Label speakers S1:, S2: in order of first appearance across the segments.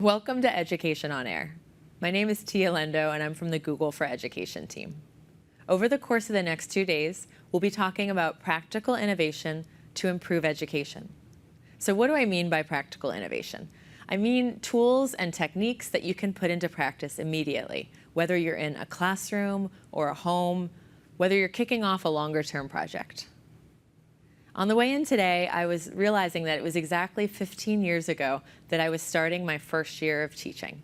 S1: Welcome to Education on Air. My name is Tia Lendo, and I'm from the Google for Education team. Over the course of the next 2 days, we'll be talking about practical innovation to improve education. So what do I mean by practical innovation? I mean tools and techniques that you can put into practice immediately, whether you're in a classroom or a home, whether you're kicking off a longer-term project. On the way in today, I was realizing that it was exactly 15 years ago that I was starting my first year of teaching.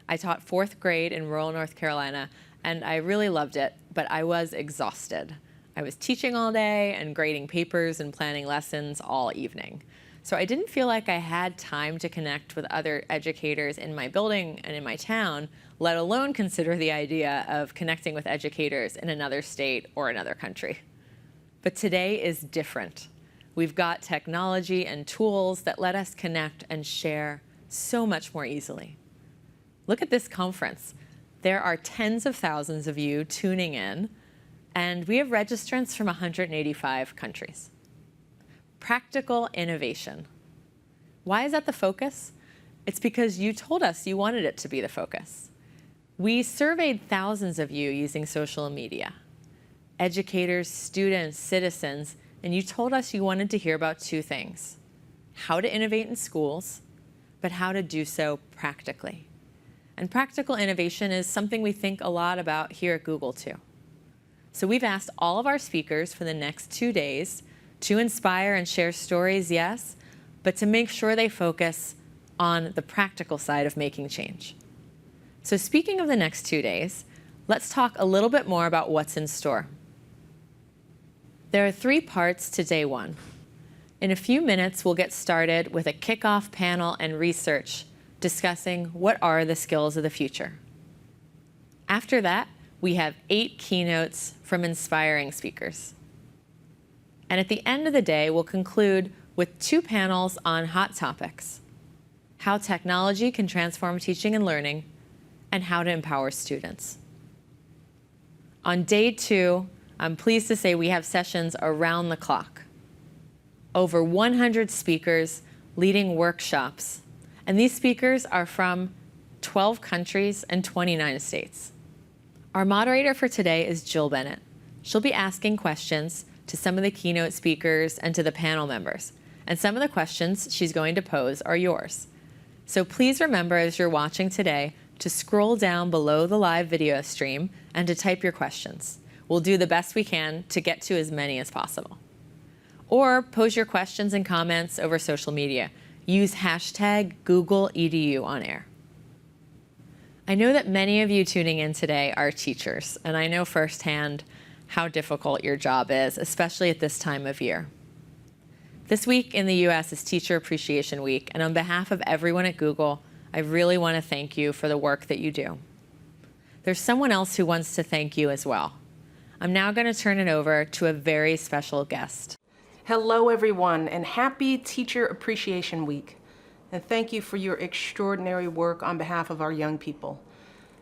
S1: I taught 4th grade in rural North Carolina, and I really loved it, but I was exhausted. I was teaching all day and grading papers and planning lessons all evening. So I didn't feel like I had time to connect with other educators in my building and in my town, let alone consider the idea of connecting with educators in another state or another country. But today is different. We've got technology and tools that let us connect and share so much more easily. Look at this conference. There are tens of thousands of you tuning in, and we have registrants from 185 countries. Practical innovation. Why is that the focus? It's because you told us you wanted it to be the focus. We surveyed thousands of you using social media, educators, students, citizens, and you told us you wanted to hear about 2 things: how to innovate in schools, but how to do so practically. And practical innovation is something we think a lot about here at Google too. So we've asked all of our speakers for the next 2 days to inspire and share stories, yes, but to make sure they focus on the practical side of making change. So speaking of the next 2 days, let's talk a little bit more about what's in store. There are 3 parts to day 1. In a few minutes, we'll get started with a kickoff panel and research discussing what are the skills of the future. After that, we have 8 keynotes from inspiring speakers. And at the end of the day, we'll conclude with 2 panels on hot topics: how technology can transform teaching and learning, and how to empower students. On day 2, I'm pleased to say we have sessions around the clock. Over 100 speakers leading workshops. And these speakers are from 12 countries and 29 states. Our moderator for today is Jill Bennett. She'll be asking questions to some of the keynote speakers and to the panel members. And some of the questions she's going to pose are yours. So please remember, as you're watching today, to scroll down below the live video stream and to type your questions. We'll do the best we can to get to as many as possible. Or pose your questions and comments over social media. Use hashtag #GoogleEduOnAir. I know that many of you tuning in today are teachers, and I know firsthand how difficult your job is, especially at this time of year. This week in the US is Teacher Appreciation Week, and on behalf of everyone at Google, I really want to thank you for the work that you do. There's someone else who wants to thank you as well. I'm now going to turn it over to a very special guest.
S2: Hello everyone, and happy Teacher Appreciation Week. And thank you for your extraordinary work on behalf of our young people.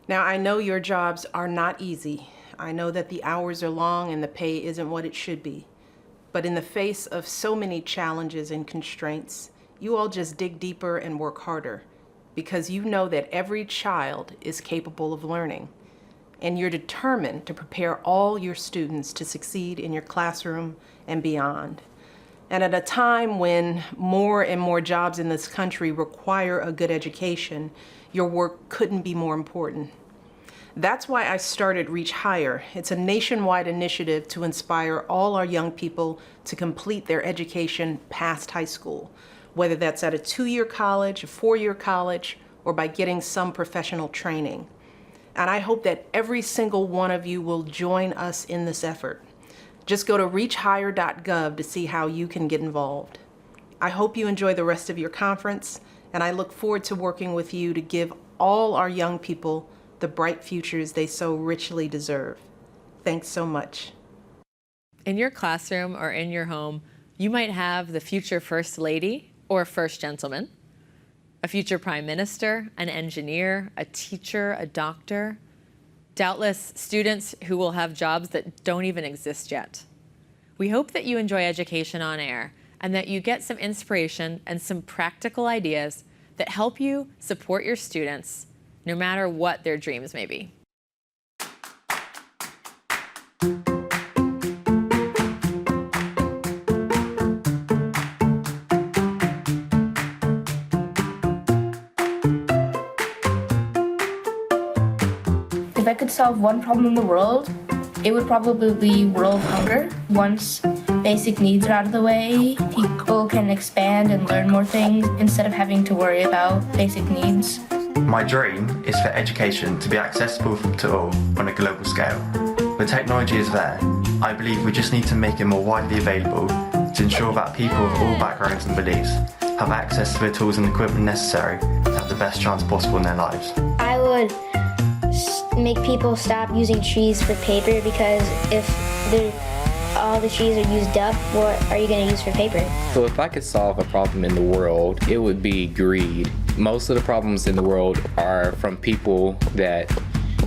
S2: Now, I know your jobs are not easy. I know that the hours are long and the pay isn't what it should be. But in the face of so many challenges and constraints, you all just dig deeper and work harder, because you know that every child is capable of learning. And you're determined to prepare all your students to succeed in your classroom and beyond. And at a time when more and more jobs in this country require a good education, your work couldn't be more important. That's why I started Reach Higher. It's a nationwide initiative to inspire all our young people to complete their education past high school, whether that's at a 2-year college, a 4-year college, or by getting some professional training. And I hope that every single one of you will join us in this effort. Just go to reachhigher.gov to see how you can get involved. I hope you enjoy the rest of your conference, and I look forward to working with you to give all our young people the bright futures they so richly deserve. Thanks so much.
S1: In your classroom or in your home, you might have the future First Lady or First Gentleman, a future Prime Minister, an engineer, a teacher, a doctor, doubtless students who will have jobs that don't even exist yet. We hope that you enjoy Education on Air and that you get some inspiration and some practical ideas that help you support your students no matter what their dreams may be.
S3: If I could solve one problem in the world, it would probably be world hunger. Once basic needs are out of the way, people can expand and learn more things instead of having to worry about basic needs.
S4: My dream is for education to be accessible to all on a global scale. The technology is there. I believe we just need to make it more widely available to ensure that people of all backgrounds and beliefs have access to the tools and equipment necessary to have the best chance possible in their lives.
S5: I would make people stop using trees for paper, because if all the trees are used up, what are you going to use for paper?
S6: So if I could solve a problem in the world, it would be greed. Most of the problems in the world are from people that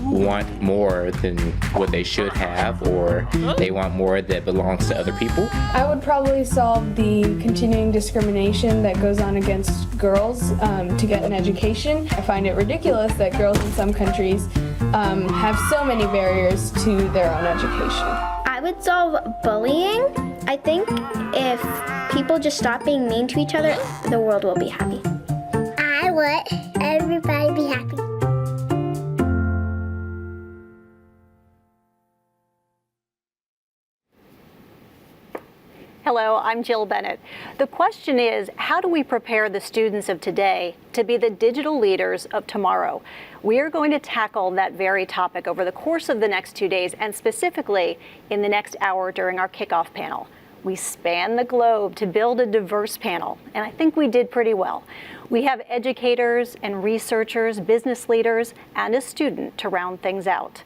S6: want more than what they should have, or they want more that belongs to other people.
S7: I would probably solve the continuing discrimination that goes on against girls to get an education. I find it ridiculous that girls in some countries have so many barriers to their own education.
S5: I would solve bullying. I think if people just stop being mean to each other, the world will be happy. I would. Everybody be happy.
S8: Hello, I'm Jill Bennett. The question is, how do we prepare the students of today to be the digital leaders of tomorrow? We are going to tackle that very topic over the course of the next 2 days, and specifically in the next hour during our kickoff panel. We span the globe to build a diverse panel, and I think we did pretty well. We have educators and researchers, business leaders, and a student to round things out.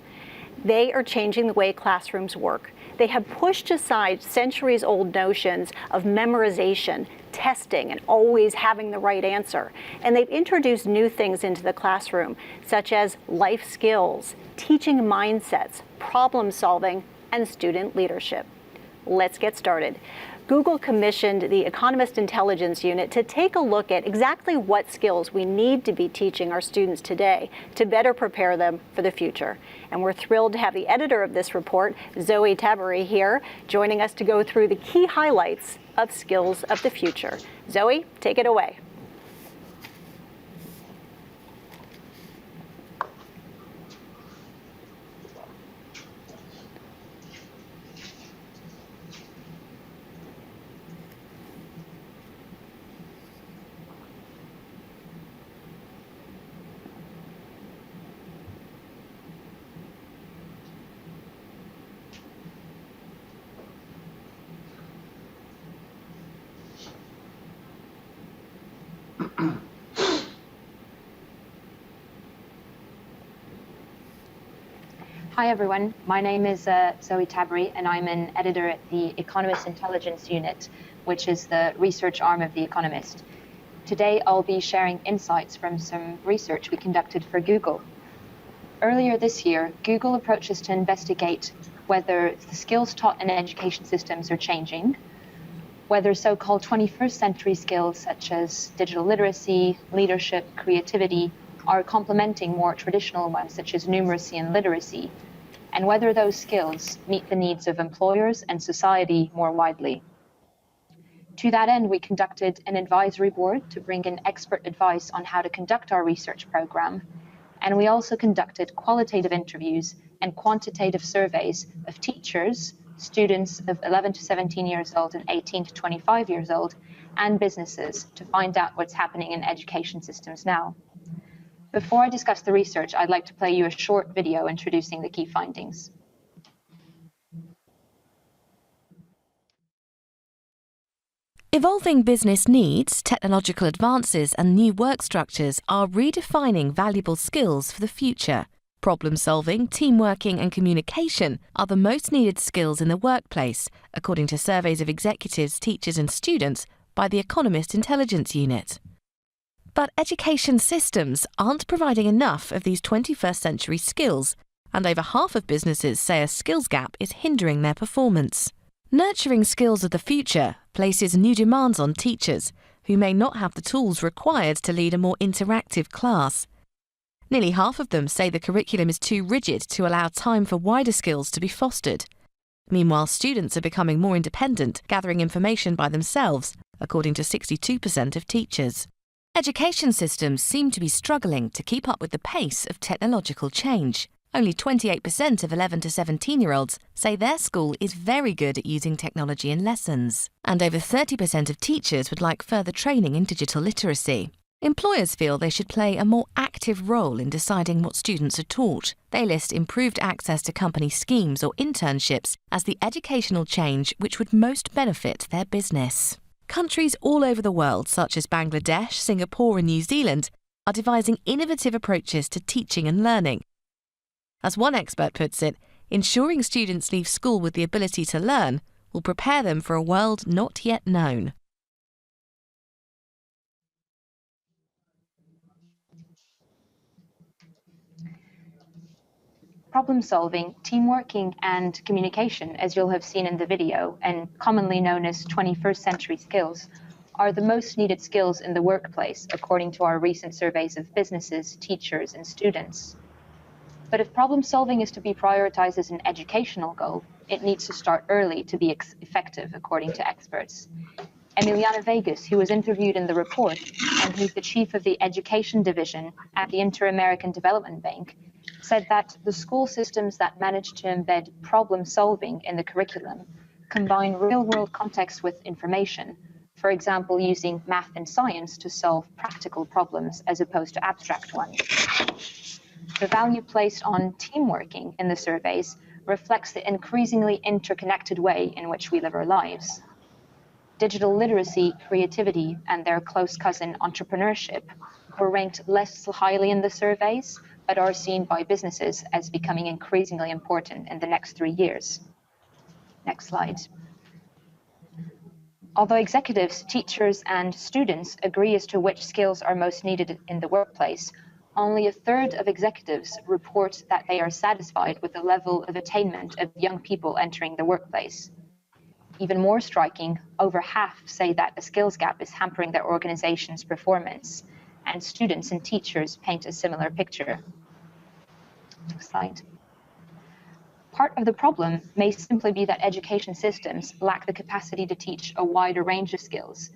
S8: They are changing the way classrooms work. They have pushed aside centuries-old notions of memorization, testing, and always having the right answer. And they've introduced new things into the classroom, such as life skills, teaching mindsets, problem solving, and student leadership. Let's get started. Google commissioned the Economist Intelligence Unit to take a look at exactly what skills we need to be teaching our students today to better prepare them for the future. And we're thrilled to have the editor of this report, Zoe Tabery, here, joining us to go through the key highlights of skills of the future. Zoe, take it away.
S9: Hi everyone, my name is Zoe Tabery, and I'm an editor at the Economist Intelligence Unit, which is the research arm of The Economist. Today I'll be sharing insights from some research we conducted for Google. Earlier this year, Google approached us to investigate whether the skills taught in education systems are changing, whether so-called 21st century skills such as digital literacy, leadership, creativity are complementing more traditional ones such as numeracy and literacy, and whether those skills meet the needs of employers and society more widely. To that end, we conducted an advisory board to bring in expert advice on how to conduct our research program, and we also conducted qualitative interviews and quantitative surveys of teachers, students of 11 to 17 years old and 18 to 25 years old, and businesses to find out what's happening in education systems now. Before I discuss the research, I'd like to play you a short video introducing the key findings.
S10: Evolving business needs, technological advances, and new work structures are redefining valuable skills for the future. Problem solving, team working, and communication are the most needed skills in the workplace, according to surveys of executives, teachers, and students by the Economist Intelligence Unit. But education systems aren't providing enough of these 21st century skills, and over half of businesses say a skills gap is hindering their performance. Nurturing skills of the future places new demands on teachers, who may not have the tools required to lead a more interactive class. Nearly half of them say the curriculum is too rigid to allow time for wider skills to be fostered. Meanwhile, students are becoming more independent, gathering information by themselves, according to 62% of teachers. Education systems seem to be struggling to keep up with the pace of technological change. Only 28% of 11 to 17-year-olds say their school is very good at using technology in lessons. And over 30% of teachers would like further training in digital literacy. Employers feel they should play a more active role in deciding what students are taught. They list improved access to company schemes or internships as the educational change which would most benefit their business. Countries all over the world, such as Bangladesh, Singapore and New Zealand, are devising innovative approaches to teaching and learning. As one expert puts it, ensuring students leave school with the ability to learn will prepare them for a world not yet known.
S9: Problem solving, teamworking, and communication, as you'll have seen in the video, and commonly known as 21st century skills, are the most needed skills in the workplace, according to our recent surveys of businesses, teachers, and students. But if problem solving is to be prioritized as an educational goal, it needs to start early to be effective, according to experts. Emiliana Vegas, who was interviewed in the report, and who's the chief of the education division at the Inter-American Development Bank, said that the school systems that manage to embed problem solving in the curriculum combine real-world context with information, for example, using math and science to solve practical problems as opposed to abstract ones. The value placed on teamworking in the surveys reflects the increasingly interconnected way in which we live our lives. Digital literacy, creativity, and their close cousin entrepreneurship were ranked less highly in the surveys, but are seen by businesses as becoming increasingly important in the next 3 years. Next slide. Although executives, teachers, and students agree as to which skills are most needed in the workplace, only a third of executives report that they are satisfied with the level of attainment of young people entering the workplace. Even more striking, over half say that a skills gap is hampering their organization's performance, and students and teachers paint a similar picture. Next slide. Part of the problem may simply be that education systems lack the capacity to teach a wider range of skills.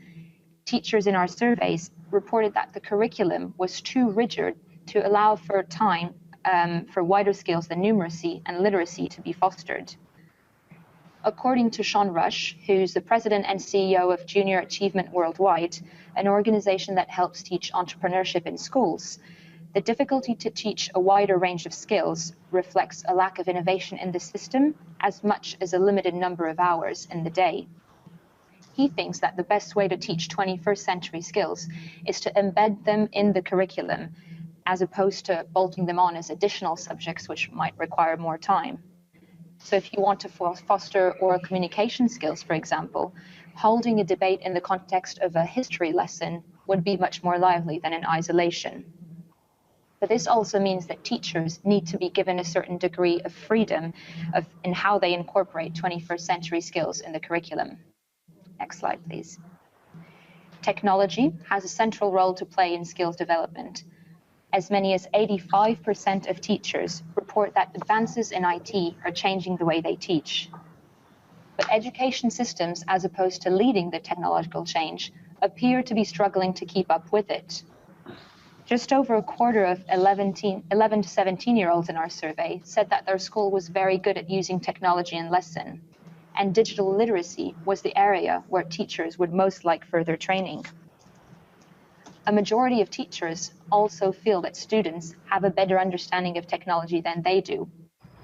S9: Teachers in our surveys reported that the curriculum was too rigid to allow for time for wider skills than numeracy and literacy to be fostered. According to Sean Rush, who's the president and CEO of Junior Achievement Worldwide, an organization that helps teach entrepreneurship in schools, the difficulty to teach a wider range of skills reflects a lack of innovation in the system as much as a limited number of hours in the day. He thinks that the best way to teach 21st century skills is to embed them in the curriculum, as opposed to bolting them on as additional subjects which might require more time. So if you want to foster oral communication skills, for example, holding a debate in the context of a history lesson would be much more lively than in isolation. But this also means that teachers need to be given a certain degree of freedom in how they incorporate 21st century skills in the curriculum. Next slide, please. Technology has a central role to play in skills development. As many as 85% of teachers report that advances in IT are changing the way they teach. But education systems, as opposed to leading the technological change, appear to be struggling to keep up with it. Just over a quarter of 11 to 17-year-olds in our survey said that their school was very good at using technology in lesson, and digital literacy was the area where teachers would most like further training. A majority of teachers also feel that students have a better understanding of technology than they do,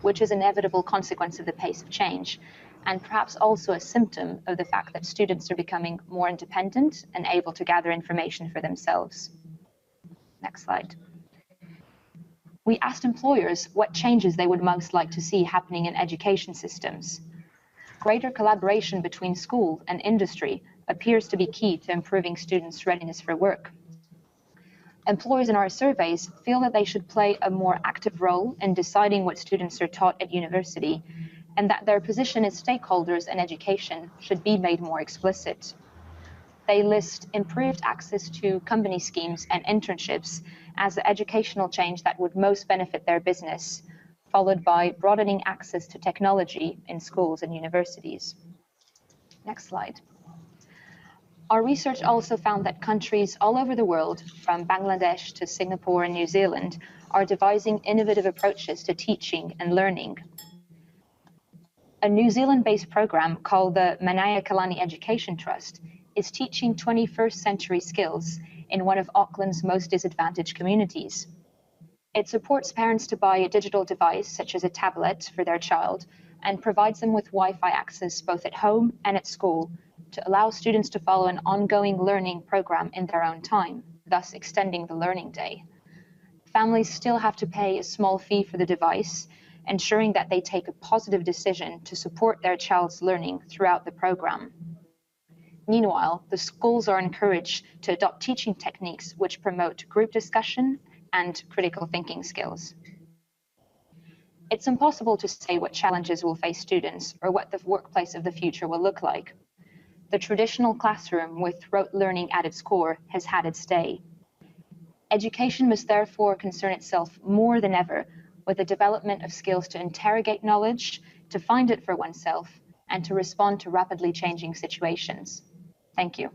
S9: which is an inevitable consequence of the pace of change, and perhaps also a symptom of the fact that students are becoming more independent and able to gather information for themselves. Next slide. We asked employers what changes they would most like to see happening in education systems. Greater collaboration between school and industry appears to be key to improving students' readiness for work. Employers in our surveys feel that they should play a more active role in deciding what students are taught at university, and that their position as stakeholders in education should be made more explicit. They list improved access to company schemes and internships as the educational change that would most benefit their business, followed by broadening access to technology in schools and universities. Next slide. Our research also found that countries all over the world, from Bangladesh to Singapore and New Zealand, are devising innovative approaches to teaching and learning. A New Zealand-based program called the Manaya Kalani Education Trust is teaching 21st century skills in one of Auckland's most disadvantaged communities. It supports parents to buy a digital device, such as a tablet, for their child, and provides them with Wi-Fi access both at home and at school to allow students to follow an ongoing learning program in their own time, thus extending the learning day. Families still have to pay a small fee for the device, ensuring that they take a positive decision to support their child's learning throughout the program. Meanwhile, the schools are encouraged to adopt teaching techniques which promote group discussion and critical thinking skills. It's impossible to say what challenges will face students or what the workplace of the future will look like. The traditional classroom with rote learning at its core has had its day. Education must therefore concern itself more than ever with the development of skills to interrogate knowledge, to find it for oneself, and to respond to rapidly changing situations. Thank you.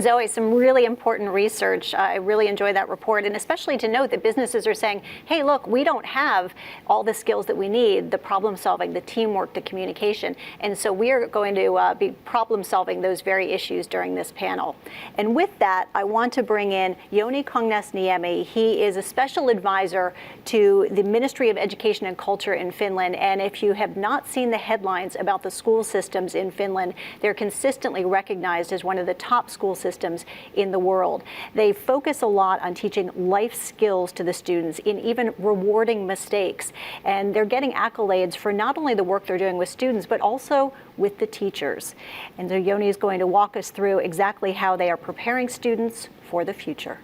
S8: Zoe, some really important research. I really enjoyed that report, and especially to note that businesses are saying, hey, look, we don't have all the skills that we need, the problem solving, the teamwork, the communication. And so we are going to be problem solving those very issues during this panel. And with that, I want to bring in Joni Kongnäs-Niemi. He is a special advisor to the Ministry of Education and Culture in Finland. And if you have not seen the headlines about the school systems in Finland, they're consistently recognized as one of the top school systems in the world. They focus a lot on teaching life skills to the students in even rewarding mistakes. And they're getting accolades for not only the work they're doing with students, but also with the teachers. And so Joni is going to walk us through exactly how they are preparing students for the future.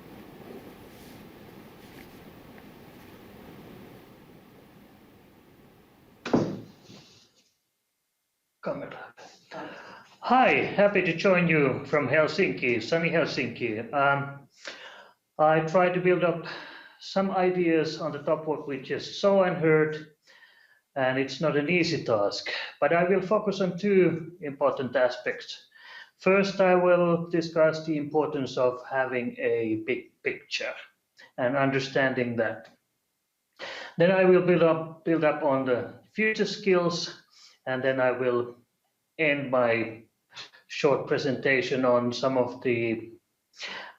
S11: Hi, happy to join you from Helsinki, sunny Helsinki. I tried to build up some ideas on the top of what we just saw and heard, and it's not an easy task, but I will focus on two important aspects. First, I will discuss the importance of having a big picture and understanding that. Then I will build up on the future skills, and then I will end my short presentation on some of the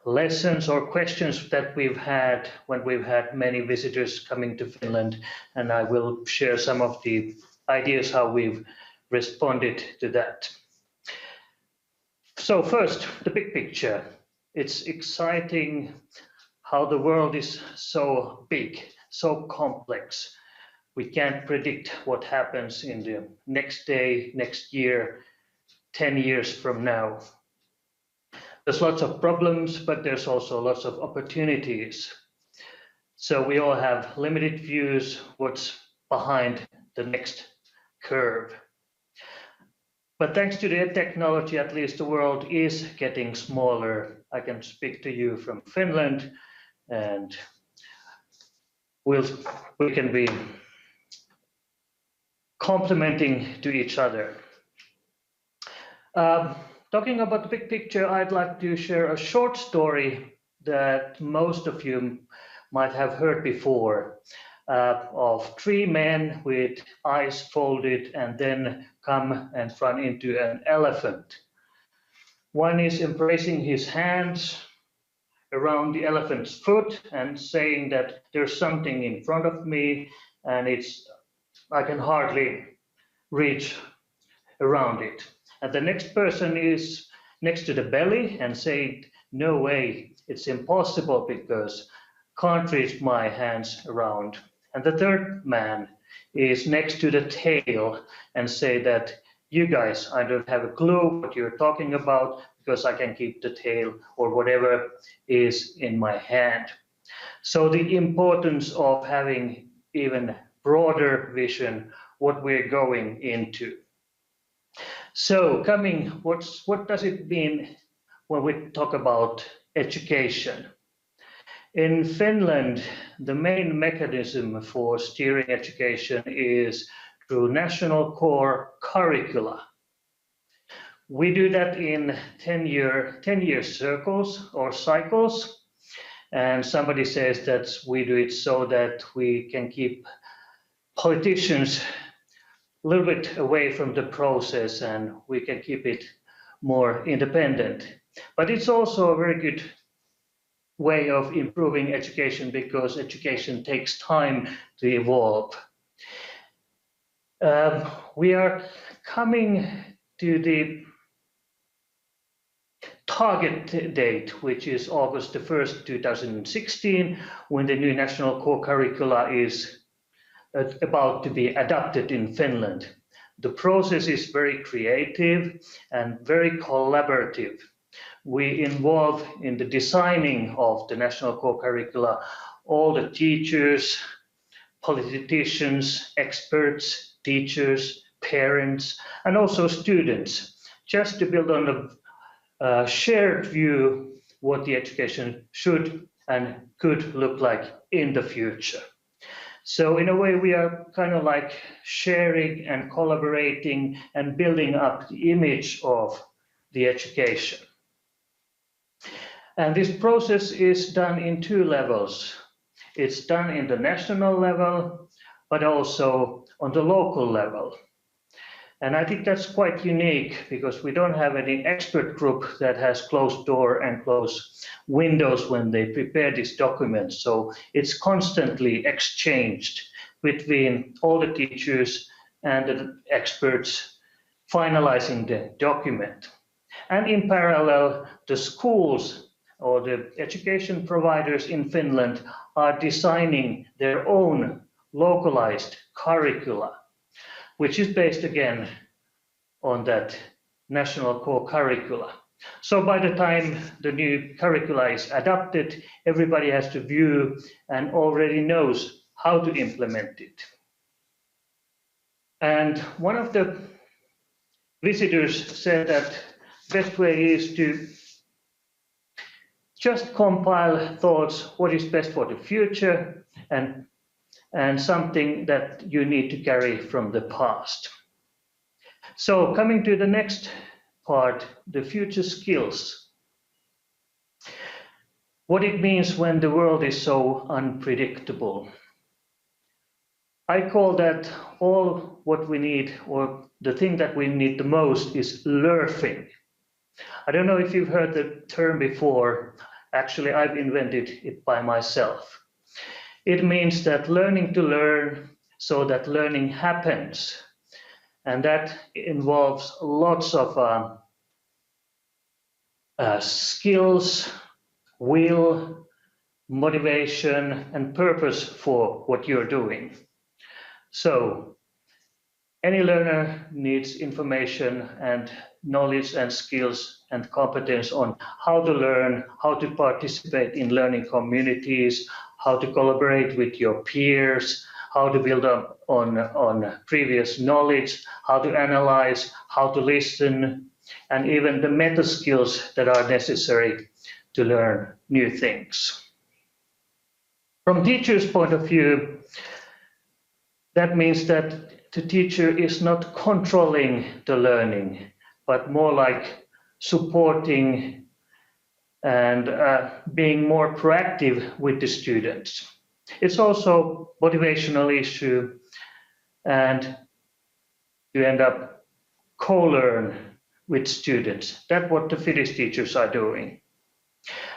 S11: lessons or questions that we've had when we've had many visitors coming to Finland, and I will share some of the ideas how we've responded to that. So first, the big picture. It's exciting how the world is so big, so complex. We can't predict what happens in the next day, next year, 10 years from now. There's lots of problems, but there's also lots of opportunities. So we all have limited views what's behind the next curve. But thanks to the technology, at least the world is getting smaller. I can speak to you from Finland, and we can be complementing to each other. Talking about the big picture, I'd like to share a short story that most of you might have heard before, of three men with eyes folded and then come and run into an elephant. One is embracing his hands around the elephant's foot and saying that there's something in front of me and I can hardly reach around it. And the next person is next to the belly and saying, no way, it's impossible because can't reach my hands around. And the third man is next to the tail and say that, you guys, I don't have a clue what you're talking about because I can keep the tail or whatever is in my hand. So the importance of having even broader vision, what we're going into. So what does it mean when we talk about education? In Finland, the main mechanism for steering education is through national core curricula. We do that in 10-year circles or cycles, and somebody says that we do it so that we can keep politicians a little bit away from the process and we can keep it more independent. But it's also a very good way of improving education because education takes time to evolve. We are coming to the target date, which is August the 1st, 2016, when the new national core curricula is about to be adopted in Finland. The process is very creative and very collaborative. We involve in the designing of the national core curricula all the teachers, politicians, experts, teachers, parents, and also students, just to build on a shared view what the education should and could look like in the future. So in a way, we are kind of like sharing and collaborating and building up the image of the education. And this process is done in two levels. It's done in the national level, but also on the local level. And I think that's quite unique because we don't have any expert group that has closed door and closed windows when they prepare this document. So it's constantly exchanged between all the teachers and the experts finalizing the document. And in parallel, the schools or the education providers in Finland are designing their own localized curricula, which is based again on that national core curricula. So by the time the new curricula is adopted, everybody has to view and already knows how to implement it. And one of the visitors said that the best way is to just compile thoughts, what is best for the future, and something that you need to carry from the past. So coming to the next part, the future skills. What it means when the world is so unpredictable. I call that all what we need, or the thing that we need the most is learning. I don't know if you've heard the term before. Actually, I've invented it by myself. It means that learning to learn so that learning happens. And that involves lots of skills, will, motivation, and purpose for what you're doing. So any learner needs information and knowledge and skills and competence on how to learn, how to participate in learning communities, how to collaborate with your peers, how to build up on previous knowledge, how to analyze, how to listen, and even the meta skills that are necessary to learn new things. From teacher's point of view, that means that the teacher is not controlling the learning, but more like supporting and being more proactive with the students. It's also a motivational issue, and you end up co-learn with students. That's what the Finnish teachers are doing.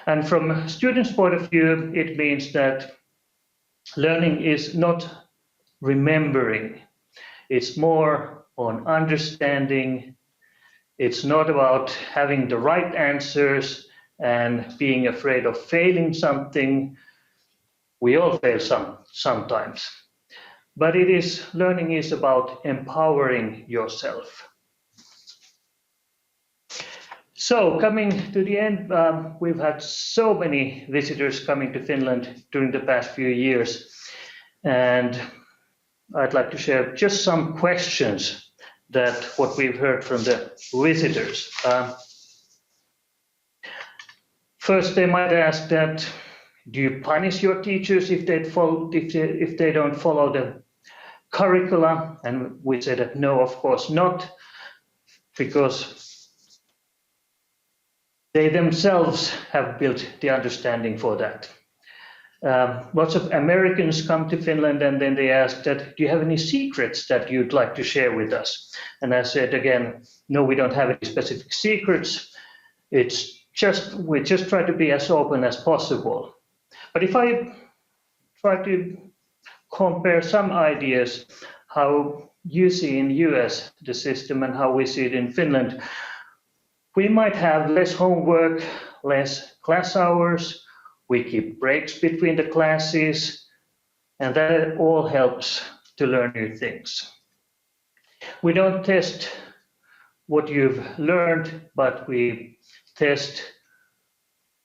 S11: And from students' point of view, it means that learning is not remembering. It's more on understanding. It's not about having the right answers and being afraid of failing something. We all fail sometimes. But learning is about empowering yourself. So coming to the end, we've had so many visitors coming to Finland during the past few years. And I'd like to share just some questions that what we've heard from the visitors. First, they might ask that, do you punish your teachers if they don't follow the curricula? And we said that no, of course not, because they themselves have built the understanding for that. Lots of Americans come to Finland and then they ask that, do you have any secrets that you'd like to share with us? And I said again, no, we don't have any specific secrets. We just try to be as open as possible. But if I try to compare some ideas, how you see in US the system and how we see it in Finland, we might have less homework, less class hours, we keep breaks between the classes, and that all helps to learn new things. We don't test what you've learned, but we test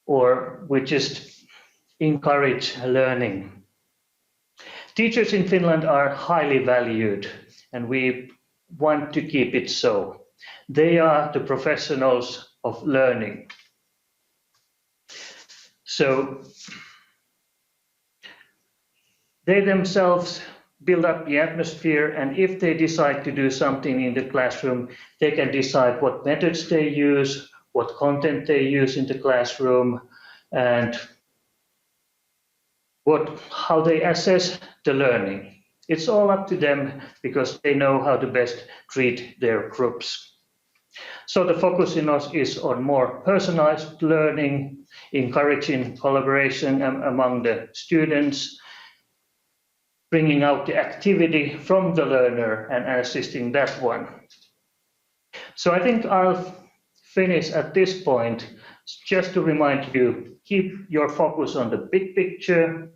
S11: or we just encourage learning. Teachers in Finland are highly valued, and we want to keep it so. They are the professionals of learning. So they themselves build up the atmosphere, and if they decide to do something in the classroom, they can decide what methods they use, what content they use in the classroom, and how they assess the learning. It's all up to them because they know how to best treat their groups. So the focus in us is on more personalized learning, encouraging collaboration among the students, bringing out the activity from the learner and assisting that one. So I think I'll finish at this point just to remind you, keep your focus on the big picture,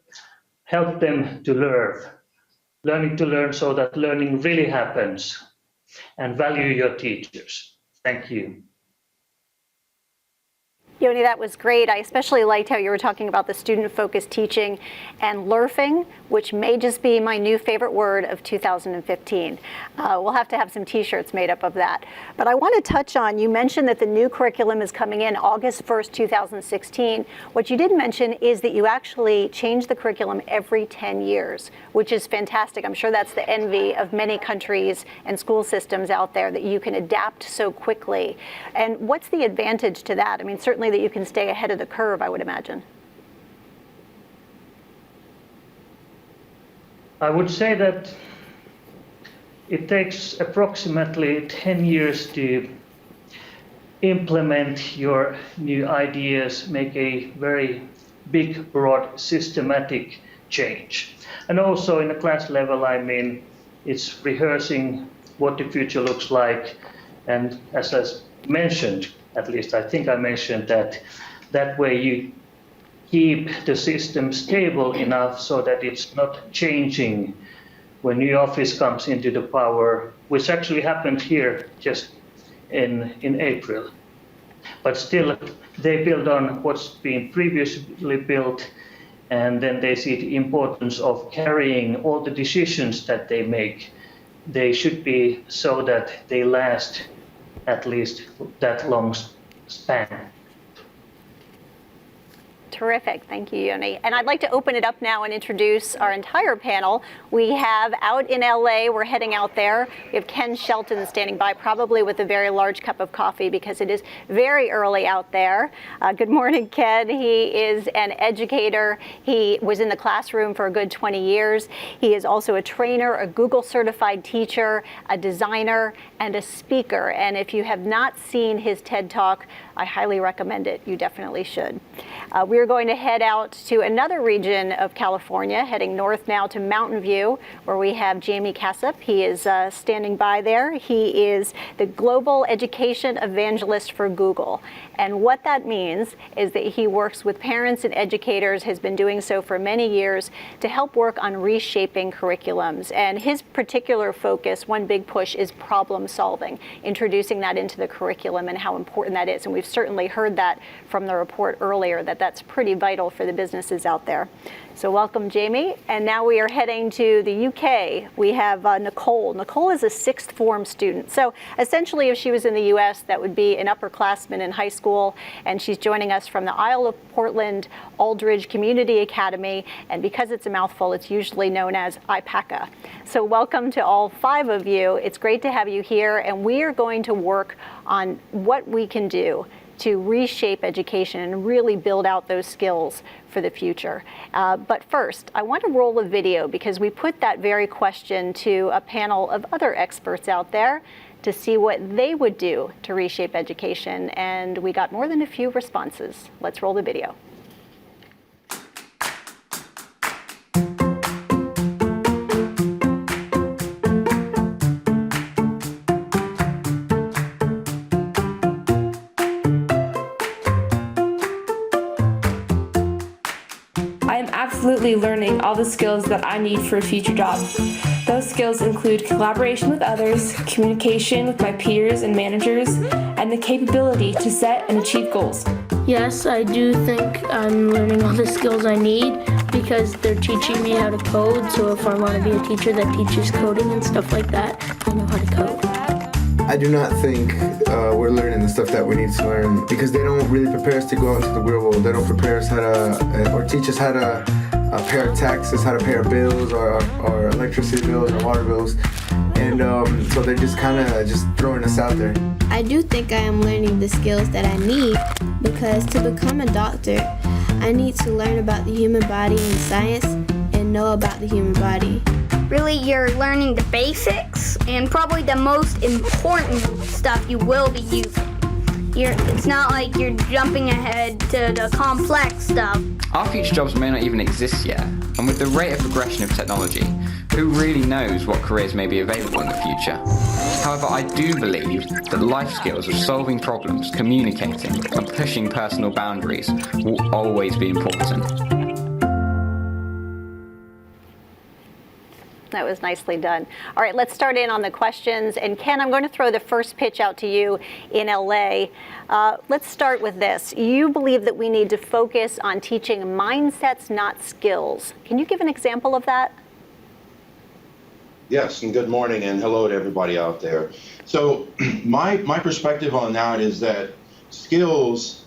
S11: help them to learning to learn so that learning really happens, and value your teachers. Thank you.
S8: Joni, that was great. I especially liked how you were talking about the student-focused teaching and LERFing, which may just be my new favorite word of 2015. We'll have to have some t-shirts made up of that. But I want to touch on, you mentioned that the new curriculum is coming in August 1st, 2016. What you didn't mention is that you actually change the curriculum every 10 years, which is fantastic. I'm sure that's the envy of many countries and school systems out there, that you can adapt so quickly. And what's the advantage to that? I mean, certainly that you can stay ahead of the curve, I would imagine.
S11: I would say that it takes approximately 10 years to implement your new ideas, make a very big, broad, systematic change. And also in the class level, I mean, it's rehearsing what the future looks like. And as I mentioned, at least I think I mentioned that way you keep the system stable enough so that it's not changing when new office comes into the power, which actually happened here just in April. But still, they build on what's been previously built, and then they see the importance of carrying all the decisions that they make. They should be so that they last at least that long span.
S8: Terrific. Thank you, Joni. And I'd like to open it up now and introduce our entire panel. We have out in LA, we're heading out there. We have Ken Shelton standing by, probably with a very large cup of coffee because it is very early out there. Good morning, Ken. He is an educator. He was in the classroom for a good 20 years. He is also a trainer, a Google certified teacher, a designer, and a speaker. And if you have not seen his TED Talk, I highly recommend it. You definitely should. We're going to head out to another region of California, heading north now to Mountain View, where we have Jamie Cassup. He is standing by there. He is the Global Education Evangelist for Google. And what that means is that he works with parents and educators, has been doing so for many years, to help work on reshaping curriculums. And his particular focus, one big push, is problem solving, introducing that into the curriculum and how important that is. And we've certainly heard that from the report earlier, that that's pretty vital for the businesses out there. So welcome, Jamie. And now we are heading to the UK. We have Nicole. Nicole is a 6th form student. So essentially, if she was in the US, that would be an upperclassman in high school. And she's joining us from the Isle of Portland Aldridge Community Academy. And because it's a mouthful, it's usually known as IPACA. So welcome to all 5 of you. It's great to have you here. And we are going to work on what we can do to reshape education and really build out those skills for the future. But first, I want to roll a video because we put that very question to a panel of other experts out there to see what they would do to reshape education, and we got more than a few responses. Let's roll the video.
S12: Absolutely learning all the skills that I need for a future job. Those skills include collaboration with others, communication with my peers and managers, and the capability to set and achieve goals.
S3: Yes, I do think I'm learning all the skills I need because they're teaching me how to code. So if I want to be a teacher that teaches coding and stuff like that, I know how to code.
S13: I do not think we're learning the stuff that we need to learn because they don't really prepare us to go out into the real world. They don't prepare us how to, or teach us how to pay our taxes, how to pay our bills, or electricity bills, or water bills. And so they're just kind of just throwing us out there.
S5: I do think I am learning the skills that I need because to become a doctor, I need to learn about the human body and science and know about the human body.
S14: Really, you're learning the basics and probably the most important stuff you will be using. It's not like you're jumping ahead to the complex stuff.
S15: Our future jobs may not even exist yet, and with the rate of progression of technology, who really knows what careers may be available in the future? However, I do believe that life skills of solving problems, communicating, and pushing personal boundaries will always be important.
S8: That was nicely done. All right, let's start in on the questions. And Ken, I'm going to throw the first pitch out to you in LA. Let's start with this. You believe that we need to focus on teaching mindsets, not skills. Can you give an example of that?
S16: Yes, and good morning and hello to everybody out there. So my perspective on that is that skills,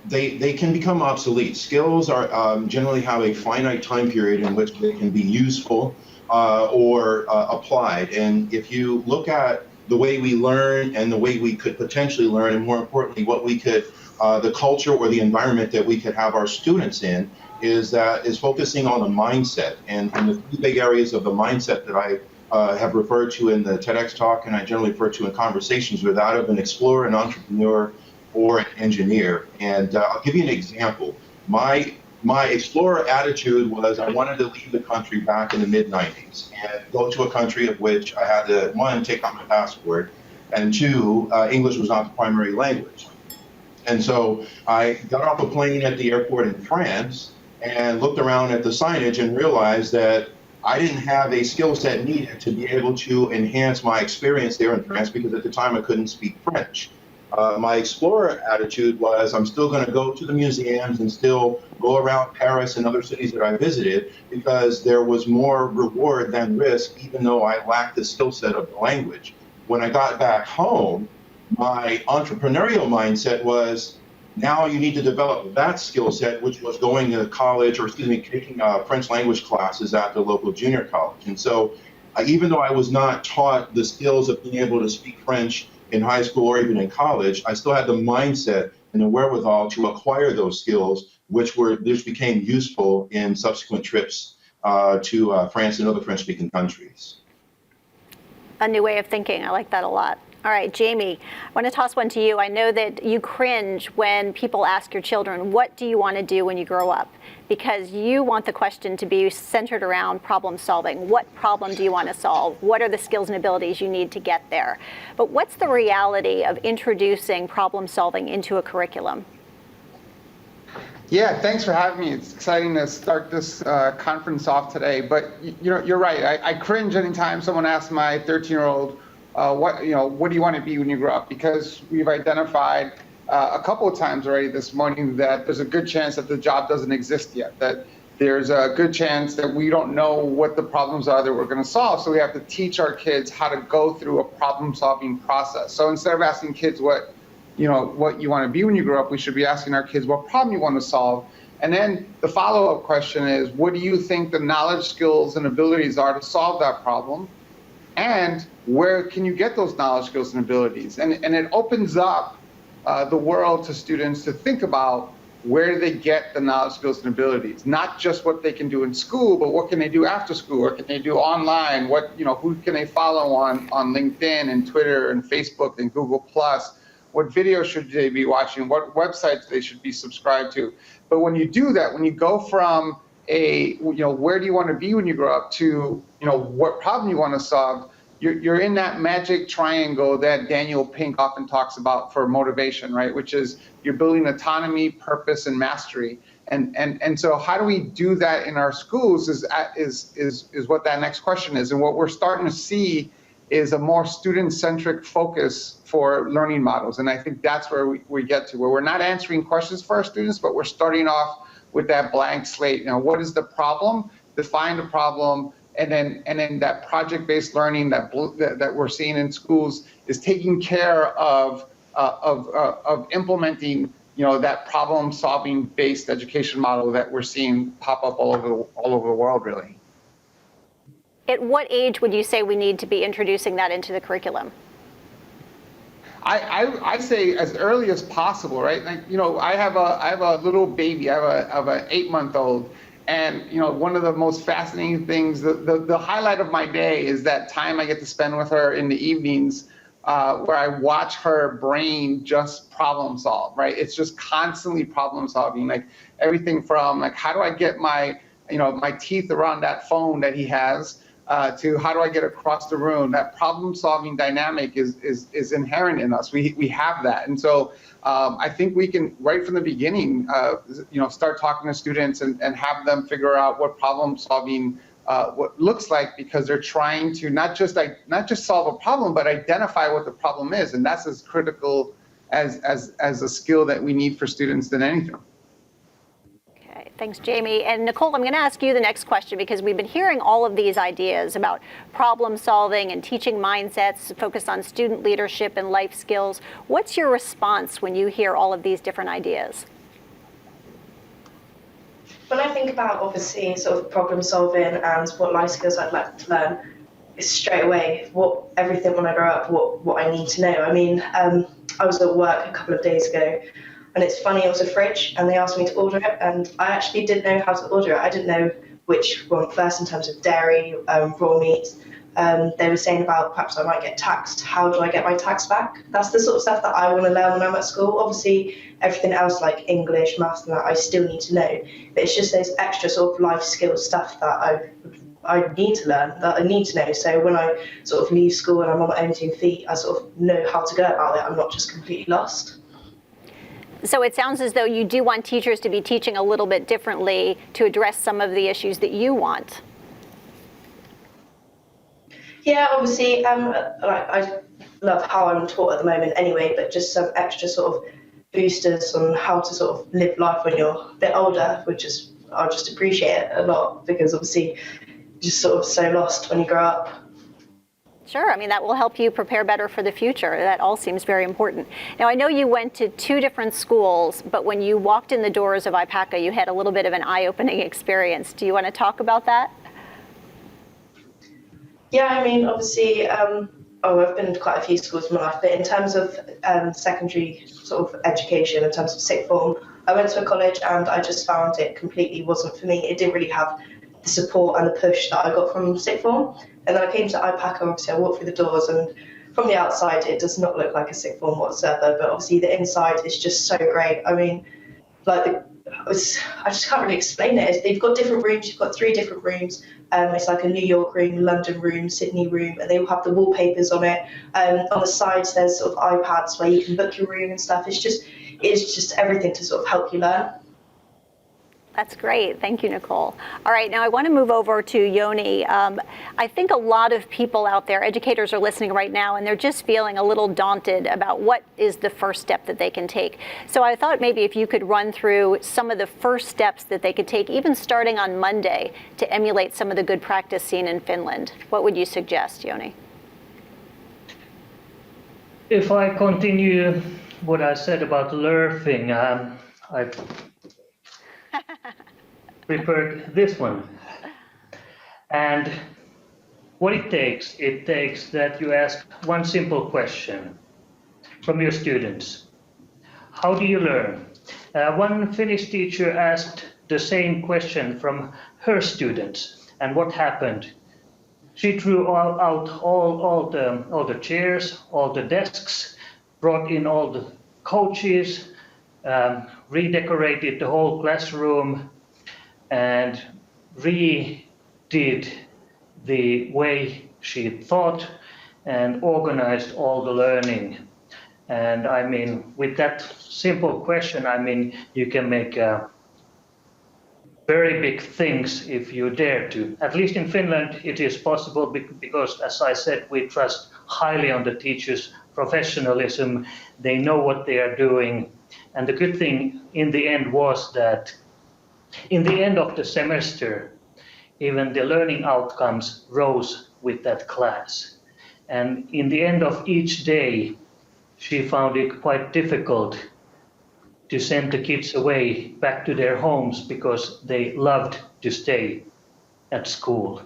S16: they can become obsolete. Skills are generally have a finite time period in which they can be useful or applied. And if you look at the way we learn and the way we could potentially learn, and more importantly, what we could, the culture or the environment that we could have our students in, is focusing on the mindset. And the 3 big areas of the mindset that I have referred to in the TEDx talk, and I generally refer to in conversations, with that of an explorer, an entrepreneur, or an engineer. And I'll give you an example. My explorer attitude was I wanted to leave the country back in the mid-90s and go to a country of which I had to, 1, take out my passport, and 2, English was not the primary language. And so I got off a plane at the airport in France and looked around at the signage and realized that I didn't have a skill set needed to be able to enhance my experience there in France because at the time I couldn't speak French. My explorer attitude was I'm still going to go to the museums and still go around Paris and other cities that I visited because there was more reward than risk, even though I lacked the skill set of the language. When I got back home, my entrepreneurial mindset was now you need to develop that skill set, which was going to college or, taking French language classes at the local junior college. And so even though I was not taught the skills of being able to speak French in high school or even in college, I still had the mindset and the wherewithal to acquire those skills, which became useful in subsequent trips to France and other French-speaking countries.
S8: A new way of thinking. I like that a lot. All right, Jamie, I want to toss one to you. I know that you cringe when people ask your children, what do you want to do when you grow up? Because you want the question to be centered around problem solving. What problem do you want to solve? What are the skills and abilities you need to get there? But what's the reality of introducing problem solving into a curriculum?
S17: Yeah, thanks for having me. It's exciting to start this conference off today. But you're right. I cringe anytime someone asks my 13-year-old, what do you want to be when you grow up? Because we've identified a couple of times already this morning that there's a good chance that the job doesn't exist yet, that there's a good chance that we don't know what the problems are that we're going to solve. So we have to teach our kids how to go through a problem-solving process. So instead of asking kids what you want to be when you grow up, we should be asking our kids what problem you want to solve. And then the follow-up question is, what do you think the knowledge, skills, and abilities are to solve that problem? And where can you get those knowledge, skills, and abilities? And it opens up the world to students to think about where do they get the knowledge, skills, and abilities? Not just what they can do in school, but what can they do after school? What can they do online? Who can they follow on LinkedIn and Twitter and Facebook and Google+? What videos should they be watching? What websites they should be subscribed to? But when you do that, when you go from where do you want to be when you grow up to, what problem you want to solve, you're in that magic triangle that Daniel Pink often talks about for motivation, right? Which is you're building autonomy, purpose, and mastery. And so how do we do that in our schools is what that next question is. And what we're starting to see is a more student-centric focus for learning models. And I think that's where we get to, where we're not answering questions for our students, but we're starting off with that blank slate. What is the problem? Define the problem. And then that project-based learning that we're seeing in schools is taking care of implementing, that problem-solving based education model that we're seeing pop up all over the world, really.
S8: At what age would you say we need to be introducing that into the curriculum?
S17: I say as early as possible, right? Like, I have a little baby. I have an 8-month-old. And, one of the most fascinating things, the highlight of my day is that time I get to spend with her in the evenings where I watch her brain just problem solve, right? It's just constantly problem solving, like everything from like, how do I get my teeth around that phone that he has to how do I get across the room? That problem solving dynamic is inherent in us. We have that. And so I think we can, right from the beginning, start talking to students and have them figure out what problem solving what looks like, because they're trying to not just solve a problem, but identify what the problem is. And that's as critical as a skill that we need for students than anything.
S8: Okay, thanks, Jamie. And Nicole, I'm going to ask you the next question, because we've been hearing all of these ideas about problem solving and teaching mindsets focused on student leadership and life skills. What's your response when you hear all of these different ideas?
S18: When I think about, obviously, sort of problem solving and what life skills I'd like to learn, it's straight away everything when I grow up, what I need to know. I mean, I was at work a couple of days ago, and it's funny, it was a fridge, and they asked me to order it, and I actually didn't know how to order it. I didn't know which one first in terms of dairy, raw meat. They were saying about perhaps I might get taxed. How do I get my tax back? That's the sort of stuff that I want to learn when I'm at school. Obviously, everything else like English, maths, and that I still need to know. But it's just those extra sort of life skills stuff that I need to learn, that I need to know. So when I sort of leave school and I'm on my own 2 feet, I sort of know how to go about it. I'm not just completely lost.
S8: So it sounds as though you do want teachers to be teaching a little bit differently to address some of the issues that you want.
S18: Yeah, obviously, I love how I'm taught at the moment anyway, but just some extra sort of boosters on how to sort of live life when you're a bit older, I'll just appreciate it a lot, because obviously you're just sort of so lost when you grow up.
S8: Sure, I mean, that will help you prepare better for the future. That all seems very important. Now, I know you went to 2 different schools, but when you walked in the doors of IPACA, you had a little bit of an eye-opening experience. Do you want to talk about that?
S18: Yeah, I mean, obviously, I've been to quite a few schools in my life, but in terms of secondary sort of education, in terms of sixth form, I went to a college and I just found it completely wasn't for me. It didn't really have the support and the push that I got from sixth form. And then I came to IPACA, obviously I walked through the doors, and from the outside it does not look like a sixth form whatsoever, but obviously the inside is just so great. I mean, I just can't really explain it. They've got different rooms, you've got 3 different rooms. It's like a New York room, London room, Sydney room, and they all have the wallpapers on it. On the sides there's sort of iPads where you can book your room and stuff. It's just everything to sort of help you learn.
S8: That's great. Thank you, Nicole. All right, now I want to move over to Yoni. I think a lot of people out there, educators are listening right now, and they're just feeling a little daunted about what is the first step that they can take. So I thought maybe if you could run through some of the first steps that they could take, even starting on Monday, to emulate some of the good practice seen in Finland. What would you suggest, Yoni?
S11: If I continue what I said about LearnThing, I've prepared this one. And what it takes that you ask one simple question from your students. How do you learn? One Finnish teacher asked the same question from her students, and what happened? She threw out all the chairs, all the desks, brought in all the coaches, redecorated the whole classroom, and redid the way she thought and organized all the learning. And I mean, with that simple question, I mean, you can make very big things if you dare to. At least in Finland, it is possible because, as I said, we trust highly on the teachers' professionalism. They know what they are doing. And the good thing in the end was that in the end of the semester, even the learning outcomes rose with that class. And in the end of each day, she found it quite difficult to send the kids away back to their homes because they loved to stay at school.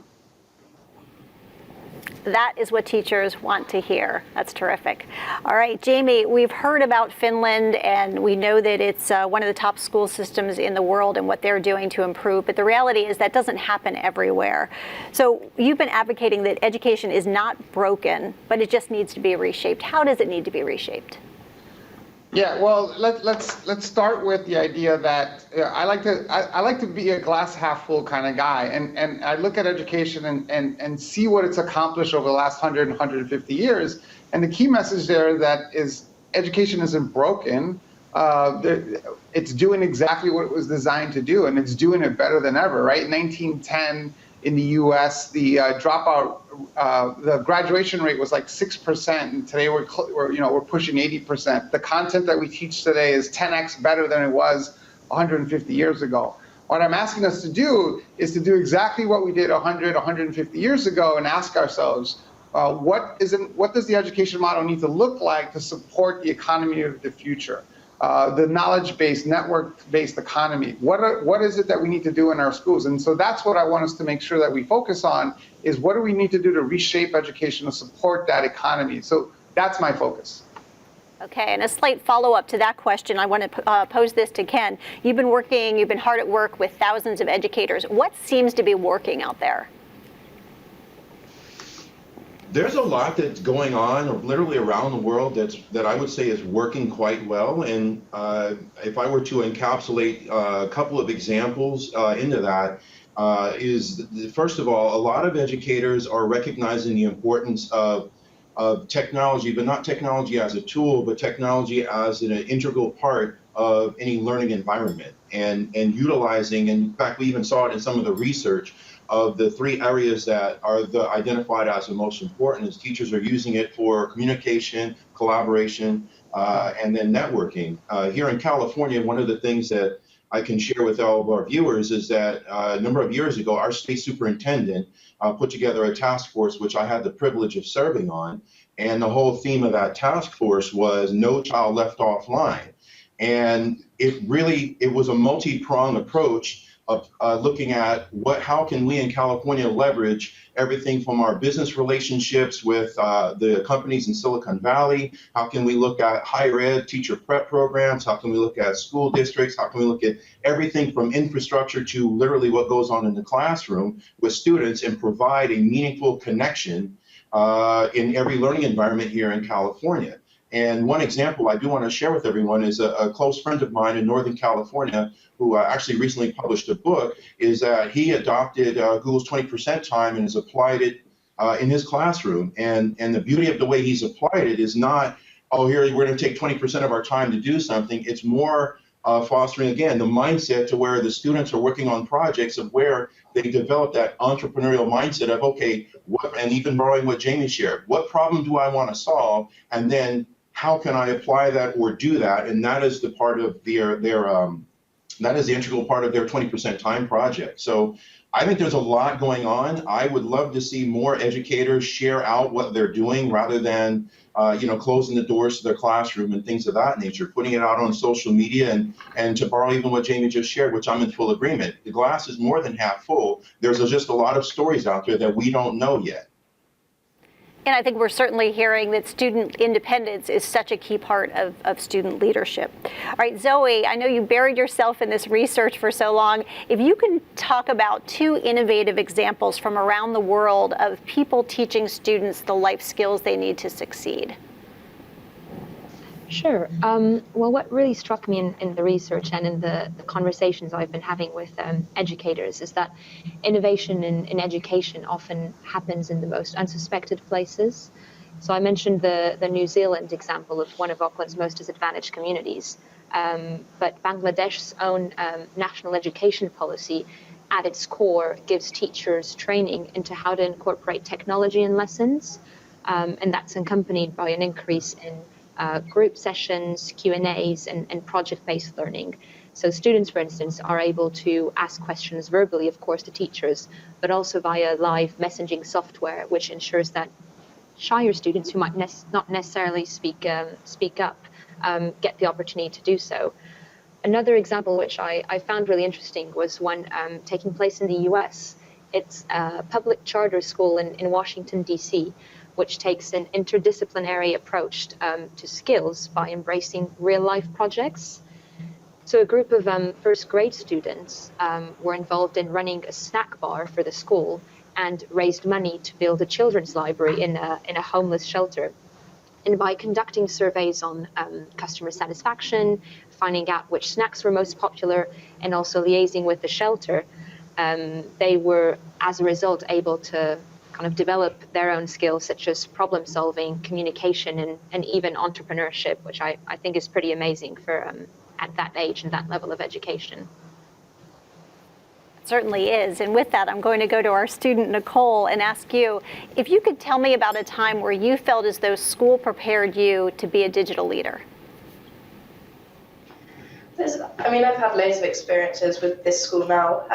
S8: That is what teachers want to hear. That's terrific. All right, Jamie, we've heard about Finland, and we know that it's one of the top school systems in the world and what they're doing to improve. But the reality is that doesn't happen everywhere. So you've been advocating that education is not broken, but it just needs to be reshaped. How does it need to be reshaped?
S17: Yeah, well, let's start with the idea that I like to be a glass half full kind of guy, and I look at education and see what it's accomplished over the last 100 and 150 years. And the key message there that is education isn't broken. It's doing exactly what it was designed to do, and it's doing it better than ever. Right? In 1910 in the U.S., the the graduation rate was like 6%, and today we're pushing 80%. The content that we teach today is 10x better than it was 150 years ago. What I'm asking us to do is to do exactly what we did 100, 150 years ago, and ask ourselves, what does the education model need to look like to support the economy of the future? The knowledge-based, network-based economy. What is it that we need to do in our schools? And so that's what I want us to make sure that we focus on, is what do we need to do to reshape education to support that economy? So that's my focus.
S8: Okay, and a slight follow-up to that question, I want to pose this to Ken. You've been hard at work with thousands of educators. What seems to be working out there?
S16: There's a lot that's going on literally around the world that I would say is working quite well. And if I were to encapsulate a couple of examples into that, first of all, a lot of educators are recognizing the importance of technology, but not technology as a tool, but technology as an integral part of any learning environment, and utilizing, and in fact, we even saw it in some of the research, of the three areas that are identified as the most important, is teachers are using it for communication, collaboration, and then networking. Here in California, one of the things that I can share with all of our viewers is that a number of years ago, our state superintendent put together a task force, which I had the privilege of serving on, and the whole theme of that task force was No Child Left Offline. And it was a multi-pronged approach of looking at how can we in California leverage everything from our business relationships with the companies in Silicon Valley. How can we look at higher ed teacher prep programs? How can we look at school districts? How can we look at everything from infrastructure to literally what goes on in the classroom with students, and provide a meaningful connection in every learning environment here in California? And one example I do want to share with everyone is a close friend of mine in Northern California who actually recently published a book, is that he adopted Google's 20% time and has applied it in his classroom. And the beauty of the way he's applied it is not, oh, here we're going to take 20% of our time to do something. It's more fostering, again, the mindset to where the students are working on projects of where they develop that entrepreneurial mindset of, okay, and even borrowing what Jamie shared, what problem do I want to solve? And then how can I apply that or do that? And that is the part of that is the integral part of their 20% time project. So I think there's a lot going on. I would love to see more educators share out what they're doing rather than closing the doors to their classroom and things of that nature, putting it out on social media and to borrow even what Jamie just shared, which I'm in full agreement. The glass is more than half full. There's just a lot of stories out there that we don't know yet.
S8: And I think we're certainly hearing that student independence is such a key part of student leadership. All right, Zoe, I know you buried yourself in this research for so long. If you can talk about 2 innovative examples from around the world of people teaching students the life skills they need to succeed.
S9: Sure. Well, what really struck me in the research and in the conversations I've been having with educators is that innovation in education often happens in the most unsuspected places. So I mentioned the New Zealand example of one of Auckland's most disadvantaged communities, but Bangladesh's own national education policy at its core gives teachers training into how to incorporate technology in lessons, and that's accompanied by an increase in group sessions, Q&As, and project-based learning. So students, for instance, are able to ask questions verbally, of course, to teachers, but also via live messaging software, which ensures that shyer students who might not necessarily speak up get the opportunity to do so. Another example which I found really interesting was one taking place in the US. It's a public charter school in Washington, D.C., which takes an interdisciplinary approach to skills by embracing real-life projects. So a group of first grade students were involved in running a snack bar for the school and raised money to build a children's library in a homeless shelter. And by conducting surveys on customer satisfaction, finding out which snacks were most popular, and also liaising with the shelter, they were, as a result, able to kind of develop their own skills such as problem solving, communication, and even entrepreneurship, which I think is pretty amazing for at that age and that level of education.
S8: It certainly is. And with that, I'm going to go to our student, Nicole, and ask you, if you could tell me about a time where you felt as though school prepared you to be a digital leader.
S18: I've had loads of experiences with this school now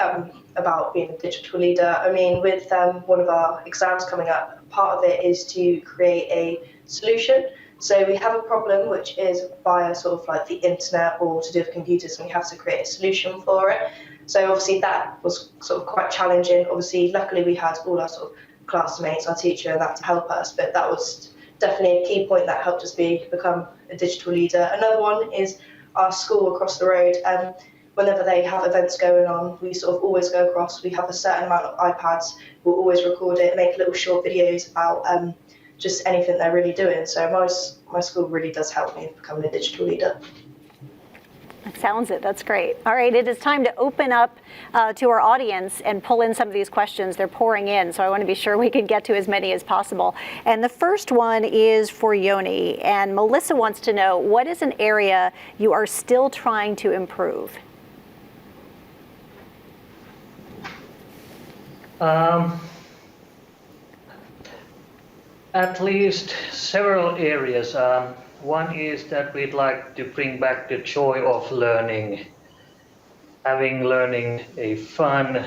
S18: about being a digital leader. With one of our exams coming up, part of it is to create a solution. So we have a problem which is via sort of like the internet or to do with computers, and we have to create a solution for it. So obviously that was sort of quite challenging. Obviously, luckily we had all our sort of classmates, our teacher, and that to help us, but that was definitely a key point that helped us become a digital leader. Another one is our school across the road. Whenever they have events going on, we sort of always go across. We have a certain amount of iPads. We'll always record it, make little short videos about just anything they're really doing. So my school really does help me become a digital leader.
S8: That sounds it. That's great. All right, it is time to open up to our audience and pull in some of these questions. They're pouring in, so I want to be sure we can get to as many as possible. And the first one is for Yoni. And Melissa wants to know, what is an area you are still trying to improve?
S11: At least several areas. One is that we'd like to bring back the joy of learning, having learning a fun,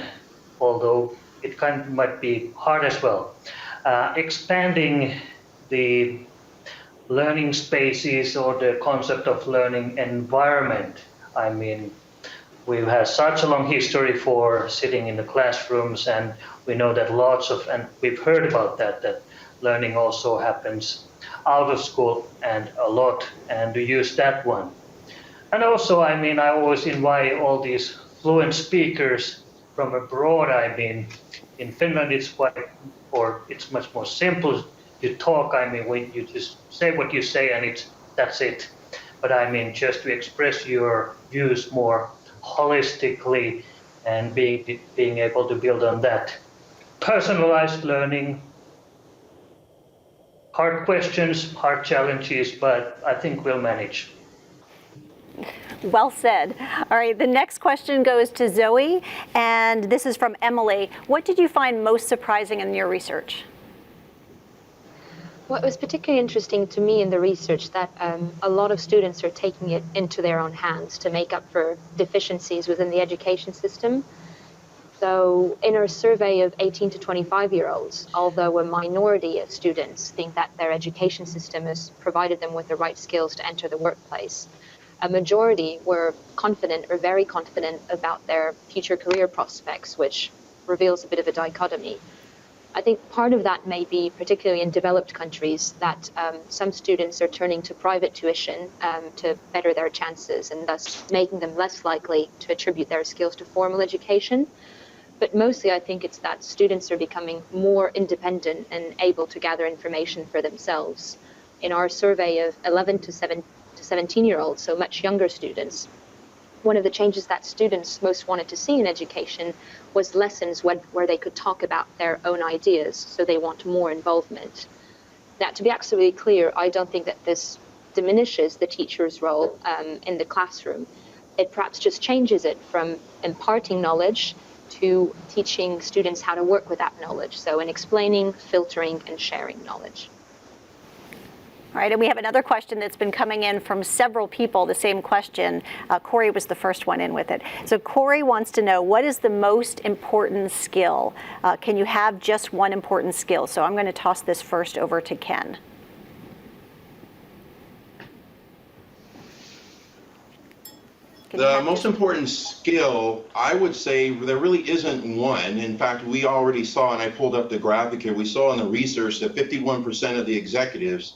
S11: although it might be hard as well. Expanding the learning spaces or the concept of learning environment. We've had such a long history for sitting in the classrooms, and we know that and we've heard about that learning also happens out of school and a lot, and to use that one. And also, I always invite all these fluent speakers from abroad. In Finland it's much more simple to talk. When you just say what you say and that's it. But just to express your views more holistically and being able to build on that. Personalized learning, hard questions, hard challenges, but I think we'll manage.
S8: Well said. All right, the next question goes to Zoe, and this is from Emily. What did you find most surprising in your research?
S9: Well, it was particularly interesting to me in the research that a lot of students are taking it into their own hands to make up for deficiencies within the education system. So in our survey of 18 to 25-year-olds, although a minority of students think that their education system has provided them with the right skills to enter the workplace, a majority were confident or very confident about their future career prospects, which reveals a bit of a dichotomy. I think part of that may be, particularly in developed countries, that some students are turning to private tuition to better their chances and thus making them less likely to attribute their skills to formal education. But mostly I think it's that students are becoming more independent and able to gather information for themselves. In our survey of 11 to 17-year-olds, so much younger students, one of the changes that students most wanted to see in education was lessons where they could talk about their own ideas, so they want more involvement. Now, to be absolutely clear, I don't think that this diminishes the teacher's role in the classroom. It perhaps just changes it from imparting knowledge to teaching students how to work with that knowledge, so in explaining, filtering, and sharing knowledge.
S8: All right, and we have another question that's been coming in from several people, the same question. Corey was the first one in with it. So Corey wants to know, what is the most important skill? Can you have just one important skill? So I'm going to toss this first over to Ken.
S16: The most important skill, I would say there really isn't one. In fact, we already saw, and I pulled up the graphic here, we saw in the research that 51% of the executives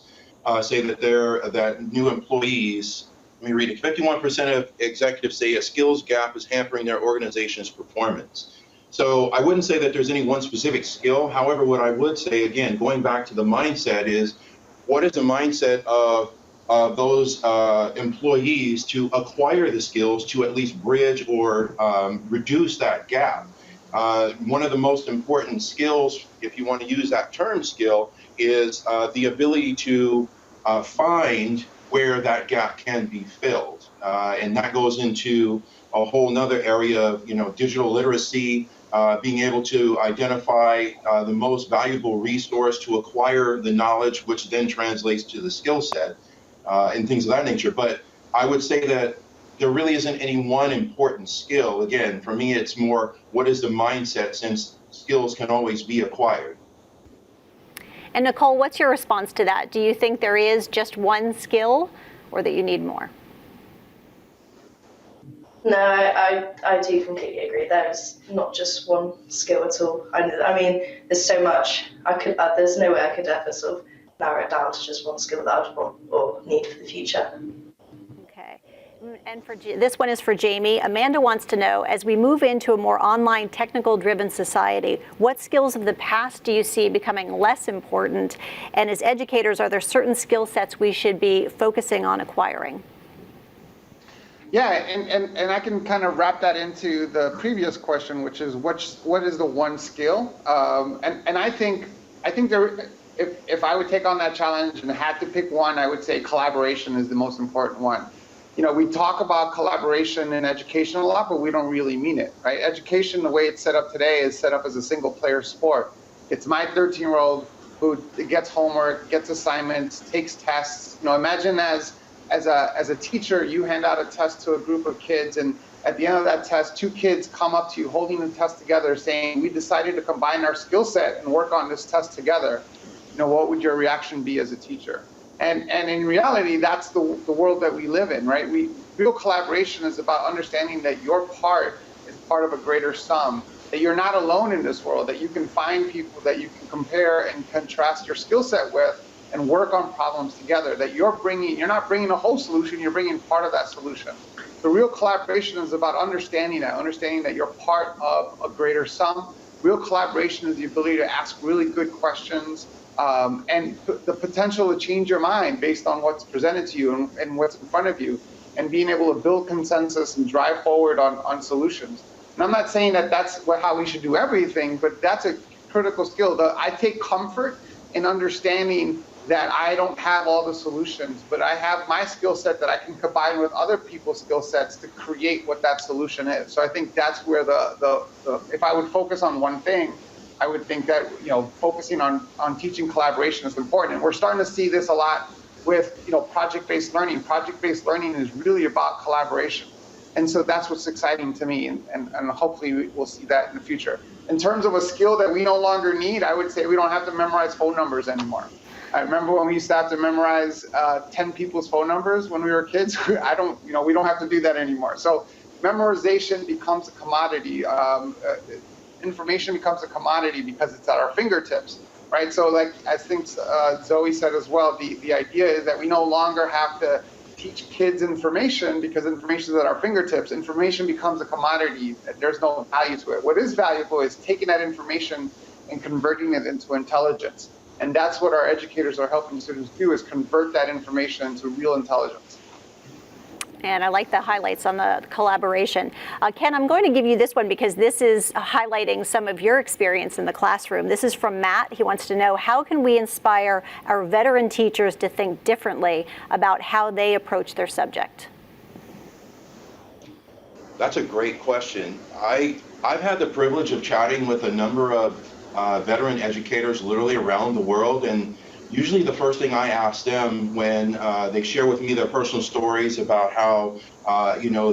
S16: say that new employees, let me read it, 51% of executives say a skills gap is hampering their organization's performance. So I wouldn't say that there's any one specific skill. However, what I would say, again, going back to the mindset, is what is the mindset of those employees to acquire the skills to at least bridge or reduce that gap. One of the most important skills, if you want to use that term skill, is the ability to find where that gap can be filled. And that goes into a whole nother area of, digital literacy, being able to identify the most valuable resource to acquire the knowledge, which then translates to the skill set. And things of that nature. But I would say that there really isn't any one important skill. Again, for me, it's more what is the mindset, since skills can always be acquired.
S8: And Nicole, what's your response to that? Do you think there is just one skill, or that you need more?
S18: No, I do completely agree. There's not just one skill at all. I mean, there's so much. There's no way I could ever sort of narrow it down to just one skill that I would want or need for the future.
S8: Okay, and this one is for Jamie. Amanda wants to know, as we move into a more online, technical-driven society, what skills of the past do you see becoming less important? And as educators, are there certain skill sets we should be focusing on acquiring?
S17: Yeah, and I can kind of wrap that into the previous question, which is what is the one skill? And I think there. If I would take on that challenge and had to pick one, I would say collaboration is the most important one. We talk about collaboration in education a lot, but we don't really mean it, right? Education, the way it's set up today, is set up as a single-player sport. It's my 13-year-old who gets homework, gets assignments, takes tests. Imagine as a teacher, you hand out a test to a group of kids, and at the end of that test, two kids come up to you holding the test together saying, we decided to combine our skill set and work on this test together. What would your reaction be as a teacher? And in reality, that's the world that we live in, right? Real collaboration is about understanding that your part is part of a greater sum, that you're not alone in this world, that you can find people that you can compare and contrast your skill set with and work on problems together, that you're not bringing a whole solution, you're bringing part of that solution. The real collaboration is about understanding that you're part of a greater sum. Real collaboration is the ability to ask really good questions, and the potential to change your mind based on what's presented to you and what's in front of you, and being able to build consensus and drive forward on solutions. And I'm not saying that that's how we should do everything, but that's a critical skill. I take comfort in understanding that I don't have all the solutions, but I have my skill set that I can combine with other people's skill sets to create what that solution is. So I think that's where the if I would focus on one thing, I would think that, you know, focusing on teaching collaboration is important. And we're starting to see this a lot with, you know, project-based learning. Project-based learning is really about collaboration. And so that's what's exciting to me, and hopefully we'll see that in the future. In terms of a skill that we no longer need, I would say we don't have to memorize phone numbers anymore. I remember when we used to have to memorize 10 people's phone numbers when we were kids. We don't have to do that anymore. So memorization becomes a commodity. Information becomes a commodity because it's at our fingertips, right? So like I think Zoe said as well, the idea is that we no longer have to teach kids information because information is at our fingertips. Information becomes a commodity. There's no value to it. What is valuable is taking that information and converting it into intelligence. And that's what our educators are helping students do, is convert that information into real intelligence.
S8: And I like the highlights on the collaboration. Ken, I'm going to give you this one because this is highlighting some of your experience in the classroom. This is from Matt. He wants to know, how can we inspire our veteran teachers to think differently about how they approach their subject?
S16: That's a great question. I've had the privilege of chatting with a number of veteran educators literally around the world, and usually the first thing I ask them when they share with me their personal stories about how,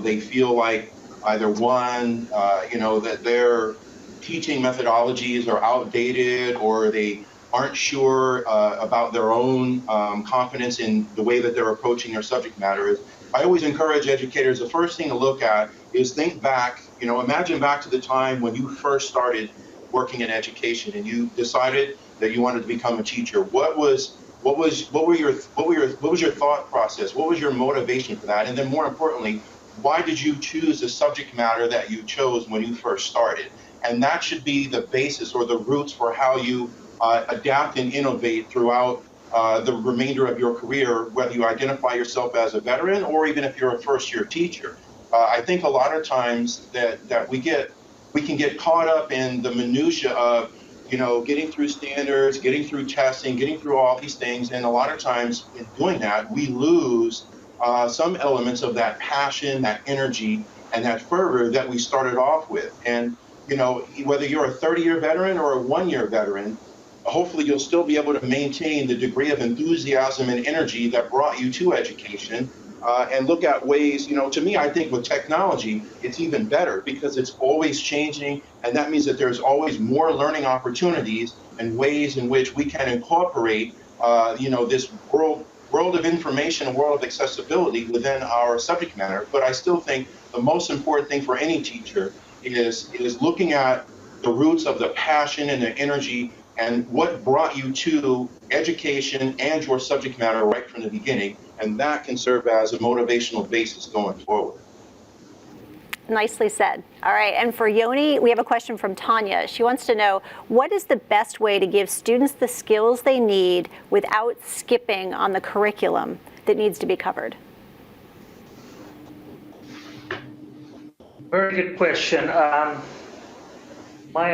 S16: they feel like either one, that their teaching methodologies are outdated, or they aren't sure about their own confidence in the way that they're approaching their subject matter, is I always encourage educators, the first thing to look at is think back, imagine back to the time when you first started working in education and you decided that you wanted to become a teacher. What was your thought process? What was your motivation for that? And then more importantly, why did you choose the subject matter that you chose when you first started? And that should be the basis or the roots for how you adapt and innovate throughout the remainder of your career, whether you identify yourself as a veteran or even if you're a first-year teacher. I think a lot of times that we can get caught up in the minutia of getting through standards, getting through testing, getting through all these things. And a lot of times in doing that, we lose some elements of that passion, that energy, and that fervor that we started off with. And, whether you're a 30-year veteran or a 1-year veteran, hopefully you'll still be able to maintain the degree of enthusiasm and energy that brought you to education. And look at ways, to me, I think with technology, it's even better because it's always changing. And that means that there's always more learning opportunities and ways in which we can incorporate, this world of information, a world of accessibility within our subject matter. But I still think the most important thing for any teacher is looking at the roots of the passion and the energy and what brought you to education and your subject matter right from the beginning. And that can serve as a motivational basis going forward.
S8: Nicely said. All right, and for Yoni, we have a question from Tanya. She wants to know, what is the best way to give students the skills they need without skipping on the curriculum that needs to be covered?
S11: Very good question. My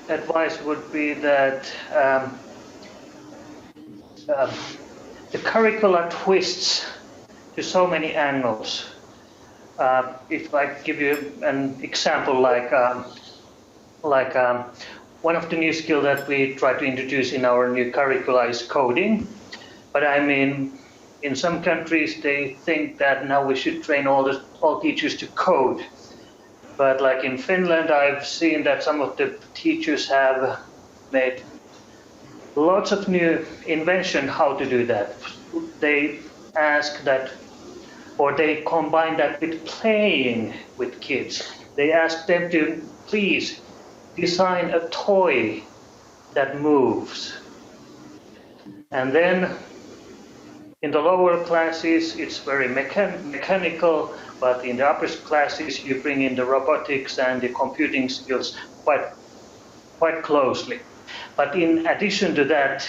S11: advice would be that the curricula twists to so many angles. If I give you an example, like one of the new skills that we try to introduce in our new curricula is coding. But I mean, in some countries they think that now we should train all teachers to code. But like in Finland, I've seen that some of the teachers have made lots of new invention how to do that. They ask that, or they combine that with playing with kids. They ask them to please design a toy that moves. And then in the lower classes, it's very mechanical, but in the upper classes, you bring in the robotics and the computing skills quite closely. But in addition to that,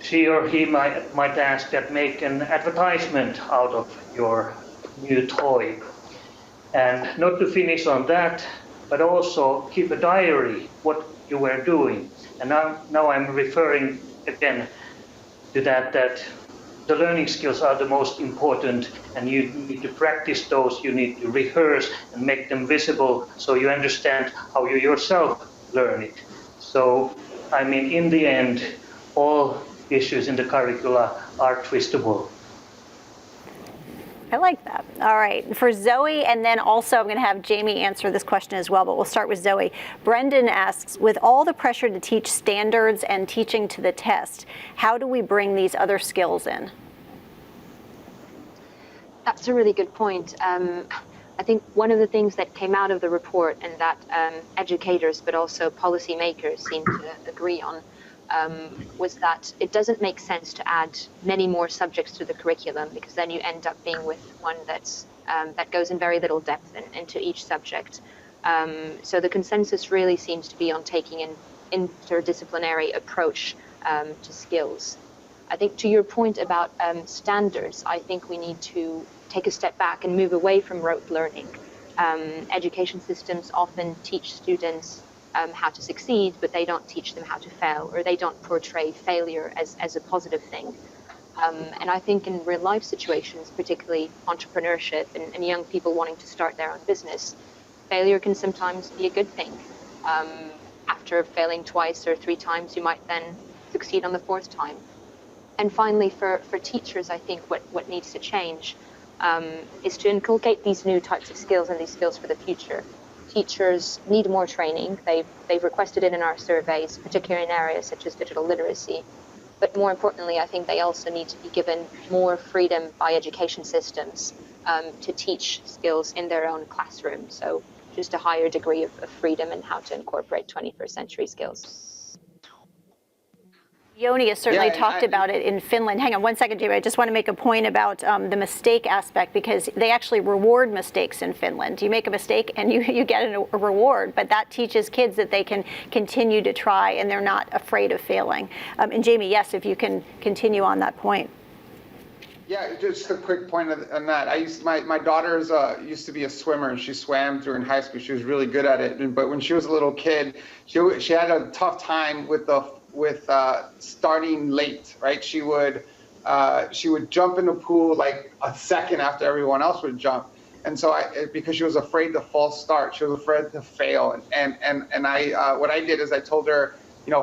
S11: she or he might ask that make an advertisement out of your new toy. And not to finish on that, but also keep a diary what you were doing. And now I'm referring again to that the learning skills are the most important, and you need to practice those, you need to rehearse and make them visible so you understand how you yourself learn it. So, I mean, in the end, all issues in the curricula are twistable.
S8: I like that. All right, for Zoe, and then also I'm going to have Jamie answer this question as well, but we'll start with Zoe. Brendan asks, with all the pressure to teach standards and teaching to the test, how do we bring these other skills in?
S9: That's a really good point. I think one of the things that came out of the report and that educators but also policymakers seem to agree on was that it doesn't make sense to add many more subjects to the curriculum, because then you end up being with one that's that goes in very little depth into each subject. So the consensus really seems to be on taking an interdisciplinary approach to skills. I think to your point about standards, I think we need to take a step back and move away from rote learning. Education systems often teach students how to succeed, but they don't teach them how to fail, or they don't portray failure as a positive thing. And I think in real life situations, particularly entrepreneurship and young people wanting to start their own business, failure can sometimes be a good thing. After failing twice or 3 times, you might then succeed on the 4th time. And finally, for teachers, I think what needs to change is to inculcate these new types of skills and these skills for the future. Teachers need more training. They've requested it in our surveys, particularly in areas such as digital literacy. But more importantly, I think they also need to be given more freedom by education systems to teach skills in their own classroom. So just a higher degree of freedom in how to incorporate 21st century skills.
S8: Yoni has certainly talked about it in Finland. Hang on one second, Jamie. I just want to make a point about the mistake aspect, because they actually reward mistakes in Finland. You make a mistake and you get a reward, but that teaches kids that they can continue to try and they're not afraid of failing. And Jamie, yes, if you can continue on that point.
S17: Yeah, just a quick point on that. My daughter used to be a swimmer, and she swam during high school. She was really good at it, but when she was a little kid, she had a tough time with starting late, right? She would jump in the pool like a second after everyone else would jump, and so because she was afraid to false start, she was afraid to fail, and what I did is I told her,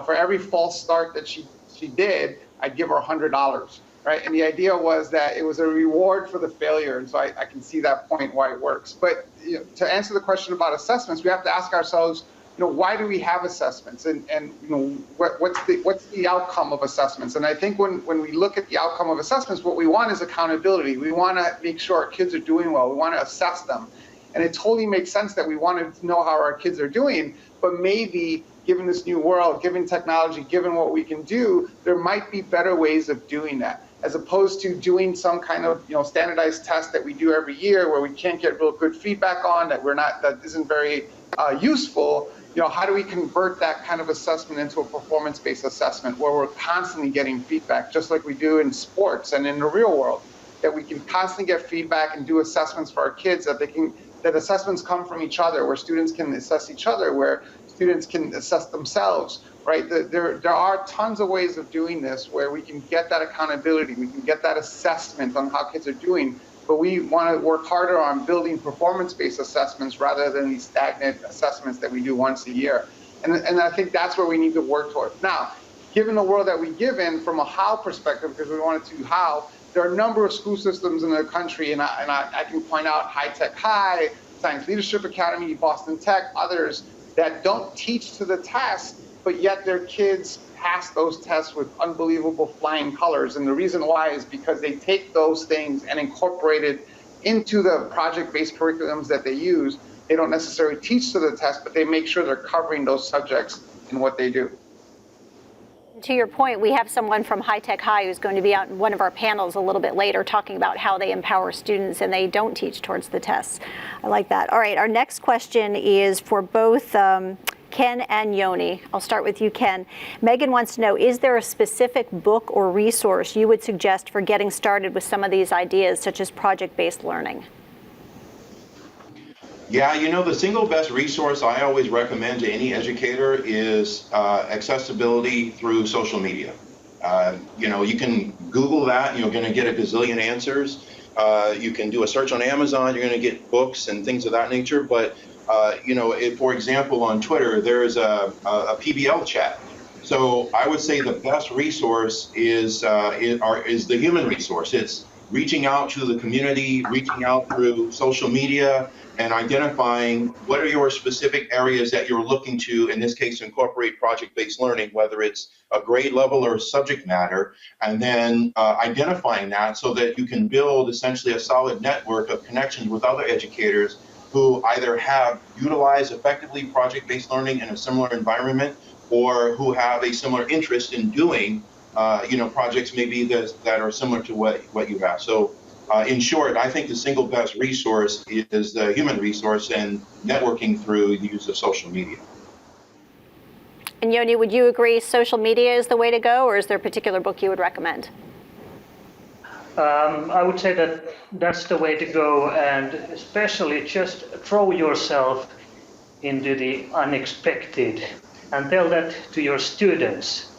S17: for every false start that she did, I'd give her $100. Right, and the idea was that it was a reward for the failure, and so I can see that point why it works. But to answer the question about assessments, we have to ask ourselves, why do we have assessments, and what's the outcome of assessments? And I think when we look at the outcome of assessments, what we want is accountability. We want to make sure our kids are doing well. We want to assess them, and it totally makes sense that we want to know how our kids are doing. But maybe, given this new world, given technology, given what we can do, there might be better ways of doing that, as opposed to doing some kind of standardized test that we do every year where we can't get real good feedback on, that isn't very useful. How do we convert that kind of assessment into a performance-based assessment where we're constantly getting feedback, just like we do in sports and in the real world, that we can constantly get feedback and do assessments for our kids, that assessments come from each other, where students can assess each other, where students can assess themselves, right? There are tons of ways of doing this where we can get that accountability, we can get that assessment on how kids are doing, but we want to work harder on building performance-based assessments rather than these stagnant assessments that we do once a year. And I think that's where we need to work towards. Now, given the world that we live in, from a how perspective, because we wanted to how, there are a number of school systems in the country, and I can point out High Tech High, Science Leadership Academy, Boston Tech, others, that don't teach to the test, but yet their kids pass those tests with unbelievable flying colors. And the reason why is because they take those things and incorporate it into the project-based curriculums that they use. They don't necessarily teach to the test, but they make sure they're covering those subjects in what they do.
S8: To your point, we have someone from High Tech High who's going to be out in one of our panels a little bit later talking about how they empower students and they don't teach towards the tests. I like that. All right, our next question is for both Ken and Yoni. I'll start with you, Ken. Megan wants to know, is there a specific book or resource you would suggest for getting started with some of these ideas, such as project-based learning?
S16: Yeah, the single best resource I always recommend to any educator is accessibility through social media. You can Google that, you're going to get a gazillion answers. You can do a search on Amazon, you're going to get books and things of that nature. But, if, for example, on Twitter, there is a PBL chat. So I would say the best resource is the human resource. It's reaching out to the community, reaching out through social media, and identifying what are your specific areas that you're looking to, in this case, incorporate project-based learning, whether it's a grade level or subject matter, and then identifying that so that you can build essentially a solid network of connections with other educators who either have utilized effectively project-based learning in a similar environment or who have a similar interest in doing projects maybe that are similar to what you have. So in short, I think the single best resource is the human resource and networking through the use of social media.
S8: And Yoni, would you agree social media is the way to go, or is there a particular book you would recommend?
S11: I would say that that's the way to go, and especially just throw yourself into the unexpected and tell that to your students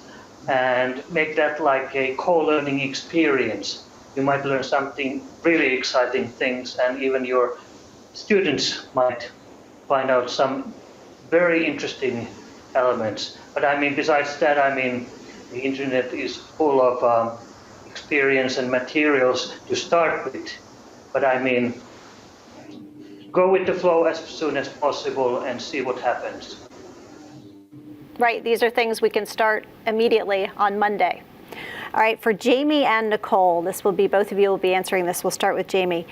S11: and make that like a co-learning experience. You might learn something really exciting things, and even your students might find out some very interesting elements. But I mean, besides that, I mean, the internet is full of experience and materials to start with. But I mean, go with the flow as soon as possible and see what happens.
S8: Right, these are things we can start immediately on Monday. All right, for Jamie and Nicole, both of you will be answering this. We'll start with Jamie.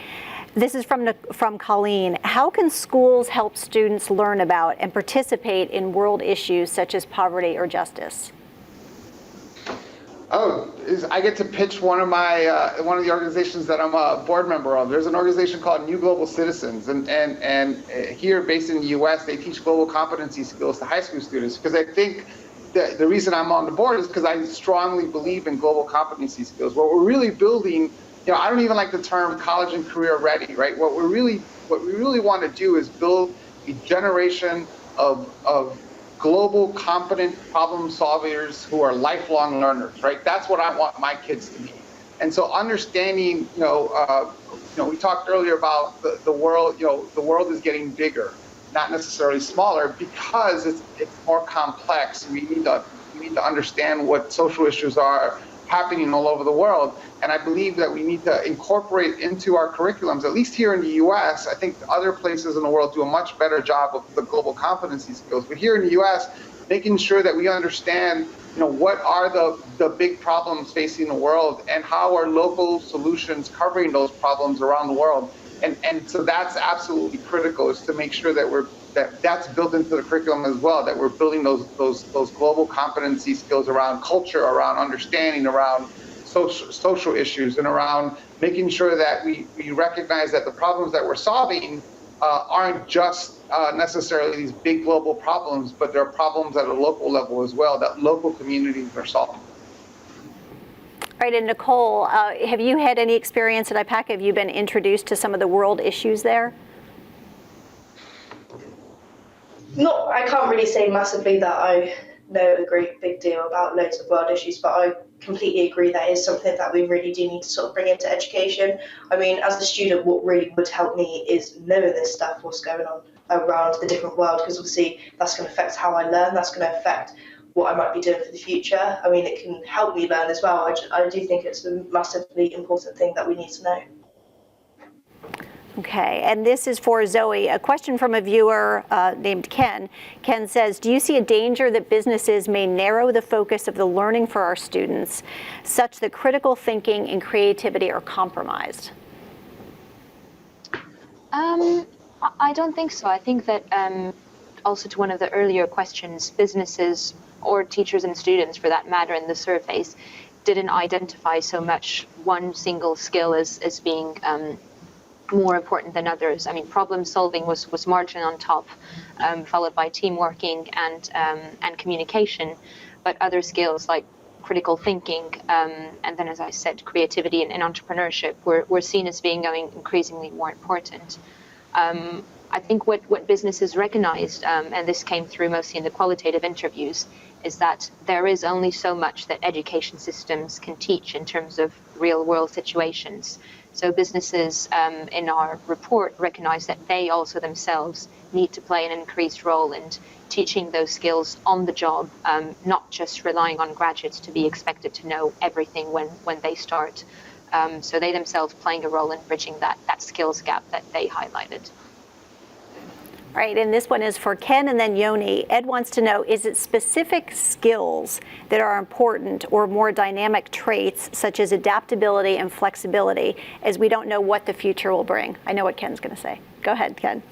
S8: This is from Colleen. How can schools help students learn about and participate in world issues such as poverty or justice?
S17: I get to pitch one of the organizations that I'm a board member of. There's an organization called New Global Citizens, and here, based in the U.S., they teach global competency skills to high school students. Because I think the reason I'm on the board is because I strongly believe in global competency skills. What we're really building, I don't even like the term college and career ready, right? What we really want to do is build a generation of global competent problem solvers who are lifelong learners, right? That's what I want my kids to be. And so understanding, we talked earlier about the world, the world is getting bigger, not necessarily smaller, because it's more complex. We need to understand what social issues are happening all over the world. And I believe that we need to incorporate into our curriculums, at least here in the US. I think other places in the world do a much better job of the global competency skills. But here in the US, making sure that we understand, what are the big problems facing the world and how are local solutions covering those problems around the world. And so that's absolutely critical, is to make sure that that's built into the curriculum as well, that we're building those global competency skills around culture, around understanding, around social issues, and around making sure that we recognize that the problems that we're solving aren't just necessarily these big global problems, but there are problems at a local level as well that local communities are solving.
S8: All right, and Nicole, have you had any experience at IPAC? Have you been introduced to some of the world issues there?
S18: No, I can't really say massively that I know a great big deal about loads of world issues, but I completely agree that is something that we really do need to sort of bring into education. I mean, as a student, what really would help me is knowing this stuff, what's going on around the different world, because obviously that's going to affect how I learn, that's going to affect what I might be doing for the future. I mean, it can help me learn as well. I do think it's a massively important thing that we need to know.
S8: Okay, and this is for Zoe. A question from a viewer named Ken. Ken says, do you see a danger that businesses may narrow the focus of the learning for our students such that critical thinking and creativity are compromised?
S9: I don't think so. I think that also to one of the earlier questions, businesses or teachers and students, for that matter, in the surveys, didn't identify so much one single skill as being more important than others. I mean, problem solving was margin on top, followed by team working and communication, but other skills like critical thinking and then, as I said, creativity and entrepreneurship were seen as being increasingly more important. I think what businesses recognized, and this came through mostly in the qualitative interviews, is that there is only so much that education systems can teach in terms of real world situations. So businesses in our report recognize that they also themselves need to play an increased role in teaching those skills on the job, not just relying on graduates to be expected to know everything when they start. So they themselves playing a role in bridging that skills gap that they highlighted.
S8: All right, and this one is for Ken and then Yoni. Ed wants to know, is it specific skills that are important or more dynamic traits such as adaptability and flexibility, as we don't know what the future will bring? I know what Ken's going to say. Go ahead, Ken.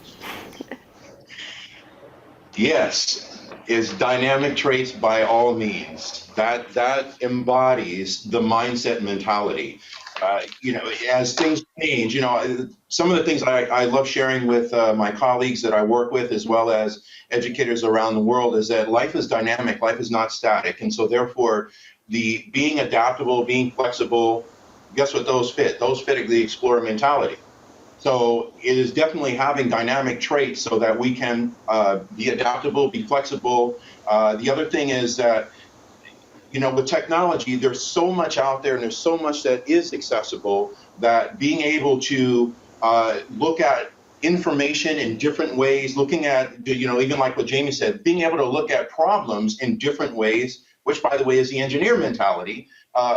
S16: Yes, is dynamic traits by all means. That embodies the mindset mentality. As things change, some of the things I love sharing with my colleagues that I work with, as well as educators around the world, is that life is dynamic, life is not static. And so therefore, the being adaptable, being flexible, guess what those fit? Those fit the explorer mentality. So it is definitely having dynamic traits so that we can be adaptable, be flexible. The other thing is that with technology, there's so much out there and there's so much that is accessible that being able to look at information in different ways, looking at, even like what Jamie said, being able to look at problems in different ways, which, by the way, is the engineer mentality,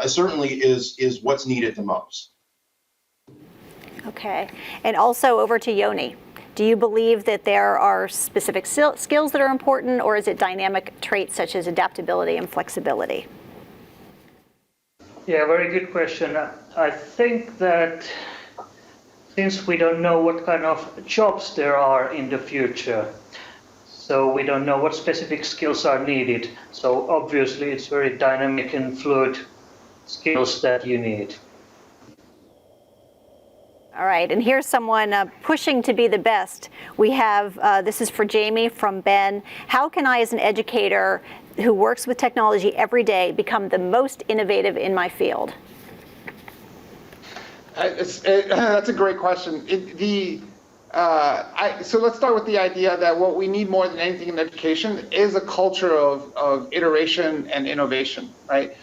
S16: certainly is what's needed the most.
S8: Okay, and also over to Yoni. Do you believe that there are specific skills that are important, or is it dynamic traits such as adaptability and flexibility?
S11: Yeah, very good question. I think that since we don't know what kind of jobs there are in the future, so we don't know what specific skills are needed. So obviously it's very dynamic and fluid skills that you need.
S8: All right, and here's someone pushing to be the best. We have, this is for Jamie from Ben. How can I, as an educator who works with technology every day, become the most innovative in my field?
S17: That's a great question. So let's start with the idea that what we need more than anything in education is a culture of iteration and innovation, right?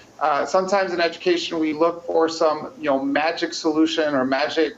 S17: Sometimes in education we look for some magic solution or magic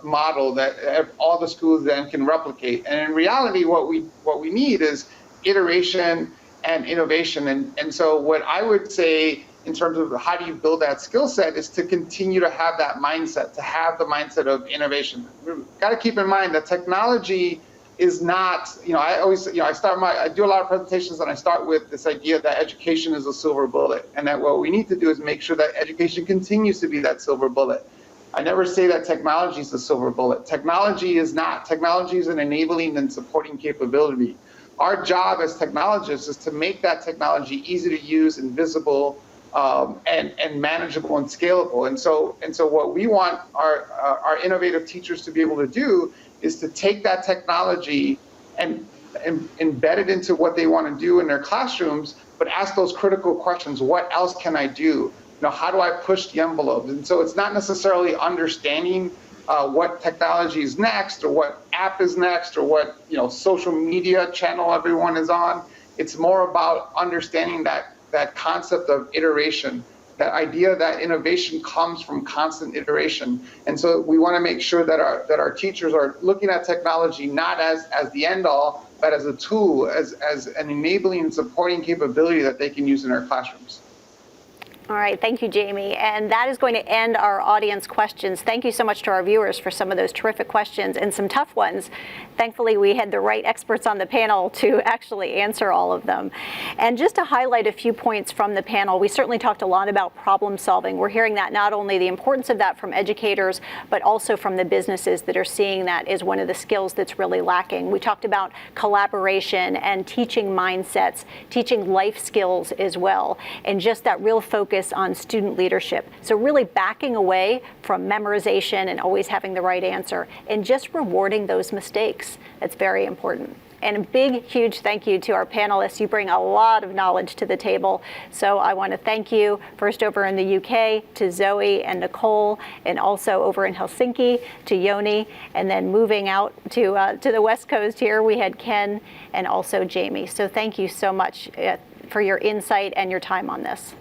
S17: model that all the schools then can replicate. And in reality, what we need is iteration and innovation. And so what I would say in terms of how do you build that skill set is to continue to have that mindset, to have the mindset of innovation. We've got to keep in mind that technology is not, I do a lot of presentations and I start with this idea that education is a silver bullet, and that what we need to do is make sure that education continues to be that silver bullet. I never say that technology is the silver bullet. Technology is not. Technology is an enabling and supporting capability. Our job as technologists is to make that technology easy to use and visible and manageable and scalable. And so what we want our innovative teachers to be able to do is to take that technology and embed it into what they want to do in their classrooms, but ask those critical questions. What else can I do? How do I push the envelope? And so it's not necessarily understanding what technology is next, or what app is next, or what social media channel everyone is on. It's more about understanding that concept of iteration, that idea that innovation comes from constant iteration. And so we want to make sure that our teachers are looking at technology not as the end all, but as a tool, as an enabling and supporting capability that they can use in their classrooms.
S8: All right, thank you, Jamie. And that is going to end our audience questions. Thank you so much to our viewers for some of those terrific questions and some tough ones. Thankfully, we had the right experts on the panel to actually answer all of them. And just to highlight a few points from the panel, we certainly talked a lot about problem solving. We're hearing that not only the importance of that from educators, but also from the businesses that are seeing that as one of the skills that's really lacking. We talked about collaboration and teaching mindsets, teaching life skills as well, and just that real focus on student leadership. So really backing away from memorization and always having the right answer, and just rewarding those mistakes. That's very important. And a big, huge thank you to our panelists. You bring a lot of knowledge to the table. So I want to thank you first over in the UK to Zoe and Nicole, and also over in Helsinki to Yoni, and then moving out to the West Coast here, we had Ken and also Jamie. So thank you so much for your insight and your time on this.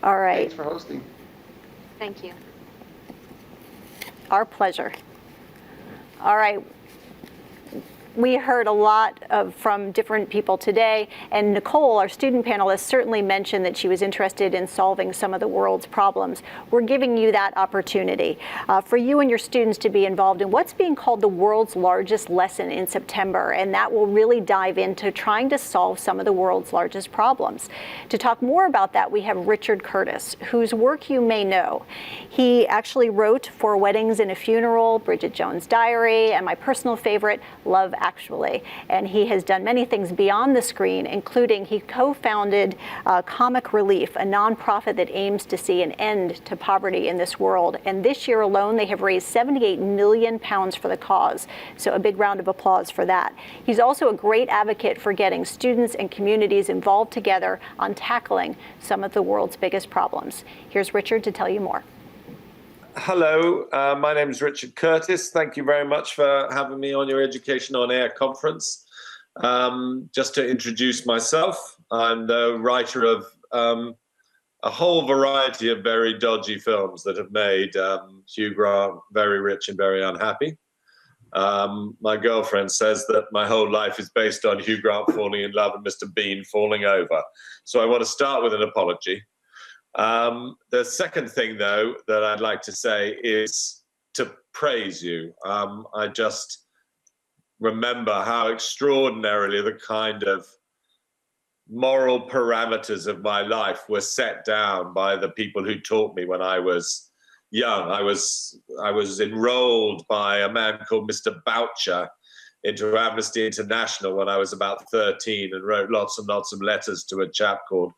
S8: All right.
S17: Thanks for hosting.
S9: Thank you.
S8: Our pleasure. All right. We heard a lot from different people today, and Nicole, our student panelist, certainly mentioned that she was interested in solving some of the world's problems. We're giving you that opportunity for you and your students to be involved in what's being called the world's largest lesson in September, and that will really dive into trying to solve some of the world's largest problems. To talk more about that, we have Richard Curtis, whose work you may know. He actually wrote For Weddings and a Funeral, Bridget Jones' Diary, and my personal favorite, Love Actually. And he has done many things beyond the screen, including he co-founded Comic Relief, a nonprofit that aims to see an end to poverty in this world. And this year alone, they have raised £78 million for the cause. So a big round of applause for that. He's also a great advocate for getting students and communities involved together on tackling some of the world's biggest problems. Here's Richard to tell you more.
S19: Hello, my name is Richard Curtis. Thank you very much for having me on your Education on Air conference. Just to introduce myself, I'm the writer of a whole variety of very dodgy films that have made Hugh Grant very rich and very unhappy. My girlfriend says that my whole life is based on Hugh Grant falling in love and Mr. Bean falling over. So I want to start with an apology. The second thing, though, that I'd like to say is to praise you. I just remember how extraordinarily the kind of moral parameters of my life were set down by the people who taught me when I was young. I was enrolled by a man called Mr. Boucher into Amnesty International when I was about 13 and wrote lots and lots of letters to a chap called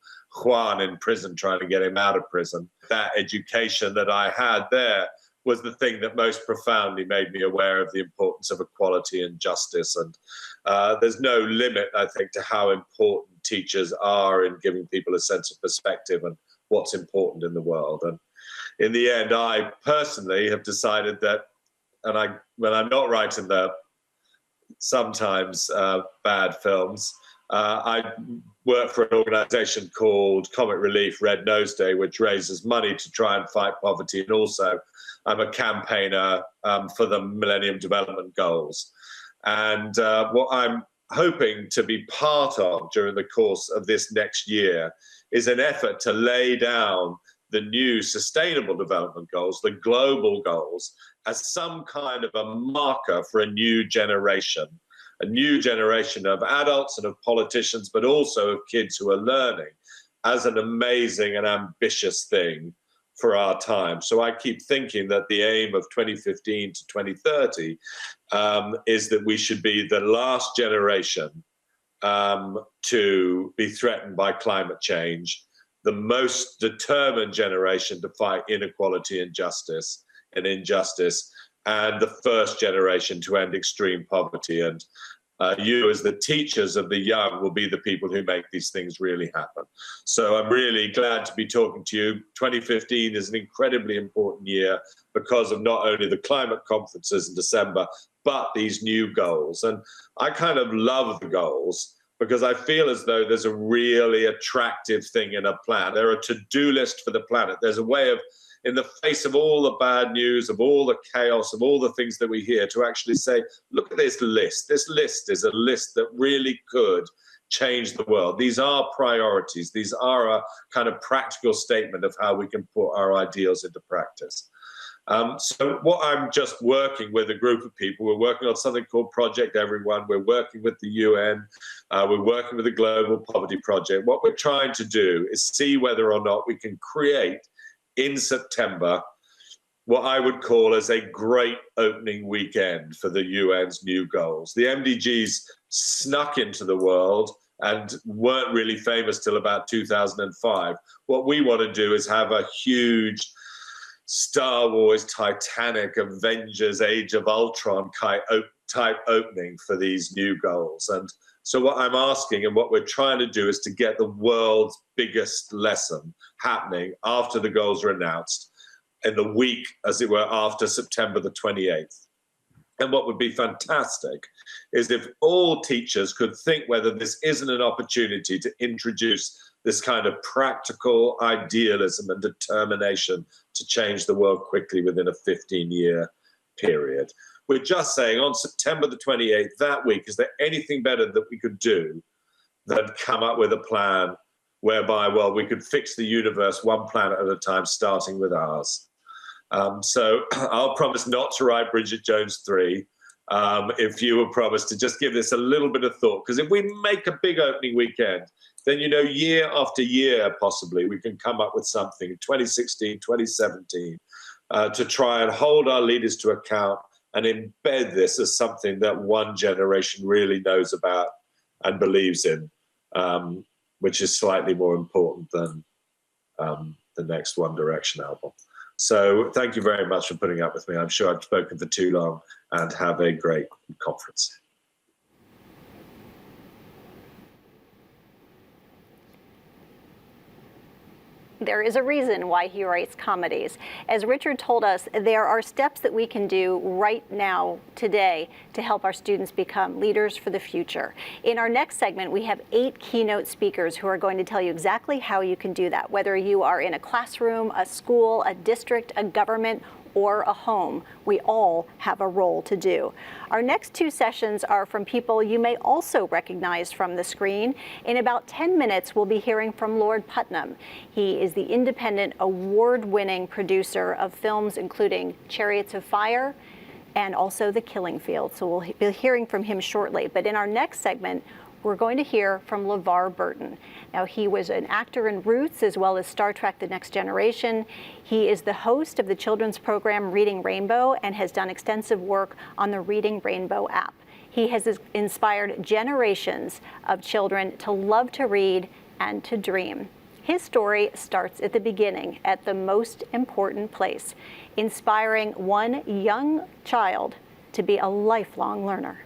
S19: Juan in prison, trying to get him out of prison. That education that I had there was the thing that most profoundly made me aware of the importance of equality and justice. And there's no limit, I think, to how important teachers are in giving people a sense of perspective and what's important in the world. And in the end, I personally have decided that, and when I'm not writing the sometimes bad films, I work for an organization called Comic Relief Red Nose Day, which raises money to try and fight poverty. And also I'm a campaigner for the Millennium Development Goals. And what I'm hoping to be part of during the course of this next year is an effort to lay down the new Sustainable Development Goals, the global goals, as some kind of a marker for a new generation of adults and of politicians, but also of kids who are learning, as an amazing and ambitious thing for our time. So I keep thinking that the aim of 2015 to 2030 is that we should be the last generation to be threatened by climate change, the most determined generation to fight inequality and injustice, and the first generation to end extreme poverty. And you, as the teachers of the young, will be the people who make these things really happen. So I'm really glad to be talking to you. 2015 is an incredibly important year because of not only the climate conferences in December, but these new goals. And I kind of love the goals because I feel as though there's a really attractive thing in a plan. They're a to-do list for the planet. There's a way of, in the face of all the bad news, of all the chaos, of all the things that we hear, to actually say, look at this list. This list is a list that really could change the world. These are priorities. These are a kind of practical statement of how we can put our ideals into practice. So what I'm just working with a group of people, we're working on something called Project Everyone. We're working with the UN. We're working with the Global Poverty Project. What we're trying to do is see whether or not we can create in September what I would call as a great opening weekend for the UN's new goals. The MDGs snuck into the world and weren't really famous till about 2005. What we want to do is have a huge Star Wars, Titanic, Avengers, Age of Ultron type opening for these new goals. And so what I'm asking and what we're trying to do is to get the world's biggest lesson happening after the goals are announced in the week, as it were, after September the 28th. And what would be fantastic is if all teachers could think whether this isn't an opportunity to introduce this kind of practical idealism and determination to change the world quickly within a 15-year period. We're just saying on September the 28th, that week, is there anything better that we could do than come up with a plan whereby, well, we could fix the universe one planet at a time, starting with ours. So I'll promise not to write Bridget Jones 3 if you will promise to just give this a little bit of thought. Because if we make a big opening weekend, then, you know, year after year, possibly, we can come up with something, 2016, 2017, to try and hold our leaders to account and embed this as something that one generation really knows about and believes in, which is slightly more important than the next One Direction album. So thank you very much for putting up with me. I'm sure I've spoken for too long, and have a great conference.
S8: There is a reason why he writes comedies. As Richard told us, there are steps that we can do right now, today, to help our students become leaders for the future. In our next segment, we have 8 keynote speakers who are going to tell you exactly how you can do that, whether you are in a classroom, a school, a district, a government, or a home. We all have a role to do. Our next 2 sessions are from people you may also recognize from the screen. In about 10 minutes, we'll be hearing from Lord Putnam. He is the independent, award-winning producer of films including Chariots of Fire and also The Killing Field. So we'll be hearing from him shortly. But in our next segment, we're going to hear from LeVar Burton. Now, he was an actor in Roots as well as Star Trek: The Next Generation. He is the host of the children's program Reading Rainbow and has done extensive work on the Reading Rainbow app. He has inspired generations of children to love to read and to dream. His story starts at the beginning, at the most important place, inspiring one young child to be a lifelong learner.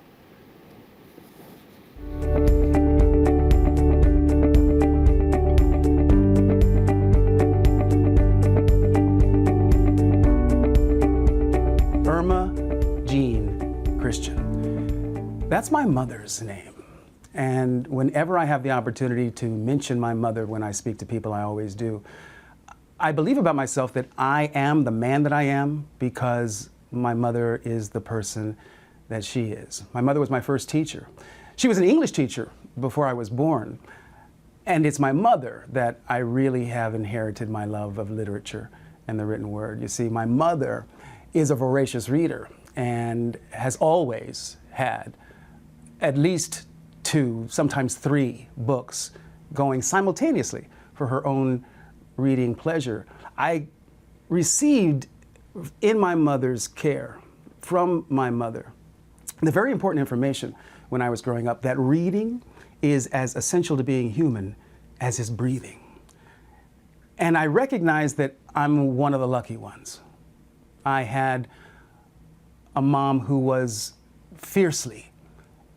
S20: Irma Jean Christian. That's my mother's name. And whenever I have the opportunity to mention my mother when I speak to people, I always do. I believe about myself that I am the man that I am because my mother is the person that she is. My mother was my first teacher. She was an English teacher before I was born. And it's my mother that I really have inherited my love of literature and the written word. You see, my mother is a voracious reader and has always had at least 2, sometimes 3 books going simultaneously for her own reading pleasure. I received in my mother's care, from my mother, the very important information when I was growing up, that reading is as essential to being human as is breathing. And I recognize that I'm one of the lucky ones. I had a mom who was fiercely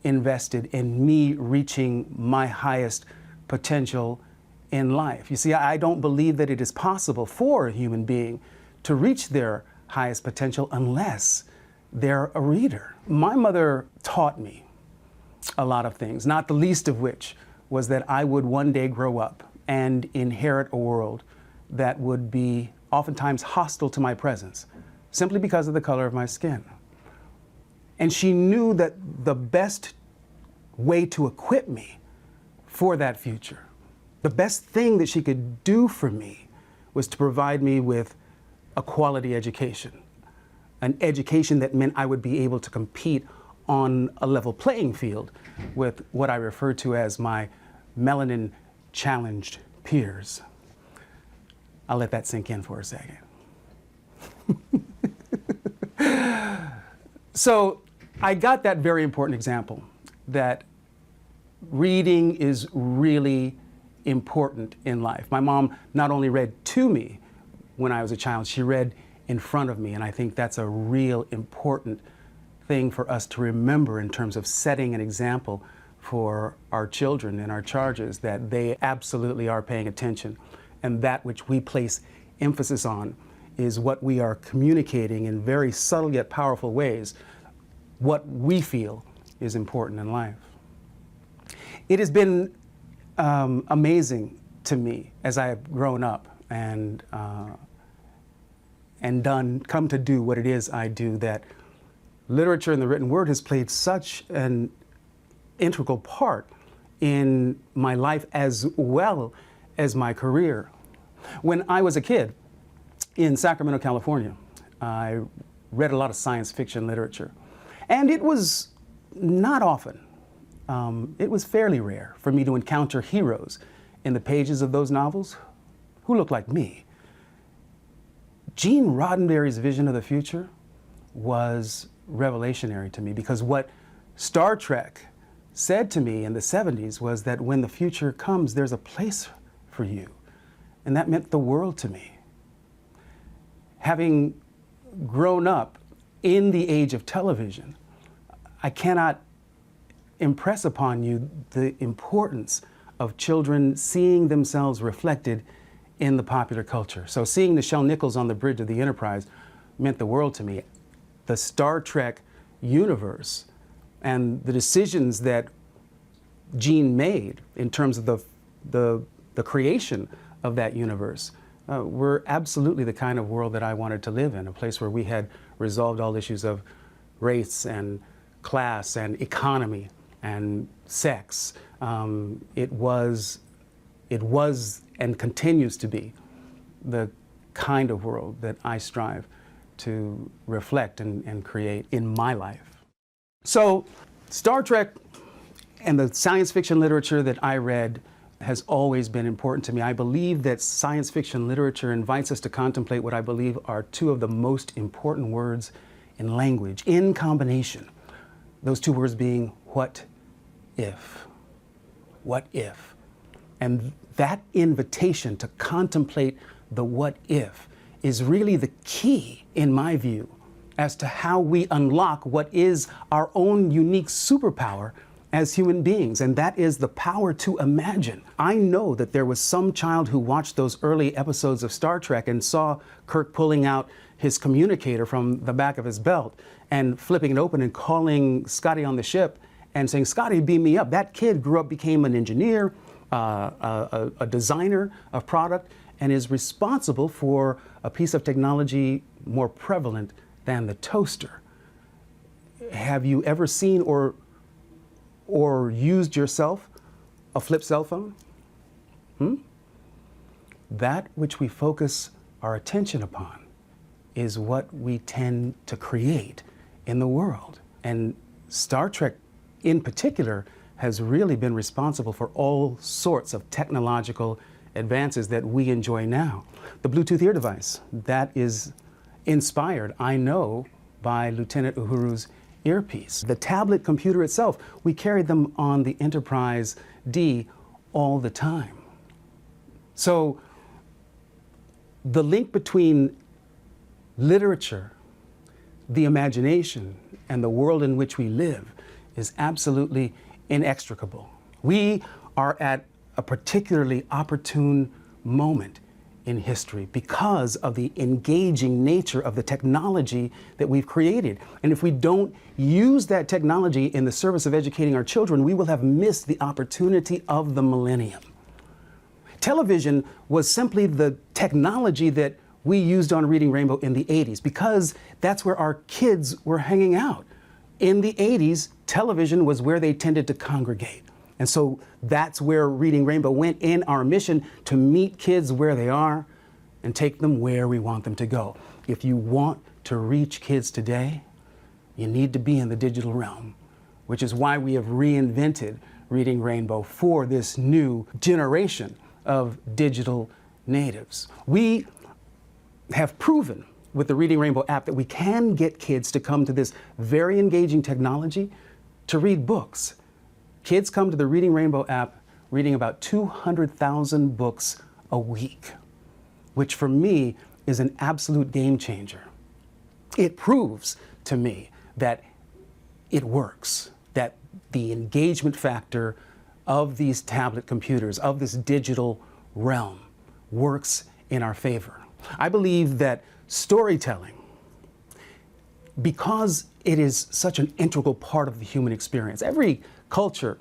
S20: invested in me reaching my highest potential in life. You see, I don't believe that it is possible for a human being to reach their highest potential unless they're a reader. My mother taught me a lot of things, not the least of which was that I would one day grow up and inherit a world that would be oftentimes hostile to my presence, simply because of the color of my skin. And she knew that the best way to equip me for that future, the best thing that she could do for me, was to provide me with a quality education, an education that meant I would be able to compete on a level playing field with what I refer to as my melanin-challenged peers. I'll let that sink in for a second. So I got that very important example that reading is really important in life. My mom not only read to me when I was a child, she read in front of me, and I think that's a real important thing for us to remember in terms of setting an example for our children and our charges, that they absolutely are paying attention. And that which we place emphasis on is what we are communicating in very subtle yet powerful ways, what we feel is important in life. It has been amazing to me as I have grown up and come to do what it is I do, that literature and the written word has played such an integral part in my life as well as my career. When I was a kid in Sacramento, California, I read a lot of science fiction literature. And it was not often, it was fairly rare for me to encounter heroes in the pages of those novels who looked like me. Gene Roddenberry's vision of the future was revelationary to me, because what Star Trek said to me in the 70s was that when the future comes, there's a place for you. And that meant the world to me. Having grown up in the age of television, I cannot impress upon you the importance of children seeing themselves reflected in the popular culture. So seeing Nichelle Nichols on the bridge of the Enterprise meant the world to me. The Star Trek universe and the decisions that Gene made in terms of the creation of that universe were absolutely the kind of world that I wanted to live in, a place where we had resolved all issues of race and class and economy and sex. It was and continues to be the kind of world that I strive to reflect and create in my life. So Star Trek and the science fiction literature that I read has always been important to me. I believe that science fiction literature invites us to contemplate what I believe are two of the most important words in language, in combination. Those two words being, what if? What if? And that invitation to contemplate the what if is really the key, in my view, as to how we unlock what is our own unique superpower as human beings, and that is the power to imagine. I know that there was some child who watched those early episodes of Star Trek and saw Kirk pulling out his communicator from the back of his belt and flipping it open and calling Scotty on the ship and saying, "Scotty, beam me up." That kid grew up, became an engineer, a designer of product, and is responsible for a piece of technology more prevalent than the toaster. Have you ever seen or used yourself a flip cell phone? That which we focus our attention upon is what we tend to create in the world. And Star Trek in particular has really been responsible for all sorts of technological advances that we enjoy now. The Bluetooth ear device, that is inspired, I know, by Lieutenant Uhuru's earpiece. The tablet computer itself, we carried them on the Enterprise D all the time. So the link between literature, the imagination, and the world in which we live is absolutely inextricable. We are at a particularly opportune moment in history because of the engaging nature of the technology that we've created. And if we don't use that technology in the service of educating our children, we will have missed the opportunity of the millennium. Television was simply the technology that we used on Reading Rainbow in the 80s because that's where our kids were hanging out. In the 80s, television was where they tended to congregate. And so that's where Reading Rainbow went in our mission to meet kids where they are and take them where we want them to go. If you want to reach kids today, you need to be in the digital realm, which is why we have reinvented Reading Rainbow for this new generation of digital natives. We have proven with the Reading Rainbow app that we can get kids to come to this very engaging technology to read books. Kids come to the Reading Rainbow app reading about 200,000 books a week, which for me is an absolute game changer. It proves to me that it works, that the engagement factor of these tablet computers, of this digital realm, works in our favor. I believe that storytelling, because it is such an integral part of the human experience, every culture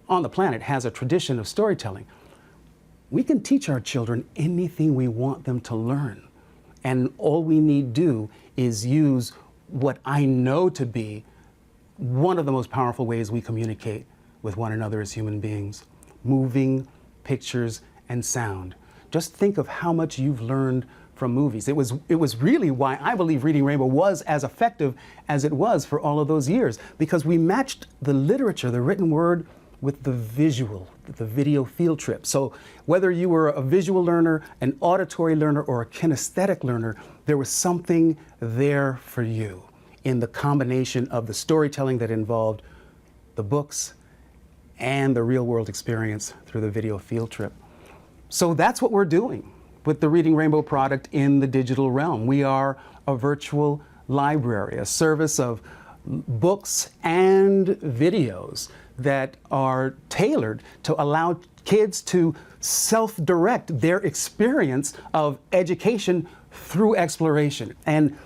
S20: on the planet has a tradition of storytelling. We can teach our children anything we want them to learn. And all we need do is use what I know to be one of the most powerful ways we communicate with one another as human beings: moving pictures and sound. Just think of how much you've learned from movies. It was really why I believe Reading Rainbow was as effective as it was for all of those years, because we matched the literature, the written word, with the visual, the video field trip. So whether you were a visual learner, an auditory learner, or a kinesthetic learner, there was something there for you in the combination of the storytelling that involved the books and the real world experience through the video field trip. So that's what we're doing with the Reading Rainbow product in the digital realm. We are a virtual library, a service of books and videos that are tailored to allow kids to self-direct their experience of education through exploration. And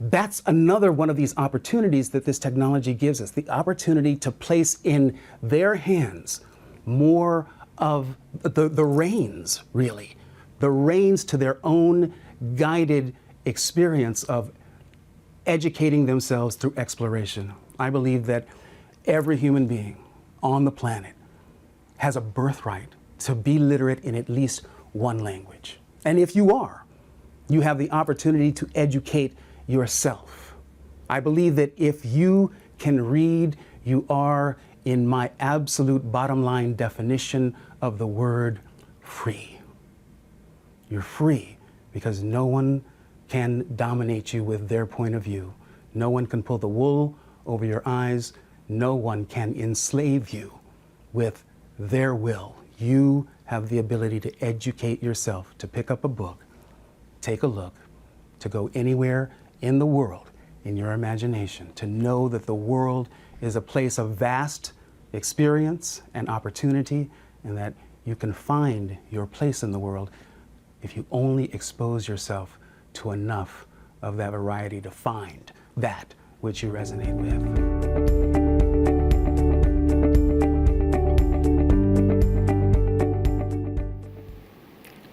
S20: that's another one of these opportunities that this technology gives us, the opportunity to place in their hands more of the reins, really, the reins to their own guided experience of educating themselves through exploration. I believe that every human being on the planet has a birthright to be literate in at least one language. And if you are, you have the opportunity to educate yourself. I believe that if you can read, you are, in my absolute bottom line definition of the word, free. You're free because no one can dominate you with their point of view. No one can pull the wool over your eyes. No one can enslave you with their will. You have the ability to educate yourself, to pick up a book, take a look, to go anywhere in the world in your imagination, to know that the world is a place of vast experience and opportunity, and that you can find your place in the world if you only expose yourself to enough of that variety to find that which you resonate with.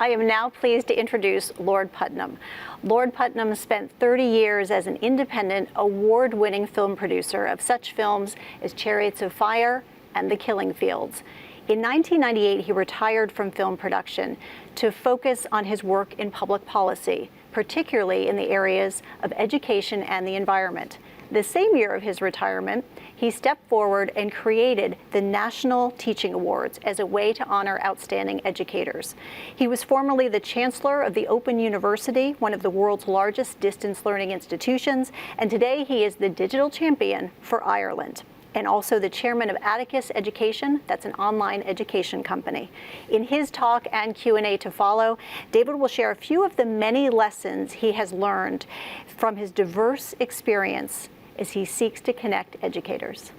S8: I am now pleased to introduce Lord Putnam. Lord Putnam spent 30 years as an independent, award-winning film producer of such films as Chariots of Fire and The Killing Fields. In 1998, he retired from film production to focus on his work in public policy, particularly in the areas of education and the environment. The same year of his retirement, he stepped forward and created the National Teaching Awards as a way to honor outstanding educators. He was formerly the Chancellor of the Open University, one of the world's largest distance learning institutions, and today he is the digital champion for Ireland, and also the chairman of Atticus Education, that's an online education company. In his talk and Q&A to follow, David will share a few of the many lessons he has learned from his diverse experience as he seeks to connect educators.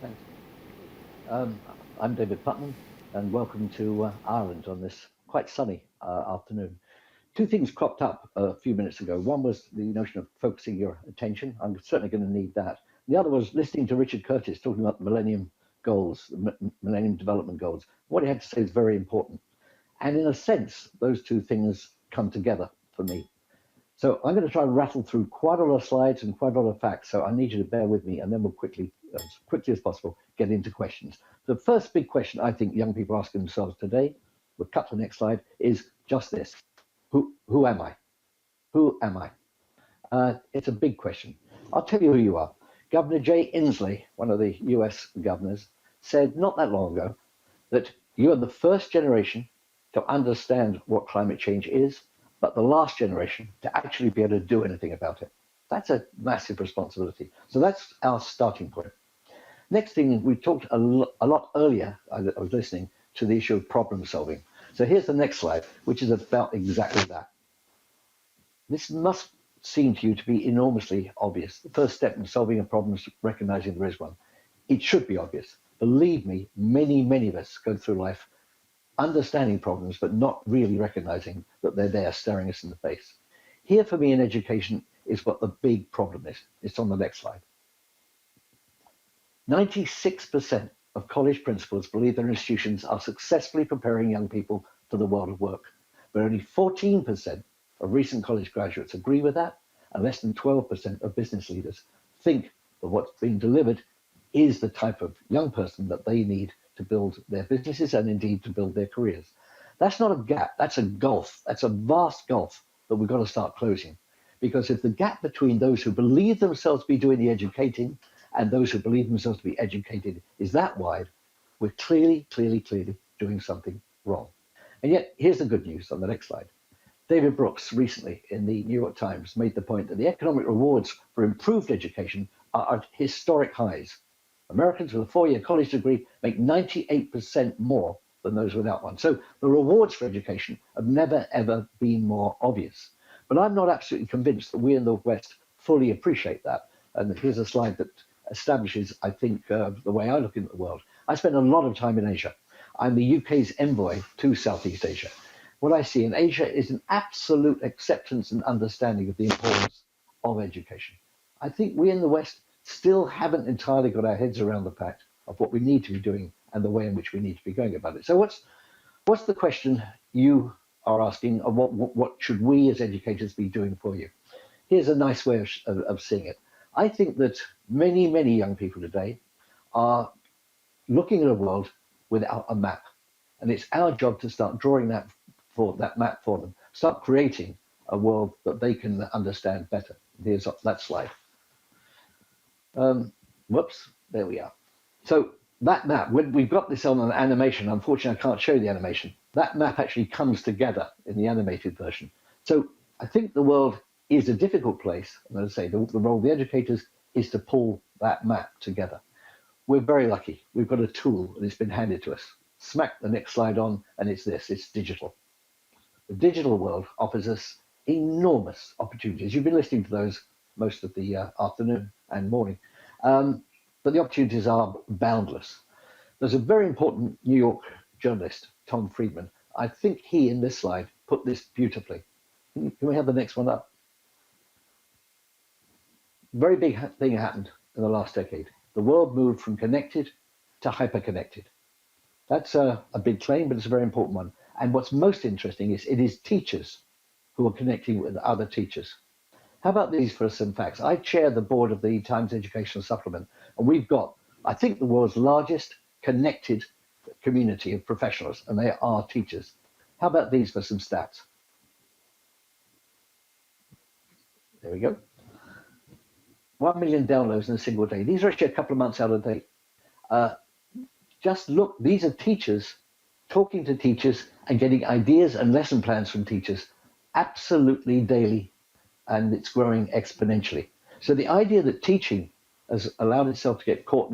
S21: Thanks. I'm David Putnam, and welcome to Ireland on this quite sunny afternoon. Two things cropped up a few minutes ago. One was the notion of focusing your attention. I'm certainly going to need that. The other was listening to Richard Curtis talking about the Millennium Goals, the Millennium Development Goals. What he had to say is very important. And in a sense, those two things come together for me. So I'm going to try and rattle through quite a lot of slides and quite a lot of facts. So I need you to bear with me, and then we'll quickly, as quickly as possible, get into questions. The first big question I think young people ask themselves today, we'll cut to the next slide, is just this. Who am I? Who am I? It's a big question. I'll tell you who you are. Governor Jay Inslee, one of the US governors, said not that long ago that you are the first generation to understand what climate change is, but the last generation to actually be able to do anything about it. That's a massive responsibility. So that's our starting point. Next thing, we talked a lot earlier, I was listening to the issue of problem solving. So here's the next slide, which is about exactly that. This must seem to you to be enormously obvious. The first step in solving a problem is recognizing there is one. It should be obvious. Believe me, many, many of us go through life understanding problems, but not really recognizing that they're there staring us in the face. Here for me in education is what the big problem is. It's on the next slide. 96% of college principals believe their institutions are successfully preparing young people for the world of work, but only 14% of recent college graduates agree with that, and less than 12% of business leaders think that what's being delivered is the type of young person that they need to build their businesses and indeed to build their careers. That's not a gap, that's a gulf. That's a vast gulf that we've got to start closing. Because if the gap between those who believe themselves to be doing the educating and those who believe themselves to be educated is that wide, we're clearly doing something wrong. And yet, here's the good news on the next slide. David Brooks recently in the New York Times made the point that the economic rewards for improved education are at historic highs. Americans with a 4-year college degree make 98% more than those without one. So the rewards for education have never, ever been more obvious. But I'm not absolutely convinced that we in the West fully appreciate that. And here's a slide that establishes, I think, the way I look into the world. I spend a lot of time in Asia. I'm the UK's envoy to Southeast Asia. What I see in Asia is an absolute acceptance and understanding of the importance of education. I think we in the West still haven't entirely got our heads around the fact of what we need to be doing and the way in which we need to be going about it. So what's the question you are asking of what should we as educators be doing for you? Here's a nice way of seeing it. I think that many, many young people today are looking at a world without a map. And it's our job to start drawing that map for them, start creating a world that they can understand better. Here's that slide. Whoops, there we are. So that map, when we've got this on an animation, unfortunately I can't show the animation. That map actually comes together in the animated version. So I think the world is a difficult place, and as I say, the role of the educators is to pull that map together. We're very lucky. We've got a tool and it's been handed to us. Smack the next slide on, and it's this, it's digital. The digital world offers us enormous opportunities. You've been listening to those most of the afternoon and morning, but the opportunities are boundless. There's a very important New York journalist, Tom Friedman. I think he, in this slide, put this beautifully. Can we have the next one up? Very big thing happened in the last decade. The world moved from connected to hyper-connected. That's a big claim, but it's a very important one. And what's most interesting is it is teachers who are connecting with other teachers. How about these for some facts? I chair the board of the Times Educational Supplement, and we've got, I think, the world's largest connected community of professionals, and they are teachers. How about these for some stats? There we go. 1 million downloads in a single day. These are actually a couple of months out of date. Just look, these are teachers talking to teachers and getting ideas and lesson plans from teachers absolutely daily, and it's growing exponentially. So the idea that teaching has allowed itself to get caught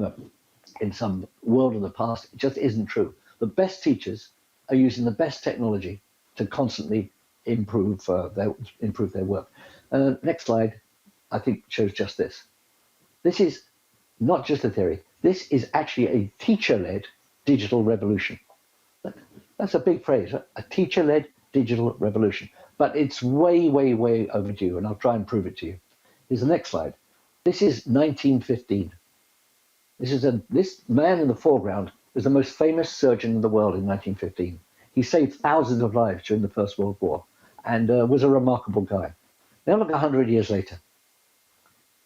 S21: in some world of the past, it just isn't true. The best teachers are using the best technology to constantly improve their work. Next slide, I think, shows just this. This is not just a theory. This is actually a teacher-led digital revolution. That's a big phrase, a teacher-led digital revolution. But it's way, way, way overdue, and I'll try and prove it to you. Here's the next slide. This is 1915. This man in the foreground was the most famous surgeon in the world in 1915. He saved thousands of lives during the First World War and was a remarkable guy. Now look 100 years later.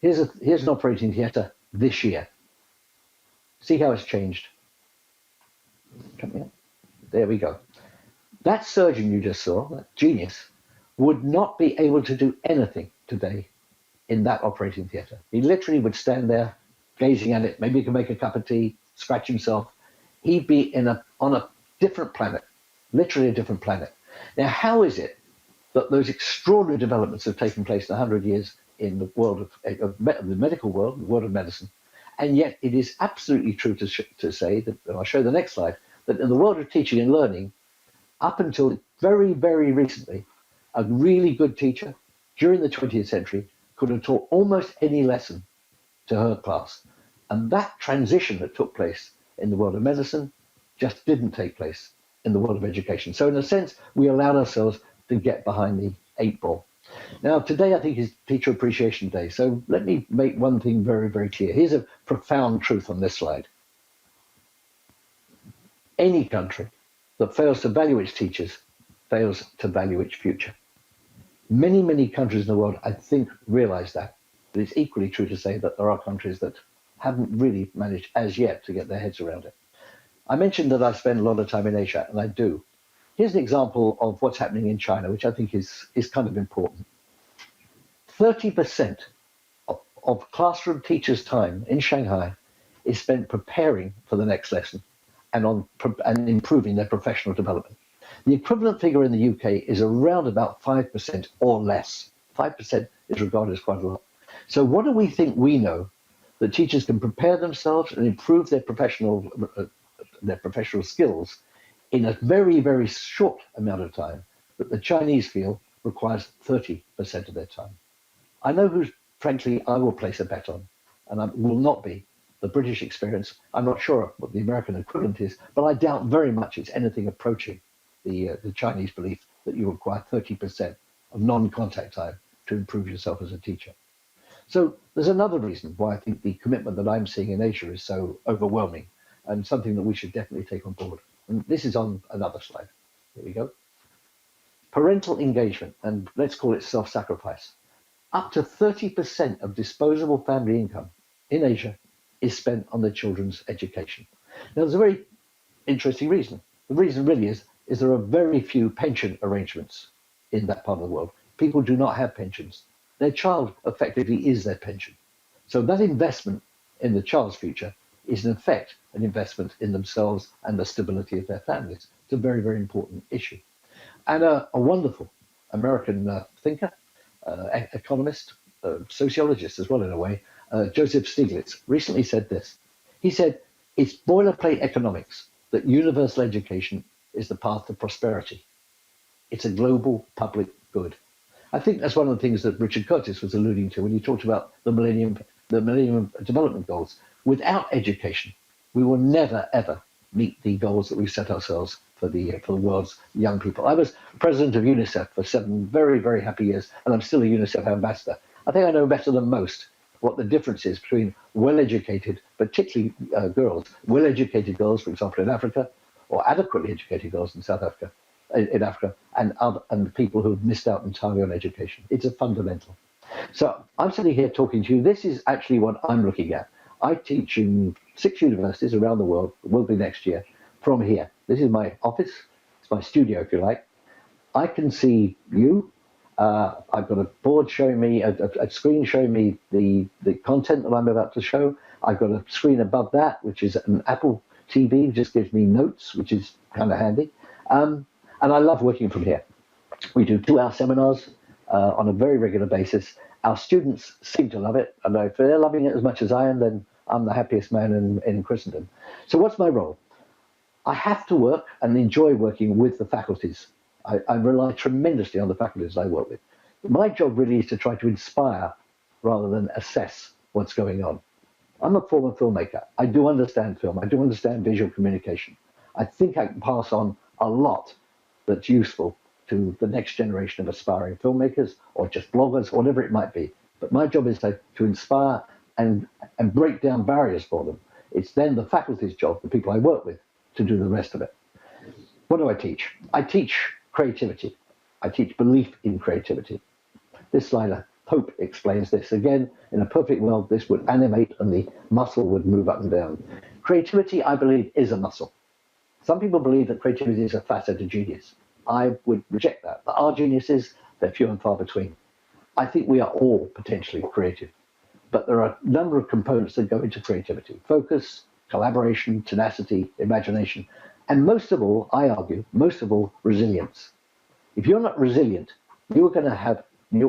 S21: Here's an operating theatre this year. See how it's changed. There we go. That surgeon you just saw, that genius, would not be able to do anything today in that operating theatre. He literally would stand there gazing at it. Maybe he could make a cup of tea, scratch himself. He'd be on a different planet, literally a different planet. Now, how is it that those extraordinary developments have taken place in 100 years in the world of the medical world, the world of medicine, and yet it is absolutely true to say that, and I'll show the next slide, that in the world of teaching and learning, up until very, very recently, a really good teacher during the 20th century could have taught almost any lesson to her class. And that transition that took place in the world of medicine just didn't take place in the world of education. So in a sense, we allowed ourselves to get behind the 8 ball. Now, today I think is Teacher Appreciation Day. So let me make one thing very, very clear. Here's a profound truth on this slide. Any country that fails to value its teachers fails to value its future. Many, many countries in the world, I think, realize that. But it's equally true to say that there are countries that haven't really managed as yet to get their heads around it. I mentioned that I spend a lot of time in Asia, and I do. Here's an example of what's happening in China, which I think is kind of important. 30% of classroom teachers' time in Shanghai is spent preparing for the next lesson and improving their professional development. The equivalent figure in the UK is around about 5% or less. 5% is regarded as quite a lot. So what do we think we know that teachers can prepare themselves and improve their professional skills in a very, very short amount of time that the Chinese feel requires 30% of their time? I know who, frankly, I will place a bet on, and it will not be the British experience. I'm not sure what the American equivalent is, but I doubt very much it's anything approaching the Chinese belief that you require 30% of non-contact time to improve yourself as a teacher. So there's another reason why I think the commitment that I'm seeing in Asia is so overwhelming and something that we should definitely take on board. And this is on another slide. Here we go. Parental engagement, and let's call it self-sacrifice. Up to 30% of disposable family income in Asia is spent on their children's education. Now, there's a very interesting reason. The reason really is there are very few pension arrangements in that part of the world. People do not have pensions. Their child effectively is their pension. So that investment in the child's future is in effect an investment in themselves and the stability of their families. It's a very, very important issue. And a wonderful American thinker, economist, sociologist as well in a way, Joseph Stiglitz, recently said this. He said, it's boilerplate economics that universal education is the path to prosperity. It's a global public good. I think that's one of the things that Richard Curtis was alluding to when he talked about the Millennium Development Goals. Without education, we will never, ever meet the goals that we've set ourselves for the world's young people. I was president of UNICEF for 7 very, very happy years, and I'm still a UNICEF ambassador. I think I know better than most what the difference is between well-educated, particularly girls, well-educated girls, for example, in Africa, or adequately educated girls in South Africa, in Africa, and people who have missed out entirely on education. It's a fundamental. So I'm sitting here talking to you. This is actually what I'm looking at. I teach in 6 universities around the world, will be next year, from here. This is my office. It's my studio, if you like. I can see you. I've got a board showing me, a screen showing me the content that I'm about to show. I've got a screen above that, which is an Apple TV, just gives me notes, which is kind of handy. And I love working from here. We do 2-hour seminars on a very regular basis. Our students seem to love it. And if they're loving it as much as I am, then I'm the happiest man in Christendom. So what's my role? I have to work and enjoy working with the faculties. I rely tremendously on the faculties I work with. My job really is to try to inspire rather than assess what's going on. I'm a former filmmaker. I do understand film. I do understand visual communication. I think I can pass on a lot that's useful to the next generation of aspiring filmmakers or just bloggers, whatever it might be. But my job is to inspire and break down barriers for them. It's then the faculty's job, the people I work with, to do the rest of it. What do I teach? I teach creativity. I teach belief in creativity. This slide, I hope, explains this. Again, in a perfect world, this would animate and the muscle would move up and down. Creativity, I believe, is a muscle. Some people believe that creativity is a facet of genius. I would reject that. There are geniuses, they're few and far between. I think we are all potentially creative, but there are a number of components that go into creativity: focus, collaboration, tenacity, imagination, and most of all, I argue, resilience. If you're not resilient, you're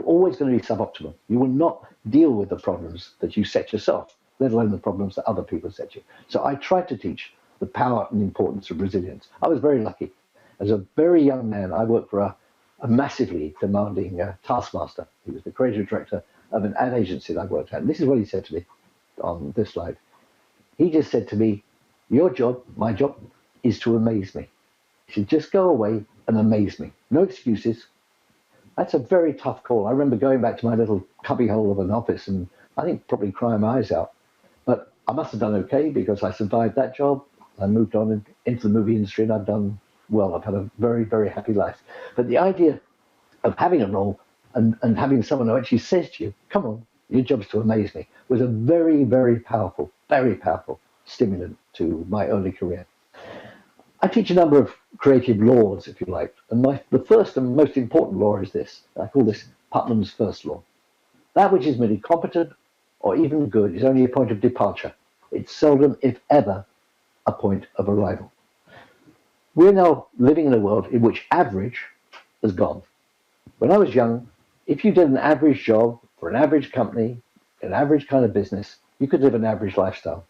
S21: always going to be suboptimal. You will not deal with the problems that you set yourself, let alone the problems that other people set you. So I try to teach the power and importance of resilience. I was very lucky. As a very young man, I worked for a massively demanding taskmaster. He was the creative director of an ad agency that I worked at. And this is what he said to me on this slide. He just said to me, your job, my job, is to amaze me. He said, just go away and amaze me. No excuses. That's a very tough call. I remember going back to my little cubbyhole of an office and I think probably crying my eyes out. But I must have done okay because I survived that job. I moved on into the movie industry and I've done well. I've had a very, very happy life. But the idea of having a role and having someone who actually says to you, come on, your job's to amaze me, was a very, very powerful stimulant to my early career. I teach a number of creative laws, if you like, and the first and most important law is this. I call this Putnam's first law. That which is merely competent or even good is only a point of departure. It's seldom, if ever, a point of arrival. We're now living in a world in which average has gone. When I was young, if you did an average job for an average company, an average kind of business, you could live an average lifestyle.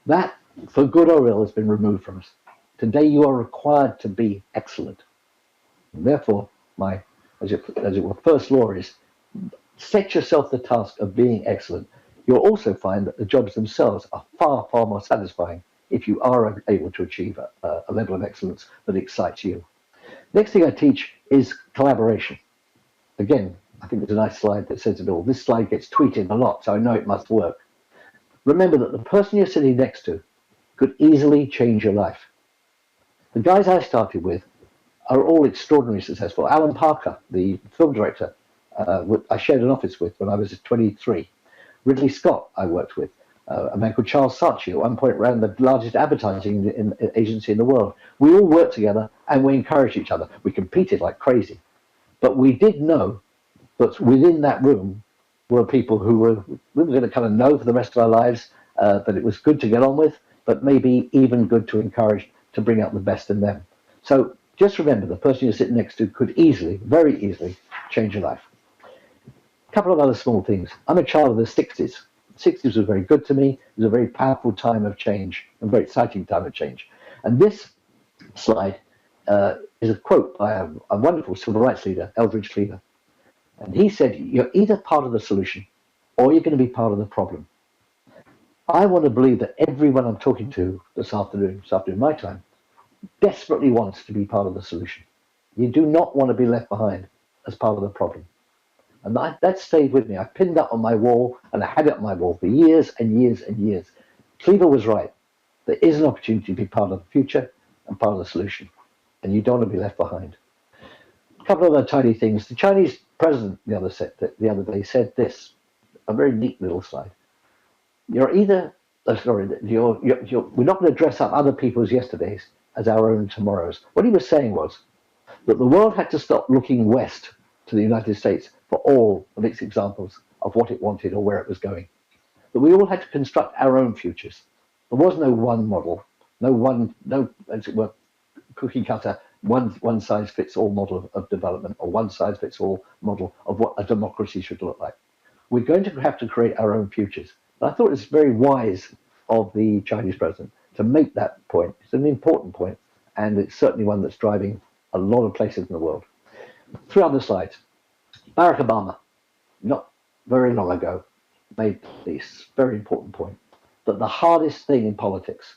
S21: That, for good or ill, has been removed from us. Today, you are required to be excellent. And therefore, my, as it were, first law is set yourself the task of being excellent. You'll also find that the jobs themselves are far, far more satisfying if you are able to achieve a level of excellence that excites you. Next thing I teach is collaboration. Again, I think there's a nice slide that says it all. This slide gets tweeted a lot, so I know it must work. Remember that the person you're sitting next to could easily change your life. The guys I started with are all extraordinarily successful. Alan Parker, the film director, I shared an office with when I was 23. Ridley Scott, I worked with. A man called Charles Saatchi, at one point ran the largest advertising agency in the world. We all worked together and we encouraged each other. We competed like crazy. But we did know that within that room were people who we were going to kind of know for the rest of our lives that it was good to get on with, but maybe even good to encourage to bring out the best in them. So just remember, the person you're sitting next to could easily, very easily, change your life. A couple of other small things. I'm a child of the 60s. The 60s was very good to me. It was a very powerful time of change, a very exciting time of change. And this slide is a quote by a wonderful civil rights leader, Eldridge Cleaver. And he said, you're either part of the solution or you're going to be part of the problem. I want to believe that everyone I'm talking to this afternoon my time, desperately wants to be part of the solution. You do not want to be left behind as part of the problem. And that stayed with me. I pinned that on my wall, and I had it on my wall for years and years and years. Cleaver was right. There is an opportunity to be part of the future and part of the solution, and you don't want to be left behind. A couple of other tiny things. The Chinese president the other day said this, a very neat little slide. You're either, we're not going to dress up other people's yesterdays as our own tomorrows. What he was saying was that the world had to stop looking west to the United States for all of its examples of what it wanted or where it was going. That we all had to construct our own futures. There was no one model, no as it were, cookie cutter, one size fits all model of development or one size fits all model of what a democracy should look like. We're going to have to create our own futures. And I thought it's very wise of the Chinese president to make that point. It's an important point, and it's certainly one that's driving a lot of places in the world. 3 other slides. Barack Obama, not very long ago, made this very important point, that the hardest thing in politics,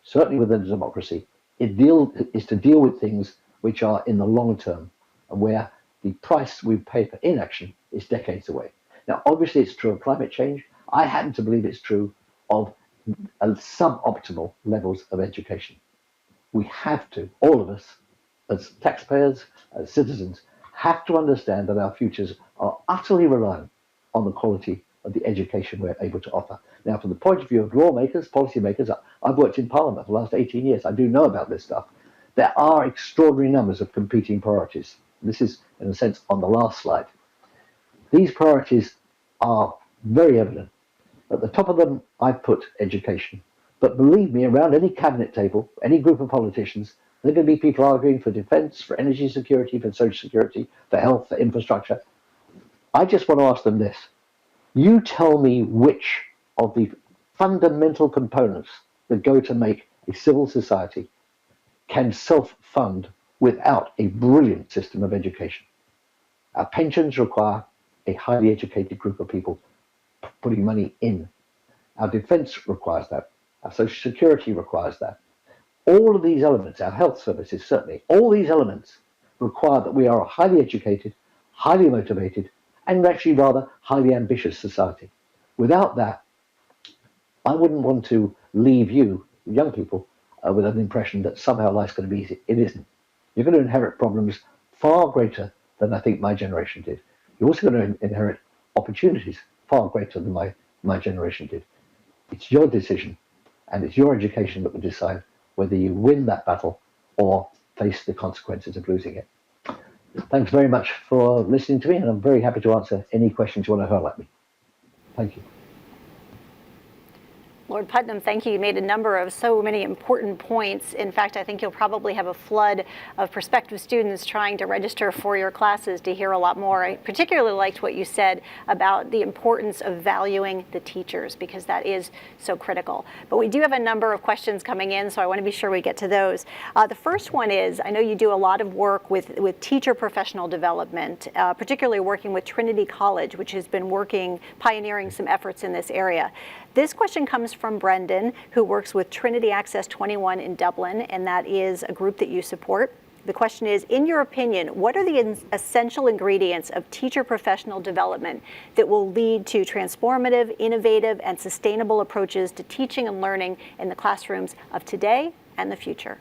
S21: certainly within a democracy, is to deal with things which are in the long term and where the price we pay for inaction is decades away. Now, obviously, it's true of climate change. I happen to believe it's true of suboptimal levels of education. We have to, all of us, as taxpayers, as citizens, have to understand that our futures are utterly reliant on the quality of the education we're able to offer. Now, from the point of view of lawmakers, policymakers, I've worked in Parliament for the last 18 years. I do know about this stuff. There are extraordinary numbers of competing priorities. This is, in a sense, on the last slide. These priorities are very evident. At the top of them, I've put education. But believe me, around any cabinet table, any group of politicians, there are going to be people arguing for defense, for energy security, for social security, for health, for infrastructure. I just want to ask them this. You tell me which of the fundamental components that go to make a civil society can self-fund without a brilliant system of education. Our pensions require a highly educated group of people putting money in. Our defense requires that. Our social security requires that. All of these elements, our health services certainly, all these elements require that we are a highly educated, highly motivated, and actually rather highly ambitious society. Without that, I wouldn't want to leave you, young people, with an impression that somehow life's going to be easy. It isn't. You're going to inherit problems far greater than I think my generation did. You're also going to inherit opportunities far greater than my generation did. It's your decision, and it's your education that will decide whether you win that battle or face the consequences of losing it. Thanks very much for listening to me, and I'm very happy to answer any questions you want to hurl at me. Thank you.
S8: Lord Putnam, thank you. You made a number of so many important points. In fact, I think you'll probably have a flood of prospective students trying to register for your classes to hear a lot more. I particularly liked what you said about the importance of valuing the teachers, because that is so critical. But we do have a number of questions coming in, so I want to be sure we get to those. The first one is, I know you do a lot of work with teacher professional development, particularly working with Trinity College, which has been pioneering some efforts in this area. This question comes from Brendan, who works with Trinity Access 21 in Dublin, and that is a group that you support. The question is, in your opinion, what are the essential ingredients of teacher professional development that will lead to transformative, innovative, and sustainable approaches to teaching and learning in the classrooms of today and the future?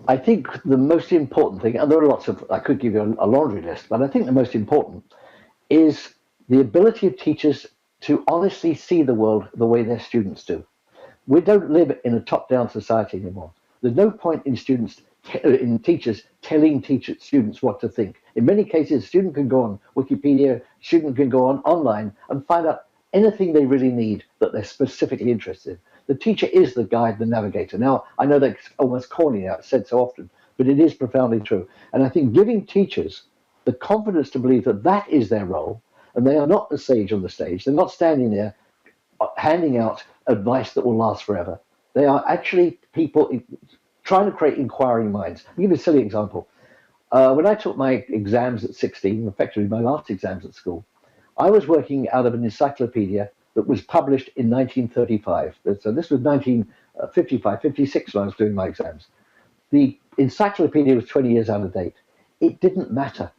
S21: I think the most important thing, and there are lots of, I could give you a laundry list, but I think the most important is the ability of teachers to honestly see the world the way their students do. We don't live in a top-down society anymore. There's no point in teachers telling students what to think. In many cases, a student can go on Wikipedia, a student can go on online and find out anything they really need that they're specifically interested in. The teacher is the guide, the navigator. Now, I know that's almost corny now, it's said so often, but it is profoundly true. And I think giving teachers the confidence to believe that that is their role, and they are not the sage on the stage. They're not standing there handing out advice that will last forever. They are actually people trying to create inquiring minds. I'll give you a silly example. When I took my exams at 16, effectively my last exams at school, I was working out of an encyclopedia that was published in 1935. So this was 1955, 56 when I was doing my exams. The encyclopedia was 20 years out of date. It didn't matter.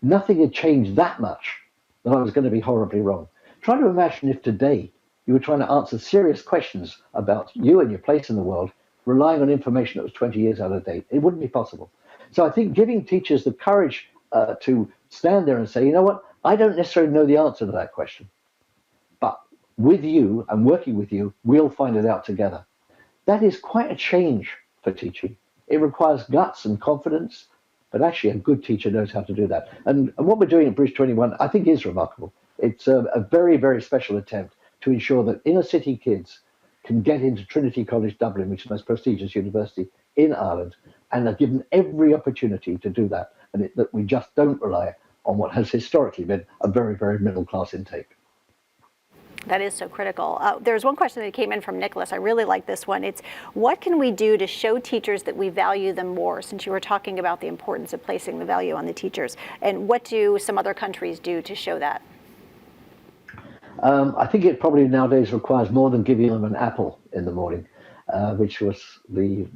S21: Nothing had changed that much that I was going to be horribly wrong. Try to imagine if today you were trying to answer serious questions about you and your place in the world, relying on information that was 20 years out of date. It wouldn't be possible. So I think giving teachers the courage to stand there and say, you know what, I don't necessarily know the answer to that question, but with you and working with you, we'll find it out together. That is quite a change for teaching. It requires guts and confidence, but actually a good teacher knows how to do that. And what we're doing at Bridge 21, I think, is remarkable. It's a very, very special attempt to ensure that inner city kids can get into Trinity College Dublin, which is the most prestigious university in Ireland, and are given every opportunity to do that. And that we just don't rely on what has historically been a very, very middle class intake.
S8: That is so critical. There's one question that came in from Nicholas. I really like this one. It's, what can we do to show teachers that we value them more, since you were talking about the importance of placing the value on the teachers? And what do some other countries do to show that?
S21: I think it probably nowadays requires more than giving them an apple in the morning, which was the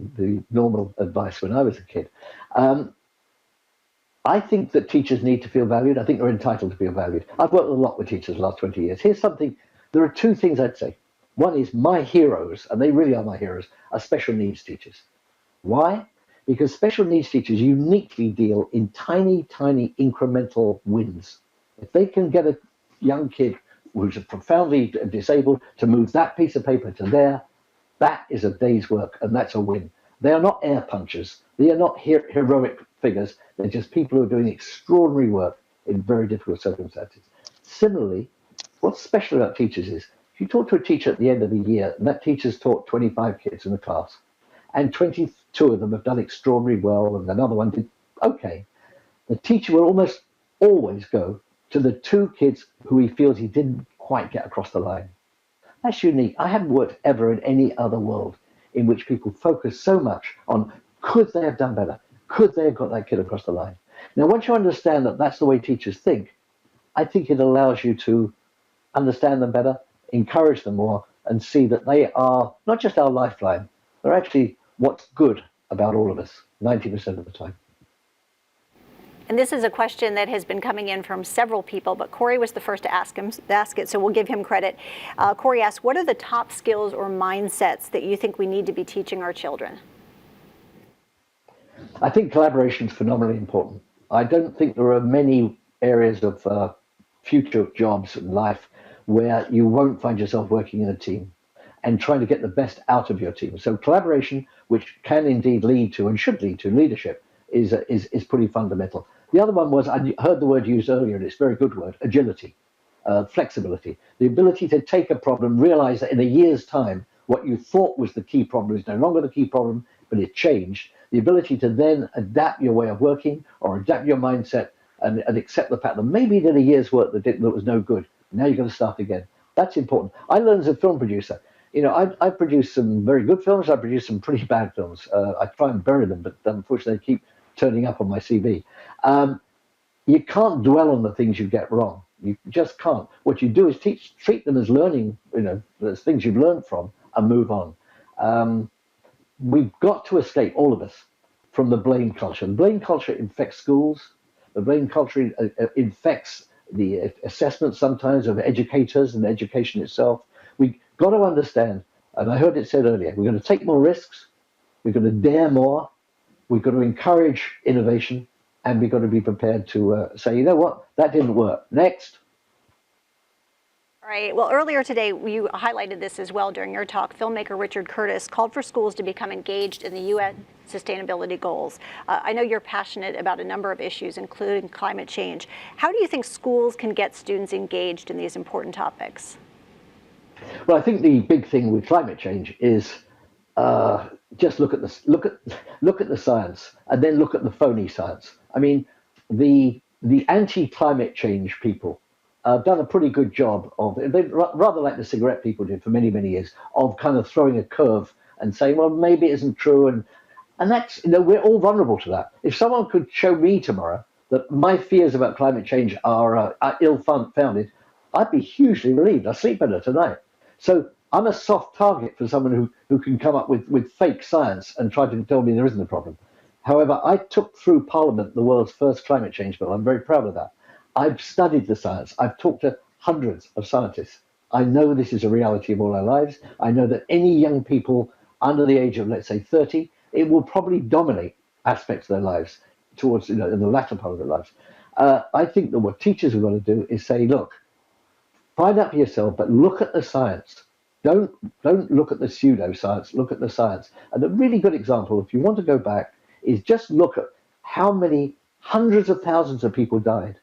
S21: normal advice when I was a kid. I think that teachers need to feel valued. I think they're entitled to feel valued. I've worked a lot with teachers the last 20 years. Here's something. There are two things I'd say. One is my heroes, and they really are my heroes, are special needs teachers. Why? Because special needs teachers uniquely deal in tiny, tiny incremental wins. If they can get a young kid who's profoundly disabled to move that piece of paper to there, that is a day's work, and that's a win. They are not air punchers. They are not heroic figures. They're just people who are doing extraordinary work in very difficult circumstances. Similarly, what's special about teachers is, if you talk to a teacher at the end of the year, and that teacher's taught 25 kids in the class, and 22 of them have done extraordinarily well, and another one did okay, the teacher will almost always go to the two kids who he feels he didn't quite get across the line. That's unique. I haven't worked ever in any other world in which people focus so much on, could they have done better? Could they have got that kid across the line? Now, once you understand that that's the way teachers think, I think it allows you to understand them better, encourage them more, and see that they are not just our lifeline, they're actually what's good about all of us, 90% of the time.
S8: And this is a question that has been coming in from several people, but Corey was the first to ask it, so we'll give him credit. Corey asks, what are the top skills or mindsets that you think we need to be teaching our children?
S21: I think collaboration is phenomenally important. I don't think there are many areas of future jobs in life where you won't find yourself working in a team and trying to get the best out of your team. So collaboration, which can indeed lead to and should lead to leadership, is pretty fundamental. The other one was, I heard the word used earlier, and it's a very good word, agility, flexibility. The ability to take a problem, realize that in a year's time, what you thought was the key problem is no longer the key problem, but it changed. The ability to then adapt your way of working or adapt your mindset and accept the fact that maybe you did a year's work that was no good. Now you're going to start again. That's important. I learned as a film producer. You know, I produced some very good films. I produced some pretty bad films. I try and bury them, but unfortunately they keep turning up on my CV. You can't dwell on the things you get wrong. You just can't. What you do is treat them as learning, you know, as things you've learned from, and move on. We've got to escape, all of us, from the blame culture. The blame culture infects schools. The blame culture infects the assessment sometimes of educators and education itself. We've got to understand, and I heard it said earlier, we're going to take more risks, we're going to dare more, we've got to encourage innovation, and we've got to be prepared to say, you know what, that didn't work. Next.
S8: All right. Well, earlier today, you highlighted this as well during your talk. Filmmaker Richard Curtis called for schools to become engaged in the UN sustainability goals. I know you're passionate about a number of issues, including climate change. How do you think schools can get students engaged in these important topics?
S21: Well, I think the big thing with climate change is just look at the science, and then look at the phony science. I mean, the anti-climate change people done a pretty good job of, rather like the cigarette people did for many, many years, of kind of throwing a curve and saying, well, maybe it isn't true. And that's, you know, we're all vulnerable to that. If someone could show me tomorrow that my fears about climate change are ill-founded, I'd be hugely relieved. I sleep better tonight. So I'm a soft target for someone who can come up with fake science and try to tell me there isn't a problem. However, I took through Parliament the world's first climate change bill. I'm very proud of that. I've studied the science. I've talked to hundreds of scientists. I know this is a reality of all our lives. I know that any young people under the age of, let's say, 30, it will probably dominate aspects of their lives towards, you know, in the latter part of their lives. I think that what teachers have got to do is say, look, find out for yourself, but look at the science. Don't look at the pseudoscience, look at the science. And a really good example, if you want to go back, is just look at how many hundreds of thousands of people died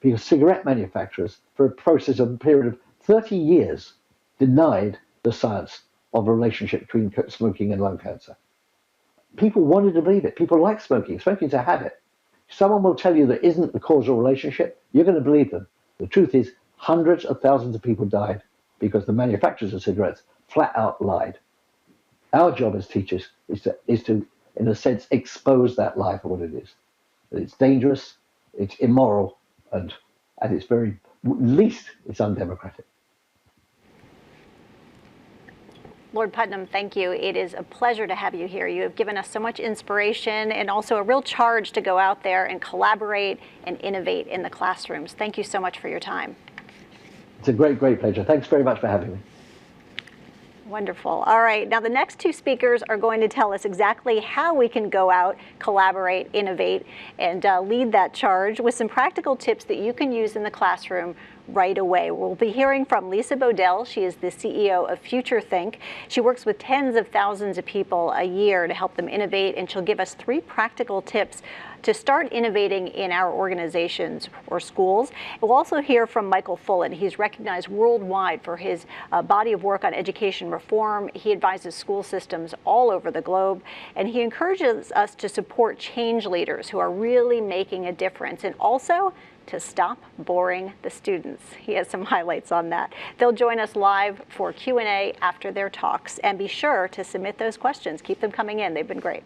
S21: because cigarette manufacturers, for a period of 30 years, denied the science of a relationship between smoking and lung cancer. People wanted to believe it. People like smoking. Smoking's a habit. If someone will tell you there isn't a causal relationship, you're going to believe them. The truth is, hundreds of thousands of people died because the manufacturers of cigarettes flat out lied. Our job as teachers is to, in a sense, expose that lie for what it is. That it's dangerous, it's immoral, and at its very least, it's undemocratic.
S8: Lord Putnam, thank you. It is a pleasure to have you here. You have given us so much inspiration and also a real charge to go out there and collaborate and innovate in the classrooms. Thank you so much for your time.
S21: It's a great, great pleasure. Thanks very much for having me.
S8: Wonderful. All right. Now, the next two speakers are going to tell us exactly how we can go out, collaborate, innovate, and lead that charge with some practical tips that you can use in the classroom right away. We'll be hearing from Lisa Bodell. She is the CEO of FutureThink. She works with tens of thousands of people a year to help them innovate, and she'll give us 3 practical tips to start innovating in our organizations or schools. We'll also hear from Michael Fullen. He's recognized worldwide for his body of work on education reform. He advises school systems all over the globe, and he encourages us to support change leaders who are really making a difference, and also to stop boring the students. He has some highlights on that. They'll join us live for Q&A after their talks, and be sure to submit those questions. Keep them coming in. They've been great.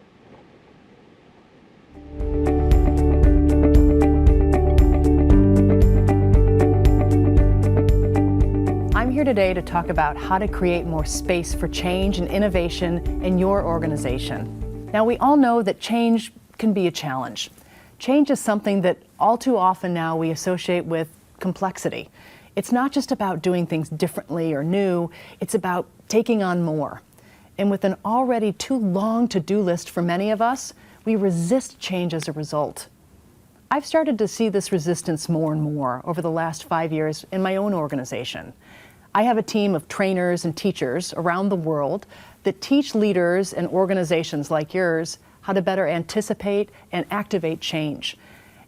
S2: here today to talk about how to create more space for change and innovation in your organization. Now, we all know that change can be a challenge. Change is something that all too often now we associate with complexity. It's not just about doing things differently or new, it's about taking on more. And with an already too long to-do list for many of us, we resist change as a result. I've started to see this resistance more and more over the last 5 years in my own organization. I have a team of trainers and teachers around the world that teach leaders and organizations like yours how to better anticipate and activate change.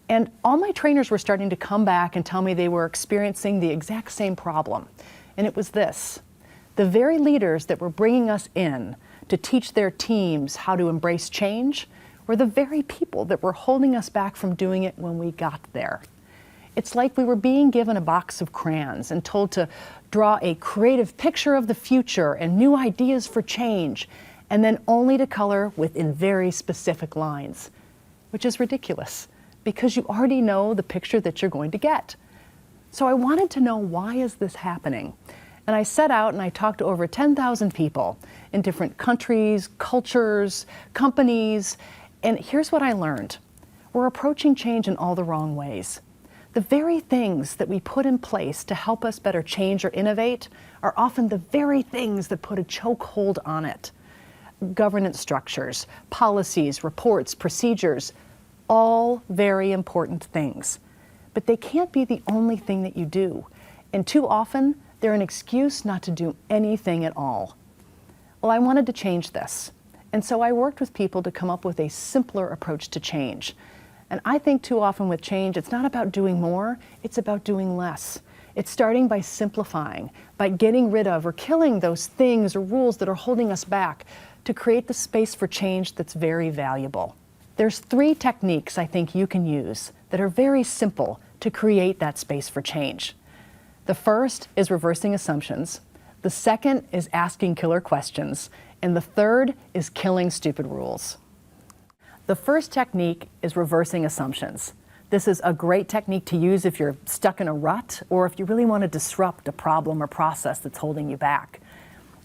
S2: And all my trainers were starting to come back and tell me they were experiencing the exact same problem. And it was this: the very leaders that were bringing us in to teach their teams how to embrace change were the very people that were holding us back from doing it when we got there. It's like we were being given a box of crayons and told to draw a creative picture of the future and new ideas for change, and then only to color within very specific lines, which is ridiculous because you already know the picture that you're going to get. So I wanted to know, why is this happening? And I set out and I talked to over 10,000 people in different countries, cultures, companies, and here's what I learned. We're approaching change in all the wrong ways. The very things that we put in place to help us better change or innovate are often the very things that put a chokehold on it. Governance structures, policies, reports, procedures, all very important things. But they can't be the only thing that you do. And too often, they're an excuse not to do anything at all. Well, I wanted to change this. And so I worked with people to come up with a simpler approach to change. And I think too often with change, it's not about doing more, it's about doing less. It's starting by simplifying, by getting rid of or killing those things or rules that are holding us back to create the space for change that's very valuable. There's 3 techniques I think you can use that are very simple to create that space for change. The first is reversing assumptions. The second is asking killer questions. And the third is killing stupid rules. The first technique is reversing assumptions. This is a great technique to use if you're stuck in a rut or if you really want to disrupt a problem or process that's holding you back.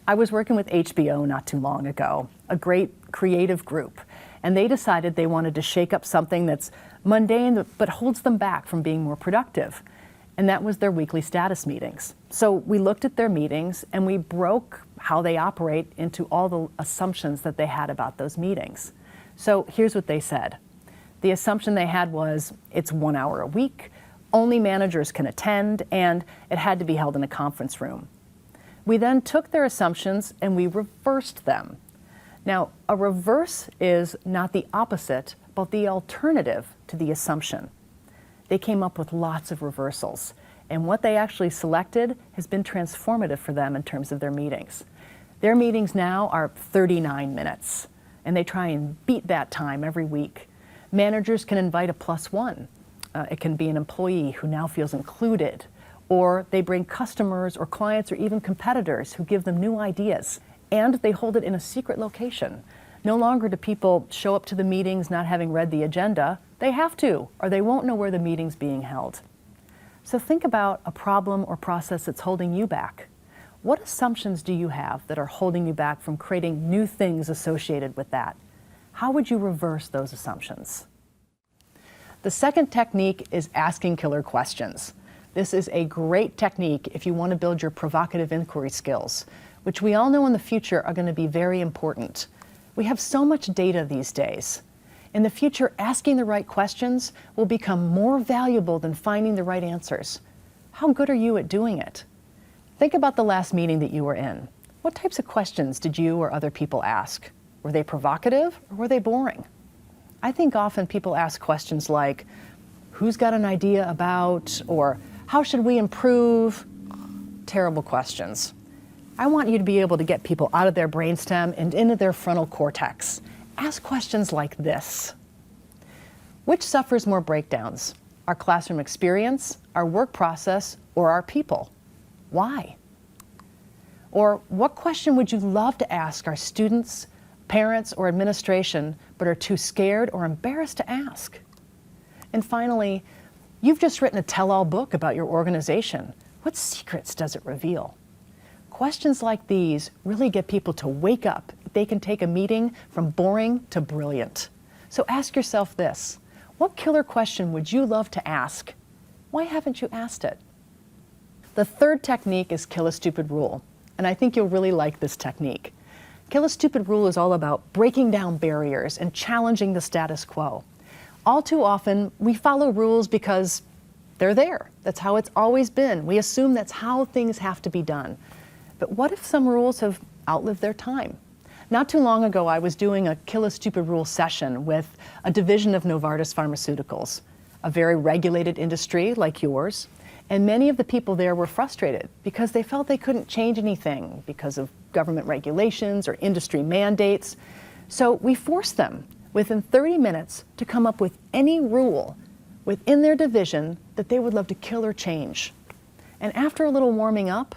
S2: I was working with HBO not too long ago, a great creative group, and they decided they wanted to shake up something that's mundane but holds them back from being more productive. And that was their weekly status meetings. So we looked at their meetings and we broke how they operate into all the assumptions that they had about those meetings. So here's what they said. The assumption they had was it's 1 hour a week, only managers can attend, and it had to be held in a conference room. We then took their assumptions and we reversed them. Now, a reverse is not the opposite, but the alternative to the assumption. They came up with lots of reversals, and what they actually selected has been transformative for them in terms of their meetings. Their meetings now are 39 minutes, and they try and beat that time every week. Managers can invite a +1. It can be an employee who now feels included, or they bring customers or clients or even competitors who give them new ideas, and they hold it in a secret location. No longer do people show up to the meetings not having read the agenda. They have to, or they won't know where the meeting's being held. So think about a problem or process that's holding you back. What assumptions do you have that are holding you back from creating new things associated with that? How would you reverse those assumptions? The second technique is asking killer questions. This is a great technique if you want to build your provocative inquiry skills, which we all know in the future are going to be very important. We have so much data these days. In the future, asking the right questions will become more valuable than finding the right answers. How good are you at doing it? Think about the last meeting that you were in. What types of questions did you or other people ask? Were they provocative or were they boring? I think often people ask questions like, who's got an idea about, or how should we improve? Terrible questions. I want you to be able to get people out of their brainstem and into their frontal cortex. Ask questions like this. Which suffers more breakdowns? Our classroom experience, our work process, or our people? Why? Or what question would you love to ask our students, parents, or administration, but are too scared or embarrassed to ask? And finally, you've just written a tell-all book about your organization. What secrets does it reveal? questions like these really get people to wake up. They can take a meeting from boring to brilliant. So ask yourself this: what killer question would you love to ask? Why haven't you asked it? The third technique is Kill a Stupid Rule, and I think you'll really like this technique. Kill a Stupid Rule is all about breaking down barriers and challenging the status quo. All too often, we follow rules because they're there. That's how it's always been. We assume that's how things have to be done. But what if some rules have outlived their time? Not too long ago, I was doing a Kill a Stupid Rule session with a division of Novartis Pharmaceuticals, a very regulated industry like yours. And many of the people there were frustrated because they felt they couldn't change anything because of government regulations or industry mandates. So we forced them within 30 minutes to come up with any rule within their division that they would love to kill or change. And after a little warming up,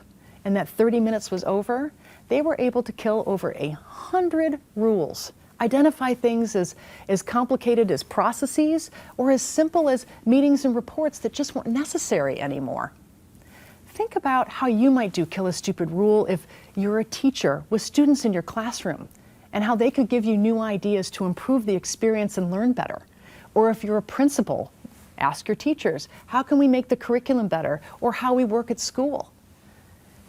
S2: and that 30 minutes was over, they were able to kill over 100 rules, identify things as complicated as processes or as simple as meetings and reports that just weren't necessary anymore. Think about how you might do Kill a Stupid Rule if you're a teacher with students in your classroom, and how they could give you new ideas to improve the experience and learn better. Or if you're a principal, ask your teachers, how can we make the curriculum better, or how we work at school?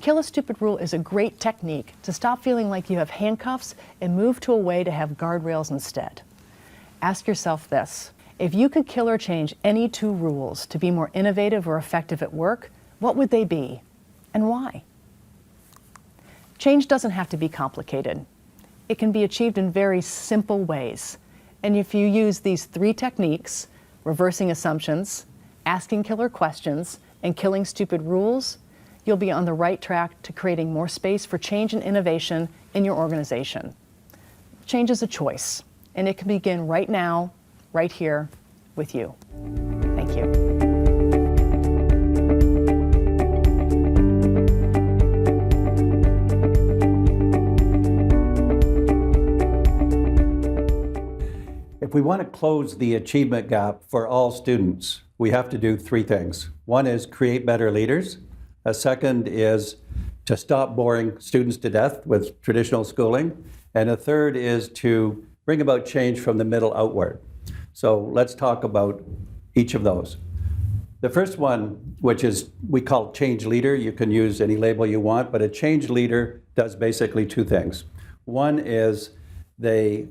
S2: Kill a Stupid Rule is a great technique to stop feeling like you have handcuffs and move to a way to have guardrails instead. Ask yourself this: if you could kill or change any 2 rules to be more innovative or effective at work, what would they be, and why? Change doesn't have to be complicated. It can be achieved in very simple ways. And if you use these 3 techniques, reversing assumptions, asking killer questions, and killing stupid rules, you'll be on the right track to creating more space for change and innovation in your organization. Change is a choice, and it can begin right now, right here, with you. Thank you.
S1: If we want to close the achievement gap for all students, we have to do 3 things. One is create better leaders. A second is to stop boring students to death with traditional schooling. And a third is to bring about change from the middle outward. So let's talk about each of those. The first one, which is we call change leader, you can use any label you want, but a change leader does basically 2 things. One is they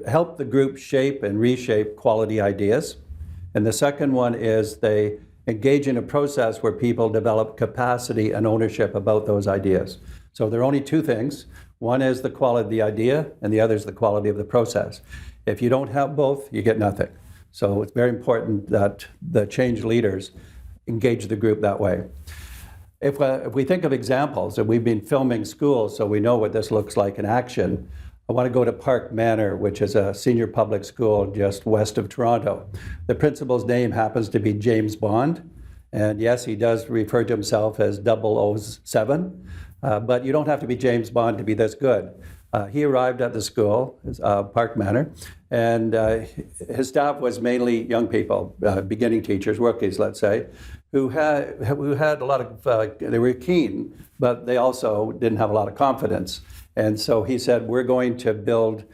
S1: help the group shape and reshape quality ideas. And the second one is they engage in a process where people develop capacity and ownership about those ideas. So there are only 2 things. One is the quality of the idea, and the other is the quality of the process. If you don't have both, you get nothing. So it's very important that the change leaders engage the group that way. If we think of examples, and we've been filming schools, so we know what this looks like in action, I want to go to Park Manor, which is a senior public school just west of Toronto. The principal's name happens to be James Bond. And yes, he does refer to himself as 007, but you don't have to be James Bond to be this good. He arrived at the school, Park Manor, and his staff was mainly young people, beginning teachers, rookies, let's say, who had a lot of, they were keen, but they also didn't have a lot of confidence. And so he said, we're going to build,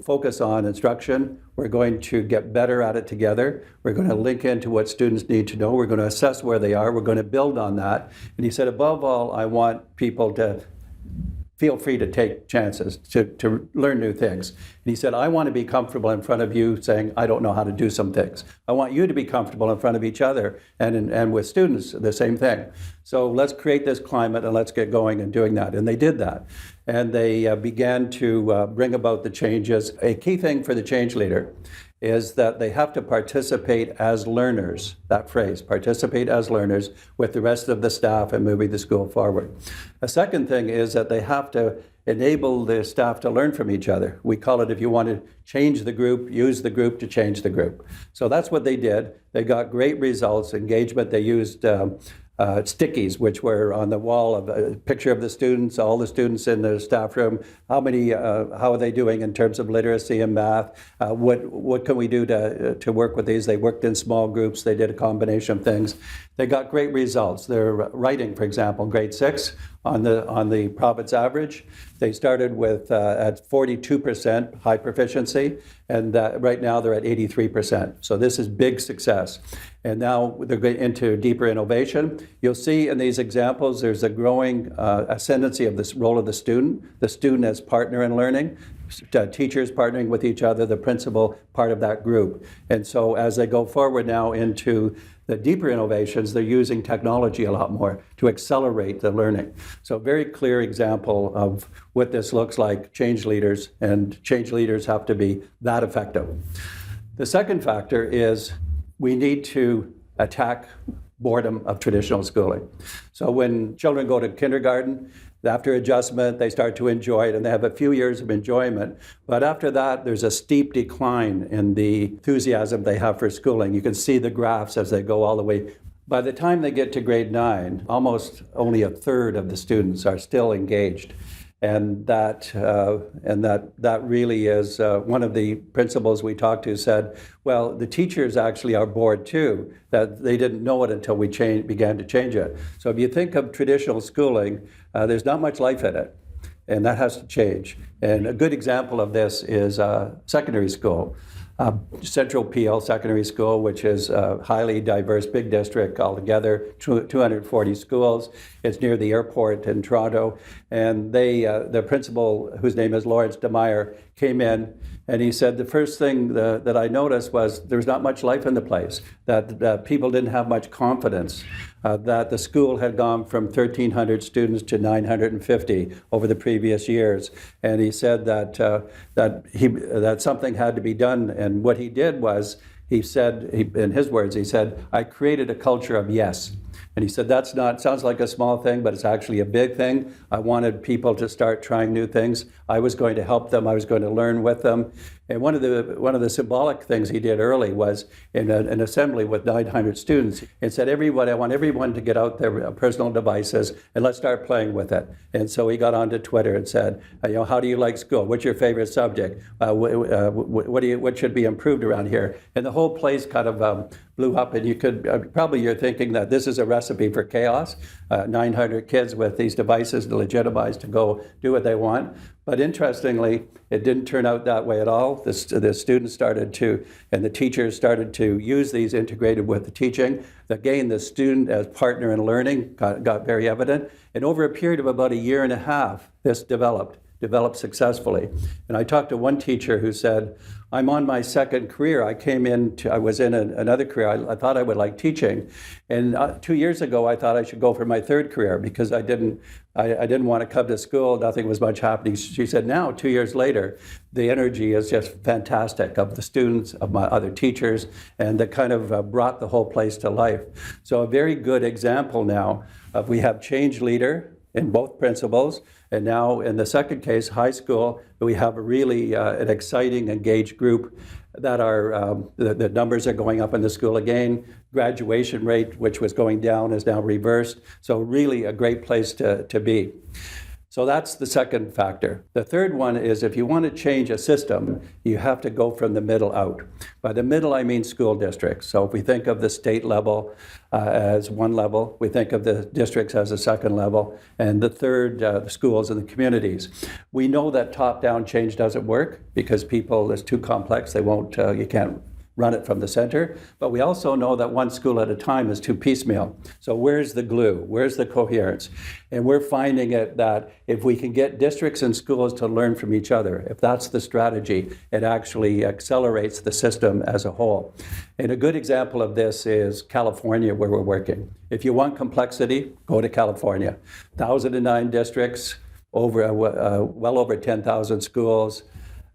S1: focus on instruction. We're going to get better at it together. We're going to link into what students need to know. We're going to assess where they are. We're going to build on that. And he said, above all, I want people to feel free to take chances, to learn new things. And he said, I want to be comfortable in front of you saying, I don't know how to do some things. I want you to be comfortable in front of each other, and with students, the same thing. So let's create this climate and let's get going and doing that. And they did that. And they began to bring about the changes. A key thing for the change leader is that they have to participate as learners, that phrase, participate as learners with the rest of the staff in moving the school forward. A second thing is that they have to enable the staff to learn from each other. We call it, if you want to change the group, use the group to change the group. So that's what they did. They got great results, engagement. They used stickies, which were on the wall of a picture of the students, all the students in the staff room. How are they doing in terms of literacy and math? What can we do to work with these? They worked in small groups. They did a combination of things. They got great results. Their writing, for example, grade 6 on the province average, they started with at 42% high proficiency, and right now they're at 83%. So this is big success. And now they're going into deeper innovation. You'll see in these examples, there's a growing ascendancy of this role of the student as partner in learning, teachers partnering with each other, the principal part of that group. And so as they go forward now into the deeper innovations, they're using technology a lot more to accelerate the learning. So a very clear example of what this looks like, change leaders, and change leaders have to be that effective. The second factor is we need to attack boredom of traditional schooling. So when children go to kindergarten, after adjustment, they start to enjoy it, and they have a few years of enjoyment. But after that, there's a steep decline in the enthusiasm they have for schooling. You can see the graphs as they go all the way. By the time they get to grade 9, almost only a third of the students are still engaged. And that really is one of the principals we talked to said, well, the teachers actually are bored too, that they didn't know it until we began to change it. So if you think of traditional schooling, there's not much life in it, and that has to change. And a good example of this is secondary school. Central Peel Secondary School, which is a highly diverse, big district altogether, 240 schools. It's near the airport in Toronto. And the principal, whose name is Lawrence DeMeyer, came in and he said the first thing that I noticed was there was not much life in the place, that people didn't have much confidence, that the school had gone from 1,300 students to 950 over the previous years. And he said that something had to be done. And what he did was, he said, in his words, he said, I created a culture of yes. And he said, sounds like a small thing, but it's actually a big thing. I wanted people to start trying new things. I was going to help them. I was going to learn with them. And one of the symbolic things he did early was in an assembly with 900 students. He said, I want everyone to get out their personal devices and let's start playing with it. And so he got onto Twitter and said, how do you like school? What's your favorite subject? What should be improved around here? And the whole place kind of blew up, and you could probably you're thinking that this is a recipe for chaos. 900 kids with these devices legitimized to go do what they want. But interestingly, it didn't turn out that way at all. The students started to, and the teachers started to use these integrated with the teaching. Again, the student as partner in learning got very evident. And over a period of about 1.5 years, this developed successfully. And I talked to one teacher who said, I'm on my second career. I was in another career. I thought I would like teaching. And 2 years ago, I thought I should go for my third career because I didn't want to come to school. Nothing was much happening. She said, now, 2 years later, the energy is just fantastic of the students, of my other teachers, and that kind of brought the whole place to life. So a very good example now of we have change leader in both principals. And now in the second case, high school, we have a really an exciting, engaged group that are, the numbers are going up in the school again. Graduation rate, which was going down, is now reversed. So really a great place to be. So that's the second factor. The third one is if you want to change a system, you have to go from the middle out. By the middle, I mean school districts. So if we think of the state level as one level, we think of the districts as a second level, and the third, the schools and the communities. We know that top-down change doesn't work because people, it's too complex. They won't, you can't run it from the center, but we also know that one school at a time is too piecemeal. So where's the glue? Where's the coherence? And we're finding it that if we can get districts and schools to learn from each other, if that's the strategy, it actually accelerates the system as a whole. And a good example of this is California, where we're working. If you want complexity, go to California. 1,009 districts, well over 10,000 schools,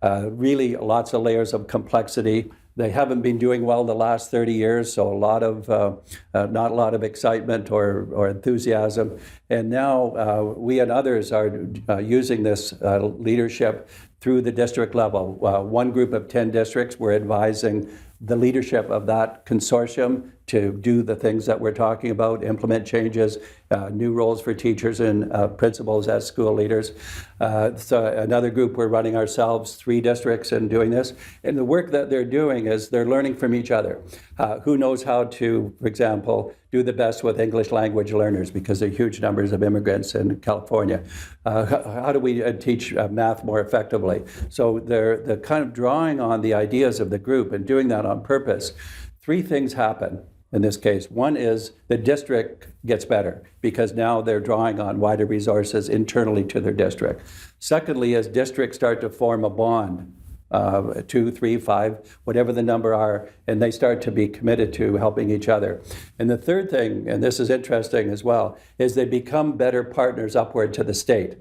S1: really lots of layers of complexity. They haven't been doing well the last 30 years, so not a lot of excitement or enthusiasm. And now we and others are using this leadership through the district level. One group of 10 districts, we're advising the leadership of that consortium to do the things that we're talking about, implement changes, new roles for teachers and principals as school leaders. So another group we're running ourselves, 3 districts, and doing this. And the work that they're doing is they're learning from each other. Who knows how to, for example, do the best with English language learners, because there are huge numbers of immigrants in California. How do we teach math more effectively? So they're kind of drawing on the ideas of the group and doing that on purpose. 3 things happen in this case. One is the district gets better because now they're drawing on wider resources internally to their district. Secondly, as districts start to form a bond, 2, 3, 5, whatever the number are, and they start to be committed to helping each other. And the third thing, and this is interesting as well, is they become better partners upward to the state.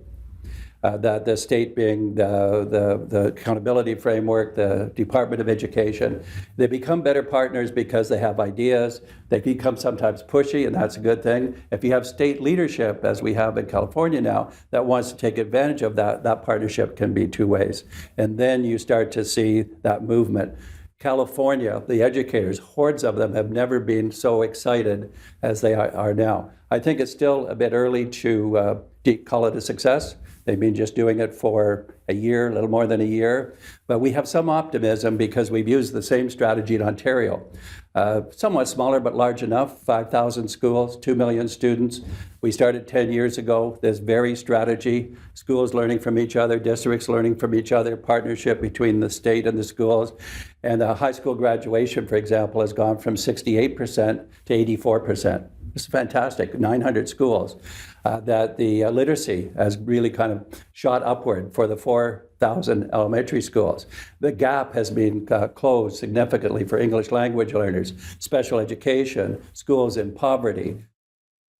S1: The state being the accountability framework, the Department of Education. They become better partners because they have ideas. They become sometimes pushy, and that's a good thing. If you have state leadership, as we have in California now, that wants to take advantage of that, that partnership can be 2 ways. And then you start to see that movement. California, the educators, hordes of them, have never been so excited as they are now. I think it's still a bit early to call it a success. They've been just doing it for a year, a little more than a year. But we have some optimism because we've used the same strategy in Ontario. Somewhat smaller, but large enough, 5,000 schools, 2 million students. We started 10 years ago, this very strategy, schools learning from each other, districts learning from each other, partnership between the state and the schools. And high school graduation, for example, has gone from 68% to 84%. It's fantastic, 900 schools. That the literacy has really kind of shot upward for the 4,000 elementary schools. The gap has been closed significantly for English language learners, special education, schools in poverty.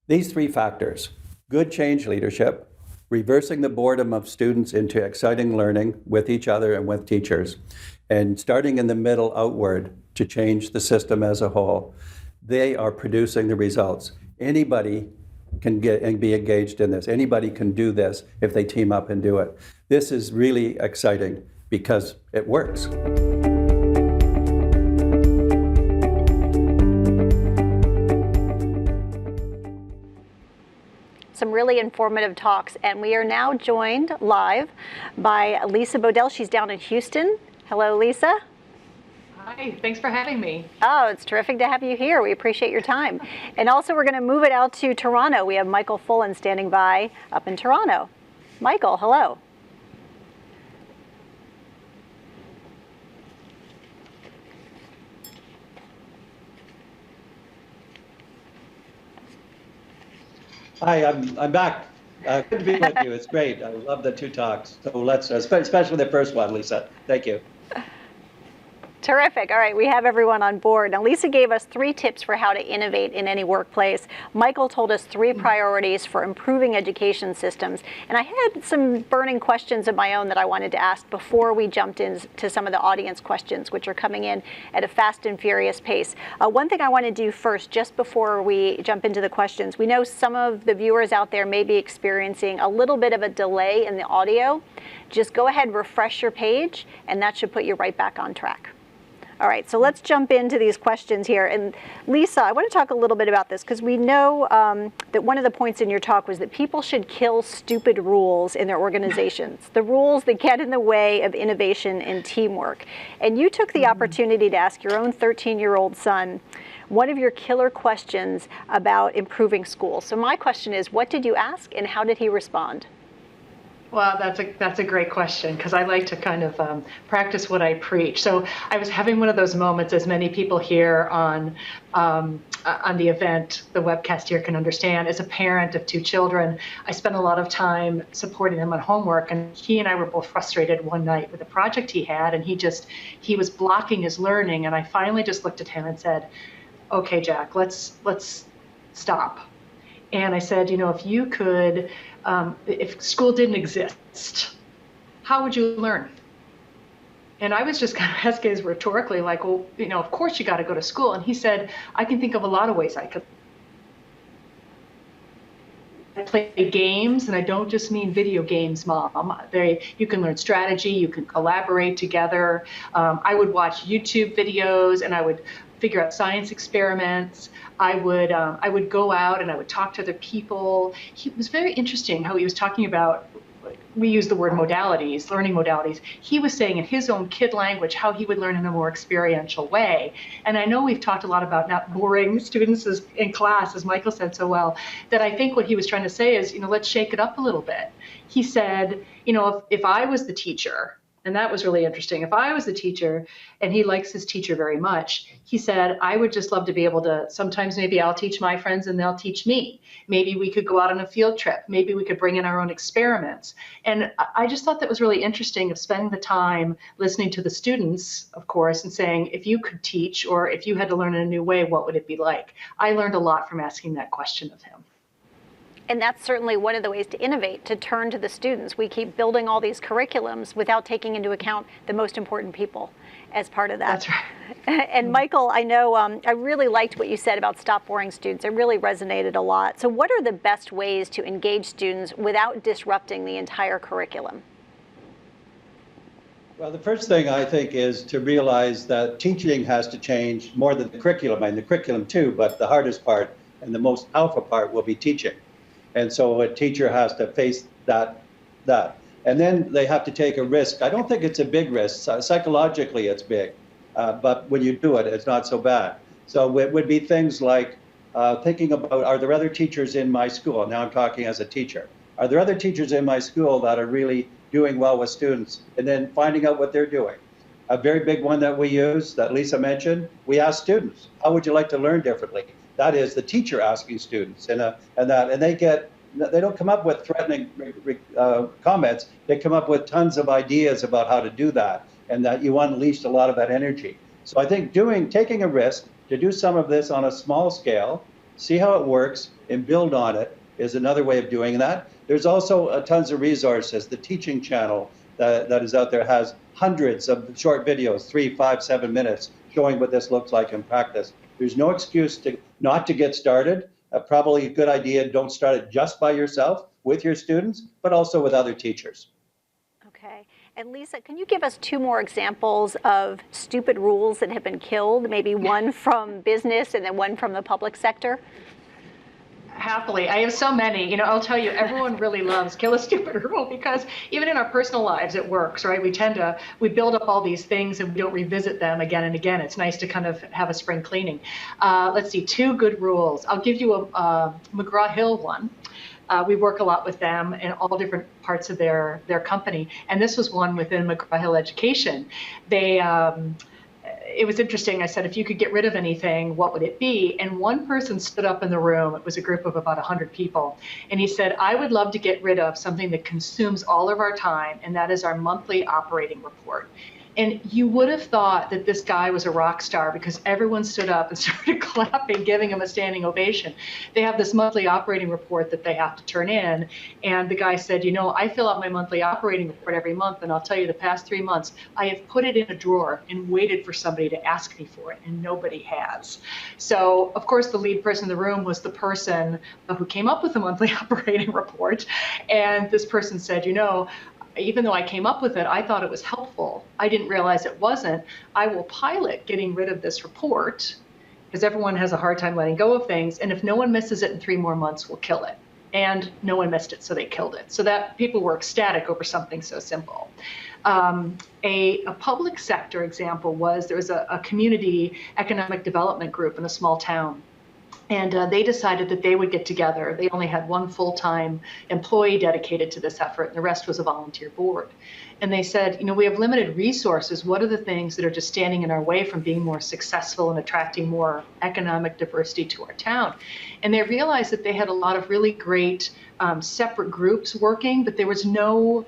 S1: These 3 factors, good change leadership, reversing the boredom of students into exciting learning with each other and with teachers, and starting in the middle outward to change the system as a whole, they are producing the results. Anybody can get and be engaged in this. Anybody can do this if they team up and do it. This is really exciting because it works.
S8: Some really informative talks, and we are now joined live by Lisa Bodell. She's down in Houston. Hello, Lisa.
S4: Hi, thanks for having me.
S8: Oh, it's terrific to have you here. We appreciate your time. And also, we're going to move it out to Toronto. We have Michael Fullen standing by up in Toronto. Michael, hello.
S1: Hi, I'm back. Good to be with you. It's great. I love the 2 talks. So let's, especially the first one, Lisa. Thank you.
S8: Terrific. All right, we have everyone on board. Now, Lisa gave us 3 tips for how to innovate in any workplace. Michael told us 3 priorities for improving education systems. And I had some burning questions of my own that I wanted to ask before we jumped into some of the audience questions, which are coming in at a fast and furious pace. One thing I want to do first, just before we jump into the questions, we know some of the viewers out there may be experiencing a little bit of a delay in the audio. Just go ahead, refresh your page, and that should put you right back on track. All right, so let's jump into these questions here. And Lisa, I want to talk a little bit about this because we know that one of the points in your talk was that people should kill stupid rules in their organizations, the rules that get in the way of innovation and teamwork. And you took the opportunity to ask your own 13-year-old son one of your killer questions about improving schools. So my question is, what did you ask and how did he respond?
S4: Well, that's a great question because I like to kind of practice what I preach. So I was having one of those moments, as many people here on the event, the webcast here can understand. As a parent of 2 children, I spent a lot of time supporting them on homework, and he and I were both frustrated one night with a project he had, and he was blocking his learning, and I finally just looked at him and said, "Okay, Jack, let's stop." And I said, you know, if you could, if school didn't exist, how would you learn? And I was just kind of asking as rhetorically, like, well, you know, of course you got to go to school. And he said, I can think of a lot of ways I could. I play games, and I don't just mean video games, Mom. You can learn strategy, you can collaborate together. I would watch YouTube videos, and I would figure out science experiments. I would go out and I would talk to other people. It was very interesting how he was talking about, we use the word modalities, learning modalities. He was saying in his own kid language how he would learn in a more experiential way. And I know we've talked a lot about not boring students in class, as Michael said so well, that I think what he was trying to say is, let's shake it up a little bit. He said, if I was the teacher, and that was really interesting. If I was the teacher, and he likes his teacher very much, he said, I would just love to be able to, sometimes maybe I'll teach my friends and they'll teach me. Maybe we could go out on a field trip. Maybe we could bring in our own experiments. And I just thought that was really interesting of spending the time listening to the students, of course, and saying, if you could teach or if you had to learn in a new way, what would it be like? I learned a lot from asking that question of him.
S8: And that's certainly one of the ways to innovate, to turn to the students. We keep building all these curriculums without taking into account the most important people as part of that.
S4: That's right.
S8: And Michael, I know I really liked what you said about stop boring students. It really resonated a lot. So what are the best ways to engage students without disrupting the entire curriculum?
S1: Well, the first thing I think is to realize that teaching has to change more than the curriculum, and the curriculum too, but the hardest part and the most alpha part will be teaching. And so a teacher has to face that. And then they have to take a risk. I don't think it's a big risk. Psychologically, it's big. But when you do it, it's not so bad. So it would be things like thinking about, are there other teachers in my school? Now I'm talking as a teacher. Are there other teachers in my school that are really doing well with students? And then finding out what they're doing. A very big one that we use, that Lisa mentioned, we ask students, how would you like to learn differently? That is the teacher asking students, and they don't come up with threatening comments. They come up with tons of ideas about how to do that, and that you unleashed a lot of that energy. So I think taking a risk to do some of this on a small scale, see how it works, and build on it is another way of doing that. There's also tons of resources. The teaching channel that is out there has hundreds of short videos, 3, 5, 7 minutes, showing what this looks like in practice. There's no excuse not to get started. Probably a good idea, don't start it just by yourself with your students, but also with other teachers.
S8: Okay. And Lisa, can you give us 2 more examples of stupid rules that have been killed? Maybe one from business and then one from the public sector?
S4: Happily. I have so many. I'll tell you, everyone really loves kill a stupid rule because even in our personal lives, it works, right? We build up all these things and we don't revisit them again and again. It's nice to kind of have a spring cleaning. Let's see, 2 good rules. I'll give you a McGraw-Hill one. We work a lot with them in all different parts of their company. And this was one within McGraw-Hill Education. It was interesting. I said, if you could get rid of anything, what would it be? And one person stood up in the room. It was a group of about 100 people. And he said, I would love to get rid of something that consumes all of our time, and that is our monthly operating report. And you would have thought that this guy was a rock star because everyone stood up and started clapping, giving him a standing ovation. They have this monthly operating report that they have to turn in. And the guy said, I fill out my monthly operating report every month. And I'll tell you, the past 3 months, I have put it in a drawer and waited for somebody to ask me for it. And nobody has. So, of course, the lead person in the room was the person who came up with the monthly operating report. And this person said, even though I came up with it, I thought it was helpful. I didn't realize it wasn't. I will pilot getting rid of this report because everyone has a hard time letting go of things. And if no one misses it in 3 more months, we'll kill it. And no one missed it, so they killed it. So that people were ecstatic over something so simple. A public sector example was there was a community economic development group in a small town. And they decided that they would get together. They only had one full-time employee dedicated to this effort, and the rest was a volunteer board. And they said, we have limited resources. What are the things that are just standing in our way from being more successful and attracting more economic diversity to our town? And they realized that they had a lot of really great separate groups working, but there was no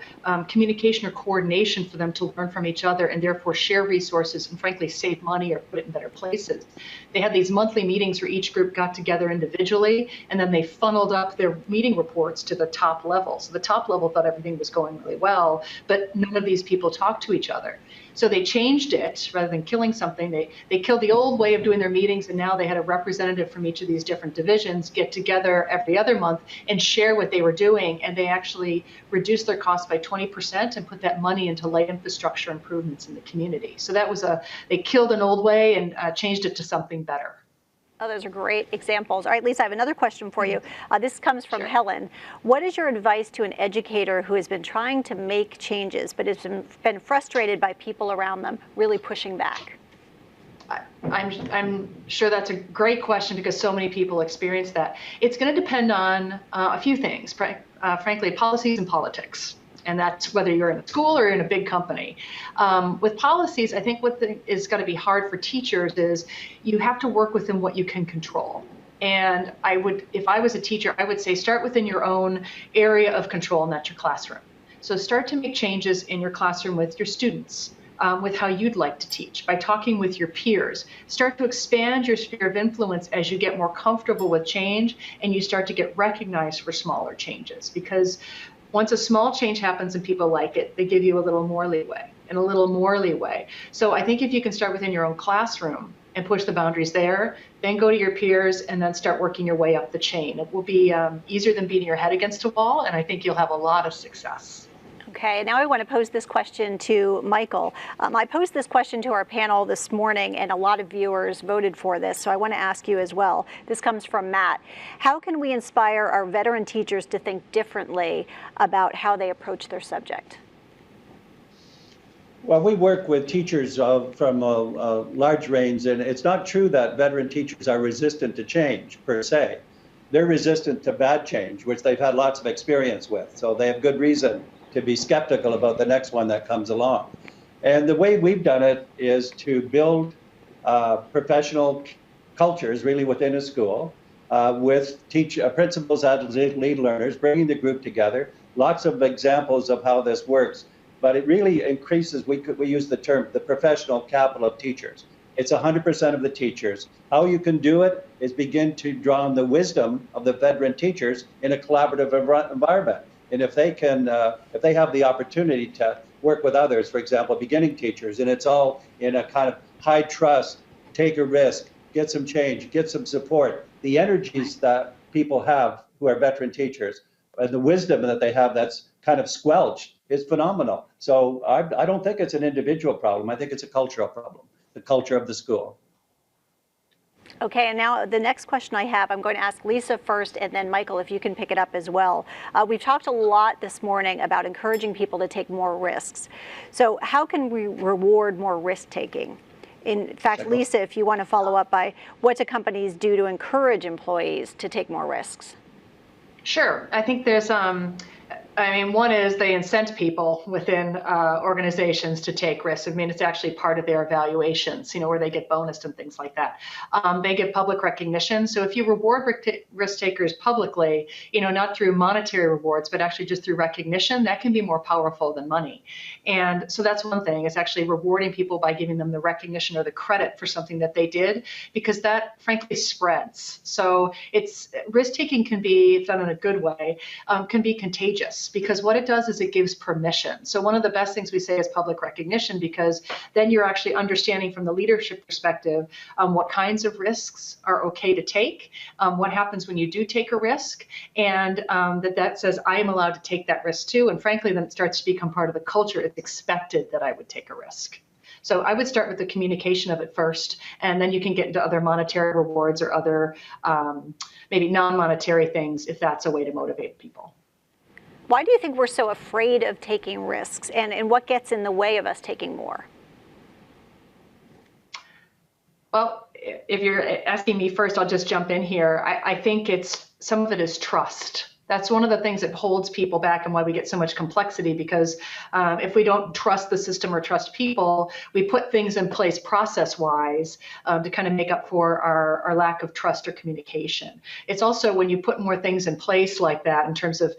S4: communication or coordination for them to learn from each other and therefore share resources and frankly save money or put it in better places. They had these monthly meetings where each group got together individually and then they funneled up their meeting reports to the top level. So the top level thought everything was going really well, but none of these people talk to each other. So they changed it. Rather than killing something, they killed the old way of doing their meetings, and now they had a representative from each of these different divisions get together every other month and share what they were doing, and they actually reduced their costs by 20% and put that money into light infrastructure improvements in the community. So that was they killed an old way and changed it to something better.
S8: Oh, those are great examples. All right, Lisa, I have another question for you. This comes from Helen. What is your advice to an educator who has been trying to make changes but has been frustrated by people around them really pushing back?
S4: I'm sure that's a great question because so many people experience that. It's going to depend on a few things, frankly, policies and politics. And that's whether you're in a school or in a big company. With policies, I think what is going to be hard for teachers is you have to work within what you can control. And if I was a teacher, I would say start within your own area of control, and that's your classroom. So start to make changes in your classroom with your students, with how you'd like to teach, by talking with your peers. Start to expand your sphere of influence as you get more comfortable with change and you start to get recognized for smaller changes. Because once a small change happens and people like it, they give you a little more leeway and a little more leeway. So I think if you can start within your own classroom and push the boundaries there, then go to your peers and then start working your way up the chain. It will be easier than beating your head against a wall, and I think you'll have a lot of success.
S8: Okay, now I want to pose this question to Michael. I posed this question to our panel this morning, and a lot of viewers voted for this, so I want to ask you as well. This comes from Matt. How can we inspire our veteran teachers to think differently about how they approach their subject?
S1: Well, we work with teachers from a large range, and it's not true that veteran teachers are resistant to change, per se. They're resistant to bad change, which they've had lots of experience with, so they have good reason to be skeptical about the next one that comes along. And the way we've done it is to build professional cultures really within a school with principals as lead learners, bringing the group together. Lots of examples of how this works, but it really increases, we use the term, the professional capital of teachers. It's 100% of the teachers. How you can do it is begin to draw on the wisdom of the veteran teachers in a collaborative environment. And if they have the opportunity to work with others, for example, beginning teachers, and it's all in a kind of high trust, take a risk, get some change, get some support. The energies that people have who are veteran teachers and the wisdom that they have that's kind of squelched is phenomenal. So I don't think it's an individual problem. I think it's a cultural problem, the culture of the school.
S8: Okay, and now the next question I have, I'm going to ask Lisa first, and then Michael, if you can pick it up as well. We've talked a lot this morning about encouraging people to take more risks. So how can we reward more risk-taking? In fact, Lisa, if you want to follow up by what do companies do to encourage employees to take more risks?
S4: Sure. I think there's, one is they incent people within organizations to take risks. I mean, it's actually part of their evaluations, where they get bonused and things like that. They get public recognition. So if you reward risk takers publicly, not through monetary rewards, but actually just through recognition, that can be more powerful than money. And so that's one thing, is actually rewarding people by giving them the recognition or the credit for something that they did, because that frankly spreads. So risk-taking can be done in a good way, can be contagious, because what it does is it gives permission. So one of the best things we say is public recognition, because then you're actually understanding from the leadership perspective what kinds of risks are okay to take, what happens when you do take a risk, and that says I am allowed to take that risk too. And frankly, then it starts to become part of the culture. It's expected that I would take a risk. So I would start with the communication of it first, and then you can get into other monetary rewards or other maybe non-monetary things if that's a way to motivate people.
S8: Why do you think we're so afraid of taking risks, and what gets in the way of us taking more?
S4: Well, if you're asking me first, I'll just jump in here. I think some of it is trust. That's one of the things that holds people back and why we get so much complexity, because if we don't trust the system or trust people, we put things in place process-wise to kind of make up for our lack of trust or communication. It's also when you put more things in place like that in terms of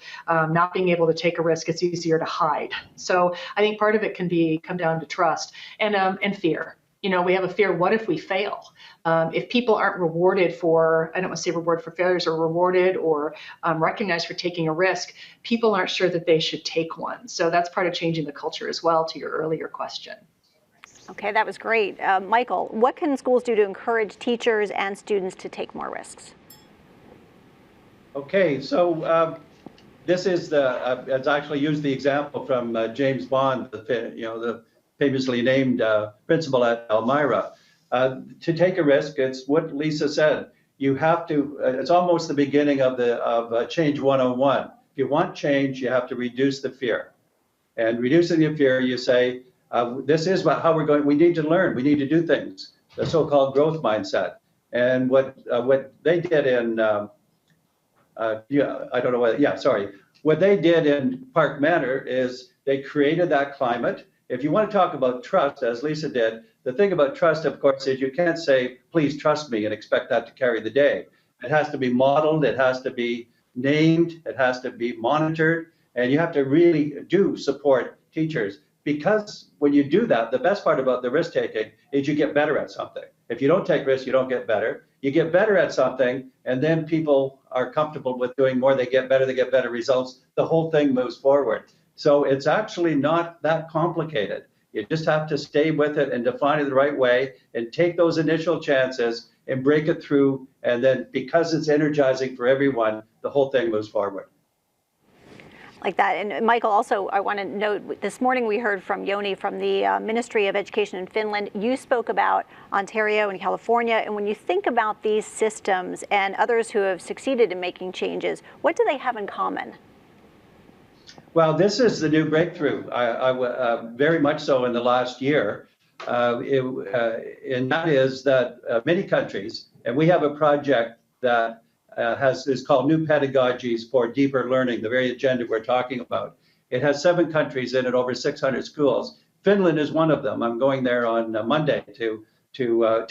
S4: not being able to take a risk, it's easier to hide. So I think part of it can come down to trust and fear. we have a fear, what if we fail? If people aren't rewarded for, I don't want to say reward for failures, or rewarded or recognized for taking a risk, people aren't sure that they should take one. So that's part of changing the culture as well, to your earlier question.
S8: Okay, that was great. Michael, what can schools do to encourage teachers and students to take more risks?
S1: Okay, so this is it's actually used the example from James Bond, the famously named principal at Elmira. To take a risk, it's what Lisa said. You have to. It's almost the beginning of Change 101. If you want change, you have to reduce the fear, and reducing the fear, you say, this is how we're going. We need to learn. We need to do things. The so-called growth mindset. And what they did in what they did in Park Manor is they created that climate. If you want to talk about trust, as Lisa did, the thing about trust, of course, is you can't say, please trust me, and expect that to carry the day. It has to be modeled, it has to be named, it has to be monitored, and you have to really do support teachers. Because when you do that, the best part about the risk taking is you get better at something. If you don't take risks, you don't get better. You get better at something, and then people are comfortable with doing more. They get better results. The whole thing moves forward. So it's actually not that complicated. You just have to stay with it and define it the right way and take those initial chances and break it through. And then because it's energizing for everyone, the whole thing moves forward.
S8: Like that. And Michael, also, I want to note, this morning we heard from Joni from the Ministry of Education in Finland. You spoke about Ontario and California. And when you think about these systems and others who have succeeded in making changes, what do they have in common?
S1: Well, this is the new breakthrough, very much so in the last year. And that is that many countries, and we have a project that is called New Pedagogies for Deeper Learning, the very agenda we're talking about. It has 7 countries in it, over 600 schools. Finland is one of them. I'm going there on Monday to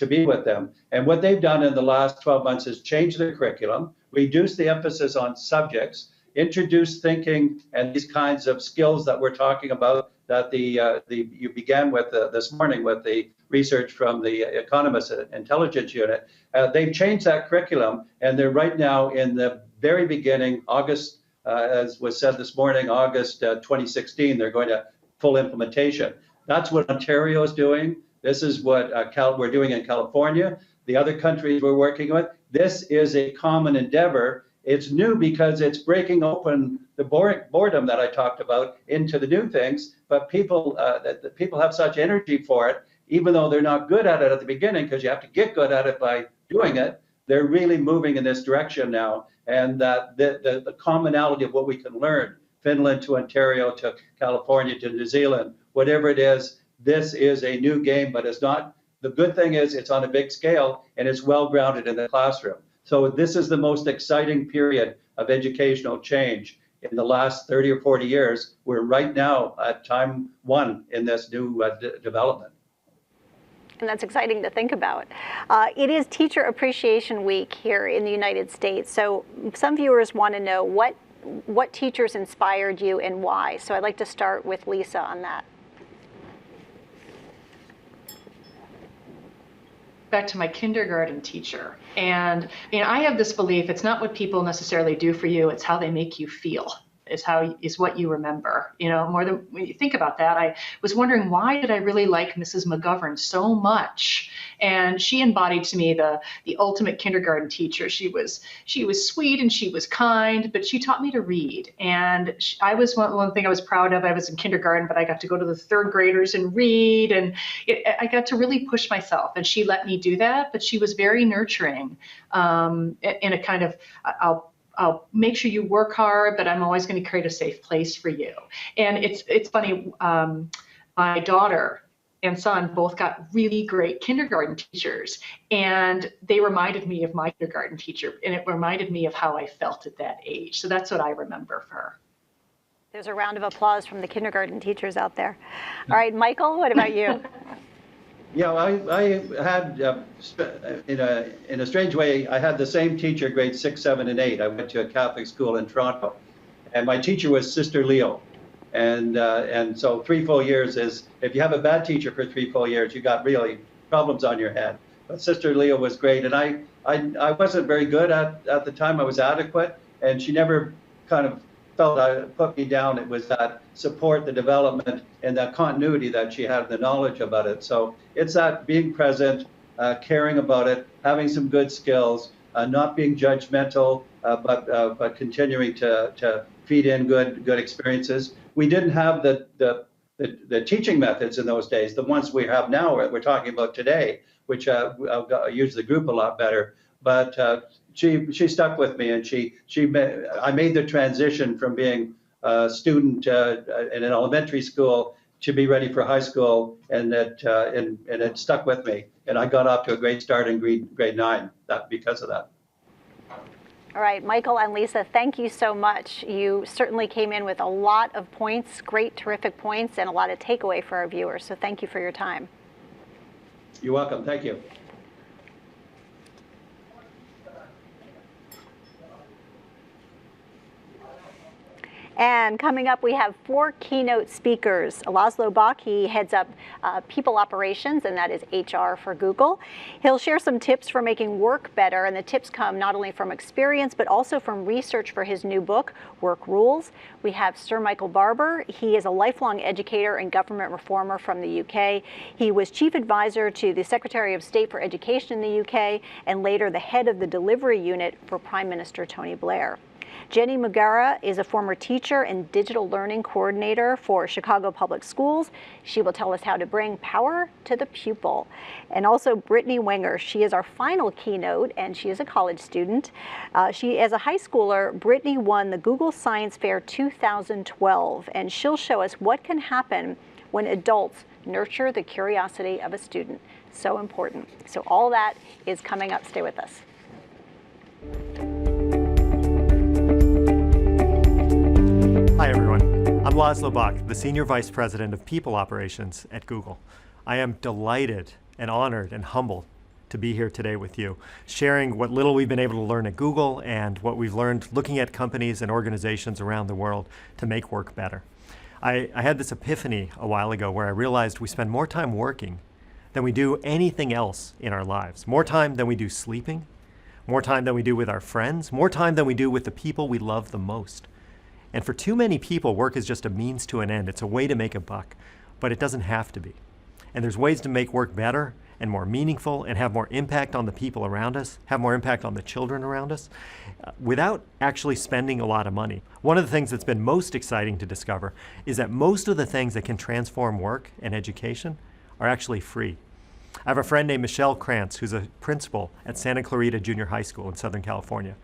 S1: be with them. And what they've done in the last 12 months is change their curriculum, reduce the emphasis on subjects, introduce thinking and these kinds of skills that we're talking about that you began with this morning with the research from the Economist Intelligence Unit. They've changed that curriculum, and they're right now in the very beginning, August, as was said this morning, August 2016, they're going to full implementation. That's what Ontario is doing. This is what we're doing in California, the other countries we're working with. This is a common endeavor. It's new because it's breaking open the boredom that I talked about into the new things, but people have such energy for it, even though they're not good at it at the beginning, because you have to get good at it by doing it. They're really moving in this direction now, and the commonality of what we can learn, Finland to Ontario to California to New Zealand, whatever it is, this is a new game, but it's not. The good thing is it's on a big scale and it's well grounded in the classroom. So this is the most exciting period of educational change in the last 30 or 40 years. We're right now at time 1 in this new development.
S8: And that's exciting to think about. It is Teacher Appreciation Week here in the United States. So some viewers want to know what teachers inspired you and why. So I'd like to start with Lisa on that.
S4: Back to my kindergarten teacher. And I have this belief, it's not what people necessarily do for you, it's how they make you feel. Is what you remember. More than when you think about that, I was wondering, why did I really like Mrs. McGovern so much? And she embodied to me the ultimate kindergarten teacher. She was sweet and she was kind, but she taught me to read. And I was one thing I was proud of. I was in kindergarten, but I got to go to the 3rd graders and read, and I got to really push myself. And she let me do that, but she was very nurturing in a kind of, I'll make sure you work hard, but I'm always going to create a safe place for you. And it's funny, my daughter and son both got really great kindergarten teachers, and they reminded me of my kindergarten teacher, and it reminded me of how I felt at that age. So that's what I remember of her.
S8: There's a round of applause from the kindergarten teachers out there. All right, Michael, what about you?
S1: Yeah, I had, in a strange way, I had the same teacher grades 6, 7, and 8. I went to a Catholic school in Toronto, and my teacher was Sister Leo. And so 3 full years is, if you have a bad teacher for 3 full years, you got really problems on your head. But Sister Leah was great, and I wasn't very good at the time. I was adequate, and she never kind of put me down. It was that support, the development, and that continuity that she had, the knowledge about it. So it's that being present, caring about it, having some good skills, not being judgmental, but continuing to feed in good experiences. We didn't have the teaching methods in those days, the ones we have now, we're talking about today, which use the group a lot better. But she stuck with me, and I made the transition from being a student in an elementary school to be ready for high school, and it stuck with me. And I got off to a great start in grade 9 because of that.
S8: All right, Michael and Lisa, thank you so much. You certainly came in with a lot of points, great, terrific points, and a lot of takeaway for our viewers. So thank you for your time.
S1: You're welcome. Thank you.
S8: And coming up, we have 4 keynote speakers. Laszlo Bock, he heads up people operations, and that is HR for Google. He'll share some tips for making work better, and the tips come not only from experience, but also from research for his new book, Work Rules. We have Sir Michael Barber. He is a lifelong educator and government reformer from the UK. He was chief advisor to the Secretary of State for Education in the UK, and later the head of the delivery unit for Prime Minister Tony Blair. Jenny Mugara is a former teacher and digital learning coordinator for Chicago Public Schools. She will tell us how to bring power to the pupil. And also Brittany Wenger. She is our final keynote, and she is a college student. As a high schooler, Brittany won the Google Science Fair 2012, and she'll show us what can happen when adults nurture the curiosity of a student. So important. So all that is coming up. Stay with us.
S6: Hi everyone, I'm Laszlo Bock, the Senior Vice President of People Operations at Google. I am delighted and honored and humbled to be here today with you, sharing what little we've been able to learn at Google and what we've learned looking at companies and organizations around the world to make work better. I had this epiphany a while ago where I realized we spend more time working than we do anything else in our lives. More time than we do sleeping, more time than we do with our friends, more time than we do with the people we love the most. And for too many people, work is just a means to an end. It's a way to make a buck, but it doesn't have to be. And there's ways to make work better and more meaningful and have more impact on the people around us, have more impact on the children around us, without actually spending a lot of money. One of the things that's been most exciting to discover is that most of the things that can transform work and education are actually free. I have a friend named Michelle Krantz, who's a principal at Santa Clarita Junior High School in Southern California.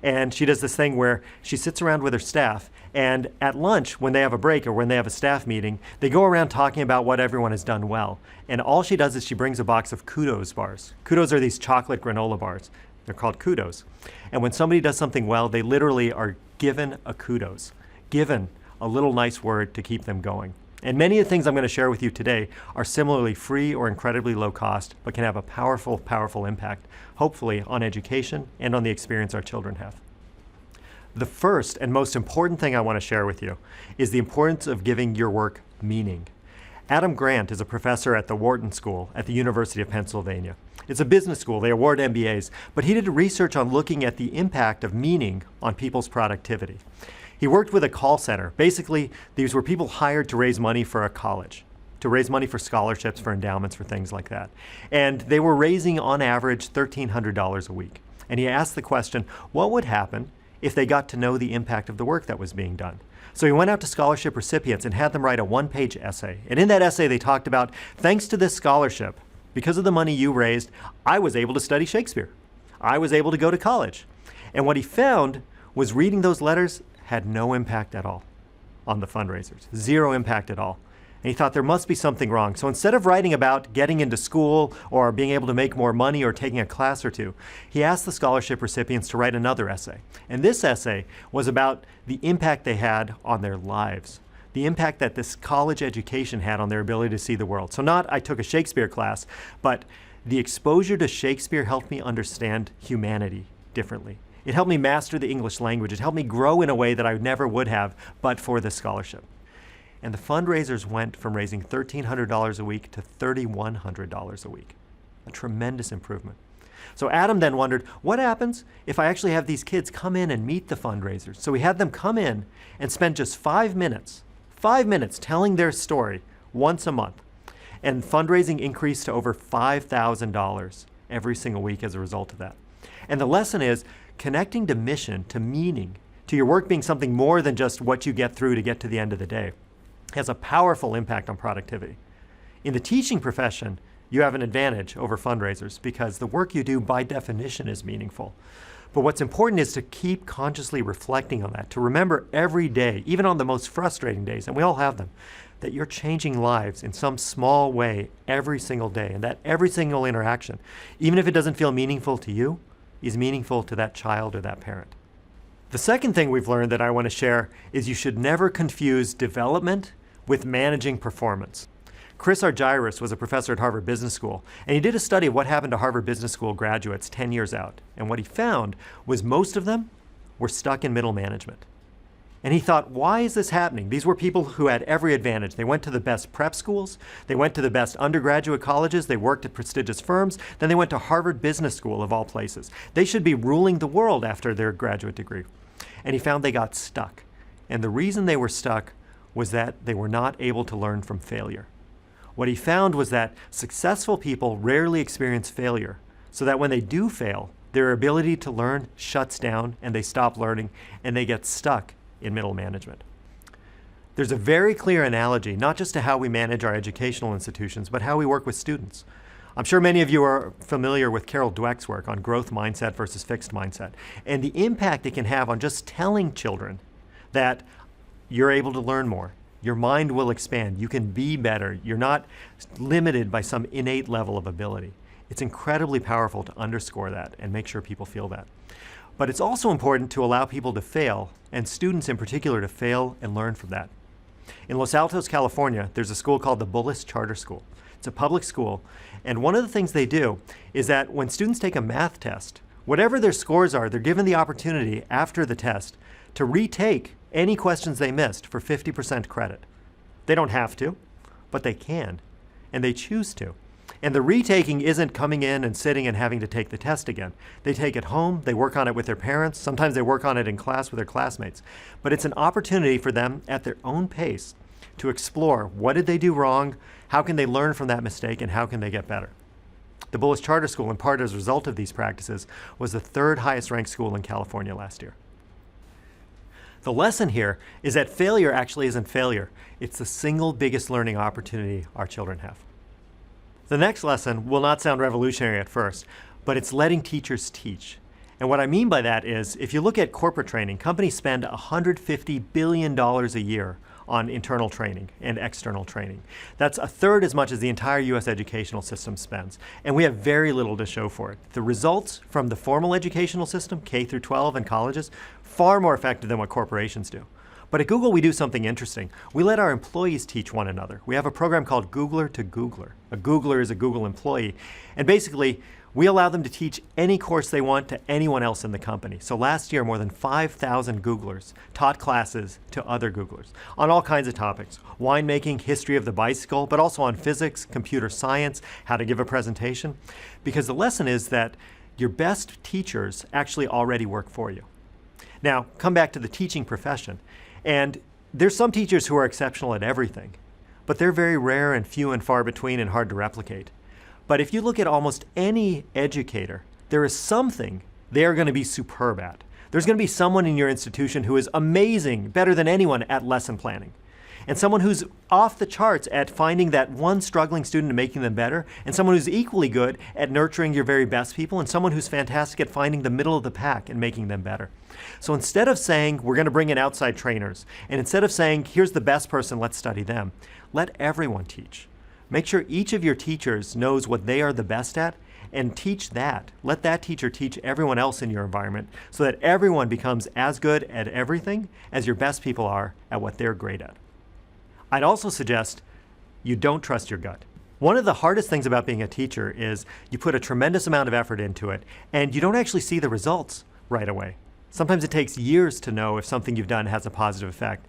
S6: And she does this thing where she sits around with her staff, and at lunch, when they have a break or when they have a staff meeting, they go around talking about what everyone has done well. And all she does is she brings a box of Kudos bars. Kudos are these chocolate granola bars. They're called Kudos. And when somebody does something well, they literally are given a kudos, given a little nice word to keep them going. And many of the things I'm going to share with you today are similarly free or incredibly low cost, but can have a powerful, powerful impact, hopefully on education and on the experience our children have. The first and most important thing I want to share with you is the importance of giving your work meaning. Adam Grant is a professor at the Wharton School at the University of Pennsylvania. It's a business school, they award MBAs, but he did research on looking at the impact of meaning on people's productivity. He worked with a call center. Basically, these were people hired to raise money for a college, to raise money for scholarships, for endowments, for things like that. And they were raising, on average, $1,300 a week. And he asked the question, what would happen if they got to know the impact of the work that was being done? So he went out to scholarship recipients and had them write a one-page essay. And in that essay, they talked about, thanks to this scholarship, because of the money you raised, I was able to study Shakespeare. I was able to go to college. And what he found was reading those letters had no impact at all on the fundraisers, zero impact at all. And he thought there must be something wrong. So instead of writing about getting into school or being able to make more money or taking a class or two, he asked the scholarship recipients to write another essay. And this essay was about the impact they had on their lives, the impact that this college education had on their ability to see the world. So not I took a Shakespeare class, but the exposure to Shakespeare helped me understand humanity differently. It helped me master the English language. It helped me grow in a way that I never would have but for this scholarship. And the fundraisers went from raising $1,300 a week to $3,100 a week. a tremendous improvement. So Adam then wondered, what happens if I actually have these kids come in and meet the fundraisers? So we had them come in and spend just 5 minutes telling their story once a month. And fundraising increased to over $5,000 every single week as a result of that. And the lesson is connecting to mission, to meaning, to your work being something more than just what you get through to get to the end of the day, has a powerful impact on productivity. In the teaching profession, you have an advantage over fundraisers because the work you do by definition is meaningful. But what's important is to keep consciously reflecting on that, to remember every day, even on the most frustrating days, and we all have them, that you're changing lives in some small way every single day, and that every single interaction, even if it doesn't feel meaningful to you, is meaningful to that child or that parent. The second thing we've learned that I want to share is you should never confuse development with managing performance. Chris Argyris was a professor at Harvard Business School, and he did a study of what happened to Harvard Business School graduates 10 years out. And what he found was most of them were stuck in middle management. And he thought, why is this happening? These were people who had every advantage. They went to the best prep schools, they went to the best undergraduate colleges, they worked at prestigious firms, then they went to Harvard Business School of all places. They should be ruling the world after their graduate degree. And he found they got stuck. And the reason they were stuck was that they were not able to learn from failure. What he found was that successful people rarely experience failure, so that when they do fail, their ability to learn shuts down and they stop learning and they get stuck in middle management. There's a very clear analogy, not just to how we manage our educational institutions, but how we work with students. I'm sure many of you are familiar with Carol Dweck's work on growth mindset versus fixed mindset, and the impact it can have on just telling children that you're able to learn more. Your mind will expand. You can be better. You're not limited by some innate level of ability. It's incredibly powerful to underscore that and make sure people feel that. But it's also important to allow people to fail, and students in particular to fail and learn from that. In Los Altos, California, there's a school called the Bullis Charter School. It's a public school, and one of the things they do is that when students take a math test, whatever their scores are, they're given the opportunity after the test to retake any questions they missed for 50% credit. They don't have to, but they can, and they choose to. And the retaking isn't coming in and sitting and having to take the test again. They take it home, they work on it with their parents, sometimes they work on it in class with their classmates. But it's an opportunity for them at their own pace to explore what did they do wrong, how can they learn from that mistake, and how can they get better. The Bullis Charter School, in part as a result of these practices, was the 3rd highest ranked school in California last year. The lesson here is that failure actually isn't failure. It's the single biggest learning opportunity our children have. The next lesson will not sound revolutionary at first, but it's letting teachers teach. And what I mean by that is, if you look at corporate training, companies spend $150 billion a year on internal training and external training. That's 1/3 as much as the entire US educational system spends. And we have very little to show for it. The results from the formal educational system, K through 12 and colleges, far more effective than what corporations do. But at Google, we do something interesting. We let our employees teach one another. We have a program called Googler to Googler. A Googler is a Google employee. And basically, we allow them to teach any course they want to anyone else in the company. So last year, more than 5,000 Googlers taught classes to other Googlers on all kinds of topics. Winemaking, history of the bicycle, but also on physics, computer science, how to give a presentation. Because the lesson is that your best teachers actually already work for you. Now, come back to the teaching profession. And there's some teachers who are exceptional at everything, but they're very rare and few and far between and hard to replicate. But if you look at almost any educator, there is something they are going to be superb at. There's going to be someone in your institution who is amazing, better than anyone at lesson planning. And someone who's off the charts at finding that one struggling student and making them better, and someone who's equally good at nurturing your very best people, and someone who's fantastic at finding the middle of the pack and making them better. So instead of saying, we're going to bring in outside trainers, and instead of saying, here's the best person, let's study them, let everyone teach. Make sure each of your teachers knows what they are the best at, and teach that. Let that teacher teach everyone else in your environment so that everyone becomes as good at everything as your best people are at what they're great at. I'd also suggest you don't trust your gut. One of the hardest things about being a teacher is you put a tremendous amount of effort into it and you don't actually see the results right away. Sometimes it takes years to know if something you've done has a positive effect.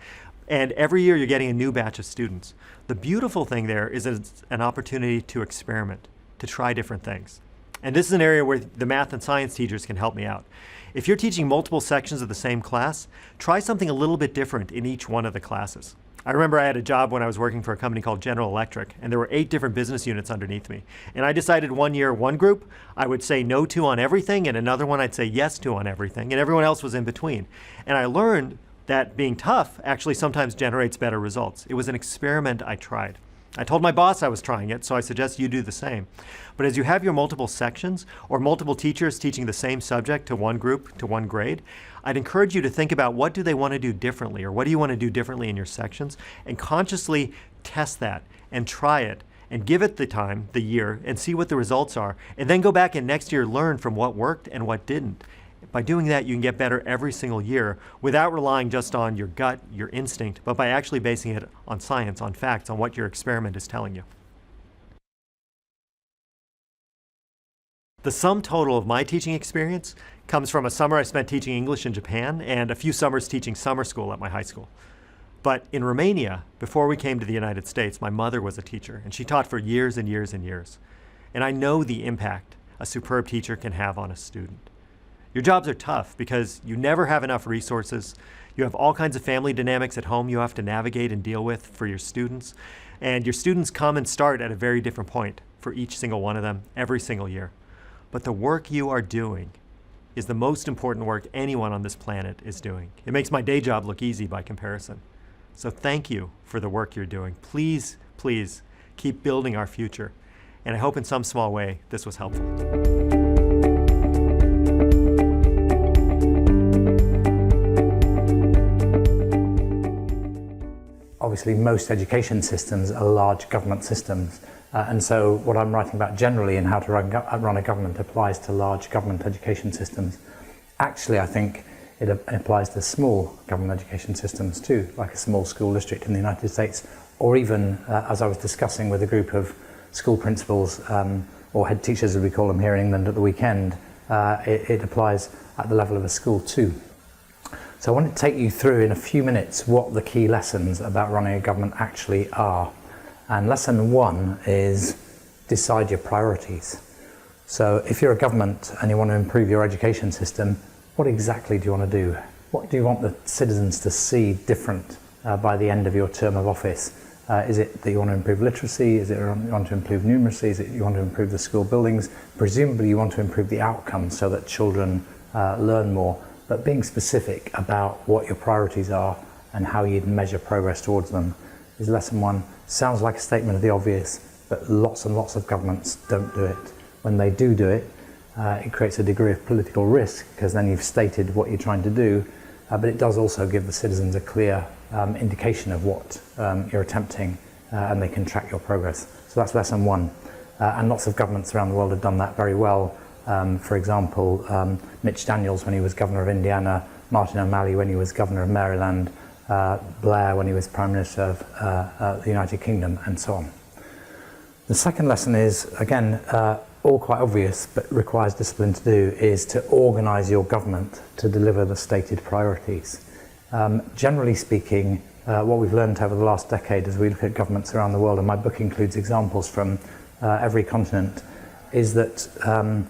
S6: And every year you're getting a new batch of students. The beautiful thing there is that it's an opportunity to experiment, to try different things. And this is an area where the math and science teachers can help me out. If you're teaching multiple sections of the same class, try something a little bit different in each one of the classes. I remember I had a job when I was working for a company called General Electric, and there were 8 different business units underneath me. And I decided one year, one group, I would say no to on everything, and another one I'd say yes to on everything, and everyone else was in between. And I learned that being tough actually sometimes generates better results. It was an experiment I tried. I told my boss I was trying it, so I suggest you do the same. But as you have your multiple sections or multiple teachers teaching the same subject to one group, to one grade, I'd encourage you to think about what do they want to do differently, or what do you want to do differently in your sections, and consciously test that and try it and give it the time, the year, and see what the results are. And then go back and next year learn from what worked and what didn't. By doing that, you can get better every single year without relying just on your gut, your instinct, but by actually basing it on science, on facts, on what your experiment is telling you. The sum total of my teaching experience comes from a summer I spent teaching English in Japan and a few summers teaching summer school at my high school. But in Romania, before we came to the United States, my mother was a teacher, and she taught for years and years and years. And I know the impact a superb teacher can have on a student. Your jobs are tough because you never have enough resources. You have all kinds of family dynamics at home you have to navigate and deal with for your students. And your students come and start at a very different point for each single one of them every single year. But the work you are doing is the most important work anyone on this planet is doing. It makes my day job look easy by comparison. So thank you for the work you're doing. Please, please keep building our future. And I hope in some small way this was helpful.
S7: Obviously, most education systems are large government systems. And so what I'm writing about generally in how to run a government applies to large government education systems. Actually, I think it applies to small government education systems too, like a small school district in the United States, or even, as I was discussing with a group of school principals, or head teachers as we call them here in England at the weekend, it applies at the level of a school too. So I want to take you through in a few minutes what the key lessons about running a government actually are. And lesson 1 is decide your priorities. So if you're a government and you want to improve your education system, what exactly do you want to do? What do you want the citizens to see different by the end of your term of office? Is it that you want to improve literacy? Is it you want to improve numeracy? Is it you want to improve the school buildings? Presumably you want to improve the outcomes so that children learn more. But being specific about what your priorities are and how you'd measure progress towards them is lesson 1. Sounds like a statement of the obvious, but lots and lots of governments don't do it. When they do it, it creates a degree of political risk because then you've stated what you're trying to do, but it does also give the citizens a clear indication of what you're attempting and they can track your progress. So that's lesson 1. And lots of governments around the world have done that very well. For example, Mitch Daniels when he was governor of Indiana, Martin O'Malley when he was governor of Maryland, Blair when he was Prime Minister of the United Kingdom, and so on. The second lesson is, again, all quite obvious, but requires discipline to do, is to organise your government to deliver the stated priorities. Generally speaking, what we've learned over the last decade as we look at governments around the world, and my book includes examples from every continent, is that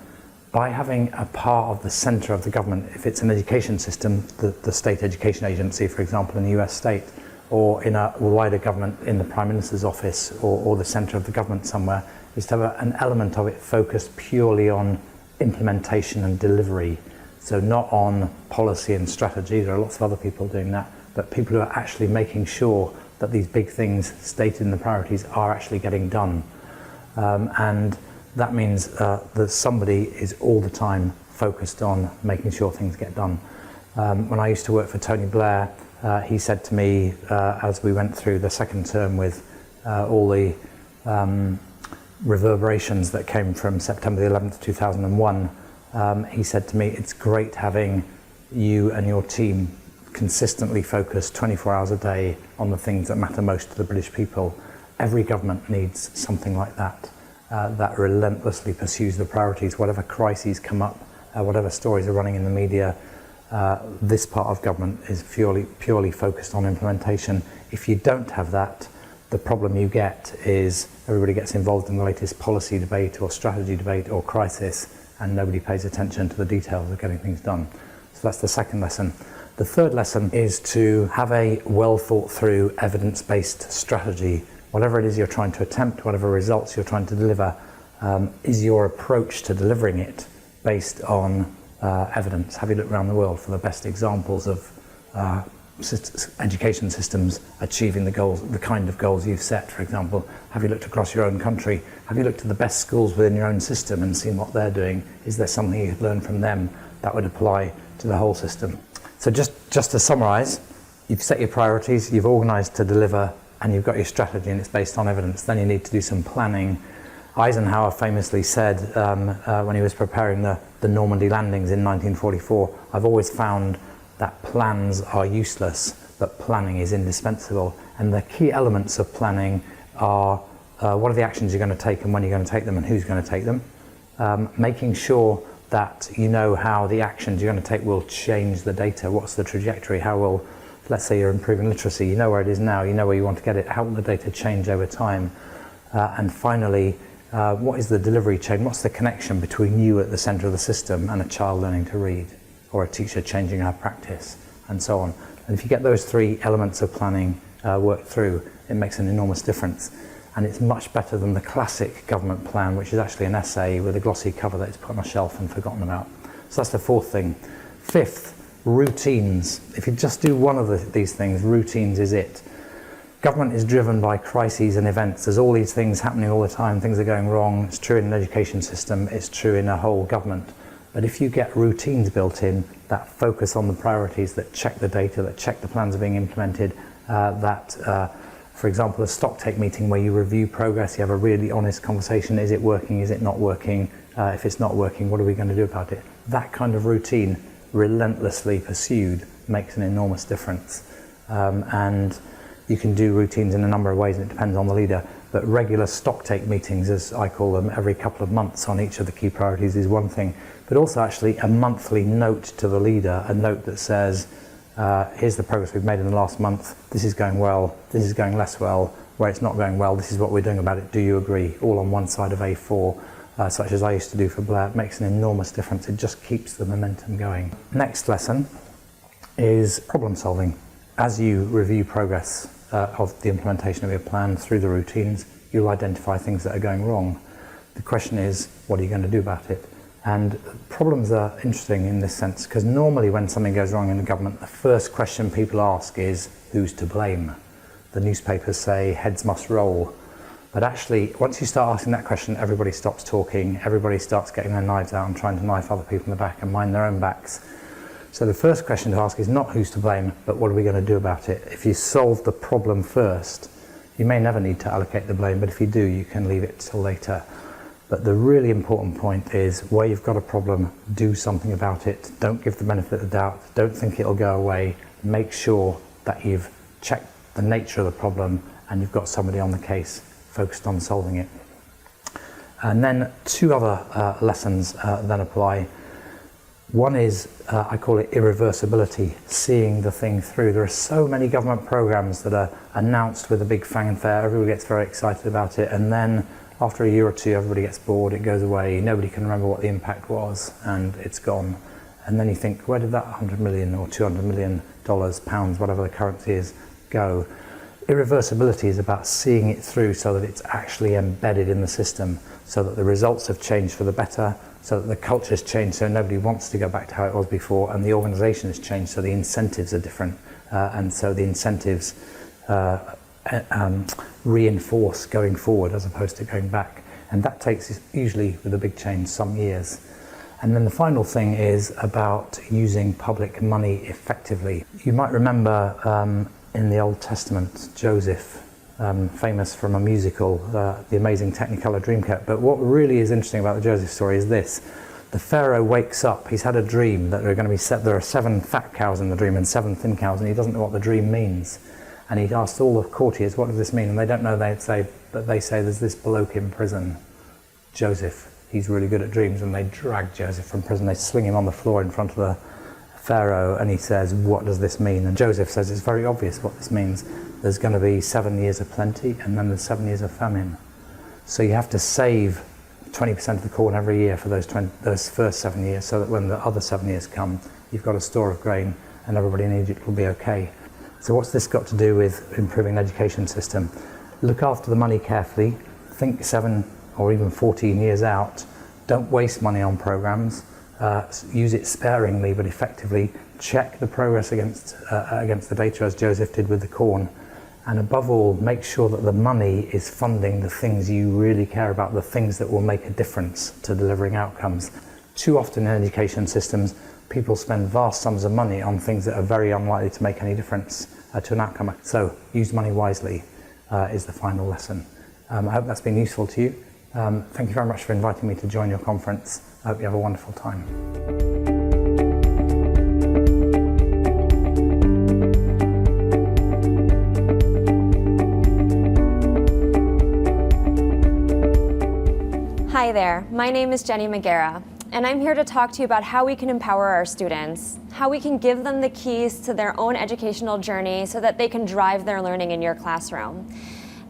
S7: by having a part of the centre of the government, if it's an education system, the state education agency, for example, in the US state, or in a wider government in the Prime Minister's office or the centre of the government somewhere, is to have an element of it focused purely on implementation and delivery. So not on policy and strategy, there are lots of other people doing that, but people who are actually making sure that these big things stated in the priorities are actually getting done. And that means that somebody is all the time focused on making sure things get done. When I used to work for Tony Blair, he said to me, as we went through the second term with all the reverberations that came from September the 11th, 2001, he said to me, it's great having you and your team consistently focused 24 hours a day on the things that matter most to the British people. Every government needs something like that. That relentlessly pursues the priorities, whatever crises come up, whatever stories are running in the media, this part of government is purely focused on implementation. If you don't have that, the problem you get is everybody gets involved in the latest policy debate or strategy debate or crisis, and nobody pays attention to the details of getting things done. So that's the second lesson. The third lesson is to have a well thought through evidence-based strategy. Whatever it is you're trying to attempt, whatever results you're trying to deliver, is your approach to delivering it based on evidence? Have you looked around the world for the best examples of education systems achieving the goals, the kind of goals you've set, for example? Have you looked across your own country? Have you looked at the best schools within your own system and seen what they're doing? Is there something you could learn from them that would apply to the whole system? So just to summarize, you've set your priorities, you've organized to deliver, and you've got your strategy and it's based on evidence. Then you need to do some planning. Eisenhower famously said when he was preparing the Normandy landings in 1944, I've always found that plans are useless, but planning is indispensable. And the key elements of planning are what are the actions you're going to take and when you're going to take them and who's going to take them. Making sure that you know how the actions you're going to take will change the data. What's the trajectory? How will, let's say you're improving literacy, you know where it is now, you know where you want to get it, how will the data change over time? And finally, what is the delivery chain? What's the connection between you at the center of the system and a child learning to read, or a teacher changing our practice, and so on? And if you get those three elements of planning worked through, it makes an enormous difference. And it's much better than the classic government plan, which is actually an essay with a glossy cover that's put on a shelf and forgotten about. So that's the fourth thing. Fifth, routines. If you just do one of these things, routines is it. Government is driven by crises and events. There's all these things happening all the time. Things are going wrong. It's true in an education system. It's true in a whole government. But if you get routines built in that focus on the priorities, that check the data, that check the plans are being implemented, for example, a stock take meeting where you review progress, you have a really honest conversation. Is it working? Is it not working? If it's not working, what are we going to do about it? That kind of routine, relentlessly pursued, makes an enormous difference. And you can do routines in a number of ways, and it depends on the leader. But regular stock take meetings, as I call them, every couple of months on each of the key priorities is one thing. But also actually a monthly note to the leader, a note that says, here's the progress we've made in the last month, this is going well, this is going less well, where it's not going well, this is what we're doing about it, do you agree? All on one side of A4, such as I used to do for Blair. It makes an enormous difference. It just keeps the momentum going. Next lesson is problem solving. As you review progress of the implementation of your plan through the routines, you'll identify things that are going wrong. The question is, what are you going to do about it? And problems are interesting in this sense, because normally when something goes wrong in the government, the first question people ask is, who's to blame? The newspapers say, heads must roll. But actually, once you start asking that question, everybody stops talking, everybody starts getting their knives out and trying to knife other people in the back and mind their own backs. So the first question to ask is not who's to blame, but what are we going to do about it? If you solve the problem first, you may never need to allocate the blame, but if you do, you can leave it till later. But the really important point is, where you've got a problem, do something about it. Don't give the benefit of the doubt. Don't think it'll go away. Make sure that you've checked the nature of the problem and you've got somebody on the case focused on solving it. And then two other lessons then apply. One is, I call it irreversibility, seeing the thing through. There are so many government programs that are announced with a big fanfare. Everybody gets very excited about it, and then after a year or two, everybody gets bored, it goes away, nobody can remember what the impact was, and it's gone. And then you think, where did that 100 million or 200 million dollars, pounds, whatever the currency is, go? Irreversibility is about seeing it through so that it's actually embedded in the system, so that the results have changed for the better, so that the culture's changed so nobody wants to go back to how it was before, and the organisation has changed so the incentives are different, and so the incentives reinforce going forward as opposed to going back. And that takes, usually with a big change, some years. And then the final thing is about using public money effectively. You might remember in the Old Testament, Joseph, famous from a musical, The Amazing Technicolor Dreamcoat. But what really is interesting about the Joseph story is this. The Pharaoh wakes up, he's had a dream that there are 7 fat cows in the dream and 7 thin cows, and he doesn't know what the dream means. And he asks all the courtiers, what does this mean? And they don't know, they say there's this bloke in prison, Joseph. He's really good at dreams, and they drag Joseph from prison. They sling him on the floor in front of the Pharaoh, and he says, what does this mean? And Joseph says, it's very obvious what this means. There's going to be 7 years of plenty, and then there's 7 years of famine. So you have to save 20% of the corn every year for those first 7 years, so that when the other 7 years come, you've got a store of grain and everybody in Egypt will be okay. So what's this got to do with improving the education system? Look after the money carefully, think 7 or even 14 years out, don't waste money on programs, use it sparingly but effectively, check the progress against the data as Joseph did with the corn, and above all, make sure that the money is funding the things you really care about, the things that will make a difference to delivering outcomes. Too often in education systems, people spend vast sums of money on things that are very unlikely to make any difference to an outcome. So use money wisely is the final lesson. I hope that's been useful to you. Thank you very much for inviting me to join your conference. I hope you have a wonderful time.
S10: Hi there, my name is Jenny Magera, and I'm here to talk to you about how we can empower our students, how we can give them the keys to their own educational journey so that they can drive their learning in your classroom.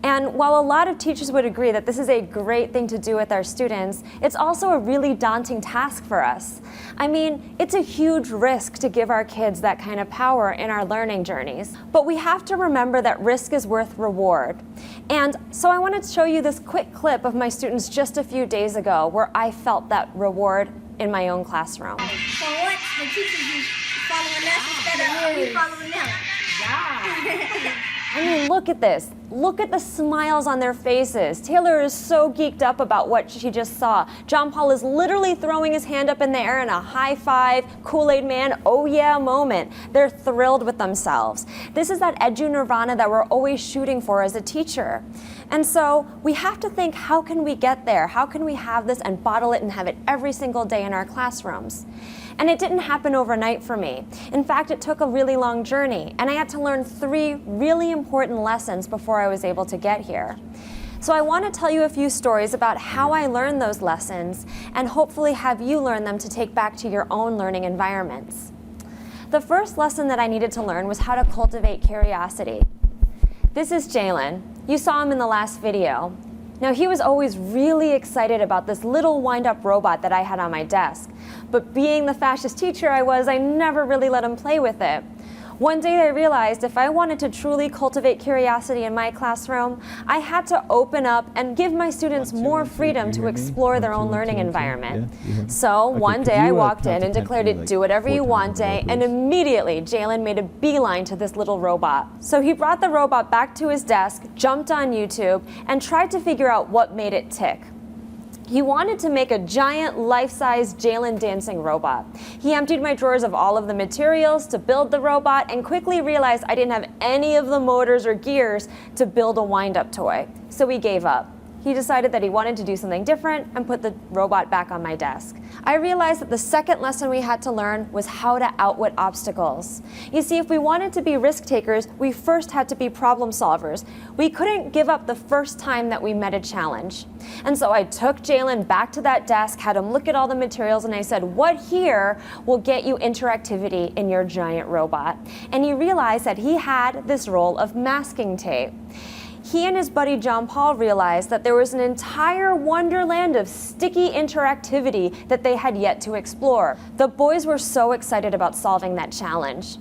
S10: And while a lot of teachers would agree that this is a great thing to do with our students, it's also a really daunting task for us. I mean, it's a huge risk to give our kids that kind of power in our learning journeys. But we have to remember that risk is worth reward. And so I wanted to show you this quick clip of my students just a few days ago where I felt that reward in my own classroom.
S5: So what? The teachers is following us instead of we following them. Yeah.
S10: I mean, look at this. Look at the smiles on their faces. Taylor is so geeked up about what she just saw. John Paul is literally throwing his hand up in the air in a high five, Kool-Aid Man, oh yeah moment. They're thrilled with themselves. This is that edu nirvana that we're always shooting for as a teacher. And so we have to think, how can we get there? How can we have this and bottle it and have it every single day in our classrooms? And it didn't happen overnight for me. In fact, it took a really long journey, and I had to learn 3 really important lessons before I was able to get here. So I want to tell you a few stories about how I learned those lessons, and hopefully have you learn them to take back to your own learning environments. The first lesson that I needed to learn was how to cultivate curiosity. This is Jalen. You saw him in the last video. Now, he was always really excited about this little wind-up robot that I had on my desk. But being the fascist teacher I was, I never really let him play with it. One day I realized if I wanted to truly cultivate curiosity in my classroom, I had to open up and give my students more freedom to explore their own learning environment. So one day I walked in and declared it do whatever you want day, and immediately Jalen made a beeline to this little robot. So he brought the robot back to his desk, jumped on YouTube, and tried to figure out what made it tick. He wanted to make a giant life-size Jalen dancing robot. He emptied my drawers of all of the materials to build the robot and quickly realized I didn't have any of the motors or gears to build a wind-up toy. So he gave up. He decided that he wanted to do something different and put the robot back on my desk. I realized that the second lesson we had to learn was how to outwit obstacles. You see, if we wanted to be risk takers, we first had to be problem solvers. We couldn't give up the first time that we met a challenge. And so I took Jalen back to that desk, had him look at all the materials, and I said, what here will get you interactivity in your giant robot? And he realized that he had this roll of masking tape. He and his buddy John Paul realized that there was an entire wonderland of sticky interactivity that they had yet to explore. The boys were so excited about solving that challenge.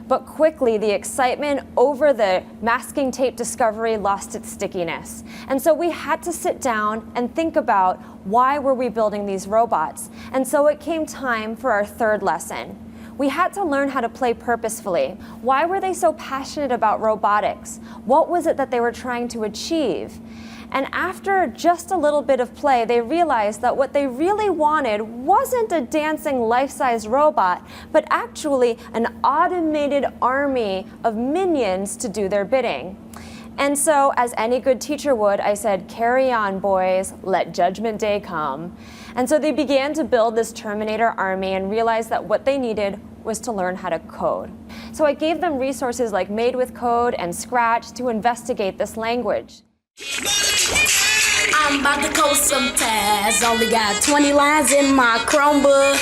S10: But quickly, the excitement over the masking tape discovery lost its stickiness. And so we had to sit down and think about why were we building these robots? And so it came time for our third lesson. We had to learn how to play purposefully. Why were they so passionate about robotics? What was it that they were trying to achieve? And after just a little bit of play, they realized that what they really wanted wasn't a dancing life-size robot, but actually an automated army of minions to do their bidding. And so, as any good teacher would, I said, carry on, boys, let Judgment Day come. And so they began to build this Terminator army and realized that what they needed was to learn how to code. So I gave them resources like Made with Code and Scratch to investigate this language.
S22: I'm about to code some tasks. Only got 20 lines in my Chromebook.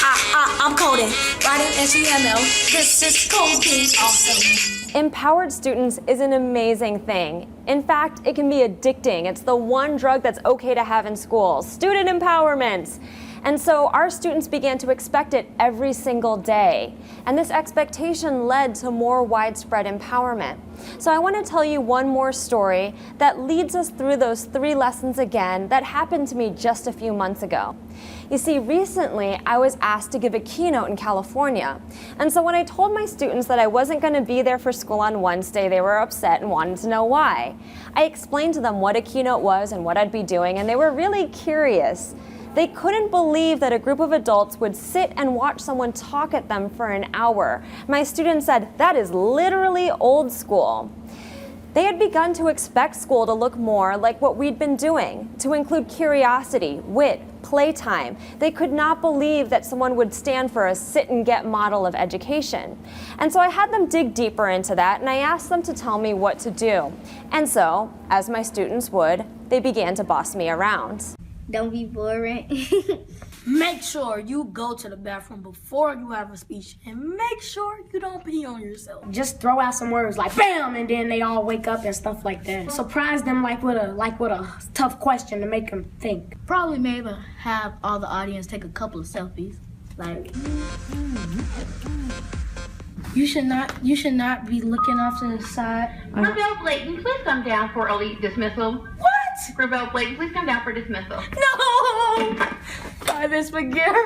S12: I'm coding, writing HTML. This is coding awesome.
S10: Empowered students is an amazing thing. In fact, it can be addicting. It's the one drug that's okay to have in schools, student empowerment. And so our students began to expect it every single day. And this expectation led to more widespread empowerment. So I want to tell you one more story that leads us through those 3 lessons again that happened to me just a few months ago. You see, recently I was asked to give a keynote in California. And so when I told my students that I wasn't going to be there for school on Wednesday, they were upset and wanted to know why. I explained to them what a keynote was and what I'd be doing, and they were really curious. They couldn't believe that a group of adults would sit and watch someone talk at them for an hour. My students said, that is literally old school. They had begun to expect school to look more like what we'd been doing, to include curiosity, wit, playtime. They could not believe that someone would stand for a sit-and-get model of education. And so I had them dig deeper into that, and I asked them to tell me what to do. And so, as my students would, they began to boss me around.
S12: Don't be boring. Make sure you go to the bathroom before you have a speech, and make sure you don't pee on yourself. Just throw out some words like bam, and then they all wake up and stuff like that. Surprise them like with a tough question to make them think. Probably maybe have all the audience take a couple of selfies. Like you should not be looking off to the side.
S22: Gravel Blayton, please come down for elite dismissal.
S12: What?
S22: Gravel Blayton, please come down for dismissal.
S12: No! Private Spaghetti.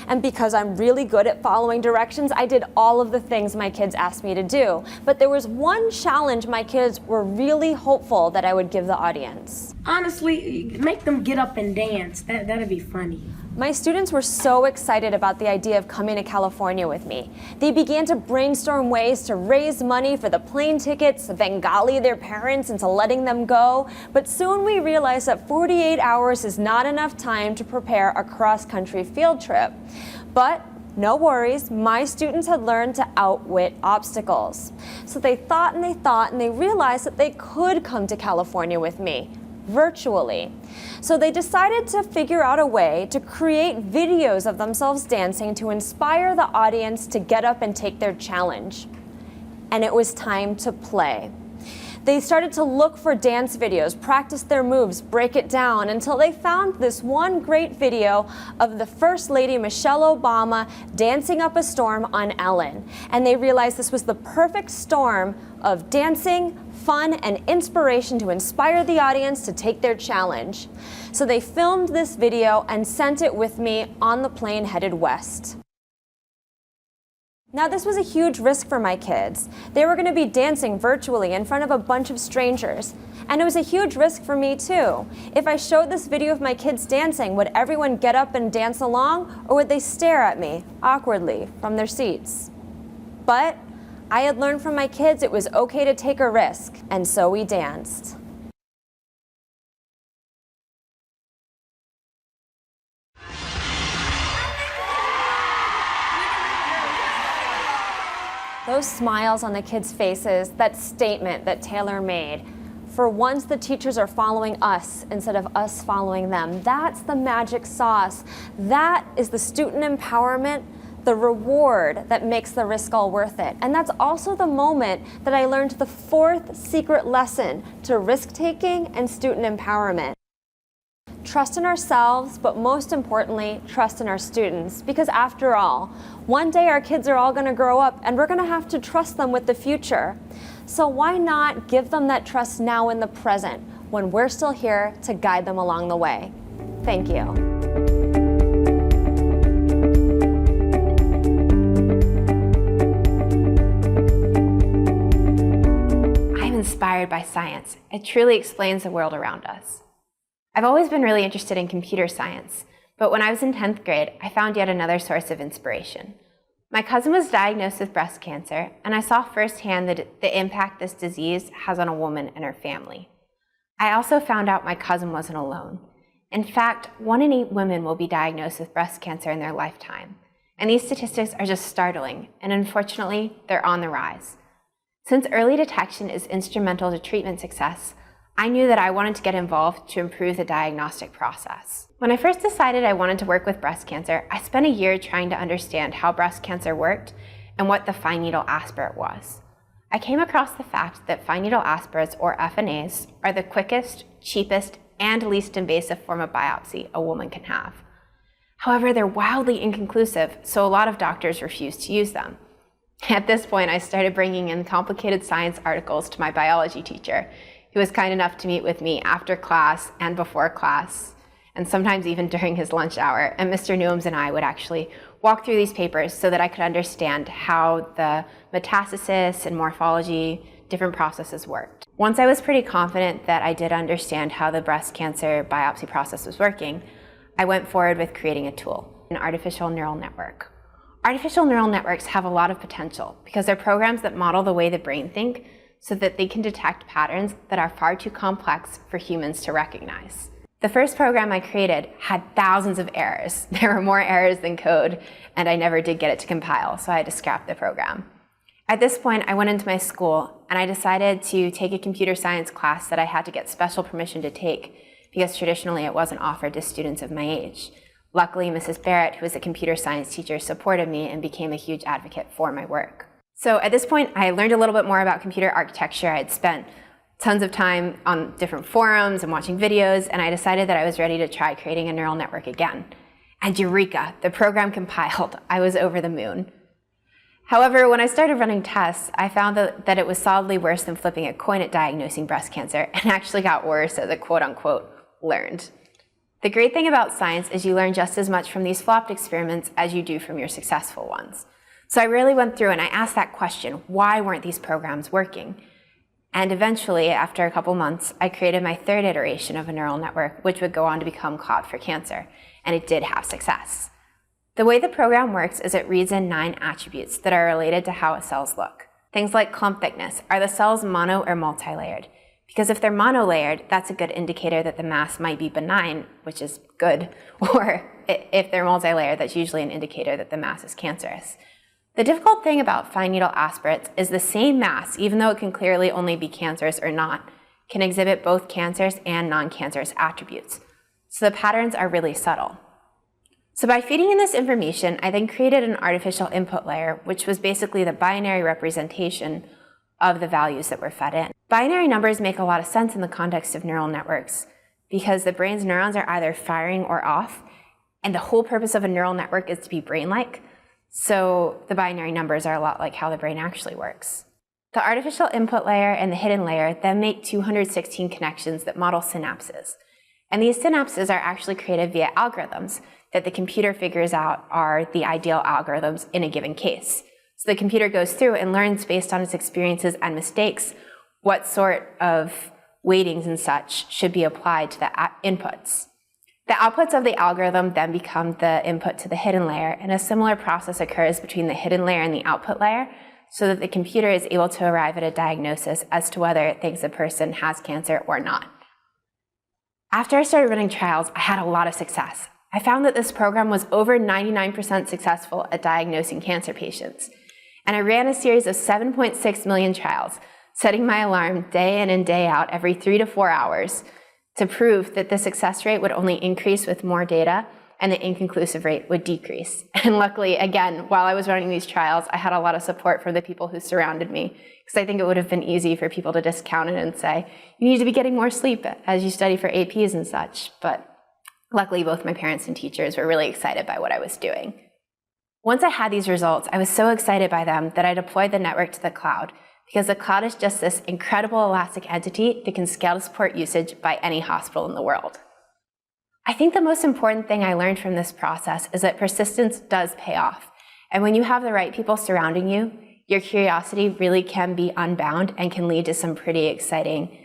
S10: And because I'm really good at following directions, I did all of the things my kids asked me to do. But there was one challenge my kids were really hopeful that I would give the audience.
S12: Honestly, make them get up and dance. That'd be funny.
S10: My students were so excited about the idea of coming to California with me. They began to brainstorm ways to raise money for the plane tickets, Bengali their parents into letting them go. But soon we realized that 48 hours is not enough time to prepare a cross-country field trip. But no worries, my students had learned to outwit obstacles. So they thought and they thought, and they realized that they could come to California with me, virtually. So they decided to figure out a way to create videos of themselves dancing to inspire the audience to get up and take their challenge. And it was time to play. They started to look for dance videos, practice their moves, break it down, until they found this one great video of the First Lady Michelle Obama dancing up a storm on Ellen. And they realized this was the perfect storm of dancing, fun, and inspiration to inspire the audience to take their challenge. So they filmed this video and sent it with me on the plane headed west. Now, this was a huge risk for my kids. They were going to be dancing virtually in front of a bunch of strangers. And it was a huge risk for me, too. If I showed this video of my kids dancing, would everyone get up and dance along, or would they stare at me awkwardly from their seats? But I had learned from my kids it was okay to take a risk, and so we danced. Those smiles on the kids' faces, that statement that Taylor made, for once the teachers are following us instead of us following them, that's the magic sauce. That is the student empowerment, the reward that makes the risk all worth it. And that's also the moment that I learned the 4th secret lesson to risk-taking and student empowerment. Trust in ourselves, but most importantly, trust in our students. Because after all, one day our kids are all going to grow up and we're going to have to trust them with the future. So why not give them that trust now in the present, when we're still here to guide them along the way? Thank you.
S23: I'm inspired by science. It truly explains the world around us. I've always been really interested in computer science, but when I was in 10th grade, I found yet another source of inspiration. My cousin was diagnosed with breast cancer, and I saw firsthand the impact this disease has on a woman and her family. I also found out my cousin wasn't alone. In fact, 1 in 8 women will be diagnosed with breast cancer in their lifetime, and these statistics are just startling, and unfortunately, they're on the rise. Since early detection is instrumental to treatment success, I knew that I wanted to get involved to improve the diagnostic process. When I first decided I wanted to work with breast cancer, I spent a year trying to understand how breast cancer worked and what the fine needle aspirate was. I came across the fact that fine needle aspirates, or FNAs, are the quickest, cheapest, and least invasive form of biopsy a woman can have. However, they're wildly inconclusive, so a lot of doctors refuse to use them. At this point, I started bringing in complicated science articles to my biology teacher, who was kind enough to meet with me after class and before class, and sometimes even during his lunch hour. And Mr. Newhams and I would actually walk through these papers so that I could understand how the metastasis and morphology, different processes worked. Once I was pretty confident that I did understand how the breast cancer biopsy process was working, I went forward with creating a tool, an artificial neural network. Artificial neural networks have a lot of potential because they're programs that model the way the brain thinks so that they can detect patterns that are far too complex for humans to recognize. The first program I created had thousands of errors. There were more errors than code, and I never did get it to compile, so I had to scrap the program. At this point, I went into my school, and I decided to take a computer science class that I had to get special permission to take, because traditionally it wasn't offered to students of my age. Luckily, Mrs. Barrett, who was a computer science teacher, supported me and became a huge advocate for my work. So at this point, I learned a little bit more about computer architecture. I had spent tons of time on different forums and watching videos, and I decided that I was ready to try creating a neural network again. And eureka, the program compiled. I was over the moon. However, when I started running tests, I found that it was solidly worse than flipping a coin at diagnosing breast cancer, and actually got worse as I quote-unquote learned. The great thing about science is you learn just as much from these flopped experiments as you do from your successful ones. So I really went through and I asked that question, why weren't these programs working? And eventually, after a couple months, I created my third iteration of a neural network, which would go on to become Cloud for Cancer, and it did have success. The way the program works is it reads in 9 attributes that are related to how cells look. Things like clump thickness. Are the cells mono or multi-layered? Because if they're monolayered, that's a good indicator that the mass might be benign, which is good, or if they're multi-layered, that's usually an indicator that the mass is cancerous. The difficult thing about fine needle aspirates is the same mass, even though it can clearly only be cancerous or not, can exhibit both cancerous and non-cancerous attributes. So the patterns are really subtle. So by feeding in this information, I then created an artificial input layer, which was basically the binary representation of the values that were fed in. Binary numbers make a lot of sense in the context of neural networks because the brain's neurons are either firing or off, and the whole purpose of a neural network is to be brain-like. So the binary numbers are a lot like how the brain actually works. The artificial input layer and the hidden layer then make 216 connections that model synapses. And these synapses are actually created via algorithms that the computer figures out are the ideal algorithms in a given case. So the computer goes through and learns based on its experiences and mistakes what sort of weightings and such should be applied to the inputs. The outputs of the algorithm then become the input to the hidden layer, and a similar process occurs between the hidden layer and the output layer so that the computer is able to arrive at a diagnosis as to whether it thinks a person has cancer or not. After I started running trials, I had a lot of success. I found that this program was over 99% successful at diagnosing cancer patients. And I ran a series of 7.6 million trials, setting my alarm day in and day out every 3 to 4 hours to prove that the success rate would only increase with more data and the inconclusive rate would decrease. And luckily, again, while I was running these trials, I had a lot of support from the people who surrounded me, because I think it would have been easy for people to discount it and say, you need to be getting more sleep as you study for APs and such. But luckily, both my parents and teachers were really excited by what I was doing. Once I had these results, I was so excited by them that I deployed the network to the cloud, because the cloud is just this incredible elastic entity that can scale to support usage by any hospital in the world. I think the most important thing I learned from this process is that persistence does pay off. And when you have the right people surrounding you, your curiosity really can be unbound and can lead to some pretty exciting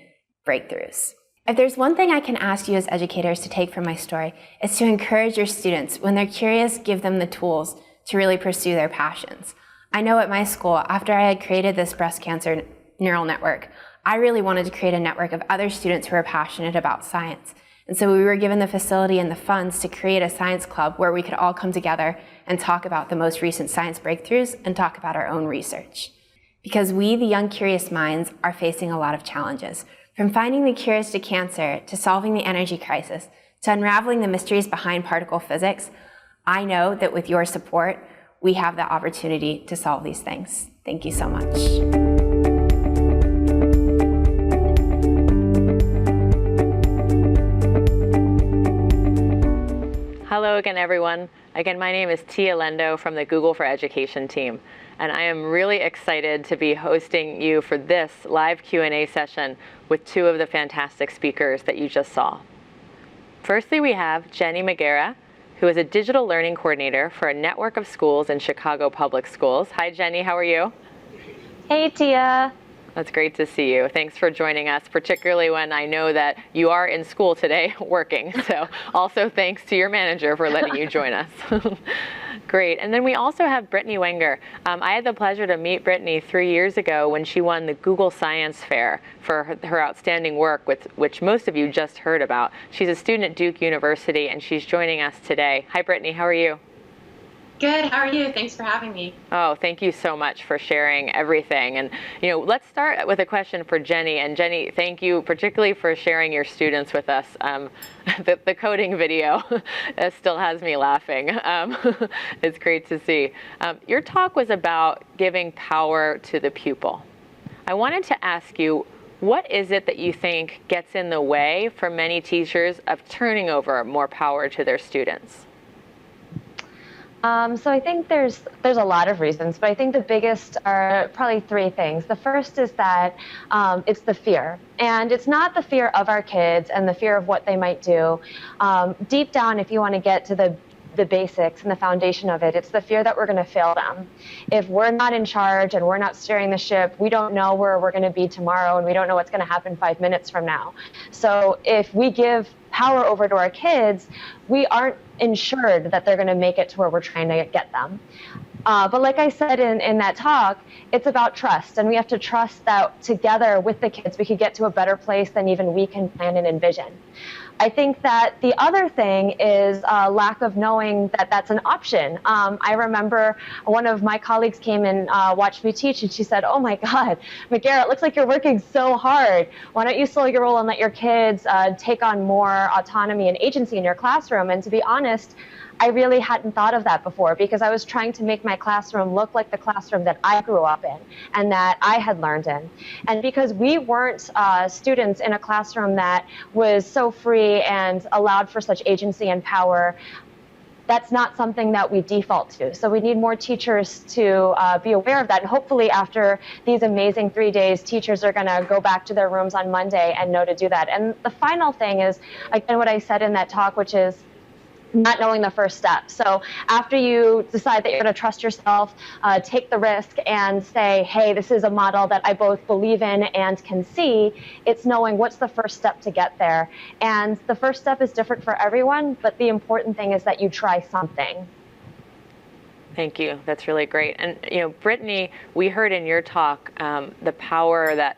S23: breakthroughs. If there's one thing I can ask you as educators to take from my story, it's to encourage your students. When they're curious, give them the tools to really pursue their passions. I know at my school, after I had created this breast cancer neural network, I really wanted to create a network of other students who are passionate about science. And so we were given the facility and the funds to create a science club where we could all come together and talk about the most recent science breakthroughs and talk about our own research. Because we, the young curious minds, are facing a lot of challenges, From finding the cures to cancer, to solving the energy crisis, to unraveling the mysteries behind particle physics, I know that with your support, we have the opportunity to solve these things. Thank you so much.
S3: Hello again, everyone. Again, my name is Tia Lendo from the Google for Education team, and I am really excited to be hosting you for this live Q&A session with two of the fantastic speakers that you just saw. Firstly, we have Jenny Magiera, who is a digital learning coordinator for a network of schools in Chicago Public Schools. Hi, Jenny, how are you?
S10: Hey, Tia.
S3: That's great to see you. Thanks for joining us, particularly when I know that you are in school today working. So also thanks to your manager for letting you join us. Great. And then we also have Brittany Wenger. I had the pleasure to meet Brittany 3 years ago when she won the Google Science Fair for her outstanding work, which most of you just heard about. She's a student at Duke University, and she's joining us today. Hi, Brittany. How are you?
S13: Good. How are you? Thanks for having me.
S3: Oh, thank you so much for sharing everything. And, let's start with a question for Jenny. And Jenny, thank you particularly for sharing your students with us. The coding video still has me laughing. It's great to see. Your talk was about giving power to the pupil. I wanted to ask you, what is it that you think gets in the way for many teachers of turning over more power to their students?
S10: So I think there's a lot of reasons, but I think the biggest are probably three things. The first is that it's the fear. And it's not the fear of our kids and the fear of what they might do. Deep down, if you want to get to the basics and the foundation of it, it's the fear that we're going to fail them. If we're not in charge and we're not steering the ship, we don't know where we're going to be tomorrow, and we don't know what's going to happen 5 minutes from now. So if we give power over to our kids, we aren't ensured that they're going to make it to where we're trying to get them. But like I said in that talk, it's about trust, and we have to trust that together with the kids we could get to a better place than even we can plan and envision. I think that the other thing is a lack of knowing that that's an option. I remember one of my colleagues came and watched me teach, and she said, "Oh my God, Magiera, it looks like you're working so hard. Why don't you slow your roll and let your kids take on more autonomy and agency in your classroom?" And to be honest, I really hadn't thought of that before, because I was trying to make my classroom look like the classroom that I grew up in and that I had learned in. And because we weren't students in a classroom that was so free and allowed for such agency and power, that's not something that we default to. So we need more teachers to be aware of that. And hopefully after these amazing 3 days, teachers are going to go back to their rooms on Monday and know to do that. And the final thing is, again, what I said in that talk, which is not knowing the first step. So after you decide that you're going to trust yourself, take the risk and say, hey, this is a model that I both believe in and can see, it's knowing what's the first step to get there. And the first step is different for everyone, but the important thing is that you try something.
S3: Thank you. That's really great. And, Brittany, we heard in your talk the power that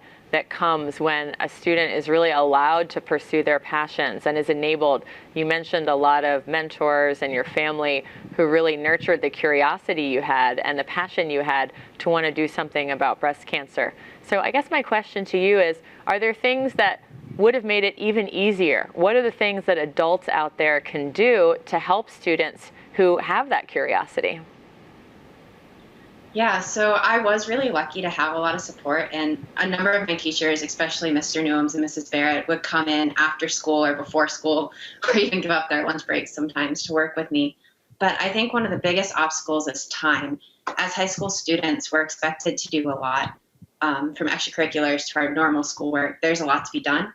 S3: comes when a student is really allowed to pursue their passions and is enabled. You mentioned a lot of mentors and your family who really nurtured the curiosity you had and the passion you had to want to do something about breast cancer. So I guess my question to you is, are there things that would have made it even easier? What are the things that adults out there can do to help students who have that curiosity?
S13: Yeah, so I was really lucky to have a lot of support, and a number of my teachers, especially Mr. Newhams and Mrs. Barrett, would come in after school or before school, or even give up their lunch breaks sometimes to work with me. But I think one of the biggest obstacles is time. As high school students, we're expected to do a lot, from extracurriculars to our normal schoolwork. There's a lot to be done.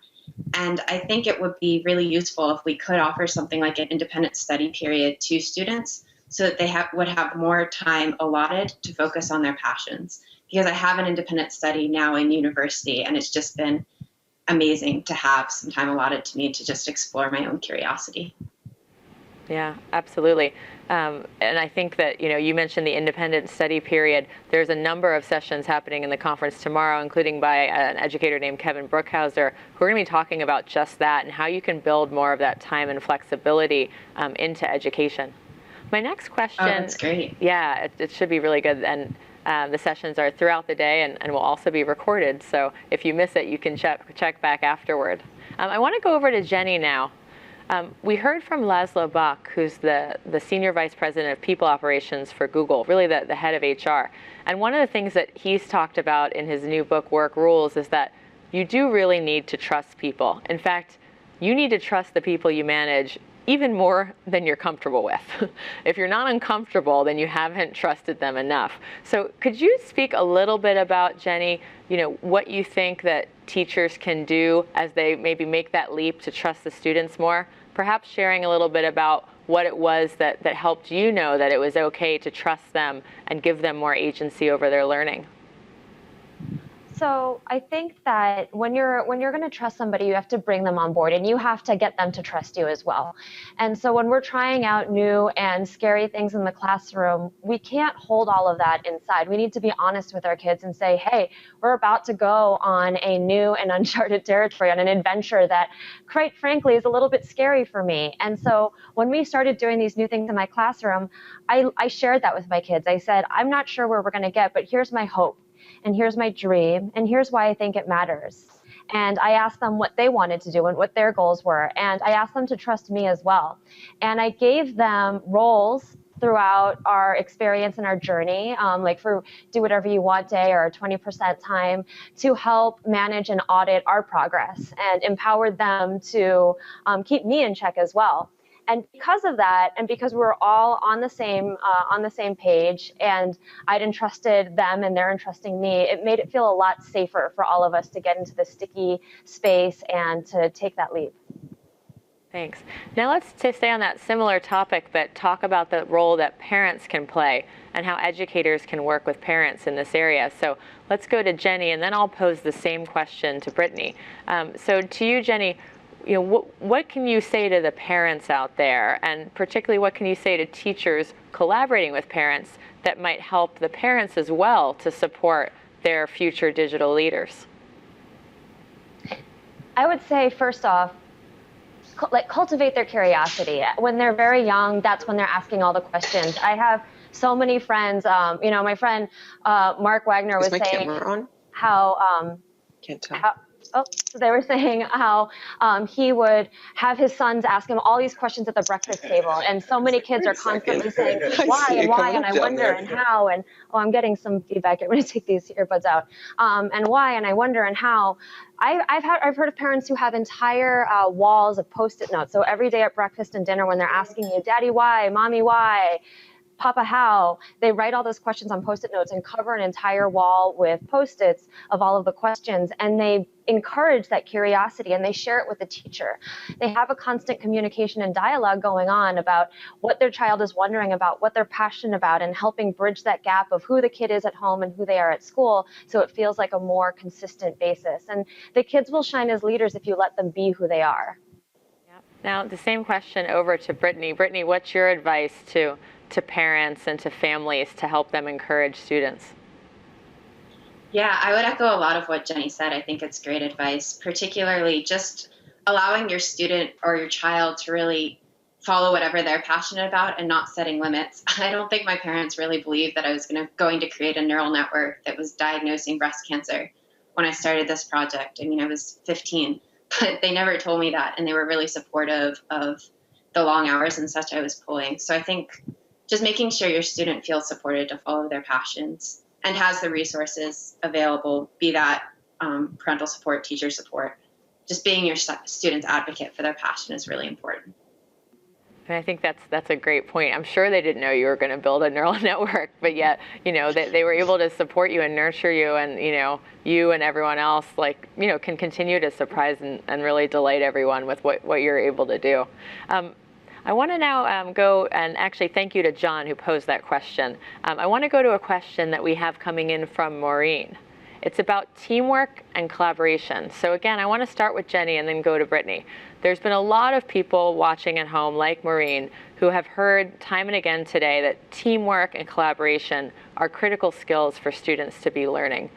S13: And I think it would be really useful if we could offer something like an independent study period to students, so that they would have more time allotted to focus on their passions. Because I have an independent study now in university, and it's just been amazing to have some time allotted to me to just explore my own curiosity.
S3: Yeah, absolutely. And I think that, you mentioned the independent study period. There's a number of sessions happening in the conference tomorrow, including by an educator named Kevin Brookhauser, who are going to be talking about just that and how you can build more of that time and flexibility into education. My next question.
S13: Oh, that's great.
S3: Yeah, it should be really good. And The sessions are throughout the day and will also be recorded. So if you miss it, you can check back afterward. I want to go over to Jenny now. We heard from Laszlo Bach, who's the Senior Vice President of People Operations for Google, really the head of HR. And one of the things that he's talked about in his new book, Work Rules, is that you do really need to trust people. In fact, you need to trust the people you manage even more than you're comfortable with. If you're not uncomfortable, then you haven't trusted them enough. So could you speak a little bit about, Jenny, what you think that teachers can do as they maybe make that leap to trust the students more? Perhaps sharing a little bit about what it was that helped you know that it was okay to trust them and give them more agency over their learning.
S10: So I think that when you're going to trust somebody, you have to bring them on board and you have to get them to trust you as well. And so when we're trying out new and scary things in the classroom, we can't hold all of that inside. We need to be honest with our kids and say, hey, we're about to go on a new and uncharted territory, on an adventure that, quite frankly, is a little bit scary for me. And so when we started doing these new things in my classroom, I shared that with my kids. I said, I'm not sure where we're going to get, but here's my hope. And here's my dream, and here's why I think it matters. And I asked them what they wanted to do and what their goals were, and I asked them to trust me as well. And I gave them roles throughout our experience and our journey, like for Do Whatever You Want Day or 20% time, to help manage and audit our progress and empowered them to keep me in check as well. And because of that, and because we were all on the same page, and I'd entrusted them and they're entrusting me, it made it feel a lot safer for all of us to get into the sticky space and to take that leap.
S3: Thanks. Now let's stay on that similar topic, but talk about the role that parents can play and how educators can work with parents in this area. So let's go to Jenny, and then I'll pose the same question to Brittany. So to you, Jenny, what can you say to the parents out there, and particularly what can you say to teachers collaborating with parents that might help the parents as well to support their future digital leaders?
S10: I would say, first off, cultivate their curiosity. When they're very young, that's when they're asking all the questions. I have so many friends, my friend Mark Wagner was saying how,
S14: Can't tell.
S10: So they were saying how he would have his sons ask him all these questions at the breakfast table, and so many kids are constantly saying why and why, and I wonder and how, and I'm getting some feedback. I'm going to take these earbuds out. And why, and I wonder and how. I've heard of parents who have entire walls of Post-it notes. So every day at breakfast and dinner, when they're asking you, Daddy, why? Mommy, why? Papa, how? They write all those questions on Post-it notes and cover an entire wall with Post-its of all of the questions, and they encourage that curiosity and they share it with the teacher. They have a constant communication and dialogue going on about what their child is wondering about, what they're passionate about, and helping bridge that gap of who the kid is at home and who they are at school, so it feels like a more consistent basis. And the kids will shine as leaders if you let them be who they are.
S3: Now, the same question over to Brittany. Brittany, what's your advice to parents and to families to help them encourage students?
S13: Yeah, I would echo a lot of what Jenny said. I think it's great advice, particularly just allowing your student or your child to really follow whatever they're passionate about and not setting limits. I don't think my parents really believed that I was going to create a neural network that was diagnosing breast cancer when I started this project. I mean, I was 15, but they never told me that, and they were really supportive of the long hours and such I was pulling. So I think just making sure your student feels supported to follow their passions and has the resources available, be that parental support, teacher support, just being your student's advocate for their passion is really important.
S3: And I think that's a great point. I'm sure they didn't know you were going to build a neural network, but yet, they were able to support you and nurture you, and, you and everyone else, can continue to surprise and really delight everyone with what you're able to do. I want to now go and actually thank you to John who posed that question. I want to go to a question that we have coming in from Maureen. It's about teamwork and collaboration. So again, I want to start with Jenny and then go to Brittany. There's been a lot of people watching at home, like Maureen, who have heard time and again today that teamwork and collaboration are critical skills for students to be learning.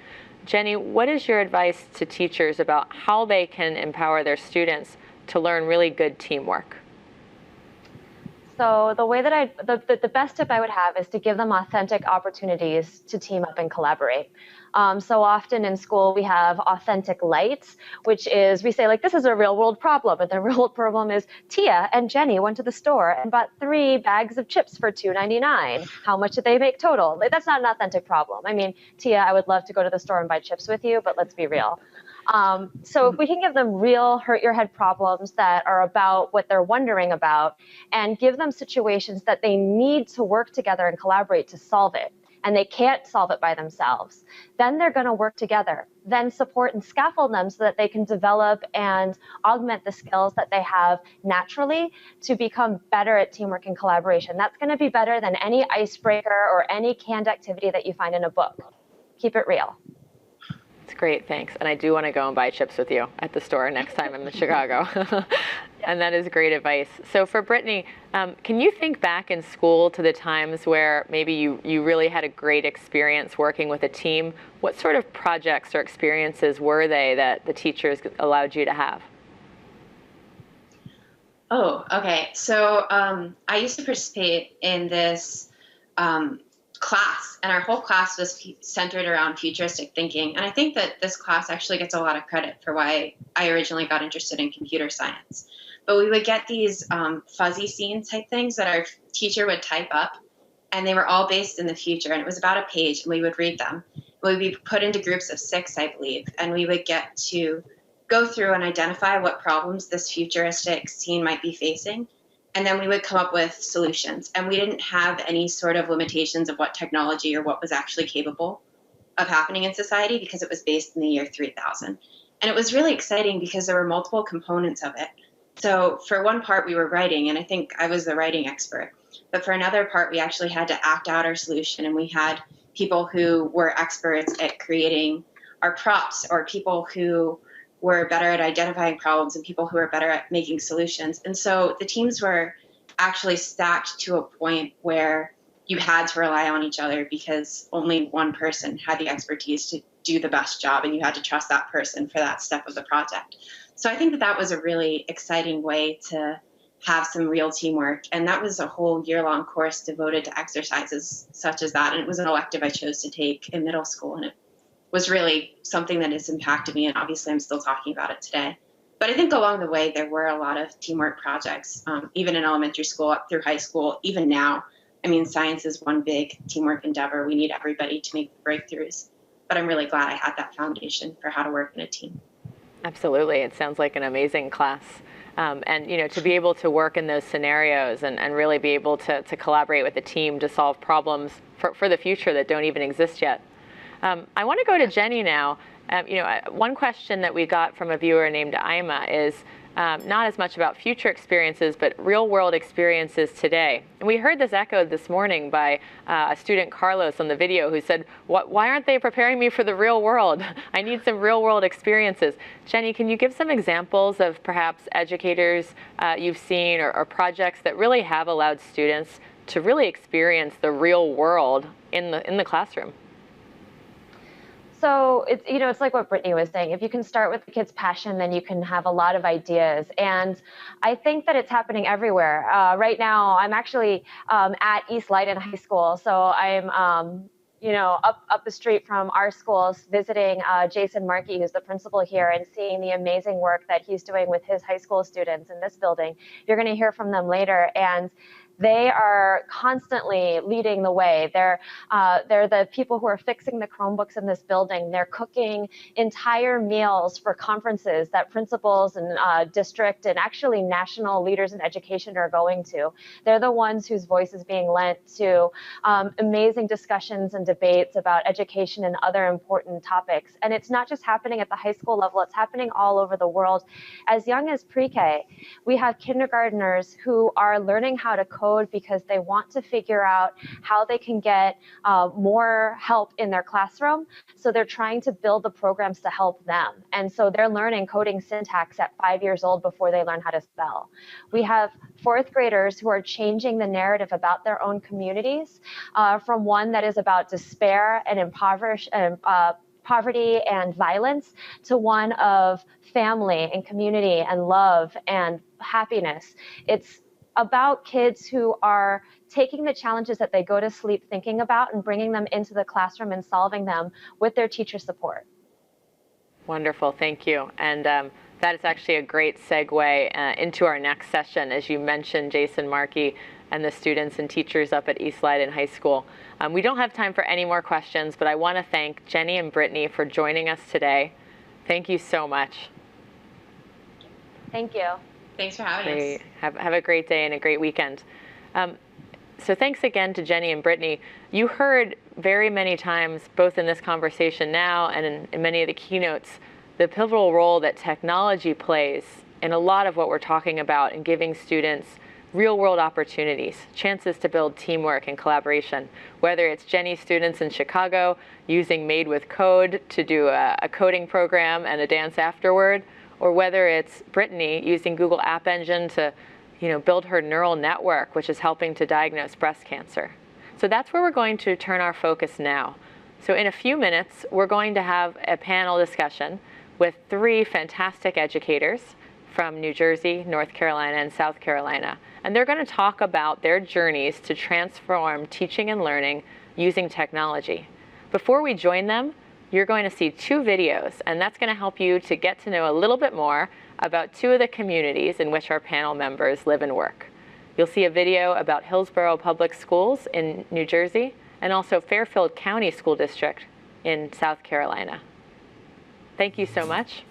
S3: Jenny, what is your advice to teachers about how they can empower their students to learn really good teamwork?
S14: So the way that the best tip I would have is to give them authentic opportunities to team up and collaborate. So often in school we have authentic light, which is we say like, this is a real world problem. And the real world problem is Tia and Jenny went to the store and bought 3 bags of chips for $2.99. How much did they make total? Like, that's not an authentic problem. I mean, Tia, I would love to go to the store and buy chips with you, but let's be real. So if we can give them real hurt your head problems that are about what they're wondering about and give them situations that they need to work together and collaborate to solve it, and they can't solve it by themselves, then they're going to work together, then support and scaffold them so that they can develop and augment the skills that they have naturally to become better at teamwork and collaboration. That's going to be better than any icebreaker or any canned activity that you find in a book. Keep it real.
S3: It's great, thanks. And I do want to go and buy chips with you at the store next time I'm in Chicago. And that is great advice. So for Brittany, can you think back in school to the times where maybe you really had a great experience working with a team? What sort of projects or experiences were they that the teachers allowed you to have?
S13: Oh, okay. So I used to participate in this class, and our whole class was centered around futuristic thinking. And I think that this class actually gets a lot of credit for why I originally got interested in computer science. But we would get these fuzzy scene type things that our teacher would type up, and they were all based in the future. And it was about a page, and we would read them. We would be put into groups of 6, I believe, and we would get to go through and identify what problems this futuristic scene might be facing. And then we would come up with solutions. And we didn't have any sort of limitations of what technology or what was actually capable of happening in society because it was based in the year 3000. And it was really exciting because there were multiple components of it. So for one part, we were writing, and I think I was the writing expert. But for another part, we actually had to act out our solution. And we had people who were experts at creating our props, or people who were better at identifying problems, and people who were better at making solutions. And so the teams were actually stacked to a point where you had to rely on each other because only one person had the expertise to do the best job, and you had to trust that person for that step of the project. So I think that that was a really exciting way to have some real teamwork. And that was a whole year-long course devoted to exercises such as that. And it was an elective I chose to take in middle school, and it was really something that has impacted me, and obviously I'm still talking about it today. But I think along the way, there were a lot of teamwork projects, even in elementary school up through high school, even now. I mean, science is one big teamwork endeavor. We need everybody to make breakthroughs. But I'm really glad I had that foundation for how to work in a team.
S3: Absolutely. It sounds like an amazing class. And, you know, to be able to work in those scenarios and really be able to collaborate with a team to solve problems for the future that don't even exist yet. I want to go to Jenny now. You know, one question that we got from a viewer named Ima is not as much about future experiences, but real world experiences today. And we heard this echoed this morning by a student, Carlos, on the video, who said, why aren't they preparing me for the real world? I need some real world experiences. Jenny, can you give some examples of perhaps educators you've seen or projects that really have allowed students to really experience the real world in the classroom?
S14: So it's, you know, it's like what Brittany was saying. If you can start with the kid's passion, then you can have a lot of ideas. And I think that it's happening everywhere. Right now, I'm actually at East Leiden High School. So I'm, you know, up the street from our schools, visiting Jason Markey, who's the principal here, and seeing the amazing work that he's doing with his high school students in this building. You're going to hear from them later. And they are constantly leading the way. They're the people who are fixing the Chromebooks in this building. They're cooking entire meals for conferences that principals and district and actually national leaders in education are going to. They're the ones whose voice is being lent to amazing discussions and debates about education and other important topics. And it's not just happening at the high school level, it's happening all over the world. As young as pre-K, we have kindergartners who are learning how to code because they want to figure out how they can get more help in their classroom. So they're trying to build the programs to help them. And so they're learning coding syntax at 5 years old before they learn how to spell. We have 4th graders who are changing the narrative about their own communities from one that is about despair and poverty and violence to one of family and community and love and happiness. about kids who are taking the challenges that they go to sleep thinking about and bringing them into the classroom and solving them with their teacher support.
S3: Wonderful, thank you. And that is actually a great segue into our next session, as you mentioned, Jason Markey and the students and teachers up at East Leiden High School. We don't have time for any more questions, but I want to thank Jenny and Brittany for joining us today. Thank you so much.
S14: Thank you.
S13: Thanks for having us.
S3: Have a great day and a great weekend. So thanks again to Jenny and Brittany. You heard very many times, both in this conversation now and in many of the keynotes, the pivotal role that technology plays in a lot of what we're talking about in giving students real-world opportunities, chances to build teamwork and collaboration, whether it's Jenny's students in Chicago using Made with Code to do a coding program and a dance afterward, or whether it's Brittany using Google App Engine to build her neural network, which is helping to diagnose breast cancer. So that's where we're going to turn our focus now. So in a few minutes, we're going to have a panel discussion with 3 fantastic educators from New Jersey, North Carolina, and South Carolina. And they're going to talk about their journeys to transform teaching and learning using technology. Before we join them, you're going to see 2 videos, and that's going to help you to get to know a little bit more about 2 of the communities in which our panel members live and work. You'll see a video about Hillsborough Public Schools in New Jersey, and also Fairfield County School District in South Carolina. Thank you so much.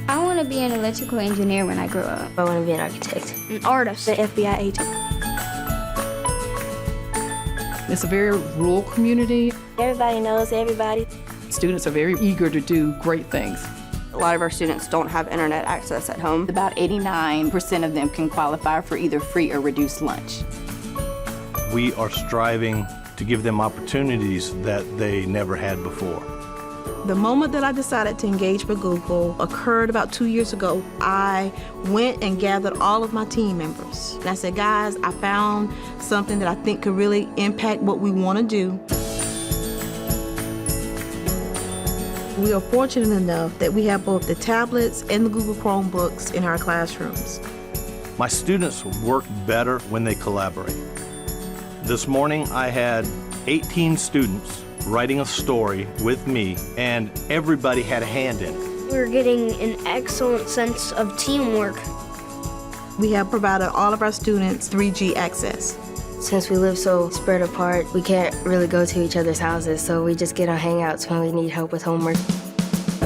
S5: I want to be an electrical engineer when I grow up.
S12: I want to be an architect.
S5: An artist.
S12: The FBI agent.
S15: It's a very rural community.
S12: Everybody knows everybody.
S15: Students are very eager to do great things.
S16: A lot of our students don't have internet access at home.
S18: About 89% of them can qualify for either free or reduced lunch.
S24: We are striving to give them opportunities that they never had before.
S25: The moment that I decided to engage with Google occurred about 2 years ago. I went and gathered all of my team members. And I said, guys, I found something that I think could really impact what we want to do. We are fortunate enough that we have both the tablets and the Google Chromebooks in our classrooms.
S24: My students work better when they collaborate. This morning I had 18 students writing a story with me, and everybody had a hand in it.
S5: We're getting an excellent sense of teamwork.
S25: We have provided all of our students 3G access.
S12: Since we live so spread apart, we can't really go to each other's houses, so we just get on Hangouts when we need help with homework.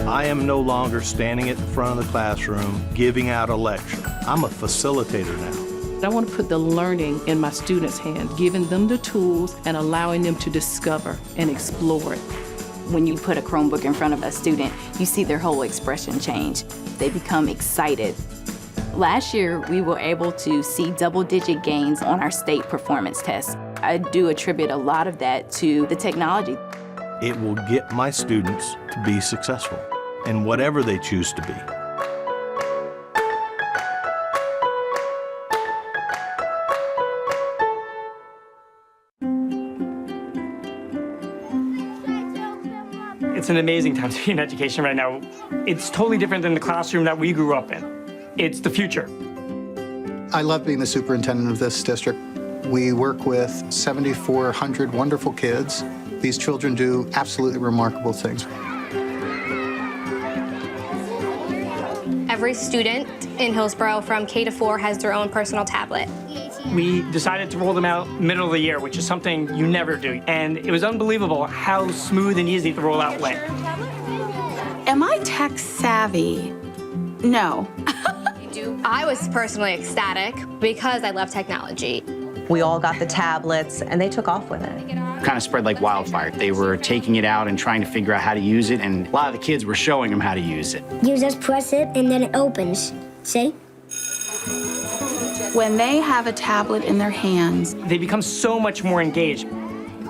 S24: I am no longer standing at the front of the classroom giving out a lecture. I'm a facilitator now.
S15: I want to put the learning in my students' hands, giving them the tools and allowing them to discover and explore it.
S18: When you put a Chromebook in front of a student, you see their whole expression change. They become excited. Last year, we were able to see double-digit gains on our state performance tests. I do attribute a lot of that to the technology.
S24: It will get my students to be successful in whatever they choose to be.
S26: It's an amazing time to be in education right now. It's totally different than the classroom that we grew up in. It's the future.
S27: I love being the superintendent of this district. We work with 7,400 wonderful kids. These children do absolutely remarkable things.
S28: Every student in Hillsborough from K to 4 has their own personal tablet.
S26: We decided to roll them out middle of the year, which is something you never do. And it was unbelievable how smooth and easy the rollout went.
S29: Am I tech savvy? No.
S28: I was personally ecstatic because I love technology.
S30: We all got the tablets and they took off with it.
S31: Kind of spread like wildfire. They were taking it out and trying to figure out how to use it, and a lot of the kids were showing them how to use it.
S5: You just press it and then it opens. See?
S29: When they have a tablet in their hands,
S26: they become so much more engaged.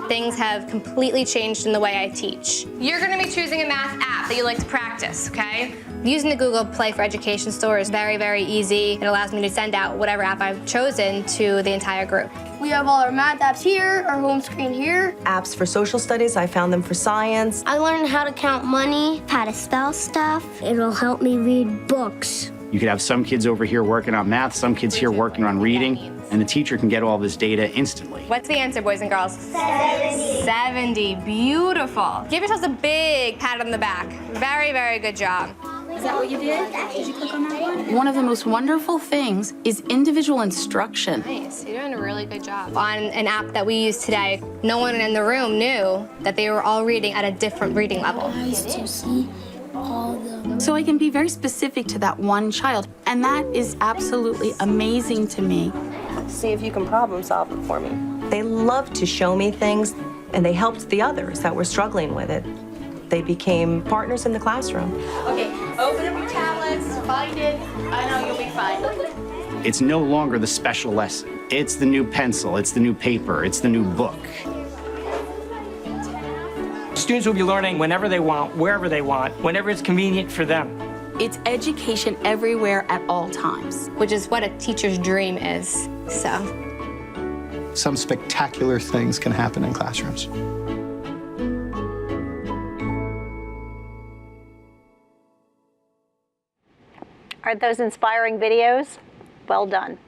S28: Things have completely changed in the way I teach. You're going to be choosing a math app that you like to practice, okay? Using the Google Play for Education store is very, very easy. It allows me to send out whatever app I've chosen to the entire group.
S12: We have all our math apps here, our home screen here.
S30: apps for social studies, I found them for science.
S5: I learned how to count money, how to spell stuff. It'll help me read books.
S31: You could have some kids over here working on math, some kids here working on reading, and the teacher can get all this data instantly.
S28: What's the answer, boys and girls? 70. 70. Beautiful. Give yourselves a big pat on the back. Very, very good job.
S29: Is that what you did? Did you click on that one? One of the most wonderful things is individual instruction.
S28: Nice. You're doing a really good job. On an app that we use today, no one in the room knew that they were all reading at a different reading level.
S29: To see all the... So I can be very specific to that one child, and that is absolutely amazing to me.
S30: See if you can problem solve it for me. They loved to show me things, and they helped the others that were struggling with it. They became partners in the classroom.
S22: Okay, open up your tablets, find it. I know you'll be fine.
S31: It's no longer the special lesson. It's the new pencil, it's the new paper, it's the new book.
S26: Students will be learning whenever they want, wherever they want, whenever it's convenient for them.
S29: It's education everywhere at all times.
S28: Which is what a teacher's dream is, so.
S27: Some spectacular things can happen in classrooms.
S1: Aren't those inspiring videos? Well done.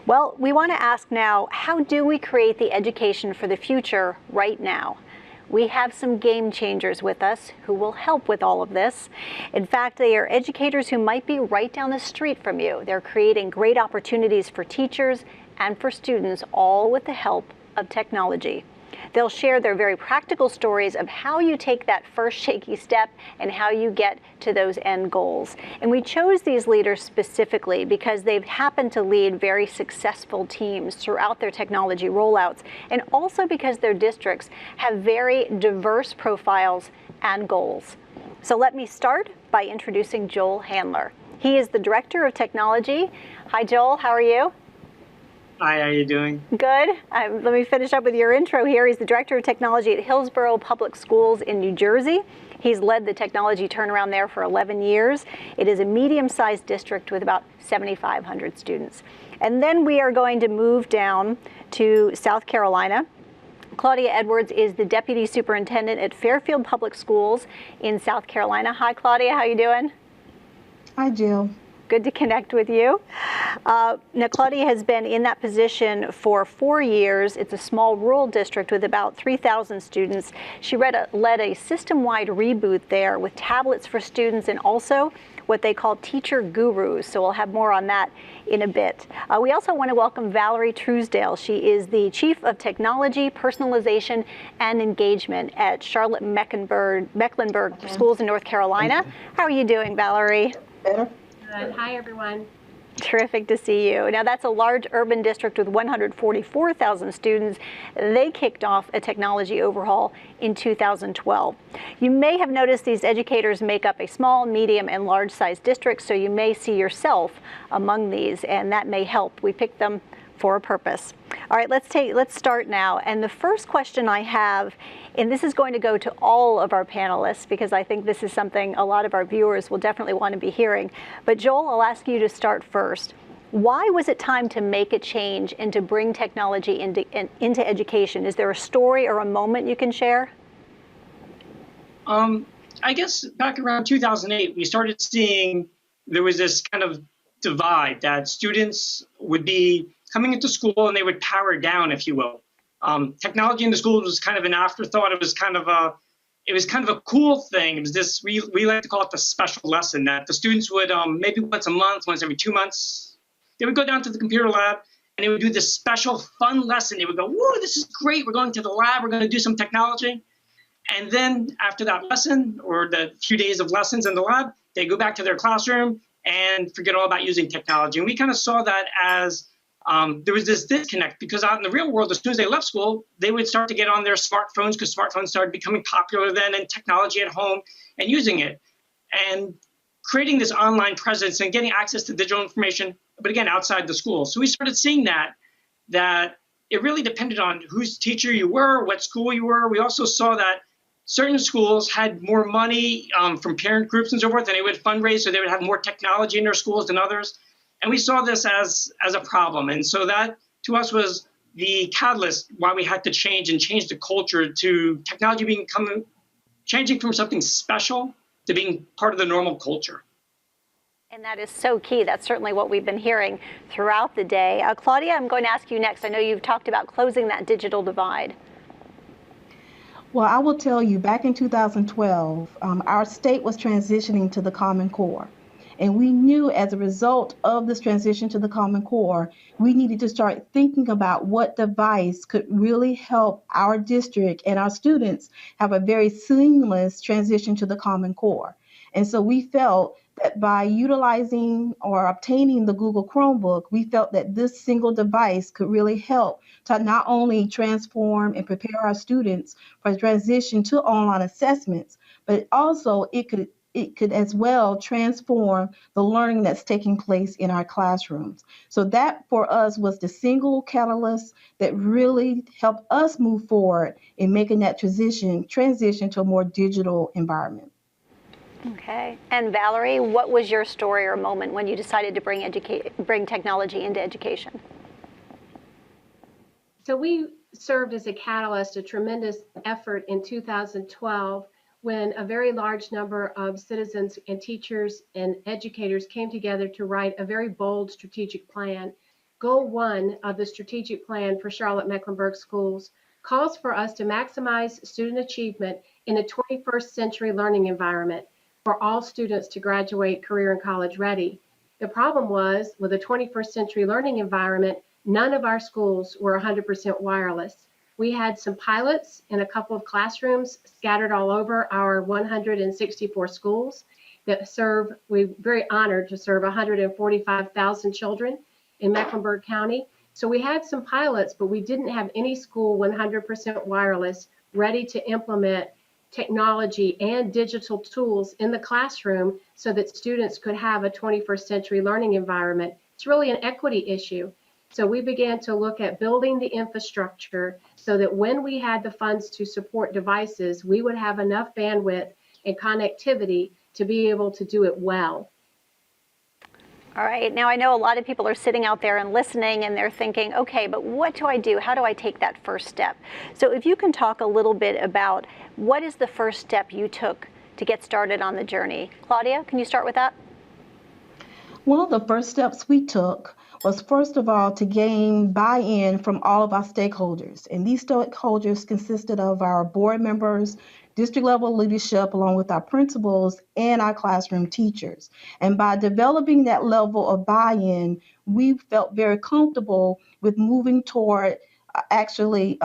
S1: Well, we want to ask now, how do we create the education for the future right now? We have some game changers with us who will help with all of this. In fact, they are educators who might be right down the street from you. They're creating great opportunities for teachers and for students, all with the help of technology. They'll share their very practical stories of how you take that first shaky step and how you get to those end goals. And we chose these leaders specifically because they've happened to lead very successful teams throughout their technology rollouts, and also because their districts have very diverse profiles and goals. So let me start by introducing Joel Handler. He is the Director of Technology. Hi, Joel, how are you?
S26: Hi, how are you doing?
S1: Good. Let me finish up with your intro here. He's the Director of Technology at Hillsborough Public Schools in New Jersey. He's led the technology turnaround there for 11 years. It is a medium-sized district with about 7,500 students. And then we are going to move down to South Carolina. Claudia Edwards is the Deputy Superintendent at Fairfield Public Schools in South Carolina. Hi, Claudia. How you doing?
S2: Hi, Jill.
S1: Good to connect with you. Now, Claudia has been in that position for 4 years. It's a small rural district with about 3,000 students. She led a system-wide reboot there with tablets for students and also what they call teacher gurus. So we'll have more on that in a bit. We also want to welcome Valerie Truesdale. She is the Chief of Technology, Personalization, and Engagement at Charlotte Mecklenburg Schools in North Carolina. How are you doing, Valerie?
S2: Better.
S4: Hi, everyone.
S1: Terrific to see you. Now, that's a large urban district with 144,000 students. They kicked off a technology overhaul in 2012. You may have noticed these educators make up a small, medium, and large-sized districts, so you may see yourself among these, and that may help. We picked them for a purpose. All right, let's start now. And the first question I have, and this is going to go to all of our panelists because I think this is something a lot of our viewers will definitely want to be hearing. But Joel, I'll ask you to start first. Why was it time to make a change and to bring technology into education? Is there a story or a moment you can share?
S26: I guess back around 2008, we started seeing there was this kind of divide that students would be coming into school and they would power down, if you will. Technology in the schools was kind of an afterthought. It was kind of a cool thing. It was this, we like to call it the special lesson, that the students would maybe once a month, once every 2 months, they would go down to the computer lab and they would do this special fun lesson. They would go, whoa, this is great. We're going to the lab. We're going to do some technology. And then after that lesson or the few days of lessons in the lab, they go back to their classroom and forget all about using technology. And we kind of saw that as there was this disconnect because out in the real world, as soon as they left school, they would start to get on their smartphones because smartphones started becoming popular then, and technology at home and using it. And creating this online presence and getting access to digital information, but again, outside the school. So we started seeing that it really depended on whose teacher you were, what school you were. We also saw that certain schools had more money from parent groups and so forth, and they would fundraise, so they would have more technology in their schools than others. And we saw this as a problem. And so that, to us, was the catalyst why we had to change the culture to technology changing from something special to being part of the normal culture.
S1: And that is so key. That's certainly what we've been hearing throughout the day. Claudia, I'm going to ask you next. I know you've talked about closing that digital divide.
S2: Well, I will tell you, back in 2012, our state was transitioning to the Common Core. And we knew as a result of this transition to the Common Core, we needed to start thinking about what device could really help our district and our students have a very seamless transition to the Common Core. And so we felt that by utilizing or obtaining the Google Chromebook, we felt that this single device could really help to not only transform and prepare our students for transition to online assessments, but also it could as well transform the learning that's taking place in our classrooms. So that for us was the single catalyst that really helped us move forward in making that transition to a more digital environment.
S1: Okay. And Valerie, what was your story or moment when you decided to bring technology into education?
S4: So we served as a catalyst, a tremendous effort in 2012 when a very large number of citizens and teachers and educators came together to write a very bold strategic plan. Goal 1 of the strategic plan for Charlotte-Mecklenburg schools calls for us to maximize student achievement in a 21st century learning environment for all students to graduate career and college ready. The problem was, with a 21st century learning environment, none of our schools were 100% wireless. We had some pilots in a couple of classrooms scattered all over our 164 schools that serve, we're very honored to serve 145,000 children in Mecklenburg County. So we had some pilots, but we didn't have any school 100% wireless ready to implement technology and digital tools in the classroom so that students could have a 21st century learning environment. It's really an equity issue. So we began to look at building the infrastructure so that when we had the funds to support devices, we would have enough bandwidth and connectivity to be able to do it well.
S1: All right. Now, I know a lot of people are sitting out there and listening, and they're thinking, okay, but what do I do? How do I take that first step? So if you can talk a little bit about what is the first step you took to get started on the journey. Claudia, can you start with that?
S2: One of the first steps we took was, first of all, to gain buy-in from all of our stakeholders. And these stakeholders consisted of our board members, district level leadership, along with our principals and our classroom teachers. And by developing that level of buy-in, we felt very comfortable with moving toward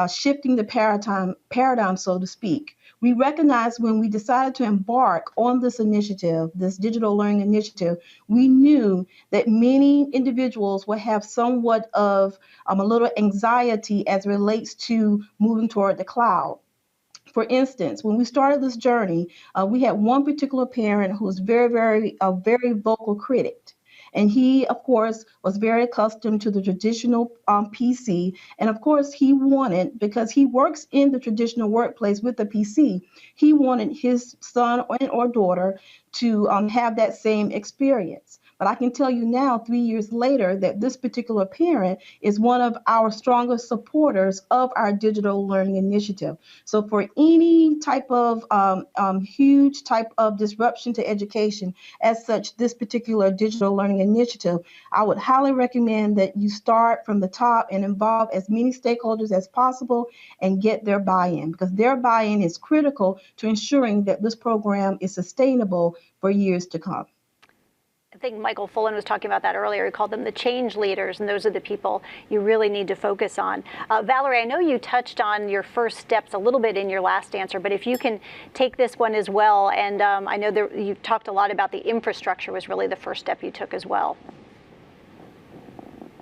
S2: shifting the paradigm, so to speak. We recognized when we decided to embark on this initiative, this digital learning initiative, we knew that many individuals would have somewhat of a little anxiety as it relates to moving toward the cloud. For instance, when we started this journey, we had one particular parent who was a very vocal critic. And he, of course, was very accustomed to the traditional PC. And of course, he wanted, because he works in the traditional workplace with the PC, he wanted his son or daughter to have that same experience. But I can tell you now, 3 years later, that this particular parent is one of our strongest supporters of our digital learning initiative. So for any type of huge type of disruption to education, as such, this particular digital learning initiative, I would highly recommend that you start from the top and involve as many stakeholders as possible and get their buy-in, because their buy-in is critical to ensuring that this program is sustainable for years to come.
S1: I think Michael Fullen was talking about that earlier. He called them the change leaders, and those are the people you really need to focus on. Valerie, I know you touched on your first steps a little bit in your last answer, but if you can take this one as well, and I know that you've talked a lot about the infrastructure was really the first step you took as well.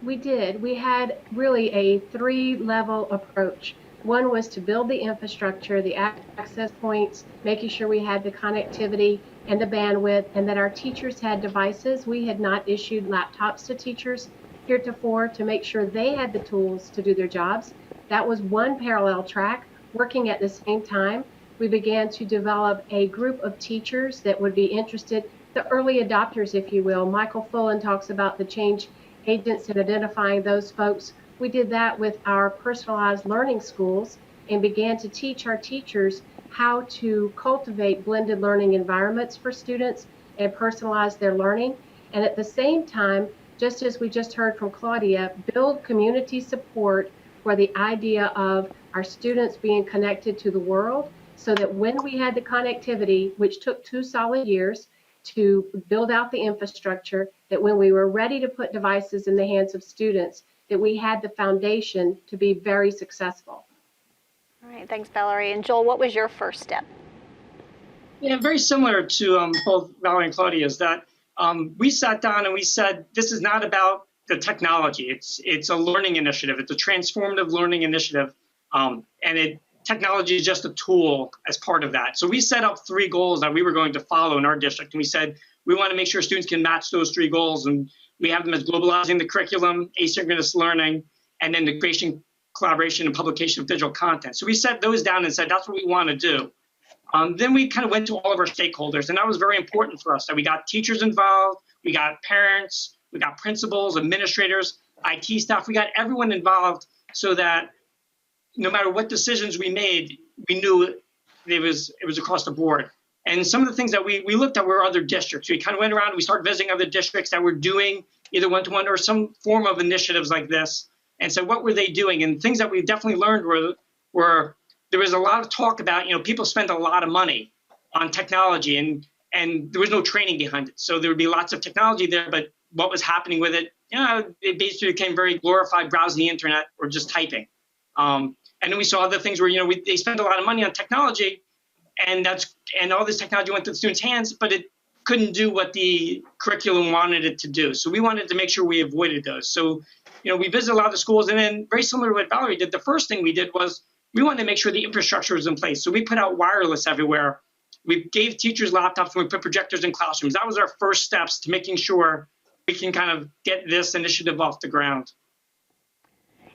S4: We did. We had really a 3-level approach. One was to build the infrastructure, the access points, making sure we had the connectivity and the bandwidth, and that our teachers had devices. We had not issued laptops to teachers heretofore to make sure they had the tools to do their jobs. That was one parallel track. Working at the same time, we began to develop a group of teachers that would be interested, the early adopters, if you will. Michael Fullen talks about the change agents and identifying those folks. We did that with our personalized learning schools and began to teach our teachers how to cultivate blended learning environments for students and personalize their learning. And at the same time, just as we just heard from Claudia, build community support for the idea of our students being connected to the world, so that when we had the connectivity, which took 2 solid years to build out the infrastructure, that when we were ready to put devices in the hands of students, that we had the foundation to be very successful.
S1: All right, thanks, Valerie. And Joel, what was your first step?
S26: Yeah, very similar to both Valerie and Claudia, is that we sat down and we said, this is not about the technology. It's a learning initiative. It's a transformative learning initiative. Technology is just a tool as part of that. So we set up 3 goals that we were going to follow in our district. And we said, we want to make sure students can match those 3 goals. And we have them as globalizing the curriculum, asynchronous learning, and then the creation, collaboration, and publication of digital content. So we set those down and said, that's what we want to do. Then we kind of went to all of our stakeholders, and that was very important for us, that we got teachers involved, we got parents, we got principals, administrators, IT staff, we got everyone involved, so that no matter what decisions we made, we knew it was across the board. And some of the things that we looked at were other districts. We kind of went around and we started visiting other districts that were doing either one-to-one or some form of initiatives like this. And so what were they doing? And things that we definitely learned were there was a lot of talk about, people spend a lot of money on technology and there was no training behind it. So there would be lots of technology there, but what was happening with it, it basically became very glorified browsing the internet or just typing. And then we saw other things where, they spent a lot of money on technology and all this technology went to the students' hands, but it couldn't do what the curriculum wanted it to do. So we wanted to make sure we avoided those. So, we visited a lot of the schools, and then very similar to what Valerie did, the first thing we did was we wanted to make sure the infrastructure was in place. So we put out wireless everywhere. We gave teachers laptops and we put projectors in classrooms. That was our first steps to making sure we can kind of get this initiative off the ground.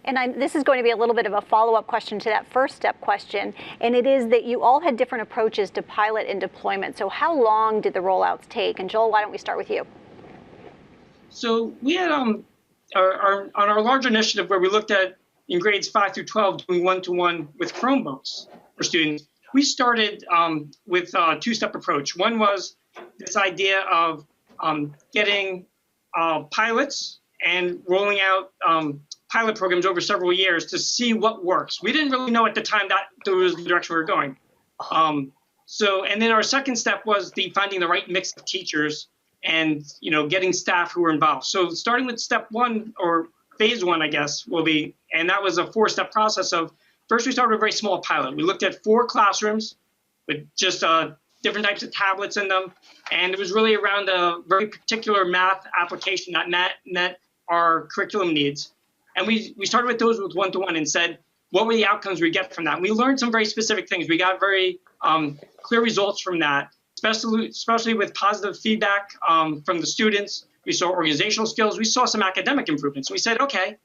S1: And this is going to be a little bit of a follow-up question to that first step question, and it is that you all had different approaches to pilot and deployment. So how long did the rollouts take? And Joel, why don't we start with you?
S26: So we had on our larger initiative where we looked at in grades 5 through 12 doing one-to-one with Chromebooks for students. We started with a 2-step approach. One was this idea of getting pilots and rolling out pilot programs over several years to see what works. We didn't really know at the time that there was the direction we were going. And then our second step was finding the right mix of teachers and getting staff who were involved. So starting with step 1 or phase 1, I guess, will be, and that was a 4-step process of, first we started with a very small pilot. We looked at 4 classrooms with just different types of tablets in them. And it was really around a very particular math application that met our curriculum needs. And we started with those with one-to-one and said, what were the outcomes we get from that? And we learned some very specific things. We got very clear results from that, especially with positive feedback from the students. We saw organizational skills. We saw some academic improvements. We said, okay,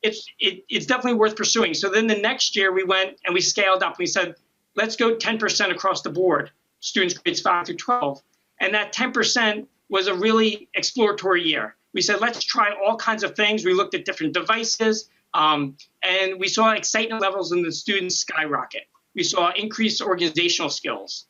S26: it's definitely worth pursuing. So then the next year we went and we scaled up. We said, let's go 10% across the board, students grades 5 through 12. And that 10% was a really exploratory year. We said, let's try all kinds of things. We looked at different devices, and we saw excitement levels in the students skyrocket. We saw increased organizational skills.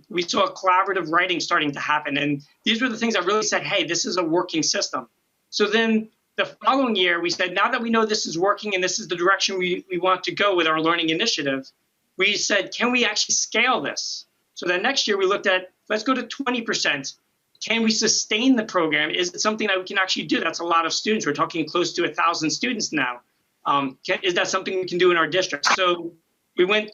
S26: We saw collaborative writing starting to happen. And these were the things that really said, hey, this is a working system. So then the following year, we said, now that we know this is working and this is the direction we want to go with our learning initiative, we said, can we actually scale this? So then next year we looked at, let's go to 20%. Can we sustain the program? Is it something that we can actually do? That's a lot of students. We're talking close to 1,000 students now. Is that something we can do in our district? So we went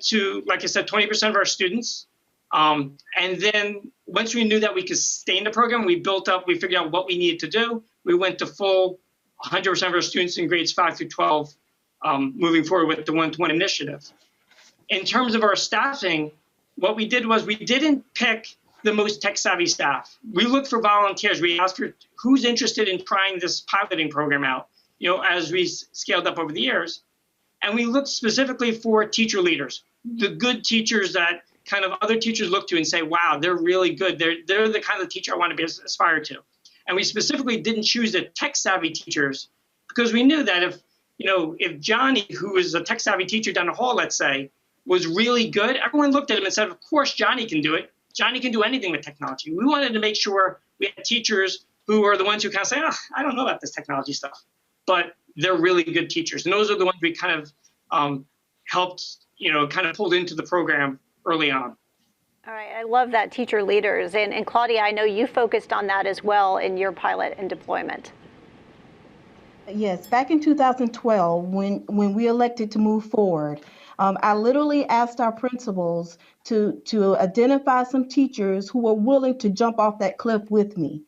S26: to, like I said, 20% of our students. And then once we knew that we could sustain the program, we figured out what we needed to do. We went to full 100% of our students in grades 5 through 12, moving forward with the one-to-one initiative. In terms of our staffing, what we did was we didn't pick the most tech-savvy staff. We looked for volunteers. We asked for who's interested in trying this piloting program out, as we scaled up over the years. And we looked specifically for teacher leaders, the good teachers that kind of other teachers look to and say, wow, they're really good. They're the kind of teacher I want to aspire to. And we specifically didn't choose the tech-savvy teachers because we knew that if Johnny, who is a tech-savvy teacher down the hall, let's say, was really good, everyone looked at him and said, of course, Johnny can do it. Johnny can do anything with technology. We wanted to make sure we had teachers who are the ones who kind of say, oh, I don't know about this technology stuff, but they're really good teachers. And those are the ones we kind of helped, kind of pulled into the program early on.
S1: All right, I love that, teacher leaders. And Claudia, I know you focused on that as well in your pilot and deployment.
S2: Yes, back in 2012, when we elected to move forward, I literally asked our principals to identify some teachers who were willing to jump off that cliff with me.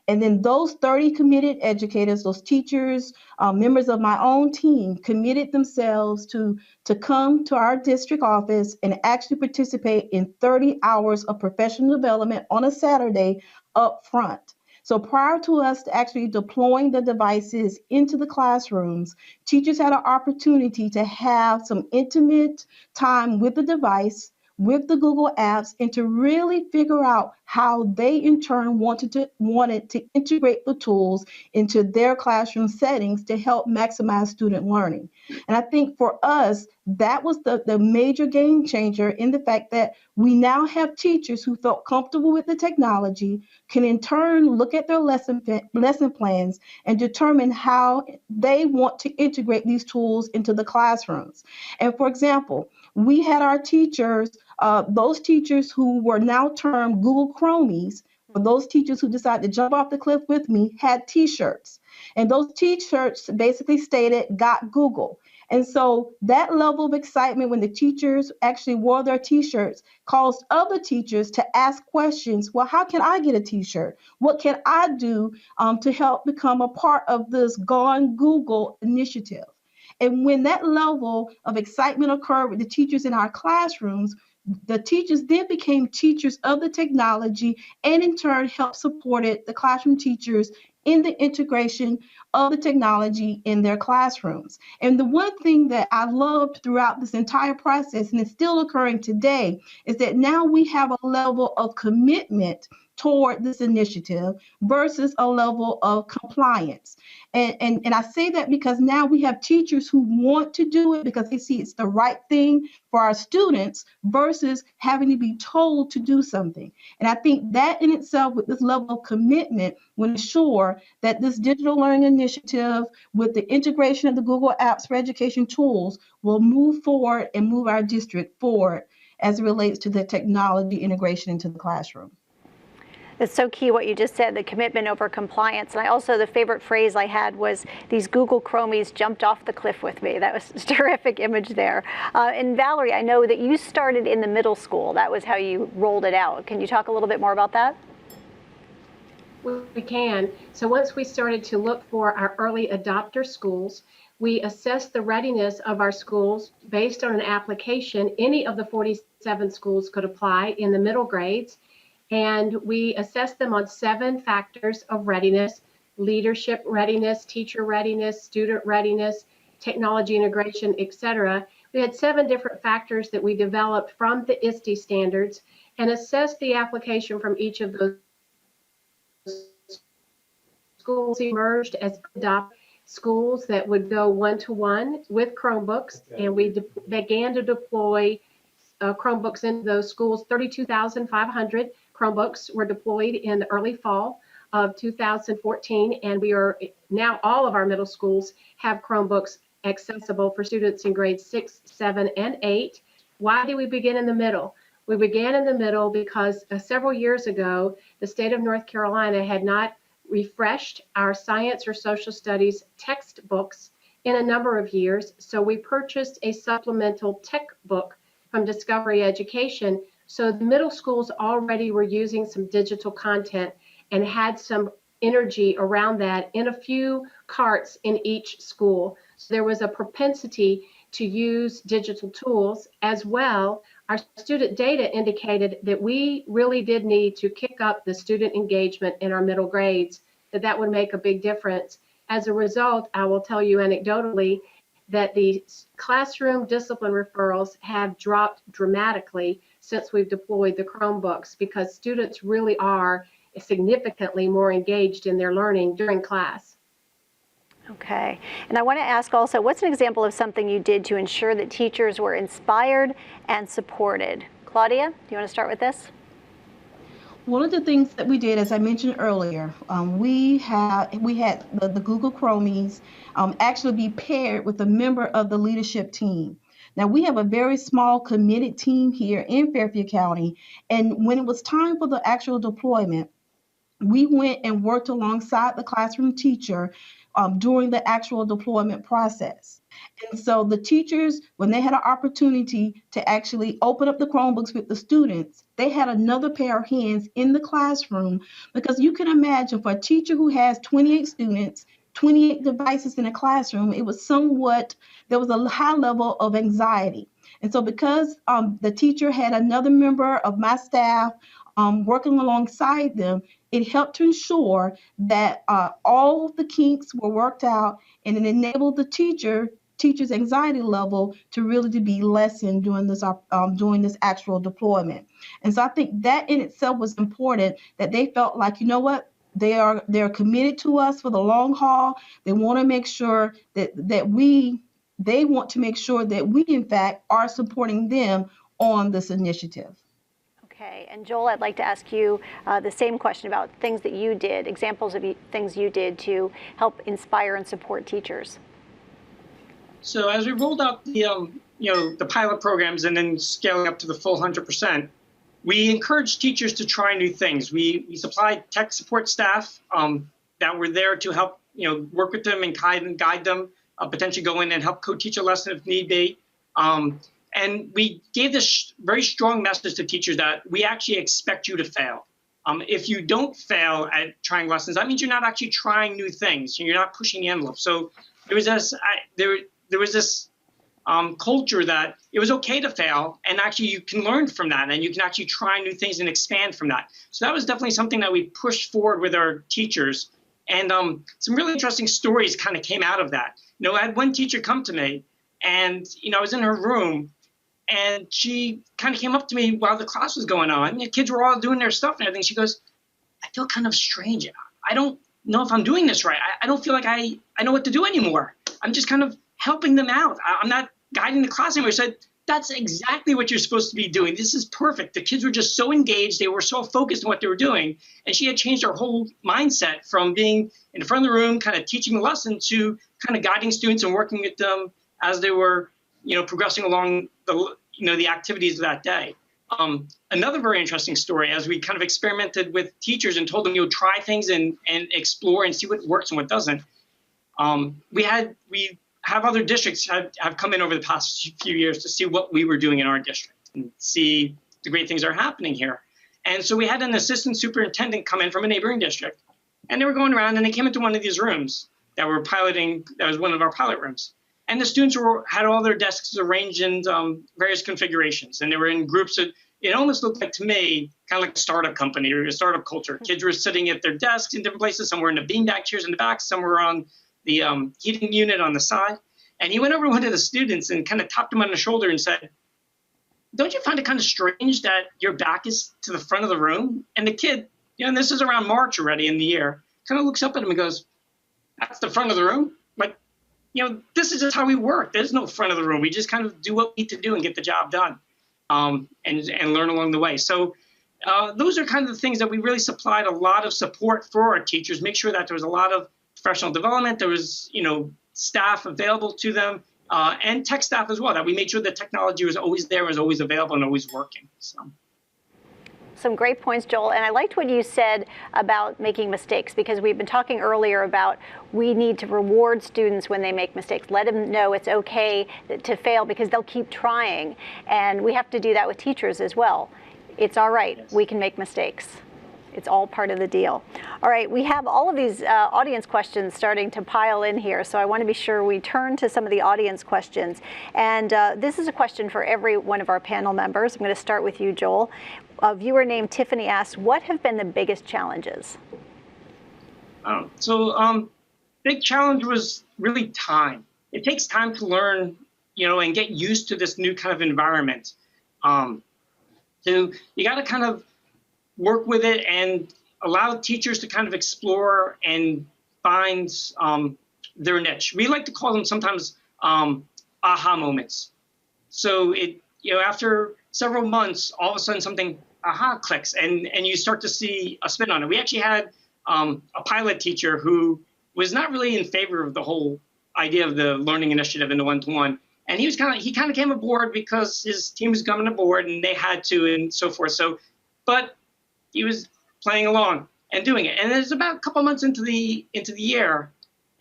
S2: And then those 30 committed educators, those teachers, members of my own team, committed themselves to come to our district office and actually participate in 30 hours of professional development on a Saturday up front. So prior to us actually deploying the devices into the classrooms, teachers had an opportunity to have some intimate time with the device, with the Google Apps, and to really figure out how they in turn wanted to integrate the tools into their classroom settings to help maximize student learning. And I think for us, that was the major game changer in the fact that we now have teachers who felt comfortable with the technology, can in turn look at their lesson plans and determine how they want to integrate these tools into the classrooms. And for example, we had our teachers, those teachers who were now termed Google Chromies, for those teachers who decided to jump off the cliff with me, had t-shirts. And those t-shirts basically stated, "Got Google." And so that level of excitement when the teachers actually wore their t-shirts caused other teachers to ask questions. Well, how can I get a t-shirt? What can I do to help become a part of this Gone Google initiative? And when that level of excitement occurred with the teachers in our classrooms, the teachers then became teachers of the technology and in turn helped supported the classroom teachers in the integration of the technology in their classrooms. And the one thing that I loved throughout this entire process, and it's still occurring today, is that now we have a level of commitment toward this initiative versus a level of compliance. And I say that because now we have teachers who want to do it because they see it's the right thing for our students versus having to be told to do something. And I think that in itself, with this level of commitment, will ensure that this digital learning initiative with the integration of the Google Apps for Education tools will move forward and move our district forward as it relates to the technology integration into the classroom.
S1: It's so key what you just said, the commitment over compliance. And the favorite phrase I had was, these Google Chromies jumped off the cliff with me. That was a terrific image there. And Valerie, I know that you started in the middle school. That was how you rolled it out. Can you talk a little bit more about that?
S4: We can. So once we started to look for our early adopter schools, we assessed the readiness of our schools based on an application. Any of the 47 schools could apply in the middle grades. And we assessed them on 7 factors of readiness: leadership readiness, teacher readiness, student readiness, technology integration, etc. We had 7 different factors that we developed from the ISTE standards and assessed the application from each of those schools. Emerged as adopt schools that would go one-to-one with Chromebooks, and we began to deploy Chromebooks into those schools. 32,500 Chromebooks were deployed in the early fall of 2014, and we are now, all of our middle schools have Chromebooks accessible for students in grades 6, 7, and 8. Why did we begin in the middle? We began in the middle because several years ago, the state of North Carolina had not refreshed our science or social studies textbooks in a number of years, so we purchased a supplemental tech book from Discovery Education. So the middle schools already were using some digital content and had some energy around that in a few carts in each school. So there was a propensity to use digital tools as well. Our student data indicated that we really did need to kick up the student engagement in our middle grades, that would make a big difference. As a result, I will tell you anecdotally that the classroom discipline referrals have dropped dramatically since we've deployed the Chromebooks, because students really are significantly more engaged in their learning during class.
S1: Okay, and I want to ask also, what's an example of something you did to ensure that teachers were inspired and supported? Claudia, do you want to start with this?
S2: One of the things that we did, as I mentioned earlier, we had the Google Chromies actually be paired with a member of the leadership team. Now, we have a very small committed team here in Fairfield County, and when it was time for the actual deployment, we went and worked alongside the classroom teacher during the actual deployment process. And so the teachers, when they had an opportunity to actually open up the Chromebooks with the students, they had another pair of hands in the classroom, because you can imagine for a teacher who has 28 students, 28 devices in a classroom, there was a high level of anxiety. And so because the teacher had another member of my staff working alongside them, it helped to ensure that all of the kinks were worked out, and it enabled the teacher's anxiety level to really be lessened during this actual deployment. And so I think that in itself was important, that they felt like, you know what, they're committed to us for the long haul. They want to make sure that we in fact are supporting them on this initiative.
S1: Okay, and Joel, I'd like to ask you the same question about things that you did, examples of things you did to help inspire and support teachers.
S26: So as we rolled out the pilot programs and then scaling up to the full 100%, we encouraged teachers to try new things. We supplied tech support staff that were there to help work with them and guide them, potentially go in and help co-teach a lesson if need be. And we gave this very strong message to teachers that we actually expect you to fail. If you don't fail at trying lessons, that means you're not actually trying new things. You're not pushing the envelope. So there was this culture that it was okay to fail, and actually you can learn from that, and you can actually try new things and expand from that. So that was definitely something that we pushed forward with our teachers. And some really interesting stories kind of came out of that. I had one teacher come to me, and I was in her room, and she kind of came up to me while the class was going on. The kids were all doing their stuff and everything. She goes, I feel kind of strange. I don't know if I'm doing this right. I don't feel like I know what to do anymore. I'm just kind of helping them out. I'm not guiding the class anymore. I said, that's exactly what you're supposed to be doing. This is perfect. The kids were just so engaged. They were so focused on what they were doing. And she had changed her whole mindset from being in the front of the room, kind of teaching the lesson, to kind of guiding students and working with them as they were, progressing along the activities of that day. Another very interesting story, as we kind of experimented with teachers and told them, try things and explore and see what works and what doesn't. We have other districts have come in over the past few years to see what we were doing in our district and see the great things that are happening here. And so we had an assistant superintendent come in from a neighboring district, and they were going around, and they came into one of these rooms that we're piloting. That was one of our pilot rooms. And the students had all their desks arranged in various configurations, and they were in groups. It almost looked like, to me, kind of like a startup company or a startup culture. Kids were sitting at their desks in different places. Some were in the beanbag chairs in the back. Some were on the heating unit on the side. And he went over to one of the students and kind of tapped him on the shoulder and said, don't you find it kind of strange that your back is to the front of the room? And the kid, and this is around March already in the year, kind of looks up at him and goes, that's the front of the room? Like, this is just how we work. There's no front of the room. We just kind of do what we need to do and get the job done, and learn along the way. So those are kind of the things that we really supplied a lot of support for our teachers, make sure that there was a lot of professional development, there was, staff available to them, and tech staff as well, that we made sure that technology was always there, was always available, and always working. So.
S1: Some great points, Joel. And I liked what you said about making mistakes, because we've been talking earlier about we need to reward students when they make mistakes. Let them know it's okay to fail, because they'll keep trying. And we have to do that with teachers as well. It's all right. Yes. We can make mistakes. It's all part of the deal. All right, we have all of these audience questions starting to pile in here, so I want to be sure we turn to some of the audience questions. And this is a question for every one of our panel members. I'm going to start with you, Joel. A viewer named Tiffany asks, what have been the biggest challenges?
S26: Big challenge was really time. It takes time to learn, and get used to this new kind of environment. So you got to kind of work with it and allow teachers to kind of explore and find their niche. We like to call them sometimes aha moments. So after several months, all of a sudden something aha clicks, and you start to see a spin on it. We actually had a pilot teacher who was not really in favor of the whole idea of the learning initiative and the one-to-one. And he kind of came aboard because his team was coming aboard and they had to and so forth. So, but he was playing along and doing it. And it was about a couple months into the year,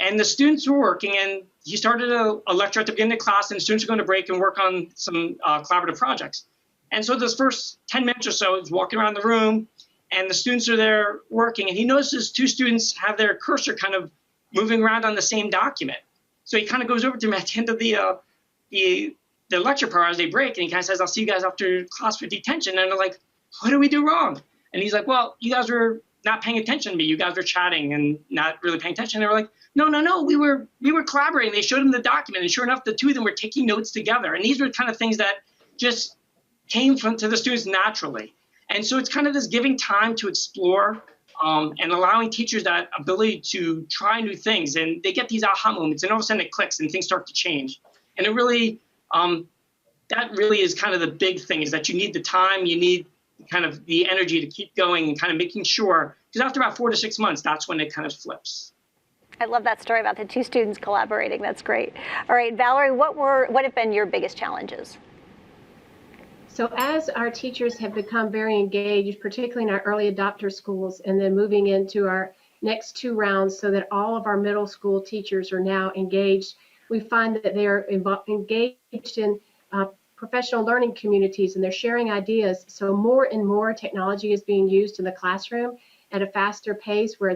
S26: and the students were working, and he started a lecture at the beginning of class, and the students were going to break and work on some collaborative projects. And so those first 10 minutes or so, he's walking around the room, and the students are there working, and he notices two students have their cursor kind of moving around on the same document. So he kind of goes over to them at the end of the lecture part as they break, and he kind of says, "I'll see you guys after class for detention." And they're like, "What did we do wrong?" And he's like, "Well, you guys were not paying attention to me. You guys were chatting and not really paying attention." And they were like, No, we were collaborating." They showed him the document, and sure enough, the two of them were taking notes together. And these were kind of things that just came to the students naturally. And so it's kind of this giving time to explore and allowing teachers that ability to try new things. And they get these aha moments, and all of a sudden it clicks and things start to change. And it really, that really is kind of the big thing, is that you need the time, you need kind of the energy to keep going and kind of making sure, because after about 4 to 6 months, that's when it kind of flips.
S1: I love that story about the two students collaborating. That's great. All right, Valerie, what have been your biggest challenges?
S4: So as our teachers have become very engaged, particularly in our early adopter schools, and then moving into our next 2 rounds so that all of our middle school teachers are now engaged, we find that they are engaged in professional learning communities, and they're sharing ideas. So more and more technology is being used in the classroom at a faster pace, where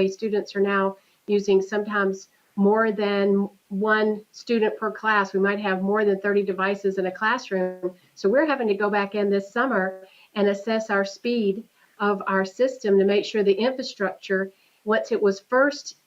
S4: students are now using sometimes more than one student per class. We might have more than 30 devices in a classroom. So we're having to go back in this summer and assess our speed of our system to make sure the infrastructure, once it was first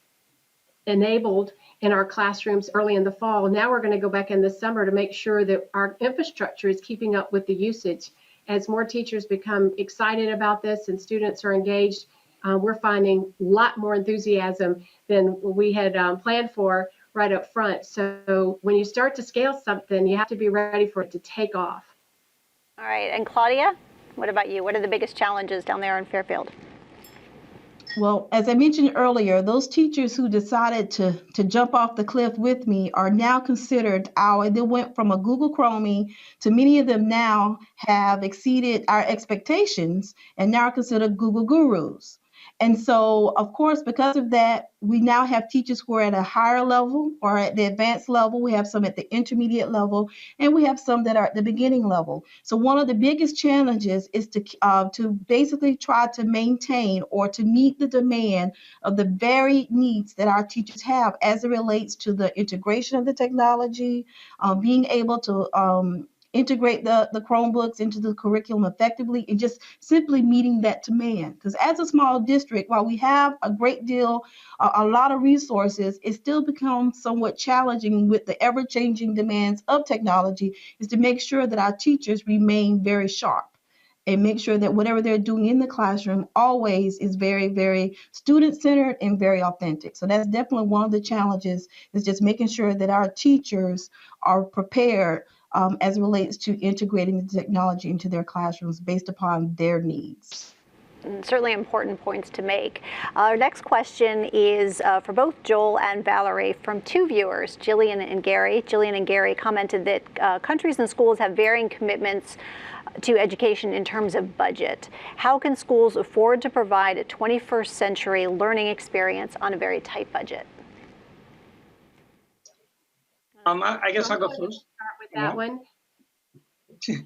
S4: enabled in our classrooms early in the fall, now we're going to go back in the summer to make sure that our infrastructure is keeping up with the usage. As more teachers become excited about this and students are engaged, we're finding a lot more enthusiasm than we had planned for right up front. So when you start to scale something, you have to be ready for it to take off.
S1: All right, and Claudia, what about you? What are the biggest challenges down there in Fairfield?
S2: Well, as I mentioned earlier, those teachers who decided to jump off the cliff with me are now considered they went from a Google Chromie to many of them now have exceeded our expectations and now are considered Google gurus. And so, of course, because of that, we now have teachers who are at a higher level or at the advanced level. We have some at the intermediate level, and we have some that are at the beginning level. So one of the biggest challenges is to basically try to maintain or to meet the demand of the varied needs that our teachers have as it relates to the integration of the technology, being able to integrate the Chromebooks into the curriculum effectively, and just simply meeting that demand. Because as a small district, while we have a great deal, a lot of resources, it still becomes somewhat challenging with the ever-changing demands of technology, is to make sure that our teachers remain very sharp and make sure that whatever they're doing in the classroom always is very, very student-centered and very authentic. So that's definitely one of the challenges, is just making sure that our teachers are prepared as it relates to integrating the technology into their classrooms based upon their needs.
S1: Certainly important points to make. Our next question is for both Joel and Valerie from 2 viewers, Jillian and Gary. Jillian and Gary commented that countries and schools have varying commitments to education in terms of budget. How can schools afford to provide a 21st century learning experience on a very tight budget?
S26: I guess I'll go first.
S4: Start with that one.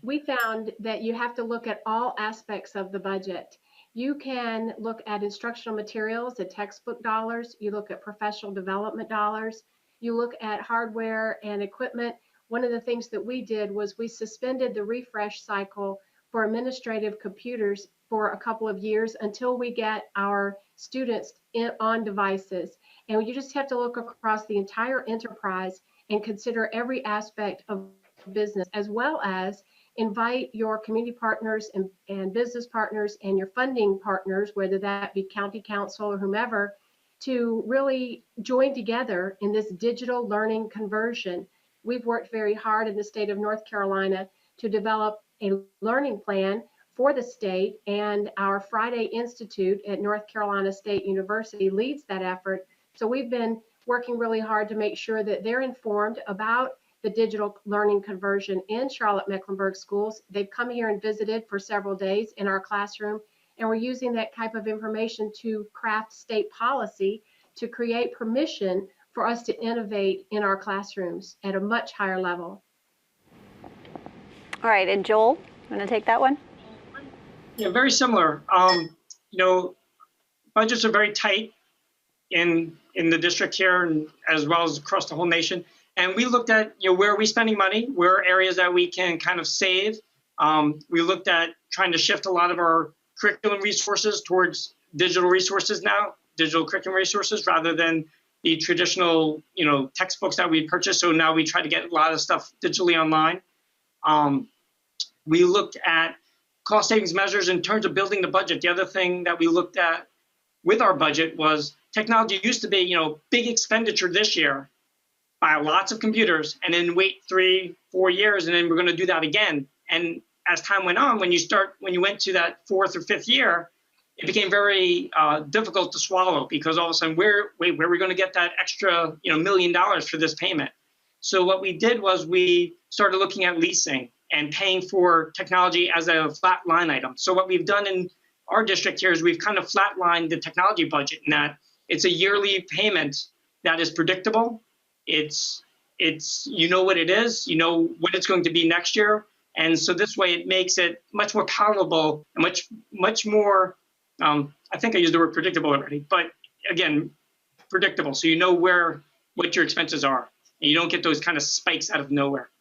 S4: We found that you have to look at all aspects of the budget. You can look at instructional materials and textbook dollars. You look at professional development dollars. You look at hardware and equipment. One of the things that we did was we suspended the refresh cycle for administrative computers for a couple of years until we get our students on devices. And you just have to look across the entire enterprise and consider every aspect of business, as well as invite your community partners and business partners and your funding partners, whether that be county council or whomever, to really join together in this digital learning conversion. We've worked very hard in the state of North Carolina to develop a learning plan for the state, and our Friday Institute at North Carolina State University leads that effort. So we've been working really hard to make sure that they're informed about the digital learning conversion in Charlotte-Mecklenburg schools. They've come here and visited for several days in our classroom, and we're using that type of information to craft state policy to create permission for us to innovate in our classrooms at a much higher level.
S1: All right, and Joel, you want to take that one?
S26: Yeah, very similar. Budgets are very tight in the district here, and as well as across the whole nation. And we looked at, where are we spending money? Where are areas that we can kind of save? We looked at trying to shift a lot of our curriculum resources towards digital resources now, digital curriculum resources, rather than the traditional, textbooks that we purchased. So now we try to get a lot of stuff digitally online. We looked at cost savings measures in terms of building the budget. The other thing that we looked at with our budget was technology used to be, big expenditure this year, buy lots of computers, and then wait 3-4 years, and then we're going to do that again. And as time went on, when you went to that 4th or 5th year, it became very difficult to swallow, because all of a sudden, where are we going to get that extra, $1 million for this payment? So what we did was we started looking at leasing and paying for technology as a flat line item. So what we've done in our district here is we've kind of flatlined the technology budget, in that it's a yearly payment that is predictable. It's what it is, what it's going to be next year. And so this way it makes it much more palatable and much more, I think I used the word predictable already, but again, predictable. So what your expenses are, and you don't get those kind of spikes out of nowhere.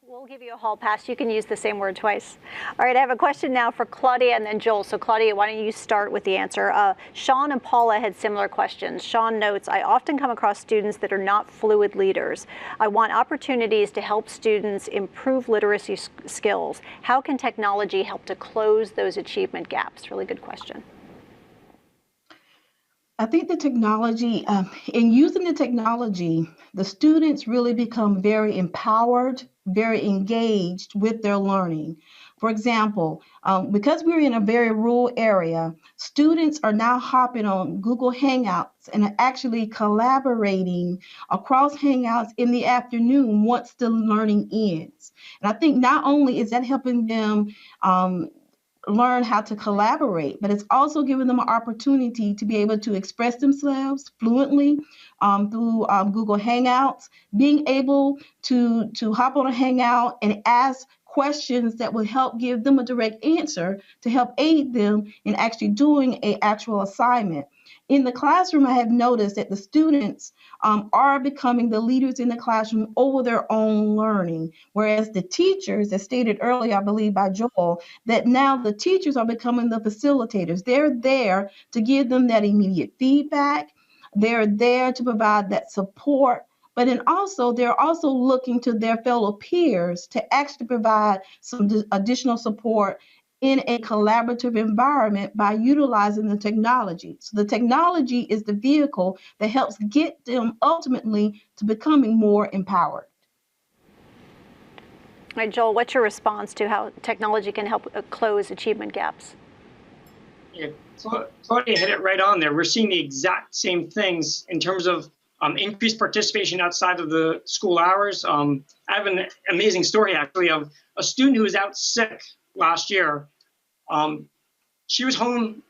S1: We'll give you a hall pass. You can use the same word twice. All right, I have a question now for Claudia and then Joel. So Claudia, why don't you start with the answer? Sean and Paula had similar questions. Sean notes, I often come across students that are not fluid leaders. I want opportunities to help students improve literacy skills. How can technology help to close those achievement gaps? Really good question.
S2: I think the technology, in using the technology, the students really become very empowered, very engaged with their learning. For example, because we're in a very rural area, students are now hopping on Google Hangouts and are actually collaborating across Hangouts in the afternoon once the learning ends. And I think not only is that helping them learn how to collaborate, but it's also giving them an opportunity to be able to express themselves fluently through Google Hangouts, being able to hop on a Hangout and ask questions that will help give them a direct answer to help aid them in actually doing an actual assignment. In the classroom, I have noticed that the students are becoming the leaders in the classroom over their own learning, whereas the teachers, as stated earlier, I believe by Joel, that now the teachers are becoming the facilitators. They're there to give them that immediate feedback. They're there to provide that support, but then also they're also looking to their fellow peers to actually provide some additional support in a collaborative environment by utilizing the technology. So the technology is the vehicle that helps get them ultimately to becoming more empowered.
S1: All right, Joel, what's your response to how technology can help close achievement gaps?
S26: Yeah, Claudia hit it right on there. We're seeing the exact same things in terms of increased participation outside of the school hours. I have an amazing story, actually, of a student who was out sick last year. She was home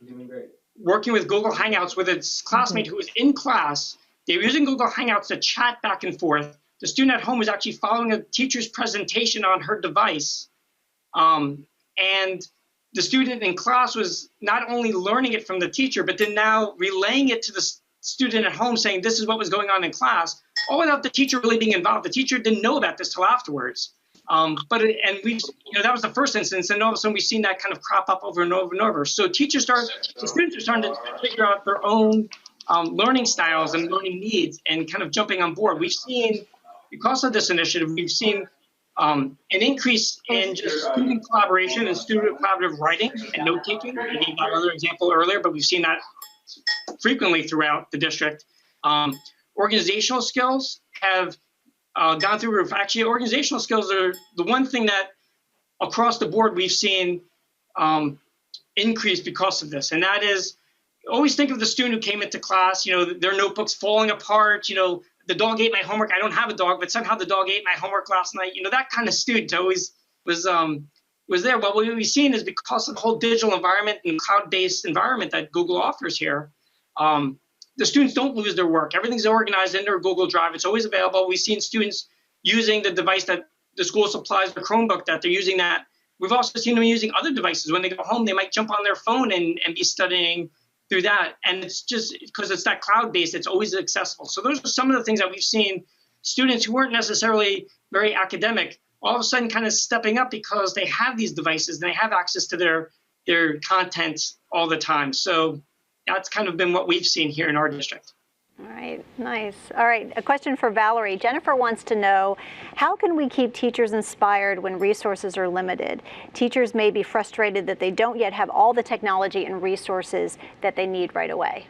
S26: working with Google Hangouts with its classmate who was in class. They were using Google Hangouts to chat back and forth. The student at home was actually following a teacher's presentation on her device. And the student in class was not only learning it from the teacher, but then now relaying it to the student at home, saying this is what was going on in class, all without the teacher really being involved. The teacher didn't know about this till afterwards. That was the first instance, and all of a sudden we've seen that kind of crop up over and over and over. So students are starting to figure out their own learning styles and learning needs and kind of jumping on board. We've seen, because of this initiative, we've seen an increase in just student collaboration and student collaborative writing and note-taking. I gave that other example earlier, but we've seen that frequently throughout the district. Organizational skills have gone through the roof. Actually, organizational skills are the one thing that across the board, we've seen increase because of this. And that is, always think of the student who came into class, their notebooks falling apart, the dog ate my homework. I don't have a dog, but somehow the dog ate my homework last night. That kind of student always was there. But what we've seen is because of the whole digital environment and cloud-based environment that Google offers here, the students don't lose their work. Everything's organized in their Google Drive. It's always available. We've seen students using the device that the school supplies, the Chromebook, that they're using that. We've also seen them using other devices. When they go home, they might jump on their phone and be studying through that. And it's just because it's that cloud-based, it's always accessible. So those are some of the things that we've seen students who weren't necessarily very academic all of a sudden kind of stepping up because they have these devices and they have access to their content all the time. So that's kind of been what we've seen here in our district.
S1: All right, nice. All right, a question for Valerie. Jennifer wants to know, how can we keep teachers inspired when resources are limited? Teachers may be frustrated that they don't yet have all the technology and resources that they need right away.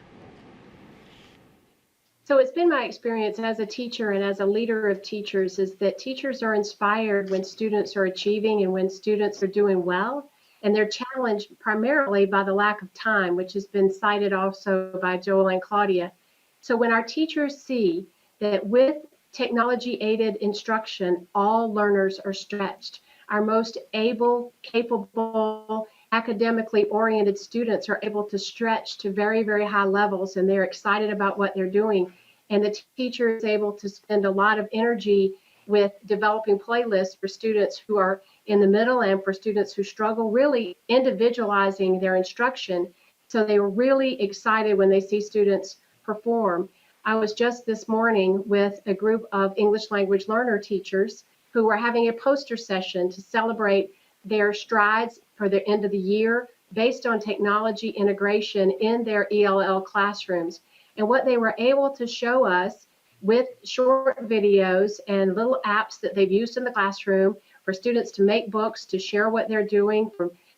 S4: So it's been my experience as a teacher and as a leader of teachers is that teachers are inspired when students are achieving and when students are doing well. And they're challenged primarily by the lack of time, which has been cited also by Joel and Claudia. So when our teachers see that with technology-aided instruction, all learners are stretched, our most able, capable, academically oriented students are able to stretch to very, very high levels, and they're excited about what they're doing. And the teacher is able to spend a lot of energy with developing playlists for students who are in the middle and for students who struggle, really individualizing their instruction. So they were really excited when they see students perform. I was just this morning with a group of English language learner teachers who were having a poster session to celebrate their strides for the end of the year based on technology integration in their ELL classrooms. And what they were able to show us with short videos and little apps that they've used in the classroom for students to make books, to share what they're doing,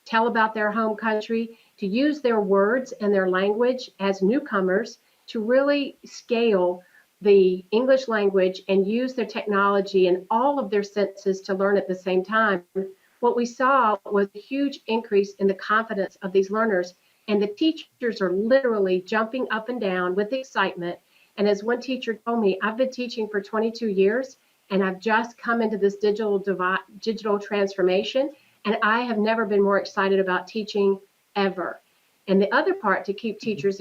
S4: tell about their home country, to use their words and their language as newcomers to really scale the English language and use their technology and all of their senses to learn at the same time. What we saw was a huge increase in the confidence of these learners, and the teachers are literally jumping up and down with excitement. And as one teacher told me, I've been teaching for 22 years, and I've just come into this digital transformation, and I have never been more excited about teaching ever. And the other part to keep teachers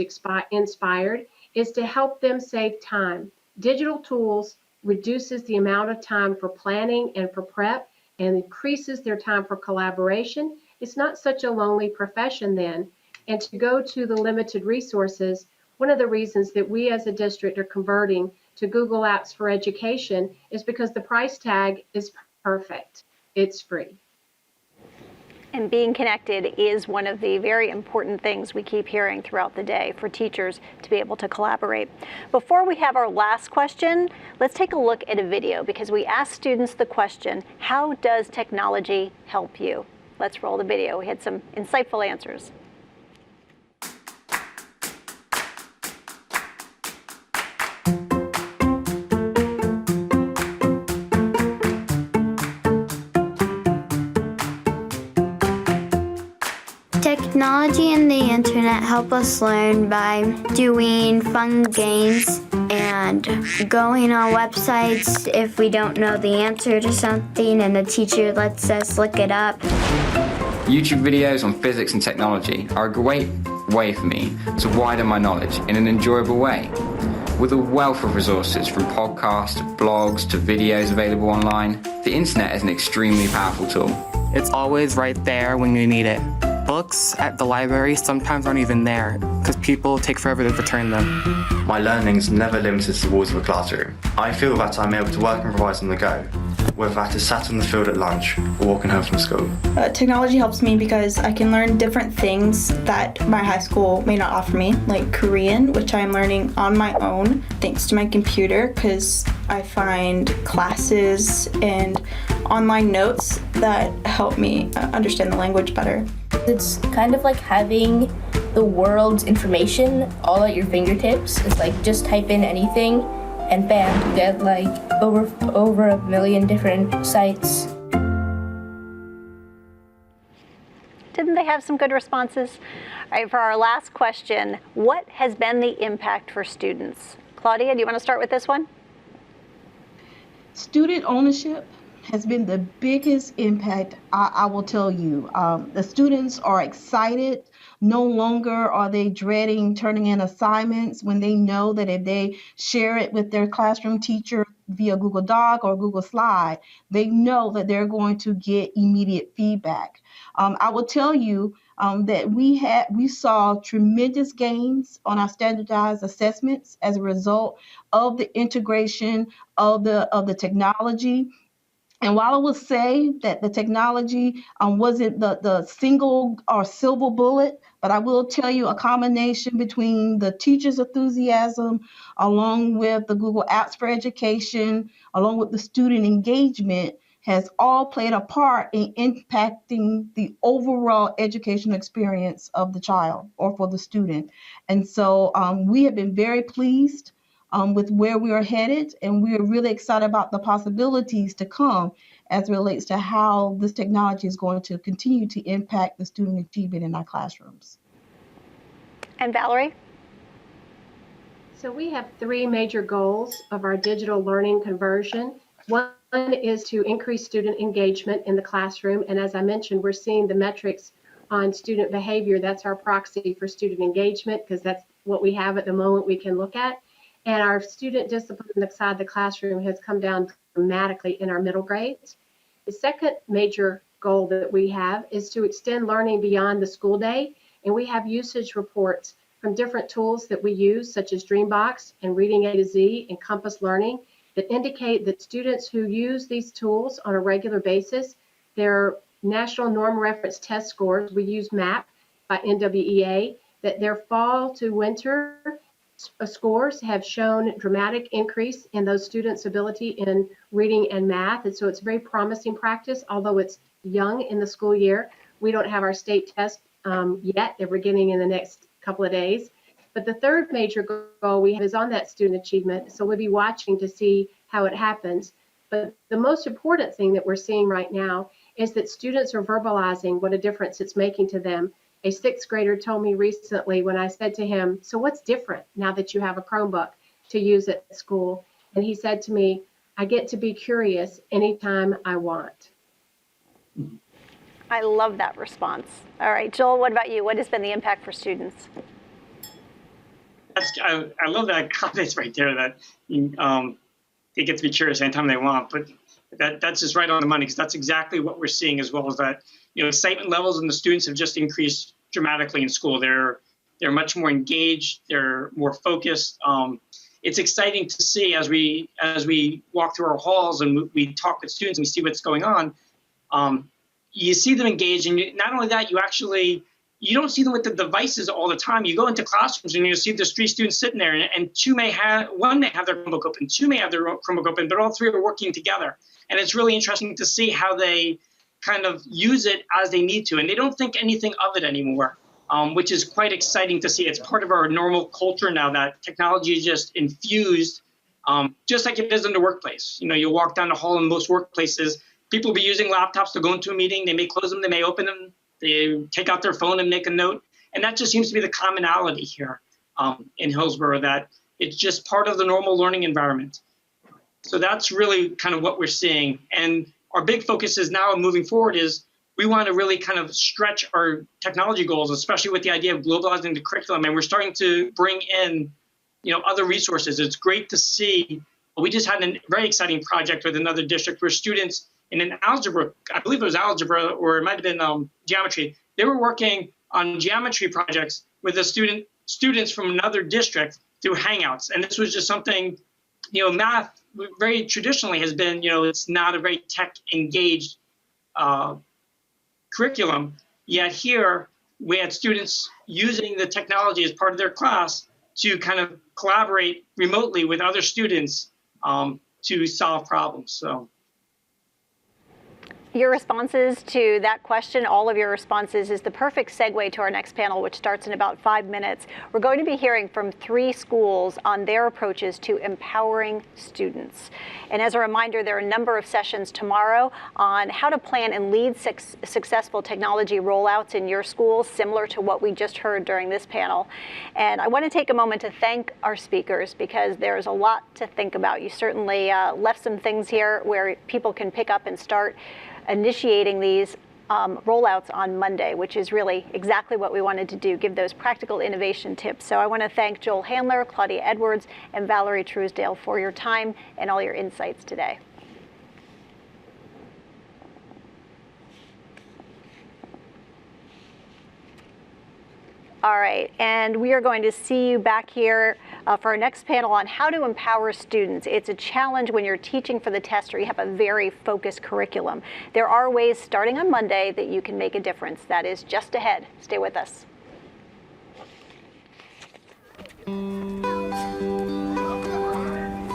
S4: inspired is to help them save time. Digital tools reduces the amount of time for planning and for prep and increases their time for collaboration. It's not such a lonely profession then. And to go to the limited resources, one of the reasons that we as a district are converting to Google Apps for Education is because the price tag is perfect. It's free.
S1: And being connected is one of the very important things we keep hearing throughout the day for teachers to be able to collaborate. Before we have our last question, let's take a look at a video because we asked students the question, how does technology help you? Let's roll the video. We had some insightful answers.
S5: Technology and the internet help us learn by doing fun games and going on websites if we don't know the answer to something and the teacher lets us look it up.
S6: YouTube videos on physics and technology are a great way for me to widen my knowledge in an enjoyable way. With a wealth of resources from podcasts to blogs to videos available online, the internet is an extremely powerful tool.
S7: It's always right there when you need it. Books at the library sometimes aren't even there because people take forever to return them.
S8: My learning's never limited to the walls of a classroom. I feel that I'm able to work and improvise on the go, whether that is sat on the field at lunch or walking home from school.
S9: Technology helps me because I can learn different things that my high school may not offer me, like Korean, which I'm learning on my own thanks to my computer because I find classes and online notes that help me understand the language better.
S22: It's kind of like having the world's information all at your fingertips. It's like just type in anything and bam, you get like over 1 million different sites.
S1: Didn't they have some good responses? All right, for our last question, what has been the impact for students? Claudia, do you want to start with this one?
S2: Student ownership has been the biggest impact, I will tell you. The students are excited. No longer are they dreading turning in assignments when they know that if they share it with their classroom teacher via Google Doc or Google Slide, they know that they're going to get immediate feedback. I will tell you that we saw tremendous gains on our standardized assessments as a result of the integration of the technology. And while I will say that the technology wasn't the single or silver bullet, but I will tell you a combination between the teachers' enthusiasm, along with the Google Apps for Education, along with the student engagement, has all played a part in impacting the overall educational experience of the child or for the student. And so we have been very pleased with where we are headed, and we are really excited about the possibilities to come as it relates to how this technology is going to continue to impact the student achievement in our classrooms.
S1: And Valerie?
S4: So we have three major goals of our digital learning conversion. One is to increase student engagement in the classroom, and as I mentioned, we're seeing the metrics on student behavior. That's our proxy for student engagement, because that's what we have at the moment we can look at. And our student discipline inside the classroom has come down dramatically in our middle grades. The second major goal that we have is to extend learning beyond the school day. And we have usage reports from different tools that we use, such as Dreambox and Reading A to Z and Compass Learning, that indicate that students who use these tools on a regular basis, their national norm reference test scores, we use MAP by NWEA, that their fall to winter scores have shown dramatic increase in those students' ability in reading and math. And so it's very promising practice, although it's young in the school year. We don't have our state test yet. They're beginning in the next couple of days. But the third major goal we have is on that student achievement. So we'll be watching to see how it happens. But the most important thing that we're seeing right now is that students are verbalizing what a difference it's making to them. A sixth grader told me recently when I said to him, so what's different now that you have a Chromebook to use at school? And he said to me, I get to be curious anytime I want.
S1: I love that response. All right, Joel, what about you? What has been the impact for students?
S26: I love that comment right there, that they get to be curious anytime they want. But that's just right on the money, because that's exactly what we're seeing, as well as that, excitement levels in the students have just increased dramatically in school. They're much more engaged. They're more focused. It's exciting to see as we walk through our halls and we talk with students and we see what's going on. You see them engaged, and not only that, you don't see them with the devices all the time. You go into classrooms and you see there's three students sitting there, and one may have their Chromebook open, two may have their Chromebook open, but all three are working together. And it's really interesting to see how they kind of use it as they need to, and they don't think anything of it anymore, which is quite exciting to see. It's part of our normal culture now that technology is just infused, just like it is in the workplace. You walk down the hall in most workplaces, people will be using laptops to go into a meeting. They may close them, they may open them, they take out their phone and make a note, and that just seems to be the commonality here in Hillsborough, that it's just part of the normal learning environment. So that's really kind of what we're seeing. And our big focus is now moving forward is we want to really kind of stretch our technology goals, especially with the idea of globalizing the curriculum. And we're starting to bring in, other resources. It's great to see. We just had a very exciting project with another district where students in an algebra, I believe it was algebra, or it might have been geometry. They were working on geometry projects with the students from another district through Hangouts. And this was just something, math very traditionally has been, it's not a very tech engaged curriculum. Yet here we had students using the technology as part of their class to kind of collaborate remotely with other students to solve problems. So
S1: Your responses to that question, all of your responses, is the perfect segue to our next panel, which starts in about 5 minutes. We're going to be hearing from 3 schools on their approaches to empowering students. And as a reminder, there are a number of sessions tomorrow on how to plan and lead successful technology rollouts in your schools, similar to what we just heard during this panel. And I want to take a moment to thank our speakers, because there's a lot to think about. You certainly left some things here where people can pick up and start initiating these rollouts on Monday, which is really exactly what we wanted to do, give those practical innovation tips. So I want to thank Joel Handler, Claudia Edwards, and Valerie Truesdale for your time and all your insights today. All right, and we are going to see you back here for our next panel on how to empower students. It's a challenge when you're teaching for the test or you have a very focused curriculum. There are ways starting on Monday that you can make a difference. That is just ahead. Stay with us.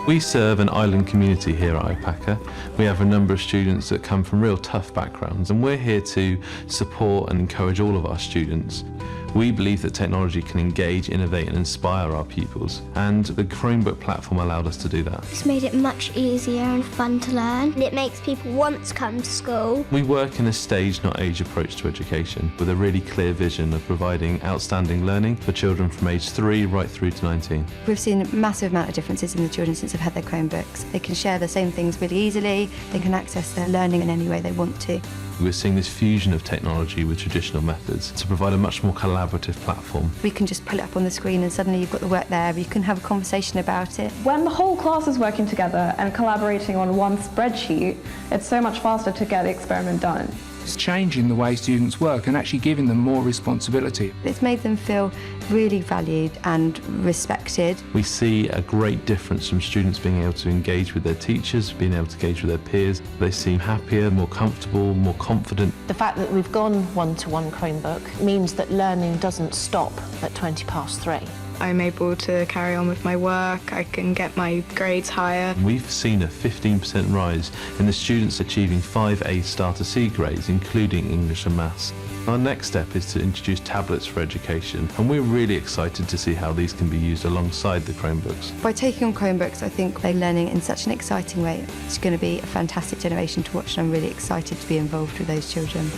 S3: We serve an island community here at IPACA. We have a number of students that come from real tough backgrounds, and we're here to support and encourage all of our students. We believe that technology can engage, innovate and inspire our pupils, and the Chromebook platform allowed us to do that.
S10: It's made it much easier and fun to learn. It makes people want to come to school.
S3: We work in a stage, not age approach to education, with a really clear vision of providing outstanding learning for children from age 3 right through to 19.
S11: We've seen a massive amount of differences in the children since they've had their Chromebooks. They can share the same things really easily, they can access their learning in any way they want to.
S3: We're seeing this fusion of technology with traditional methods to provide a much more collaborative platform.
S11: We can just pull it up on the screen and suddenly you've got the work there, you can have a conversation about it.
S13: When the whole class is working together and collaborating on one spreadsheet, it's so much faster to get the experiment done.
S14: It's changing the way students work and actually giving them more responsibility.
S11: It's made them feel really valued and respected.
S3: We see a great difference from students being able to engage with their teachers, being able to engage with their peers. They seem happier, more comfortable, more confident.
S16: The fact that we've gone one-to-one Chromebook means that learning doesn't stop at 3:20.
S9: I'm able to carry on with my work, I can get my grades higher.
S3: We've seen a 15% rise in the students achieving 5 A-star to C grades, including English and Maths. Our next step is to introduce tablets for education, and we're really excited to see how these can be used alongside the Chromebooks.
S11: By taking on Chromebooks, I think they're learning in such an exciting way. It's going to be a fantastic generation to watch, and I'm really excited to be involved with those children.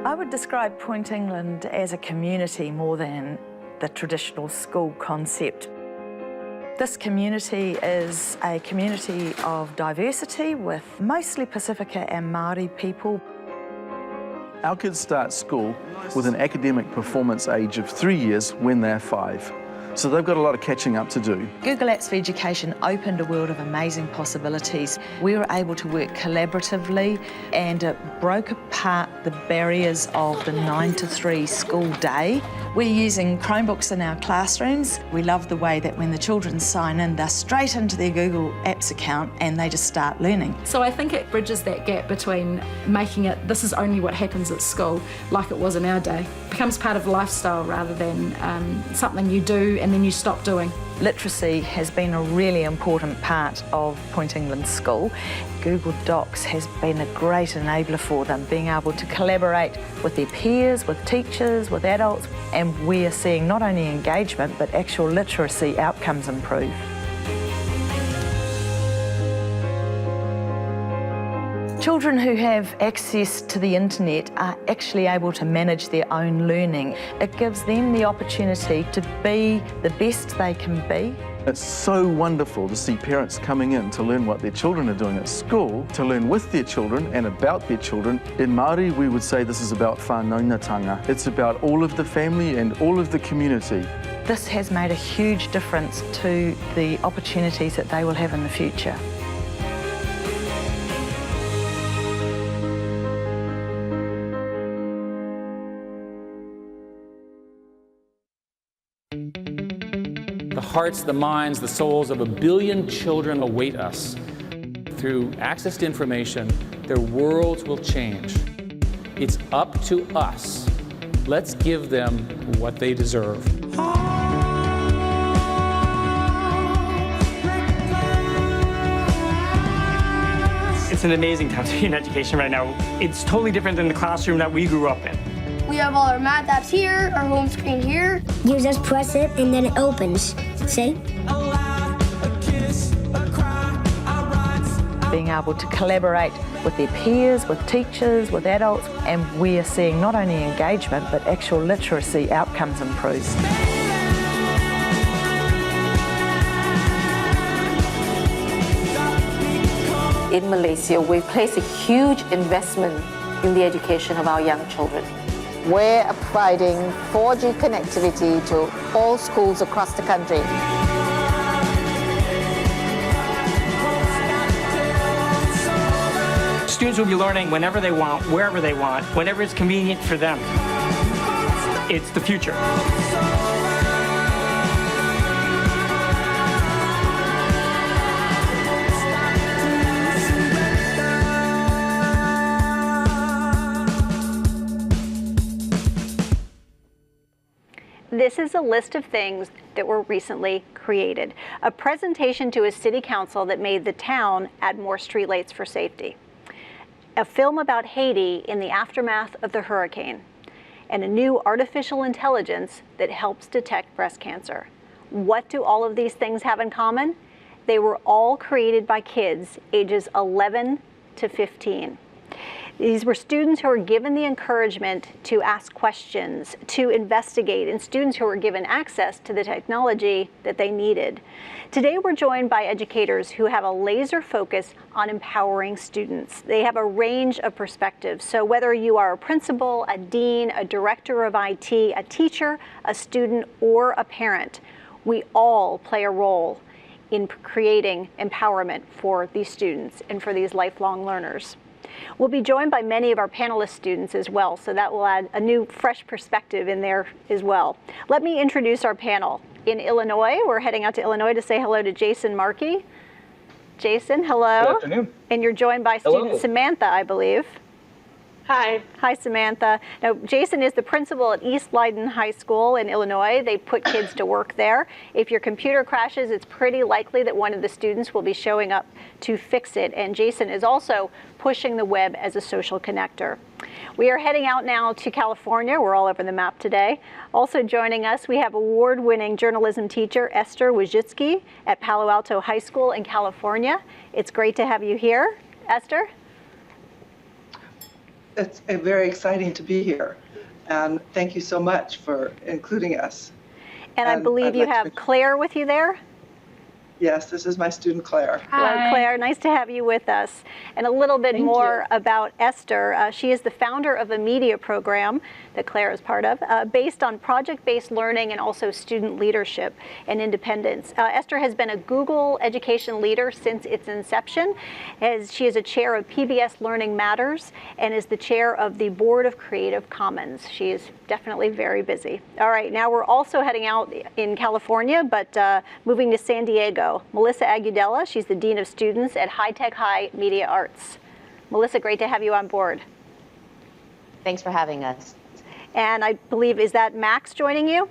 S17: I would describe Point England as a community more than the traditional school concept. This community is a community of diversity with mostly Pacifica and Māori people.
S19: Our kids start school with an academic performance age of 3 years when they're 5. So they've got a lot of catching up to do.
S17: Google Apps for Education opened a world of amazing possibilities. We were able to work collaboratively and it broke apart the barriers of the 9 to 3 school day. We're using Chromebooks in our classrooms. We love the way that when the children sign in, they're straight into their Google Apps account and they just start learning.
S20: So I think it bridges that gap between making it, this is only what happens at school, like it was in our day. It becomes part of lifestyle rather than something you do and then you stop doing.
S17: Literacy has been a really important part of Point England School. Google Docs has been a great enabler for them, being able to collaborate with their peers, with teachers, with adults, and we are seeing not only engagement but actual literacy outcomes improve. Children who have access to the internet are actually able to manage their own learning. It gives them the opportunity to be the best they can be.
S19: It's so wonderful to see parents coming in to learn what their children are doing at school, to learn with their children and about their children. In Māori, we would say this is about whānaungatanga. It's about all of the family and all of the community.
S17: This has made a huge difference to the opportunities that they will have in the future.
S21: The hearts, the minds, the souls of 1 billion children await us. Through access to information, their worlds will change. It's up to us. Let's give them what they deserve.
S26: It's an amazing time to be in education right now. It's totally different than the classroom that we grew up in.
S10: We have all our math apps here, our home screen here. You just press it and then it opens. See?
S17: Being able to collaborate with their peers, with teachers, with adults, and we're seeing not only engagement but actual literacy outcomes improve.
S16: In Malaysia, we place a huge investment in the education of our young children. We're providing 4G connectivity to all schools across the country.
S26: Students will be learning whenever they want, wherever they want, whenever it's convenient for them. It's the future.
S1: This is a list of things that were recently created. A presentation to a city council that made the town add more streetlights for safety. A film about Haiti in the aftermath of the hurricane. And a new artificial intelligence that helps detect breast cancer. What do all of these things have in common? They were all created by kids ages 11 to 15. These were students who were given the encouragement to ask questions, to investigate, and students who were given access to the technology that they needed. Today, we're joined by educators who have a laser focus on empowering students. They have a range of perspectives. So whether you are a principal, a dean, a director of IT, a teacher, a student, or a parent, we all play a role in creating empowerment for these students and for these lifelong learners. We'll be joined by many of our panelist students as well, so that will add a new, fresh perspective in there as well. Let me introduce our panel. In Illinois, we're heading out to Illinois to say hello to Jason Markey. Jason, hello.
S12: Good afternoon.
S1: And you're joined by student
S12: Hello.
S1: Samantha, I believe.
S12: Hi.
S1: Hi, Samantha. Now, Jason is the principal at East Leiden High School in Illinois. They put kids to work there. If your computer crashes, it's pretty likely that one of the students will be showing up to fix it. And Jason is also pushing the web as a social connector. We are heading out now to California. We're all over the map today. Also joining us, we have award-winning journalism teacher Esther Wojcicki at Palo Alto High School in California. It's great to have you here. Esther?
S15: It's very exciting to be here, and thank you so much for including us.
S1: And I believe you have Claire with you there?
S15: Yes, this is my student Claire.
S1: Hello, Claire. Nice to have you with us. And a little bit more about Esther. She is the founder of a media program that Claire is part of, based on project-based learning and also student leadership and independence. Esther has been a Google education leader since its inception. She is a chair of PBS Learning Matters and is the chair of the board of Creative Commons. She is definitely very busy. All right, now we're also heading out in California, but moving to San Diego. Melissa Agudela, she's the Dean of Students at High Tech High Media Arts. Melissa, great to have you on board.
S18: Thanks for having us.
S1: And I believe, is that Max joining you?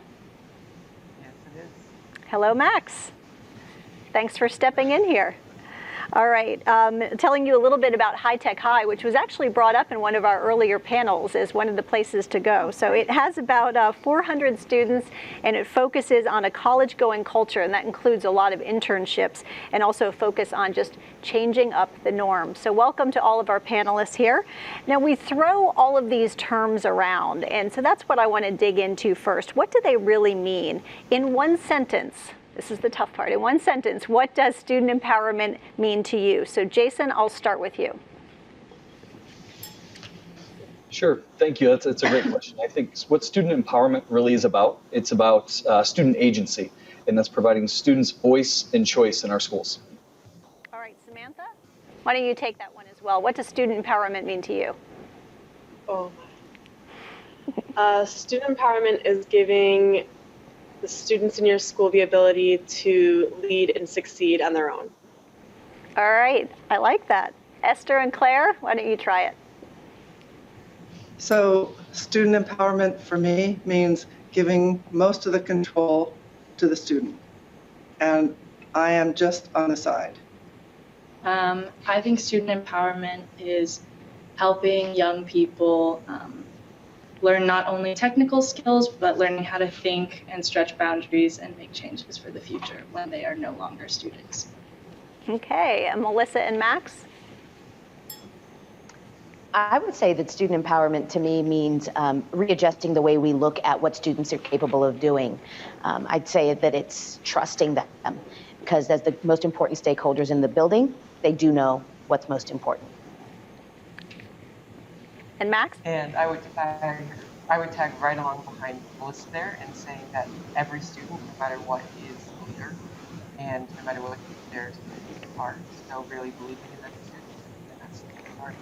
S15: Yes, it is.
S1: Hello, Max. Thanks for stepping in here. All right, telling you a little bit about High Tech High, which was actually brought up in one of our earlier panels as one of the places to go. So it has about 400 students, and it focuses on a college-going culture, and that includes a lot of internships and also a focus on just changing up the norm. So welcome to all of our panelists here. Now, we throw all of these terms around, and so that's what I want to dig into first. What do they really mean? In one sentence, this is the tough part. In one sentence, what does student empowerment mean to you? So Jason, I'll start with you.
S12: Sure, thank you. That's a great question. I think what student empowerment really is about, it's about student agency, and that's providing students voice and choice in our schools.
S1: All right, Samantha, why don't you take that one as well? What does student empowerment mean to you?
S23: Oh, student empowerment is giving the students in your school the ability to lead and succeed on their own.
S1: All right, I like that. Esther and Claire, why don't you try it?
S15: So student empowerment for me means giving most of the control to the student. And I am just on the side.
S5: I think student empowerment is helping young people learn not only technical skills, but learning how to think and stretch boundaries and make changes for the future when they are no longer students.
S1: Okay, and Melissa and Max?
S18: I would say that student empowerment to me means readjusting the way we look at what students are capable of doing. I'd say that it's trusting them, because as the most important stakeholders in the building, they do know what's most important.
S1: And Max?
S6: And I would tag right along behind Melissa there and saying that every student, no matter what, is a leader, and no matter what their students are, still really believing in that student, and that's important.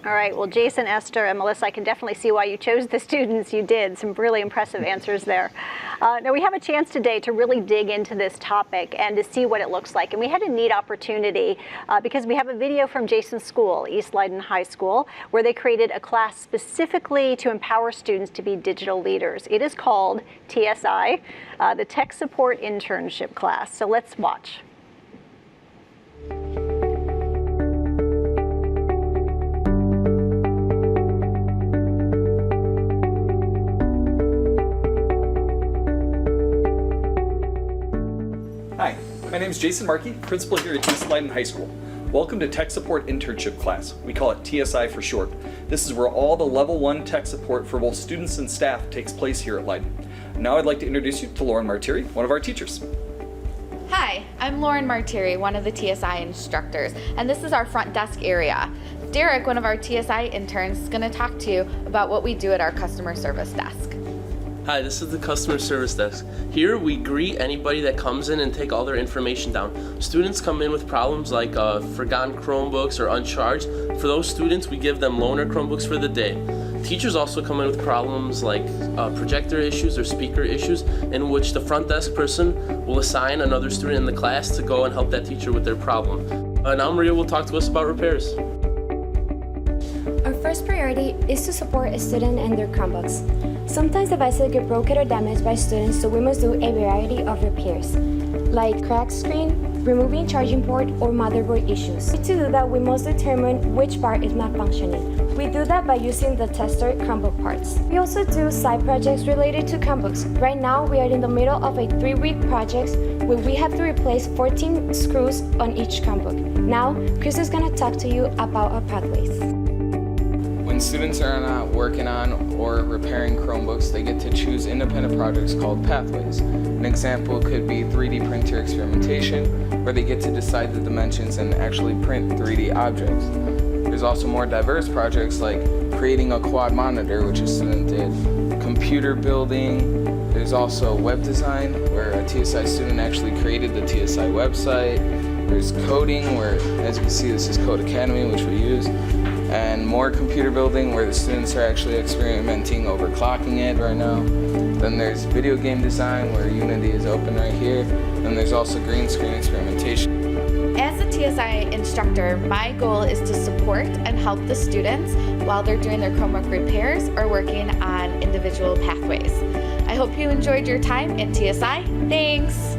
S1: All right, well, Jason, Esther, and Melissa, I can definitely see why you chose the students you did. Some really impressive answers there. Now, we have a chance today to really dig into this topic and to see what it looks like. And we had a neat opportunity because we have a video from Jason's school, East Leyden High School, where they created a class specifically to empower students to be digital leaders. It is called TSI, the Tech Support Internship Class. So let's watch.
S7: Hi, my name is Jason Markey, principal here at East Leyden High School. Welcome to Tech Support Internship Class. We call it TSI for short. This is where all the Level 1 tech support for both students and staff takes place here at Leyden. Now I'd like to introduce you to Lauren Martiri, one of our teachers.
S8: Hi, I'm Lauren Martiri, one of the TSI instructors, and this is our front desk area. Derek, one of our TSI interns, is going to talk to you about what we do at our customer service desk.
S24: Hi, this is the customer service desk. Here we greet anybody that comes in and take all their information down. Students come in with problems like forgotten Chromebooks or uncharged. For those students, we give them loaner Chromebooks for the day. Teachers also come in with problems like projector issues or speaker issues, in which the front desk person will assign another student in the class to go and help that teacher with their problem. Now Maria will talk to us about repairs.
S25: Our first priority is to support a student and their Chromebooks. Sometimes devices get broken or damaged by students, so we must do a variety of repairs, like cracked screen, removing charging port, or motherboard issues. To do that, we must determine which part is not functioning. We do that by using the tester Chromebook parts. We also do side projects related to Chromebooks. Right now, we are in the middle of a 3-week project where we have to replace 14 screws on each Chromebook. Now, Chris is going to talk to you about our pathways.
S27: When students are not working on or repairing Chromebooks, they get to choose independent projects called pathways. An example could be 3D printer experimentation, where they get to decide the dimensions and actually print 3D objects. There's also more diverse projects like creating a quad monitor, which a student did, computer building. There's also web design, where a TSI student actually created the TSI website. There's coding, where, as you can see, this is Code Academy, which we use. And more computer building, where the students are actually experimenting overclocking it right now. Then there's video game design, where Unity is open right here. Then there's also green screen experimentation.
S8: As a TSI instructor, my goal is to support and help the students while they're doing their Chromebook repairs or working on individual pathways. I hope you enjoyed your time in TSI. Thanks!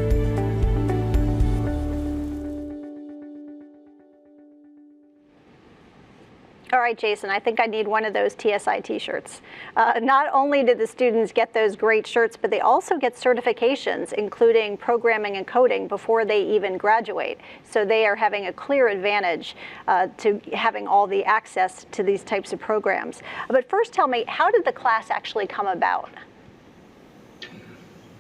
S1: All right, Jason, I think I need one of those TSI t-shirts. Not only did the students get those great shirts, but they also get certifications, including programming and coding, before they even graduate. So they are having a clear advantage to having all the access to these types of programs. But first, tell me, how did the class actually come about?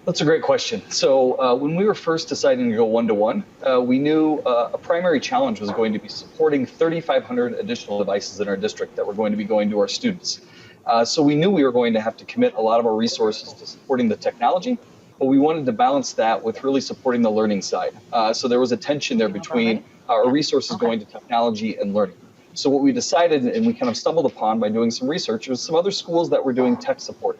S12: That's a great question. So when we were first deciding to go one-to-one, we knew a primary challenge was going to be supporting 3,500 additional devices in our district that were going to be going to our students. So we knew we were going to have to commit a lot of our resources to supporting the technology, but we wanted to balance that with really supporting the learning side. So there was a tension there between our resources going to technology and learning. So what we decided, and we kind of stumbled upon by doing some research, was some other schools that were doing tech support.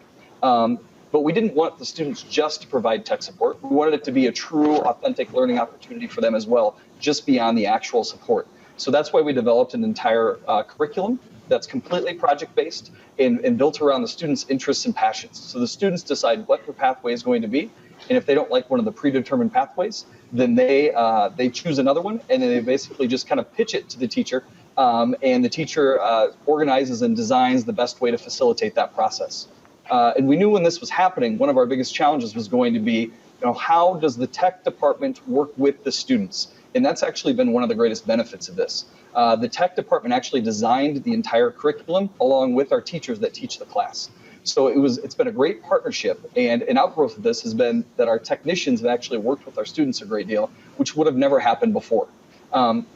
S12: But we didn't want the students just to provide tech support. We wanted it to be a true, authentic learning opportunity for them as well, just beyond the actual support. So that's why we developed an entire curriculum that's completely project-based and built around the students' interests and passions. So the students decide what their pathway is going to be, and if they don't like one of the predetermined pathways, then they choose another one, and then they basically just kind of pitch it to the teacher, and the teacher organizes and designs the best way to facilitate that process. And we knew when this was happening, one of our biggest challenges was going to be, how does the tech department work with the students? And that's actually been one of the greatest benefits of this. The tech department actually designed the entire curriculum along with our teachers that teach the class. So it's been a great partnership, and an outgrowth of this has been that our technicians have actually worked with our students a great deal, which would have never happened before.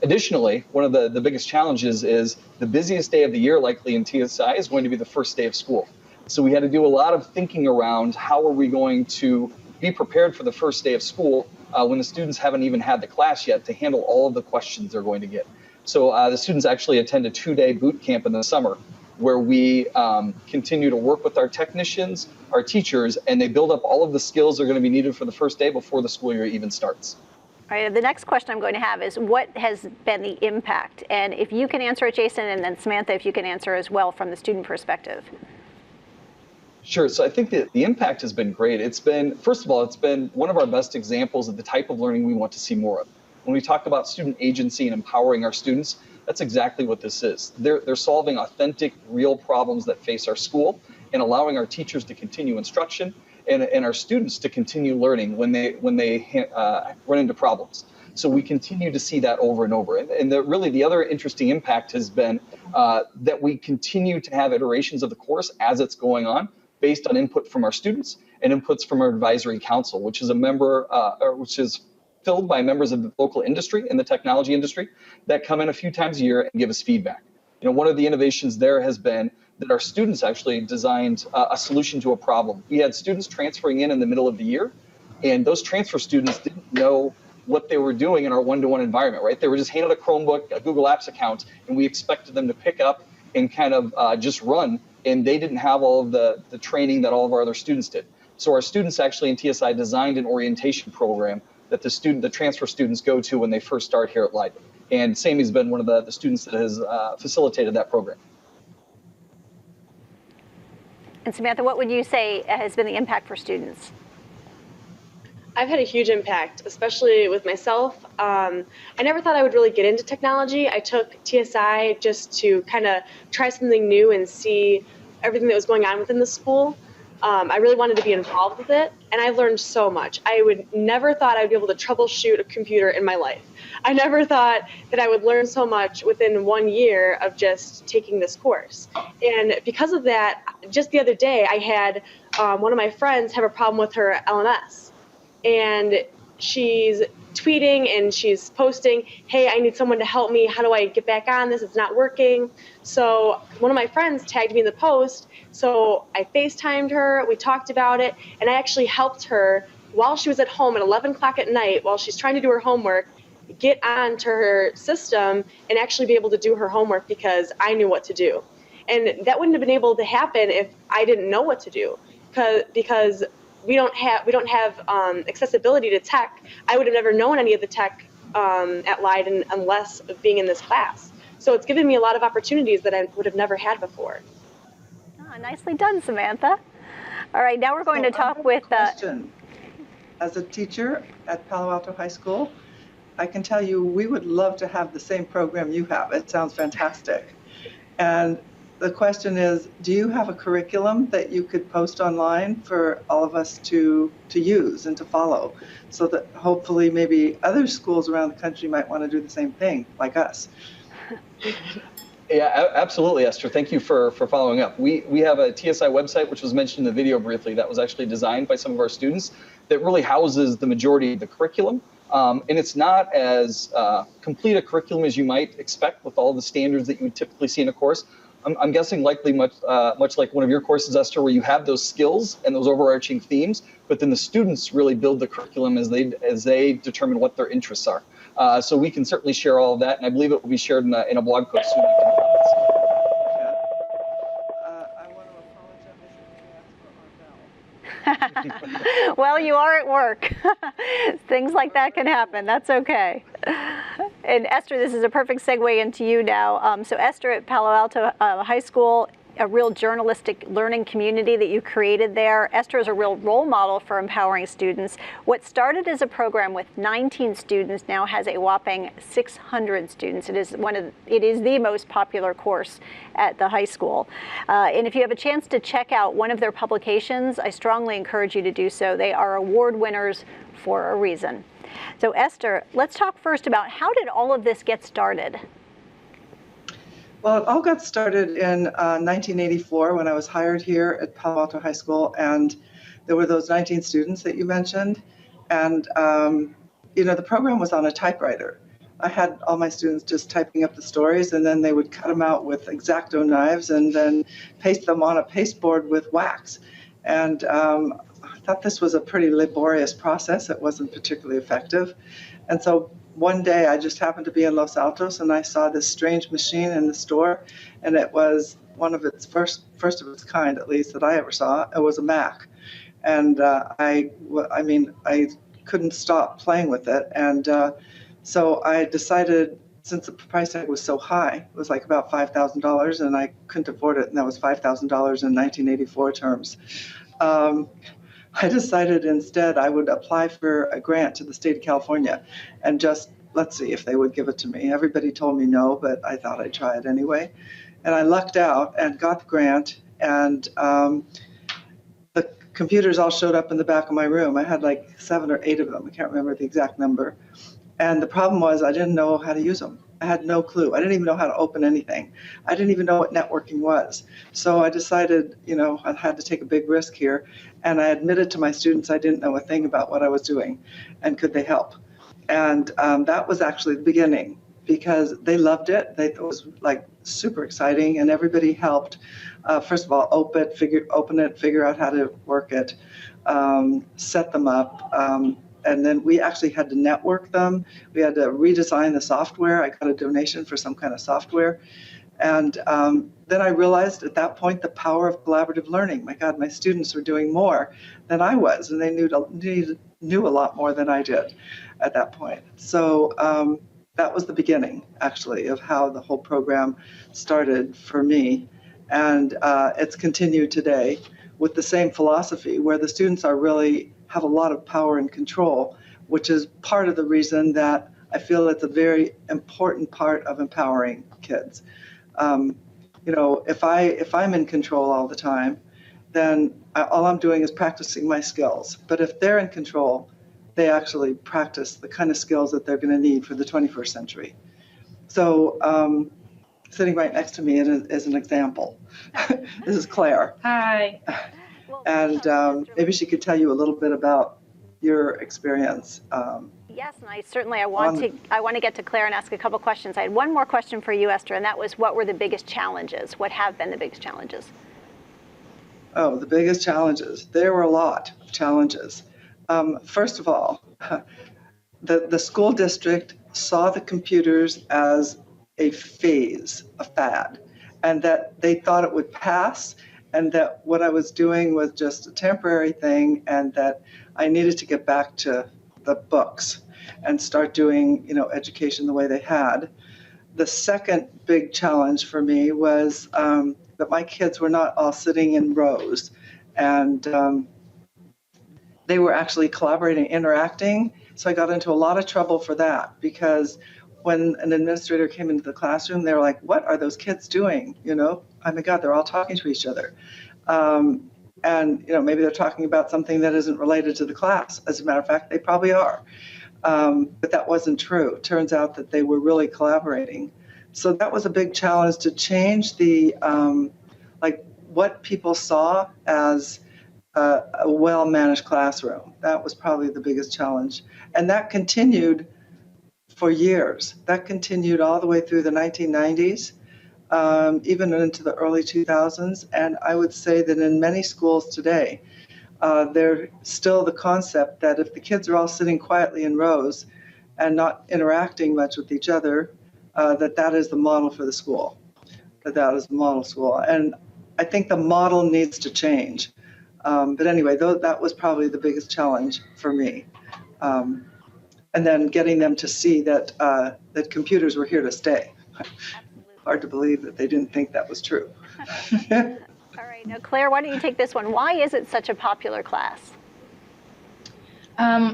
S12: Additionally, one of the biggest challenges is the busiest day of the year likely in TSI is going to be the first day of school. So we had to do a lot of thinking around how are we going to be prepared for the first day of school when the students haven't even had the class yet to handle all of the questions they're going to get. So the students actually attend a 2-day boot camp in the summer where we continue to work with our technicians, our teachers, and they build up all of the skills that are going to be needed for the first day before the school year even starts.
S1: All right, the next question I'm going to have is what has been the impact? And if you can answer it, Jason, and then Samantha, if you can answer as well from the student perspective.
S12: Sure. So I think that the impact has been great. It's been, first of all, it's been one of our best examples of the type of learning we want to see more of. When we talk about student agency and empowering our students, that's exactly what this is. They're solving authentic, real problems that face our school and allowing our teachers to continue instruction and our students to continue learning when they run into problems. So we continue to see that over and over. And really the other interesting impact has been that we continue to have iterations of the course as it's going on, based on input from our students and inputs from our advisory council, which is which is filled by members of the local industry and the technology industry that come in a few times a year and give us feedback. One of the innovations there has been that our students actually designed a solution to a problem. We had students transferring in the middle of the year, and those transfer students didn't know what they were doing in our one-to-one environment, right? They were just handed a Chromebook, a Google Apps account, and we expected them to pick up and kind of just run, and they didn't have all of the training that all of our other students did. So our students actually in TSI designed an orientation program that the transfer students go to when they first start here at Leiden. And Sammy's been one of the students that has facilitated that program.
S1: And Samantha, what would you say has been the impact for students?
S23: I've had a huge impact, especially with myself. I never thought I would really get into technology. I took TSI just to kind of try something new and see everything that was going on within the school. I really wanted to be involved with it, and I learned so much. I would never thought I would be able to troubleshoot a computer in my life. I never thought that I would learn so much within 1 year of just taking this course. And because of that, just the other day, I had one of my friends have a problem with her LMS. And she's tweeting and she's posting, hey, I need someone to help me. How do I get back on this? It's not working. So one of my friends tagged me in the post. So I FaceTimed her, we talked about it, and I actually helped her while she was at home at 11 o'clock at night while she's trying to do her homework, get onto her system and actually be able to do her homework because I knew what to do. And that wouldn't have been able to happen if I didn't know what to do because we don't have accessibility to tech. I would have never known any of the tech at Leiden unless of being in this class. So it's given me a lot of opportunities that I would have never had before.
S1: Oh, nicely done, Samantha. All right, now we're going to talk with...
S15: As a teacher at Palo Alto High School, I can tell you we would love to have the same program you have. It sounds fantastic. And the question is, do you have a curriculum that you could post online for all of us to use and to follow so that hopefully maybe other schools around the country might want to do the same thing like us?
S12: Yeah, absolutely, Esther. Thank you for following up. We have a TSI website, which was mentioned in the video briefly, that was actually designed by some of our students that really houses the majority of the curriculum. And it's not as complete a curriculum as you might expect with all the standards that you would typically see in a course. I'm guessing likely much like one of your courses, Esther, where you have those skills and those overarching themes, but then the students really build the curriculum as they determine what their interests are. So we can certainly share all of that, and I believe it will be shared in a blog post soon.
S1: Well, you are at work. Things like that can happen. That's okay. And Esther, this is a perfect segue into you now. So Esther at Palo Alto High School, a real journalistic learning community that you created there. Esther is a real role model for empowering students. What started as a program with 19 students now has a whopping 600 students. It is the most popular course at the high school. And if you have a chance to check out one of their publications, I strongly encourage you to do so. They are award winners for a reason. So Esther, let's talk first about how did all of this get started?
S15: Well, it all got started in 1984 when I was hired here at Palo Alto High School, and there were those 19 students that you mentioned, and the program was on a typewriter. I had all my students just typing up the stories, and then they would cut them out with X-Acto knives and then paste them on a pasteboard with wax. And I thought this was a pretty laborious process. It wasn't particularly effective. And so one day I just happened to be in Los Altos and I saw this strange machine in the store, and it was one of its first of its kind, at least that I ever saw. It was a Mac, and I couldn't stop playing with it, and so I decided, since the price tag was so high, it was like about $5,000, and I couldn't afford it, and that was $5,000 in 1984 terms. I decided instead I would apply for a grant to the state of California and just, let's see if they would give it to me. Everybody told me no, but I thought I'd try it anyway. And I lucked out and got the grant, and the computers all showed up in the back of my room. I had like 7 or 8 of them. I can't remember the exact number. And the problem was I didn't know how to use them. I had no clue. I didn't even know how to open anything. I didn't even know what networking was. So I decided, I had to take a big risk here. And I admitted to my students I didn't know a thing about what I was doing, and could they help? And that was actually the beginning, because they loved it. They thought it was like super exciting, and everybody helped. First of all, open it, figure out how to work it, set them up. And then we actually had to network them. We had to redesign the software. I got a donation for some kind of software. And then I realized at that point the power of collaborative learning. My God, my students were doing more than I was, and they knew a lot more than I did at that point. So that was the beginning, actually, of how the whole program started for me. And it's continued today with the same philosophy, where the students have a lot of power and control, which is part of the reason that I feel it's a very important part of empowering kids. If I'm in control all the time, then all I'm doing is practicing my skills. But if they're in control, they actually practice the kind of skills that they're going to need for the 21st century. So sitting right next to me is an example. This is Claire.
S5: Hi.
S15: And maybe she could tell you a little bit about your experience.
S1: Yes, and I want to get to Claire and ask a couple questions. I had one more question for you, Esther, and that was, what were the biggest challenges? What have been the biggest challenges?
S15: Oh, the biggest challenges. There were a lot of challenges. First of all, the school district saw the computers as a phase, a fad, and that they thought it would pass, and that what I was doing was just a temporary thing, and that I needed to get back to the books and start doing, education the way they had. The second big challenge for me was that my kids were not all sitting in rows, and they were actually collaborating, interacting. So I got into a lot of trouble for that, because when an administrator came into the classroom, they were like, what are those kids doing? Oh my God, they're all talking to each other. And maybe they're talking about something that isn't related to the class. As a matter of fact, they probably are. But that wasn't true. It turns out that they were really collaborating. So that was a big challenge, to change the, what people saw as a well-managed classroom. That was probably the biggest challenge. And that continued for years. That continued all the way through the 1990s. Even into the early 2000s. And I would say that in many schools today, there's still the concept that if the kids are all sitting quietly in rows and not interacting much with each other, that is the model for the school. That is the model school. And I think the model needs to change. But anyway, that was probably the biggest challenge for me. and then getting them to see that that computers were here to stay. Hard to believe that they didn't think that was true.
S1: All right, now Claire, why don't you take this one? Why is it such a popular class?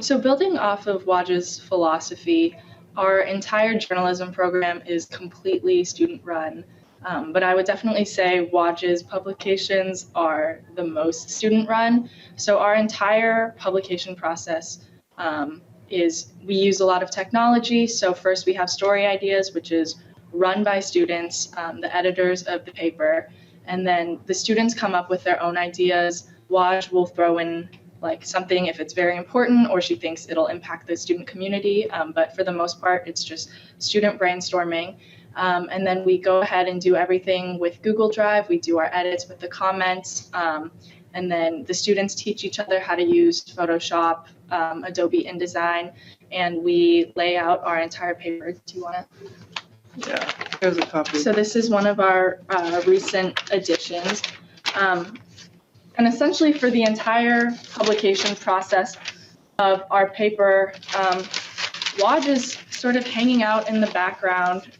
S5: So building off of Waj's philosophy, our entire journalism program is completely student-run. But I would definitely say Waj's publications are the most student-run. So our entire publication process is we use a lot of technology. So first we have story ideas, which is run by students, the editors of the paper, and then the students come up with their own ideas. Waj will throw in like something if it's very important or she thinks it'll impact the student community. But for the most part, it's just student brainstorming. And then we go ahead and do everything with Google Drive. We do our edits with the comments. And then the students teach each other how to use Photoshop, Adobe InDesign, and we lay out our entire paper. Do you want to?
S15: Yeah, here's a copy.
S5: So this is one of our recent additions. And essentially for the entire publication process of our paper, Waj is sort of hanging out in the background,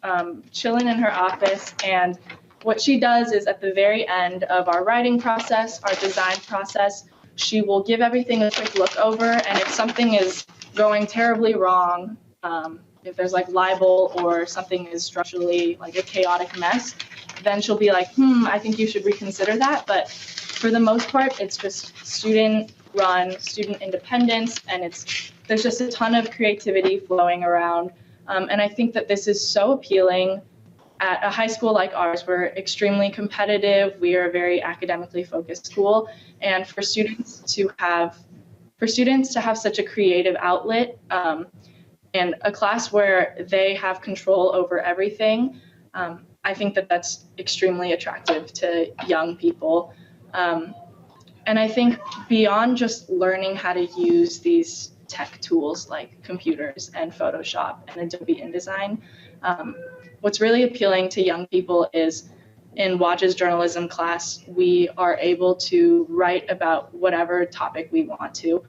S5: chilling in her office, and what she does is at the very end of our writing process, our design process, she will give everything a quick look over, and if something is going terribly wrong, if there's like libel or something is structurally like a chaotic mess, then she'll be like, I think you should reconsider that. But for the most part, it's just student-run, student independence, and there's just a ton of creativity flowing around. And I think that this is so appealing at a high school like ours. We're extremely competitive. We are a very academically focused school. And for students to have such a creative outlet and a class where they have control over everything, I think that that's extremely attractive to young people. And I think beyond just learning how to use these tech tools like computers and Photoshop and Adobe InDesign, what's really appealing to young people is in Waj's journalism class, we are able to write about whatever topic we want to.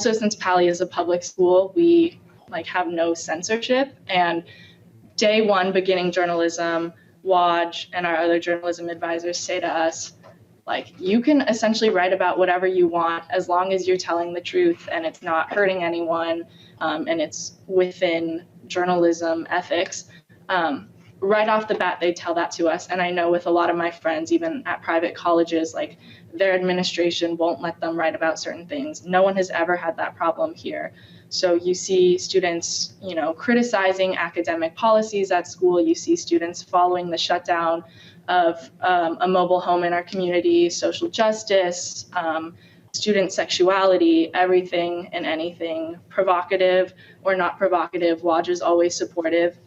S5: So since Pali is a public school, we have no censorship. And day one beginning journalism, Waj and our other journalism advisors say to us, you can essentially write about whatever you want as long as you're telling the truth and it's not hurting anyone and it's within journalism ethics. Right off the bat, they tell that to us. And I know with a lot of my friends, even at private colleges, their administration won't let them write about certain things. No one has ever had that problem here. So you see students, criticizing academic policies at school. You see students following the shutdown of a mobile home in our community, social justice, student sexuality, everything and anything, provocative or not provocative. Waj is always supportive.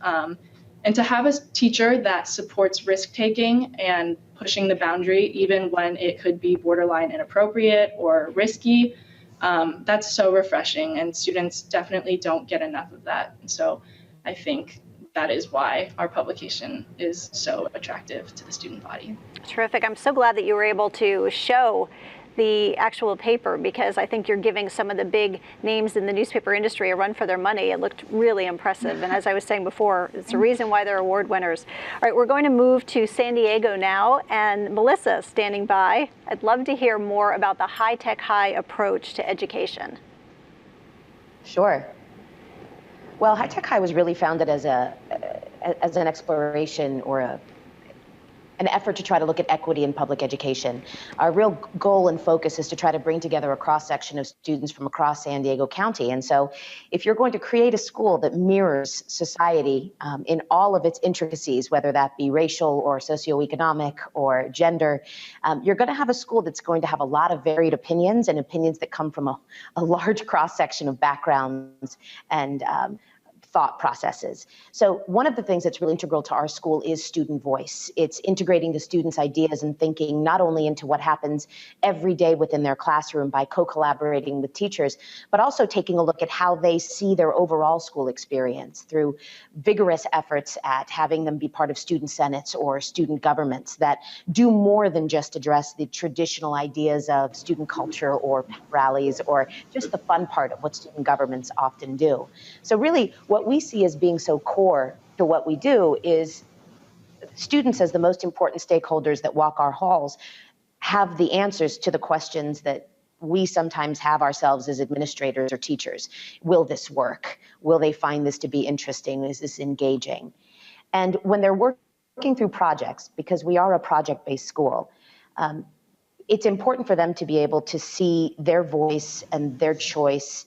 S5: And to have a teacher that supports risk-taking and pushing the boundary, even when it could be borderline inappropriate or risky, that's so refreshing, and students definitely don't get enough of that. And so I think that is why our publication is so attractive to the student body.
S1: Terrific. I'm so glad that you were able to show the actual paper, because I think you're giving some of the big names in the newspaper industry a run for their money. It looked really impressive. And as I was saying before, it's the reason why they're award winners. All right, we're going to move to San Diego now, and Melissa standing by. I'd love to hear more about the High Tech High approach to education.
S18: Sure. Well, High Tech High was really founded as an exploration or an effort to try to look at equity in public education. Our real goal and focus is to try to bring together a cross-section of students from across San Diego County. And so if you're going to create a school that mirrors society in all of its intricacies, whether that be racial or socioeconomic or gender, you're going to have a school that's going to have a lot of varied opinions and opinions that come from a large cross-section of backgrounds and thought processes. So one of the things that's really integral to our school is student voice. It's integrating the students' ideas and thinking not only into what happens every day within their classroom by co-collaborating with teachers, but also taking a look at how they see their overall school experience through vigorous efforts at having them be part of student senates or student governments that do more than just address the traditional ideas of student culture or rallies or just the fun part of what student governments often do. So really, what we see as being so core to what we do is students, as the most important stakeholders that walk our halls, have the answers to the questions that we sometimes have ourselves as administrators or teachers. Will this work? Will they find this to be interesting? Is this engaging? And when they're working through projects, because we are a project-based school, it's important for them to be able to see their voice and their choice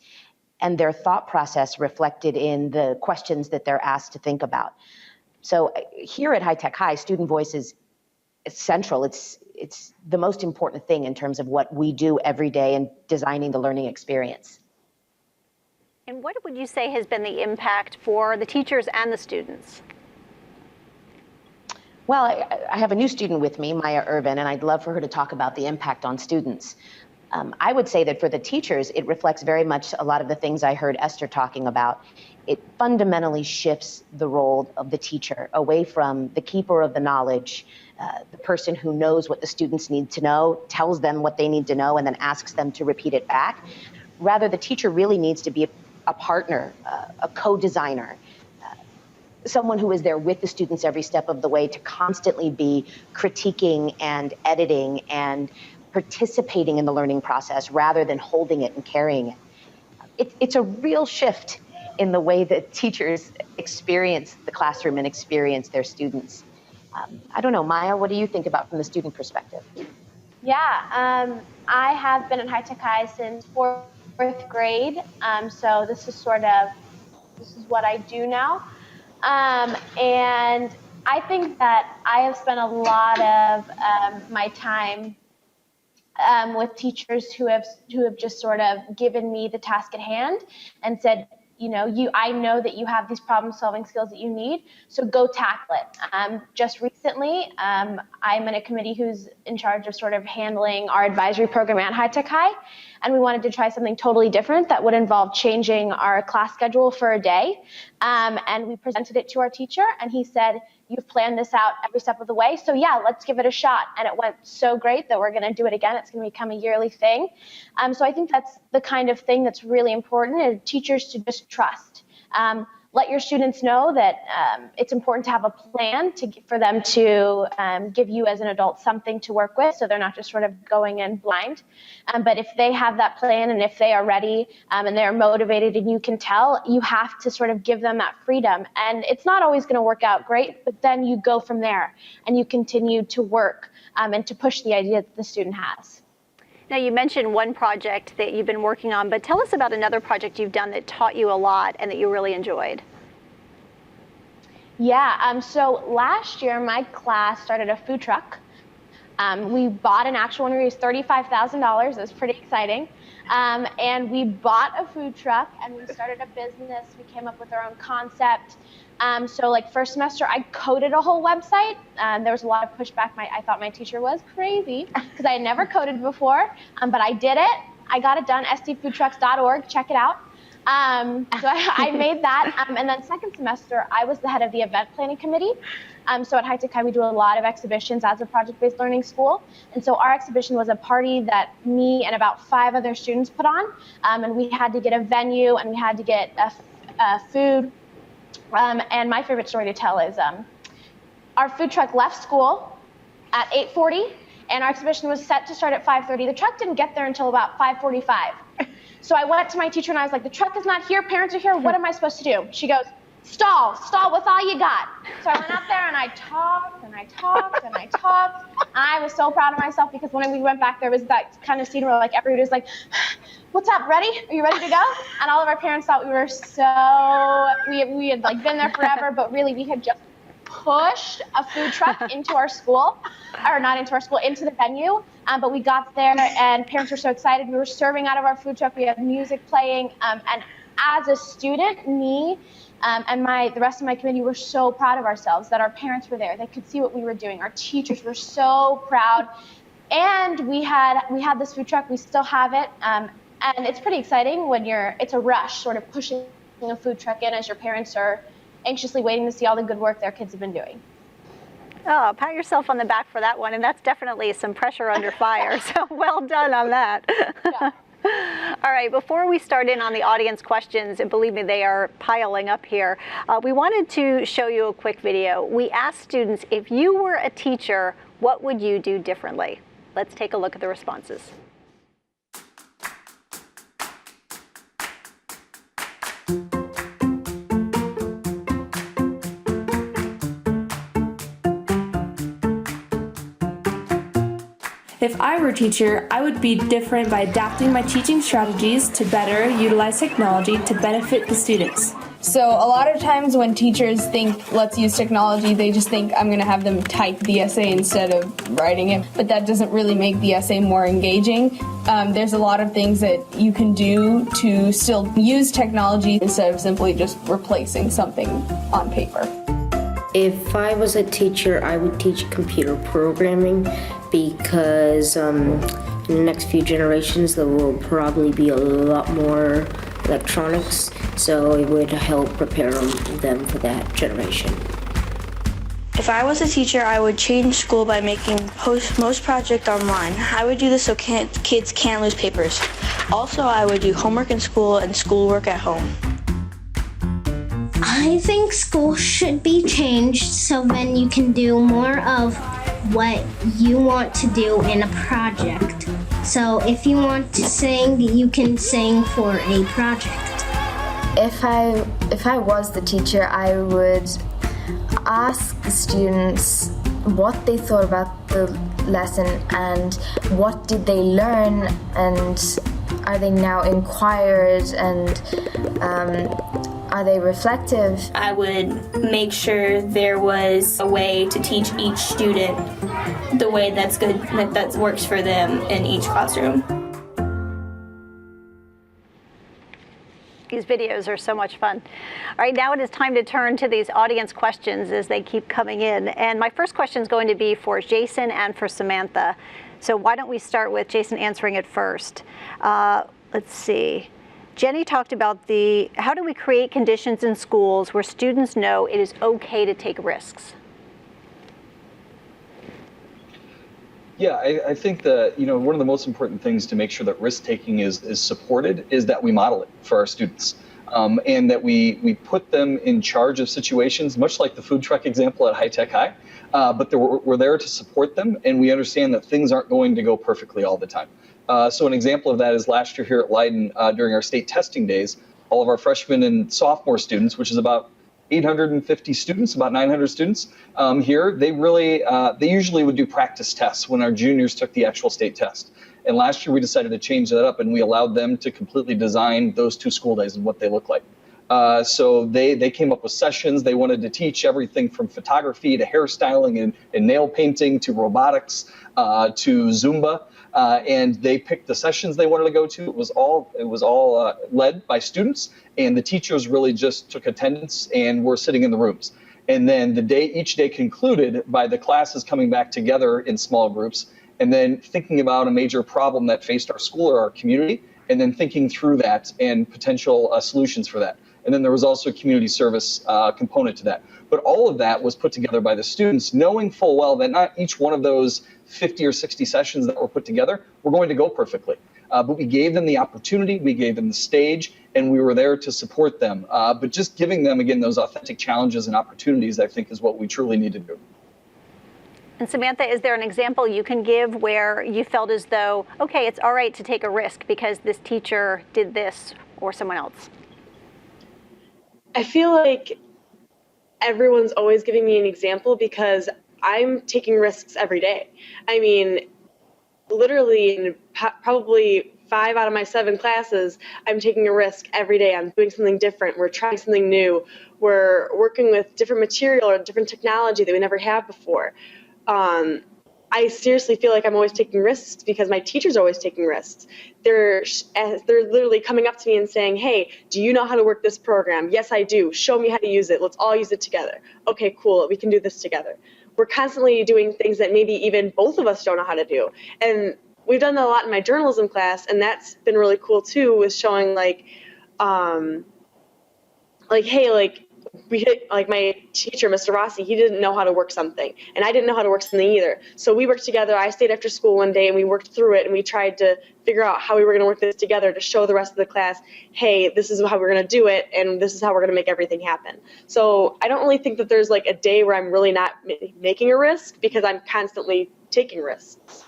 S18: and their thought process reflected in the questions that they're asked to think about. So here at High Tech High, student voice is central. It's the most important thing in terms of what we do every day in designing the learning experience.
S1: And what would you say has been the impact for the teachers and the students?
S18: Well, I have a new student with me, Maya Irvin, and I'd love for her to talk about the impact on students. I would say that for the teachers, it reflects very much a lot of the things I heard Esther talking about. It fundamentally shifts the role of the teacher away from the keeper of the knowledge, the person who knows what the students need to know, tells them what they need to know, and then asks them to repeat it back. Rather, the teacher really needs to be a partner, a co-designer, someone who is there with the students every step of the way to constantly be critiquing and editing and participating in the learning process rather than holding it and carrying it. It's a real shift in the way that teachers experience the classroom and experience their students. I don't know, Maya, what do you think about from the student perspective?
S2: Yeah, I have been at High Tech High since fourth grade, so this is what I do now. And I think that I have spent a lot of my time with teachers who have just sort of given me the task at hand and said, you know, I know that you have these problem-solving skills that you need, so go tackle it. Just recently, I'm in a committee who's in charge of sort of handling our advisory program at High Tech High, and we wanted to try something totally different that would involve changing our class schedule for a day. And we presented it to our teacher, and he said, you've planned this out every step of the way, so yeah, let's give it a shot. And it went so great that we're going to do it again. It's going to become a yearly thing. So I think that's the kind of thing that's really important, is teachers to just trust. Let your students know that it's important to have a plan for them to give you as an adult something to work with, so they're not just sort of going in blind. But if they have that plan and if they are ready and they're motivated and you can tell, you have to sort of give them that freedom. And it's not always going to work out great, but then you go from there and you continue to work and to push the idea that the student has.
S1: Now, you mentioned one project that you've been working on, but tell us about another project you've done that taught you a lot and that you really enjoyed.
S2: Yeah, so last year my class started a food truck. We bought an actual one, we raised $35,000, it was pretty exciting. And we bought a food truck and we started a business, we came up with our own concept. So like first semester, I coded a whole website. There was a lot of pushback. I thought my teacher was crazy because I had never coded before, but I did it. I got it done, sdfoodtrucks.org, check it out. So I made that. And then second semester, I was the head of the event planning committee. So at High Tech High, we do a lot of exhibitions as a project-based learning school. And so our exhibition was a party that me and about 5 other students put on. And we had to get a venue and we had to get food. And my favorite story to tell is our food truck left school at 8:40, and our exhibition was set to start at 5:30. The truck didn't get there until about 5:45. So I went to my teacher and I was like, the truck is not here, parents are here, what am I supposed to do? She goes, stall with all you got. So I went up there and I talked and I talked and I talked. I was so proud of myself because when we went back, there was that kind of scene where like everybody was like, what's up, ready? Are you ready to go? And all of our parents thought we were we had like been there forever, but really we had just pushed a food truck into our school, or not into our school, into the venue. But we got there and parents were so excited. We were serving out of our food truck. We had music playing. And as a student, me and the rest of my committee were so proud of ourselves that our parents were there. They could see what we were doing. Our teachers were so proud. And we had this food truck. We still have it. And it's pretty exciting when it's a rush, sort of pushing a food truck in as your parents are anxiously waiting to see all the good work their kids have been doing.
S1: Oh, pat yourself on the back for that one. And that's definitely some pressure under fire. So well done on that.
S2: Yeah.
S1: All right, before we start in on the audience questions, and believe me, they are piling up here, we wanted to show you a quick video. We asked students, if you were a teacher, what would you do differently? Let's take a look at the responses.
S3: If I were a teacher, I would be different by adapting my teaching strategies to better utilize technology to benefit the students.
S4: So a lot of times when teachers think, let's use technology, they just think I'm going to have them type the essay instead of writing it. But that doesn't really make the essay more engaging. There's a lot of things that you can do to still use technology instead of simply just replacing something on paper.
S9: If I was a teacher, I would teach computer programming because in the next few generations there will probably be a lot more electronics, so it would help prepare them for that generation.
S3: If I was a teacher, I would change school by making most projects online. I would do this so kids can't lose papers. Also, I would do homework in school and schoolwork at home.
S10: I think school should be changed so then you can do more of what you want to do in a project. So if you want to sing, you can sing for a project.
S11: If I was the teacher, I would ask the students what they thought about the lesson and what did they learn, and are they now inquired, and are they reflective?
S3: I would make sure there was a way to teach each student the way that's good, that works for them in each classroom.
S1: These videos are so much fun. All right, now it is time to turn to these audience questions as they keep coming in. And my first question is going to be for Jason and for Samantha. So why don't we start with Jason answering it first? Let's see. Jenny talked about how do we create conditions in schools where students know it is okay to take risks?
S12: Yeah, I think that one of the most important things to make sure that risk taking is supported is that we model it for our students, and that we put them in charge of situations, much like the food truck example at High Tech High. But we're there to support them, and we understand that things aren't going to go perfectly all the time. So an example of that is last year here at Leiden during our state testing days, all of our freshmen and sophomore students, which is about 850 students, about 900 students here, they usually would do practice tests when our juniors took the actual state test. And last year we decided to change that up, and we allowed them to completely design those 2 school days and what they look like. So they came up with sessions. They wanted to teach everything from photography to hairstyling and nail painting to robotics to Zumba. And they picked the sessions they wanted to go to. It was all led by students, and the teachers really just took attendance and were sitting in the rooms. And then each day concluded by the classes coming back together in small groups, and then thinking about a major problem that faced our school or our community, and then thinking through that and potential solutions for that. And then there was also a community service component to that. But all of that was put together by the students, knowing full well that not each one of those 50 or 60 sessions that were put together were going to go perfectly. But we gave them the opportunity, we gave them the stage, and we were there to support them. But just giving them, again, those authentic challenges and opportunities, I think, is what we truly need to do.
S1: And Samantha, is there an example you can give where you felt as though, okay, it's all right to take a risk because this teacher did this or someone else?
S23: I feel like everyone's always giving me an example because I'm taking risks every day. I mean, literally in probably 5 out of my 7 classes, I'm taking a risk every day. I'm doing something different. We're trying something new. We're working with different material or different technology that we never had before. I I seriously feel like I'm always taking risks because my teachers are always taking risks. They're literally coming up to me and saying, hey, do you know how to work this program? Yes, I do. Show me how to use it. Let's all use it together. Okay, cool. We can do this together. We're constantly doing things that maybe even both of us don't know how to do. And we've done that a lot in my journalism class, and that's been really cool too, with showing like hey, like my teacher, Mr. Rossi, he didn't know how to work something, and I didn't know how to work something either. So we worked together. I stayed after school one day and we worked through it, and we tried to figure out how we were going to work this together to show the rest of the class, hey, this is how we're going to do it, and this is how we're going to make everything happen. So I don't really think that there's like a day where I'm really not making a risk, because I'm constantly taking risks.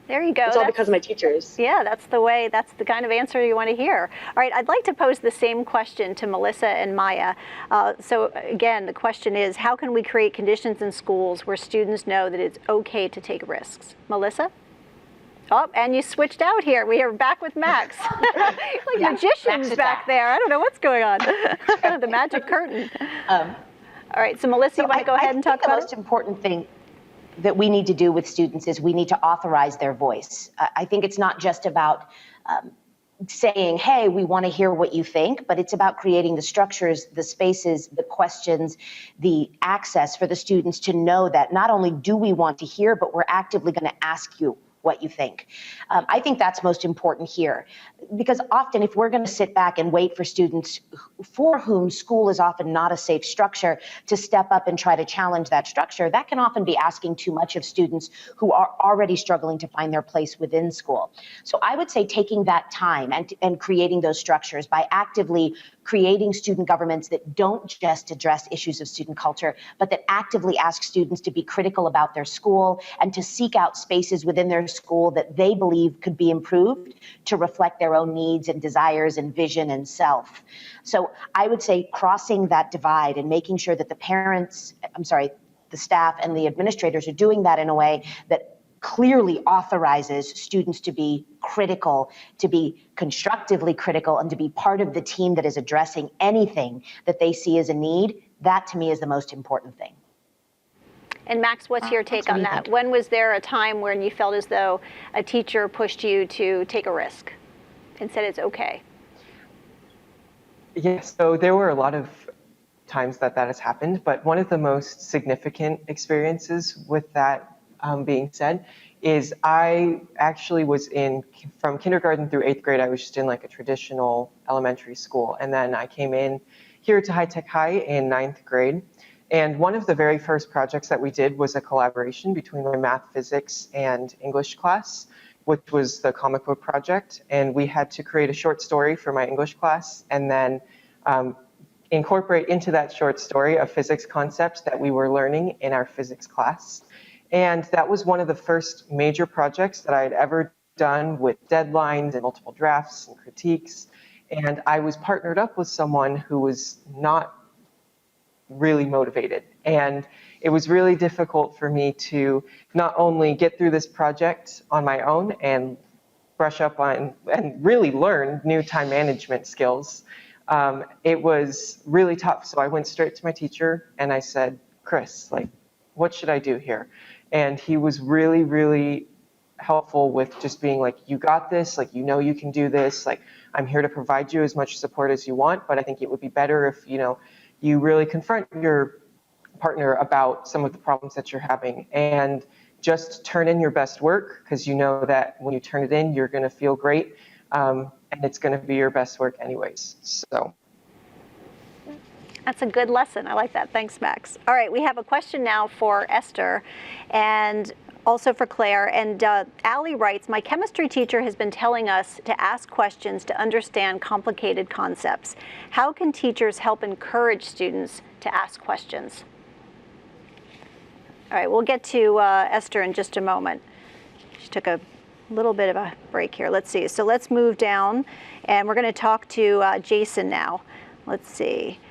S1: There you go.
S23: It's all because of my teachers.
S1: Yeah, that's the kind of answer you want to hear. All right, I'd like to pose the same question to Melissa and Maya. So again, the question is, how can we create conditions in schools where students know that it's okay to take risks? Melissa? Oh, and you switched out here. We are back with Max. Like magicians back there. I don't know what's going on. The magic curtain. All right, so Melissa, you want to go ahead and talk about it?
S18: The most important thing that we need to do with students is we need to authorize their voice. I think it's not just about saying, hey, we want to hear what you think, but it's about creating the structures, the spaces, the questions, the access for the students to know that not only do we want to hear, but we're actively going to ask you what you think. I think that's most important here, because often if we're going to sit back and wait for students for whom school is often not a safe structure to step up and try to challenge that structure, that can often be asking too much of students who are already struggling to find their place within school. So I would say taking that time and creating those structures by actively creating student governments that don't just address issues of student culture, but that actively ask students to be critical about their school and to seek out spaces within their school that they believe could be improved to reflect their own needs and desires and vision and self. So I would say crossing that divide and making sure that the staff and the administrators are doing that in a way that clearly authorizes students to be critical, to be constructively critical, and to be part of the team that is addressing anything that they see as a need. That to me is the most important thing.
S1: And Max, what's your take on that? When was there a time when you felt as though a teacher pushed you to take a risk and said it's okay?
S6: Yeah, so there were a lot of times that has happened, but one of the most significant experiences with that being said is I actually was from kindergarten through 8th grade, I was just in like a traditional elementary school. And then I came in here to High Tech High in 9th grade. And one of the very first projects that we did was a collaboration between my math, physics, and English class, which was the comic book project. And we had to create a short story for my English class and then incorporate into that short story a physics concept that we were learning in our physics class. And that was one of the first major projects that I had ever done with deadlines and multiple drafts and critiques. And I was partnered up with someone who was not really motivated. And it was really difficult for me to not only get through this project on my own and brush up on and really learn new time management skills. It was really tough. So I went straight to my teacher and I said, Chris, like, what should I do here? And he was really, really helpful with just being like, you got this, like, you know, you can do this. Like, I'm here to provide you as much support as you want, but I think it would be better if, you really confront your partner about some of the problems that you're having and just turn in your best work, because you know that when you turn it in, you're going to feel great. And it's going to be your best work anyways. So.
S1: That's a good lesson. I like that. Thanks, Max. All right, we have a question now for Esther and also for Claire. And Allie writes, my chemistry teacher has been telling us to ask questions to understand complicated concepts. How can teachers help encourage students to ask questions? All right, we'll get to Esther in just a moment. She took a little bit of a break here. Let's see. So let's move down, and we're going to talk to Jason now. Let's see.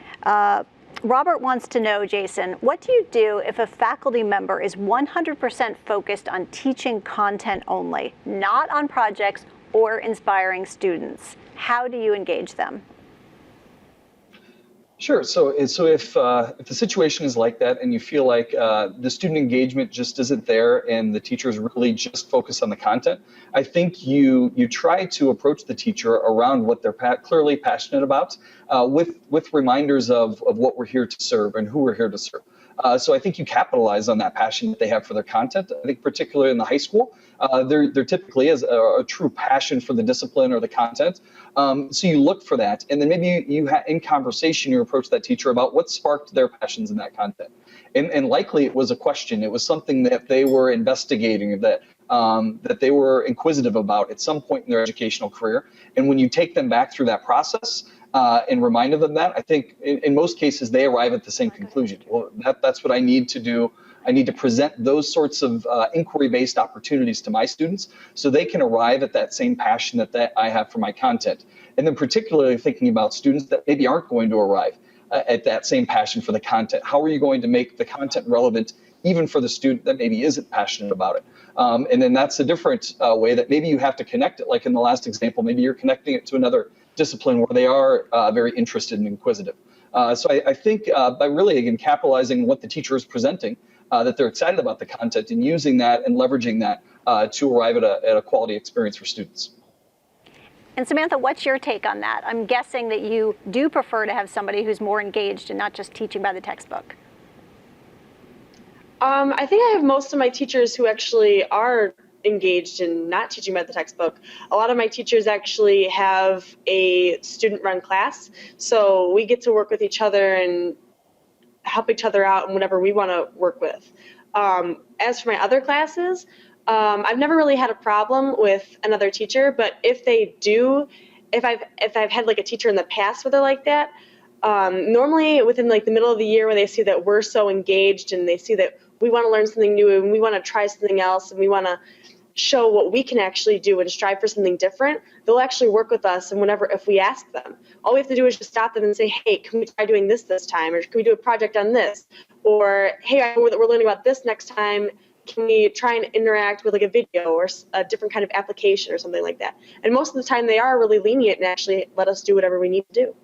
S1: Robert wants to know, Jason, what do you do if a faculty member is 100% focused on teaching content only, not on projects or inspiring students? How do you engage them?
S12: Sure. So if the situation is like that and you feel like the student engagement just isn't there and the teachers really just focus on the content, I think you try to approach the teacher around what they're clearly passionate about, with reminders of what we're here to serve and who we're here to serve. So I think you capitalize on that passion that they have for their content. I think particularly in the high school, there typically is a true passion for the discipline or the content. So you look for that, and then maybe you in conversation you approach that teacher about what sparked their passions in that content. And likely it was a question. It was something that they were investigating, that they were inquisitive about at some point in their educational career. And when you take them back through that process, and remind them of that, I think in most cases they arrive at the same conclusion. Well, that's what I need to do. I need to present those sorts of inquiry-based opportunities to my students so they can arrive at that same passion that I have for my content. And then particularly thinking about students that maybe aren't going to arrive at that same passion for the content. How are you going to make the content relevant even for the student that maybe isn't passionate about it? And then that's a different way that maybe you have to connect it. Like in the last example, maybe you're connecting it to another discipline where they are very interested and inquisitive. So I think by really, again, capitalizing on what the teacher is presenting, that they're excited about the content and using that and leveraging that to arrive at a quality experience for students.
S1: And Samantha, what's your take on that? I'm guessing that you do prefer to have somebody who's more engaged and not just teaching by the textbook.
S23: I think I have most of my teachers who actually are engaged in not teaching by the textbook. A lot of my teachers actually have a student-run class, so we get to work with each other and help each other out in whatever we want to work with. As for my other classes, I've never really had a problem with another teacher, but if they do, if I've had like a teacher in the past where they're like that, normally within like the middle of the year when they see that we're so engaged and they see that we want to learn something new and we want to try something else and we want to show what we can actually do and strive for something different, they'll actually work with us. And if we ask them, all we have to do is just stop them and say, hey, can we try doing this time? Or can we do a project on this? Or, hey, I know that we're learning about this next time. Can we try and interact with like a video or a different kind of application or something like that? And most of the time they are really lenient and actually let us do whatever we need to do.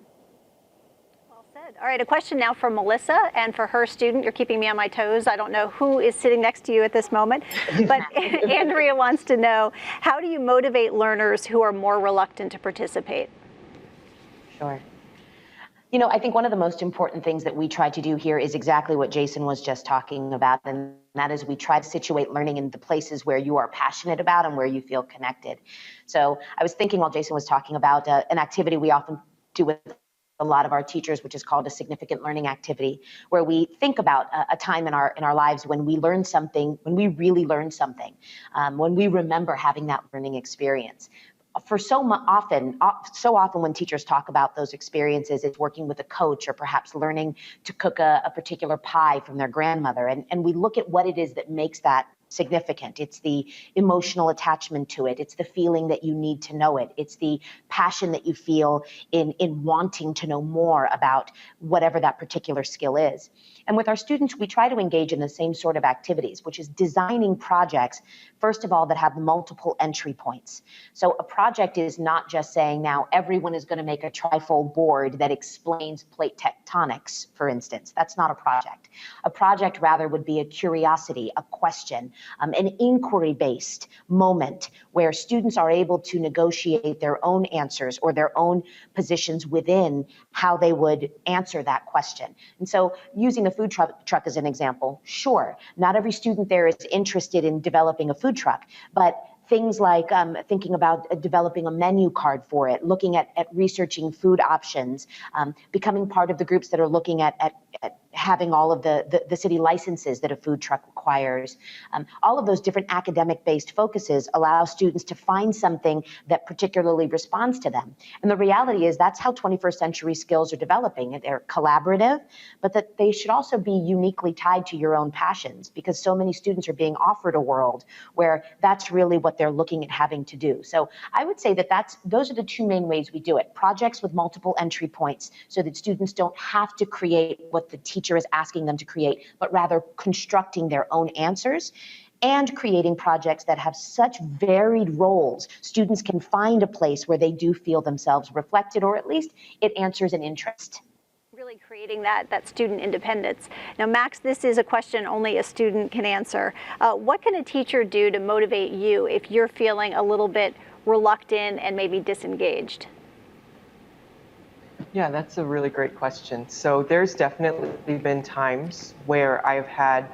S1: All right, a question now for Melissa and for her student. You're keeping me on my toes. I don't know who is sitting next to you at this moment, but Andrea wants to know, how do you motivate learners who are more reluctant to participate?
S18: Sure. You know, I think one of the most important things that we try to do here is exactly what Jason was just talking about, and that is we try to situate learning in the places where you are passionate about and where you feel connected. So I was thinking while Jason was talking about an activity we often do with a lot of our teachers, which is called a significant learning activity, where we think about a time in our lives when we learned something, when we really learned something, when we remember having that learning experience. For so often when teachers talk about those experiences, it's working with a coach or perhaps learning to cook a particular pie from their grandmother. And we look at what it is that makes that significant. It's the emotional attachment to it. It's the feeling that you need to know it. It's the passion that you feel in wanting to know more about whatever that particular skill is. And with our students, we try to engage in the same sort of activities, which is designing projects, first of all, that have multiple entry points. So a project is not just saying now everyone is going to make a trifold board that explains plate tectonics, for instance. That's not a project. A project rather would be a curiosity, a question, an inquiry-based moment where students are able to negotiate their own answers or their own positions within how they would answer that question. And so using a food truck as an example, sure, not every student there is interested in developing a food truck, but things like thinking about developing a menu card for it, looking at researching food options, becoming part of the groups that are looking at having all of the city licenses that a food truck requires. All of those different academic-based focuses allow students to find something that particularly responds to them. And the reality is that's how 21st century skills are developing. They're collaborative, but that they should also be uniquely tied to your own passions, because so many students are being offered a world where that's really what they're looking at having to do. So I would say that those are the two main ways we do it. Projects with multiple entry points so that students don't have to create what the teacher is asking them to create, but rather constructing their own answers, and creating projects that have such varied roles. Students can find a place where they do feel themselves reflected, or at least it answers an interest.
S1: Really creating that student independence. Now, Max, this is a question only a student can answer. What can a teacher do to motivate you if you're feeling a little bit reluctant and maybe disengaged?
S6: Yeah, that's a really great question. So there's definitely been times where I've had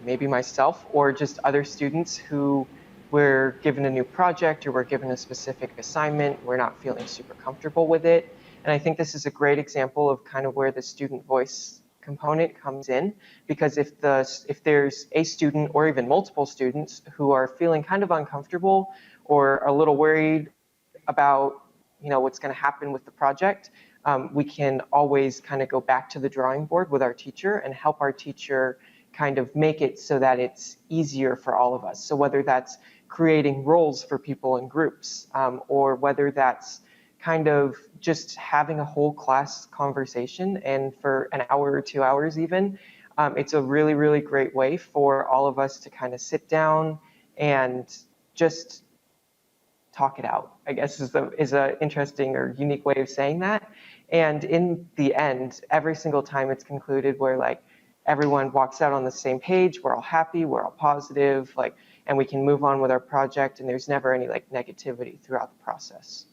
S6: maybe myself or just other students who were given a new project or were given a specific assignment, we're not feeling super comfortable with it. And I think this is a great example of kind of where the student voice component comes in, because if there's a student or even multiple students who are feeling kind of uncomfortable or a little worried about what's going to happen with the project, we can always kind of go back to the drawing board with our teacher and help our teacher kind of make it so that it's easier for all of us. So whether that's creating roles for people in groups, or whether that's kind of just having a whole class conversation, and for an hour or 2 hours even, it's a really, really great way for all of us to kind of sit down and just talk it out, I guess is a interesting or unique way of saying that. And in the end, every single time it's concluded where like everyone walks out on the same page, we're all happy, we're all positive, and we can move on with our project, and there's never any negativity throughout the process.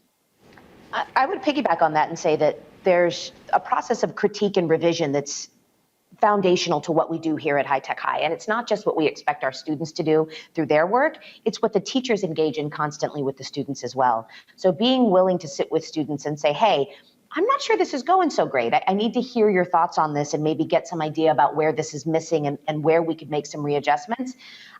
S18: I would piggyback on that and say that there's a process of critique and revision that's foundational to what we do here at High Tech High. And it's not just what we expect our students to do through their work, it's what the teachers engage in constantly with the students as well. So being willing to sit with students and say, hey, I'm not sure this is going so great. I need to hear your thoughts on this and maybe get some idea about where this is missing and where we could make some readjustments.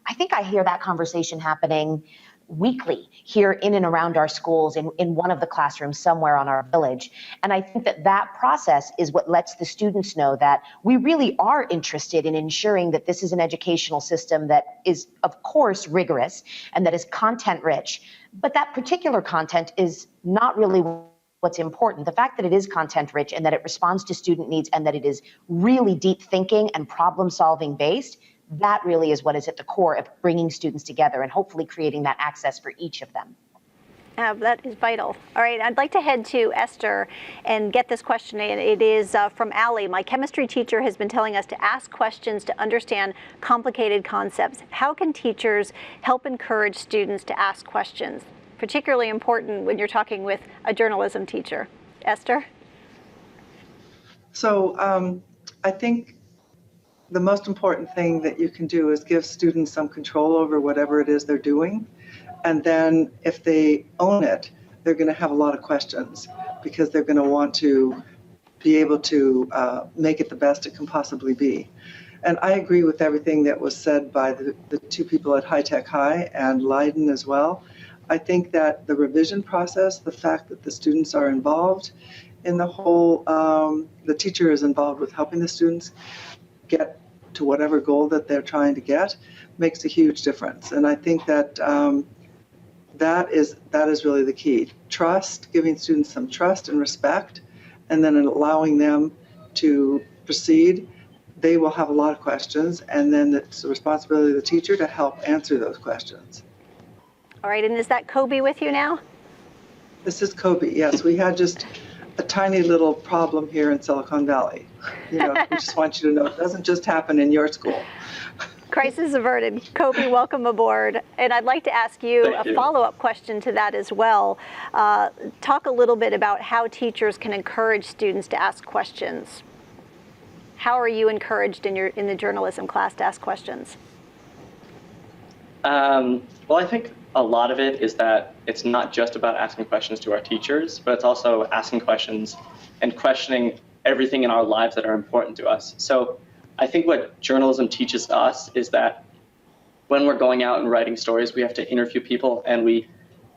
S18: I think I hear that conversation happening weekly here in and around our schools in one of the classrooms somewhere on our village. And I think that process is what lets the students know that we really are interested in ensuring that this is an educational system that is, of course, rigorous and that is content rich, but that particular content is not really what's important. The fact that it is content rich and that it responds to student needs and that it is really deep thinking and problem solving based, that really is what is at the core of bringing students together and hopefully creating that access for each of them.
S1: That is vital. All right, I'd like to head to Esther and get this question. It is from Allie. My chemistry teacher has been telling us to ask questions to understand complicated concepts. How can teachers help encourage students to ask questions? Particularly important when you're talking with a journalism teacher. Esther?
S15: So I think the most important thing that you can do is give students some control over whatever it is they're doing. And then if they own it, they're going to have a lot of questions because they're going to want to be able to make it the best it can possibly be. And I agree with everything that was said by the two people at High Tech High and Leiden as well. I think that the revision process, the fact that the students are involved in the whole, the teacher is involved with helping the students get to whatever goal that they're trying to get, makes a huge difference. And I think that that is really the key. Trust, giving students some trust and respect, and then allowing them to proceed. They will have a lot of questions, and then it's the responsibility of the teacher to help answer those questions.
S1: All right, and is that Kobe with you now?
S15: This is Kobe, yes. We had just a tiny little problem here in Silicon Valley. We just want you to know it doesn't just happen in your school.
S1: Crisis averted. Kobe, welcome aboard. And I'd like to ask you a follow-up question to that as well. Talk a little bit about how teachers can encourage students to ask questions. How are you encouraged in the journalism class to ask questions?
S13: Well, I think a lot of it is that it's not just about asking questions to our teachers, but it's also asking questions and questioning everything in our lives that are important to us. So I think what journalism teaches us is that when we're going out and writing stories, we have to interview people, and we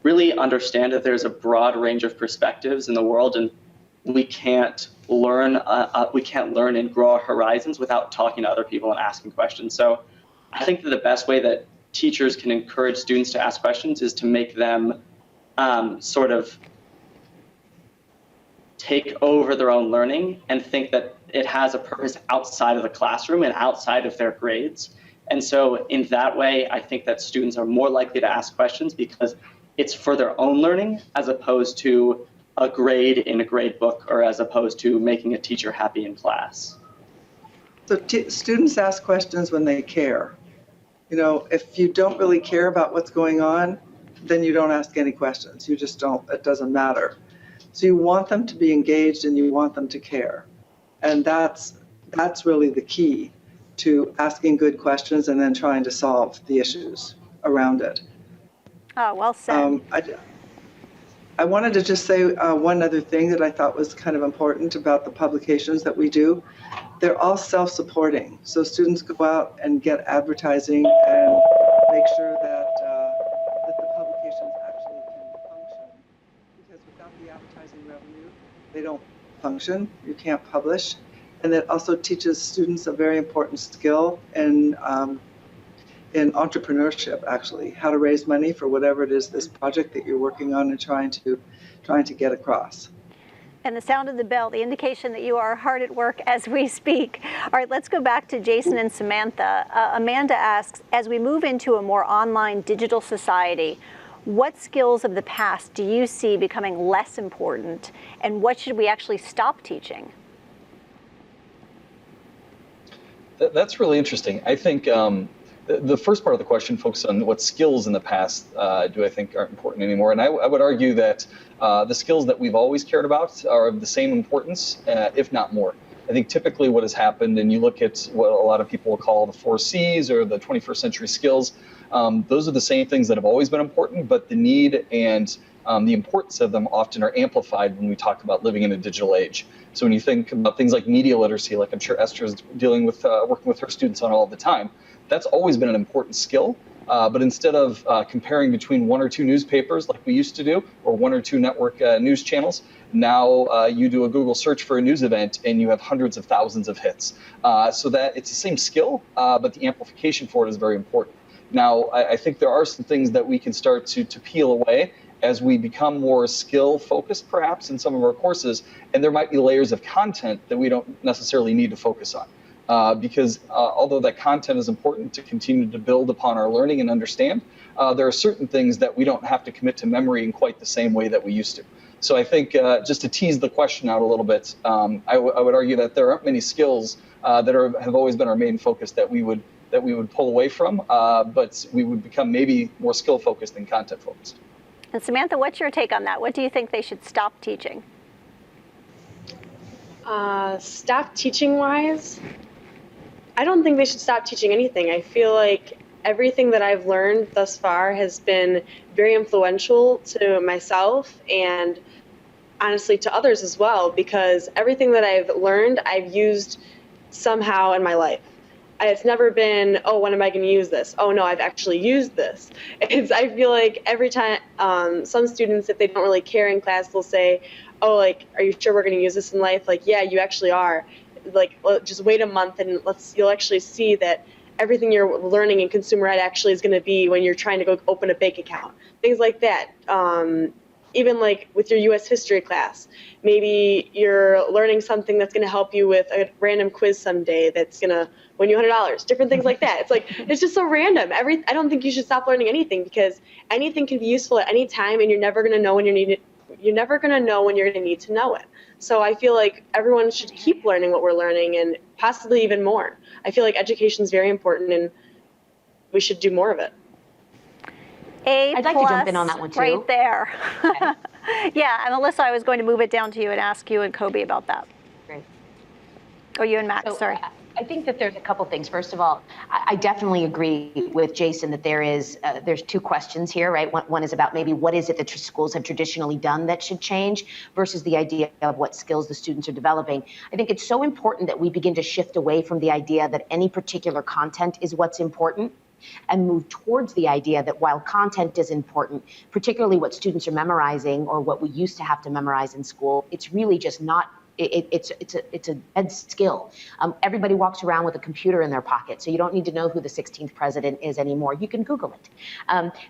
S13: really understand that there's a broad range of perspectives in the world, and we can't learn and grow our horizons without talking to other people and asking questions. So I think that the best way that teachers can encourage students to ask questions is to make them sort of take over their own learning and think that it has a purpose outside of the classroom and outside of their grades. And so in that way, I think that students are more likely to ask questions because it's for their own learning as opposed to a grade in a grade book or as opposed to making a teacher happy in class.
S15: So students ask questions when they care. You know, if you don't really care about what's going on, then you don't ask any questions. You just don't, it doesn't matter. So you want them to be engaged and you want them to care. And that's really the key to asking good questions and then trying to solve the issues around it.
S1: Oh, well said.
S15: I wanted to just say one other thing that I thought was kind of important about the publications that we do. They're all self-supporting. So students go out and get advertising and make sure that the publications actually can function. Because without the advertising revenue, they don't function. You can't publish. And it also teaches students a very important skill in entrepreneurship, actually, how to raise money for whatever it is, this project that you're working on and trying to get across.
S1: And the sound of the bell, the indication that you are hard at work as we speak. All right, let's go back to Jason and Samantha. Amanda asks, as we move into a more online digital society, what skills of the past do you see becoming less important, and what should we actually stop teaching?
S12: That's really interesting. I think the first part of the question focuses on what skills in the past do I think aren't important anymore. And I would argue that the skills that we've always cared about are of the same importance, if not more. I think typically what has happened, and you look at what a lot of people will call the 4 C's or the 21st century skills, those are the same things that have always been important, but the need and the importance of them often are amplified when we talk about living in a digital age. So when you think about things like media literacy, like I'm sure Esther is dealing with, working with her students on all the time, that's always been an important skill. But instead of comparing between 1 or 2 newspapers like we used to do, or 1 or 2 network news channels, now you do a Google search for a news event and you have hundreds of thousands of hits. So that it's the same skill, but the amplification for it is very important. Now, I think there are some things that we can start to peel away as we become more skill focused, perhaps, in some of our courses, and there might be layers of content that we don't necessarily need to focus on. Because although that content is important to continue to build upon our learning and understand, there are certain things that we don't have to commit to memory in quite the same way that we used to. So I think just to tease the question out a little bit, I would argue that there aren't many skills that have always been our main focus that we would pull away from, but we would become maybe more skill focused than content focused.
S1: And Samantha, what's your take on that? What do you think they should stop teaching?
S23: Stop teaching wise? I don't think they should stop teaching anything. I feel like everything that I've learned thus far has been very influential to myself and honestly to others as well, because everything that I've learned, I've used somehow in my life. It's never been, oh, when am I going to use this? Oh, no, I've actually used this. I feel like every time some students, if they don't really care in class, they'll say, oh, like, are you sure we're going to use this in life? Like, yeah, you actually are. Like, just wait a month and you'll actually see that everything you're learning in consumer ed actually is going to be when you're trying to go open a bank account. Things like that. Even like with your U.S. history class, maybe you're learning something that's going to help you with a random quiz someday that's going to win you $100, different things like that. It's like, it's just so random. I don't think you should stop learning anything, because anything can be useful at any time, and you're never going to know when you're never going to know when you're going to need to know it. So I feel like everyone should keep learning what we're learning, and possibly even more. I feel like education is very important, and we should do more of it.
S18: I'd like to jump in on that one too.
S1: Right there. Okay. Yeah, and Alyssa, I was going to move it down to you and ask you and Kobe about that.
S18: Great.
S1: Or you and Max, sorry.
S18: I think that there's a couple things. First of all, I definitely agree with Jason that there's 2 questions here, right? One is about maybe what is it that schools have traditionally done that should change versus the idea of what skills the students are developing. I think it's so important that we begin to shift away from the idea that any particular content is what's important, and move towards the idea that while content is important, particularly what students are memorizing or what we used to have to memorize in school, it's really just not. It's a dead skill. Everybody walks around with a computer in their pocket, so you don't need to know who the 16th president is anymore. You can Google it.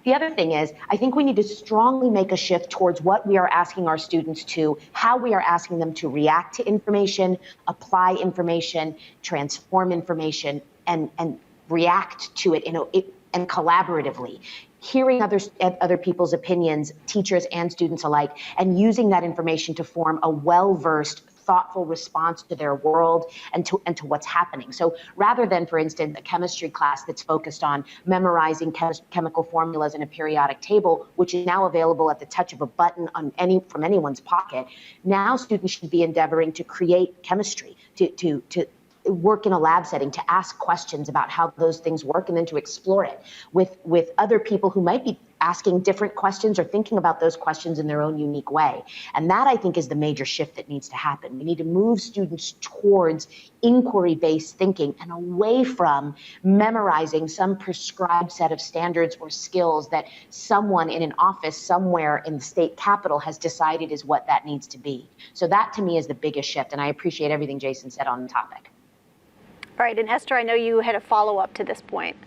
S18: The other thing is, I think we need to strongly make a shift towards what we are asking our students to, how we are asking them to react to information, apply information, transform information, and react to it and collaboratively. hearing other people's opinions, teachers and students alike, and using that information to form a well-versed, thoughtful response to their world and to what's happening. So rather than, for instance, a chemistry class that's focused on memorizing chemical formulas in a periodic table, which is now available at the touch of a button from anyone's pocket, now students should be endeavoring to create chemistry, to work in a lab setting, to ask questions about how those things work, and then to explore it with other people who might be asking different questions or thinking about those questions in their own unique way. And that, I think, is the major shift that needs to happen. We need to move students towards inquiry-based thinking and away from memorizing some prescribed set of standards or skills that someone in an office somewhere in the state capitol has decided is what that needs to be. So that, to me, is the biggest shift, and I appreciate everything Jason said on the topic.
S1: All right, and Esther, I know you had a follow-up to this point.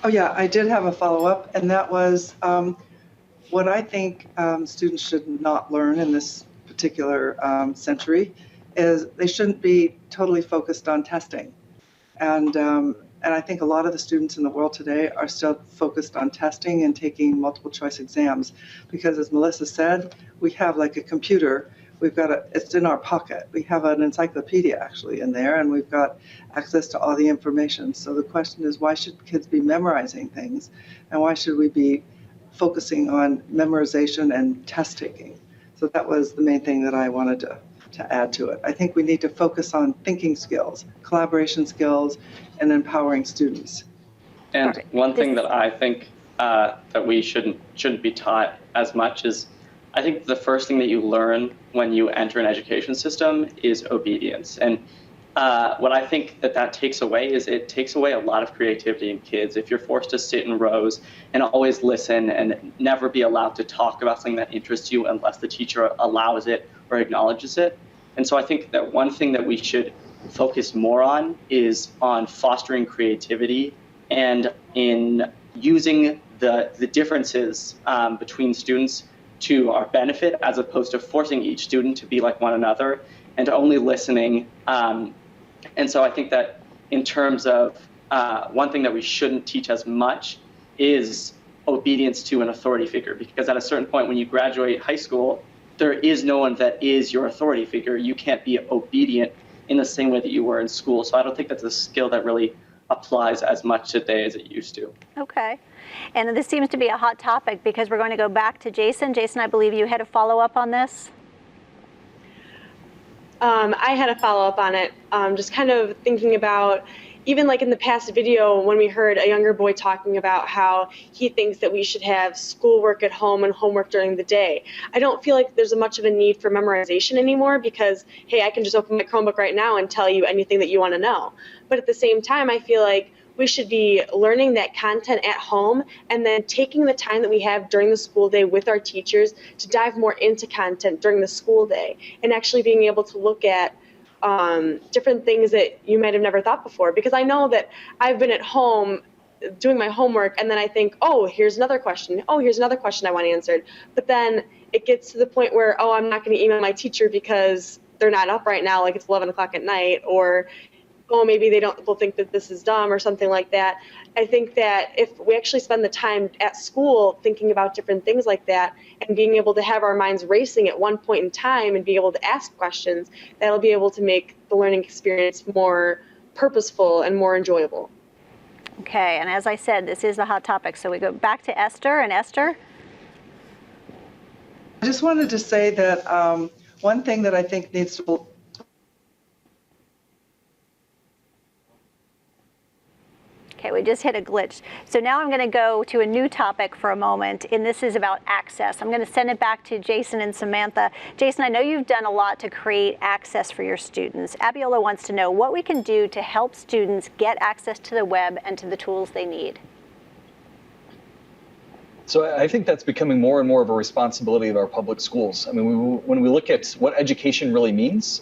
S15: Oh yeah, I did have a follow-up, and that was what I think students should not learn in this particular century is they shouldn't be totally focused on testing. And I think a lot of the students in the world today are still focused on testing and taking multiple choice exams because, as Melissa said, we have like a computer. It's in our pocket. We have an encyclopedia actually in there, and we've got access to all the information. So the question is, why should kids be memorizing things? And why should we be focusing on memorization and test taking? So that was the main thing that I wanted to add to it. I think we need to focus on thinking skills, collaboration skills, and empowering students.
S13: And one thing that I think that we shouldn't be taught as much is, I think the first thing that you learn when you enter an education system is obedience. And what I think that takes away is it takes away a lot of creativity in kids. If you're forced to sit in rows and always listen and never be allowed to talk about something that interests you unless the teacher allows it or acknowledges it. And so I think that one thing that we should focus more on is on fostering creativity and in using the differences between students to our benefit, as opposed to forcing each student to be like one another and only listening. And so I think that in terms of one thing that we shouldn't teach as much is obedience to an authority figure, because at a certain point when you graduate high school, there is no one that is your authority figure. You can't be obedient in the same way that you were in school. So I don't think that's a skill that really applies as much today as it used to.
S1: Okay. And this seems to be a hot topic because we're going to go back to Jason. Jason, I believe you had a follow-up on this.
S23: I had a follow-up on it, just kind of thinking about, even like in the past video when we heard a younger boy talking about how he thinks that we should have schoolwork at home and homework during the day. I don't feel like there's much of a need for memorization anymore because, hey, I can just open my Chromebook right now and tell you anything that you want to know. But at the same time, I feel like we should be learning that content at home and then taking the time that we have during the school day with our teachers to dive more into content during the school day and actually being able to look at different things that you might have never thought before. Because I know that I've been at home doing my homework and then I think, oh, here's another question. Oh, here's another question I want answered. But then it gets to the point where, oh, I'm not going to email my teacher because they're not up right now, like it's 11 o'clock at night, or oh, maybe they'll think that this is dumb or something like that. I think that if we actually spend the time at school thinking about different things like that and being able to have our minds racing at one point in time and be able to ask questions, that'll be able to make the learning experience more purposeful and more enjoyable.
S1: Okay, and as I said, this is a hot topic. So we go back to Esther. And Esther?
S15: I just wanted to say that one thing that I think needs to
S1: Okay, we just hit a glitch. So now I'm going to go to a new topic for a moment, and this is about access. I'm going to send it back to Jason and Samantha. Jason, I know you've done a lot to create access for your students. Abiola wants to know what we can do to help students get access to the web and to the tools they need.
S12: So I think that's becoming more and more of a responsibility of our public schools. I mean, when we look at what education really means,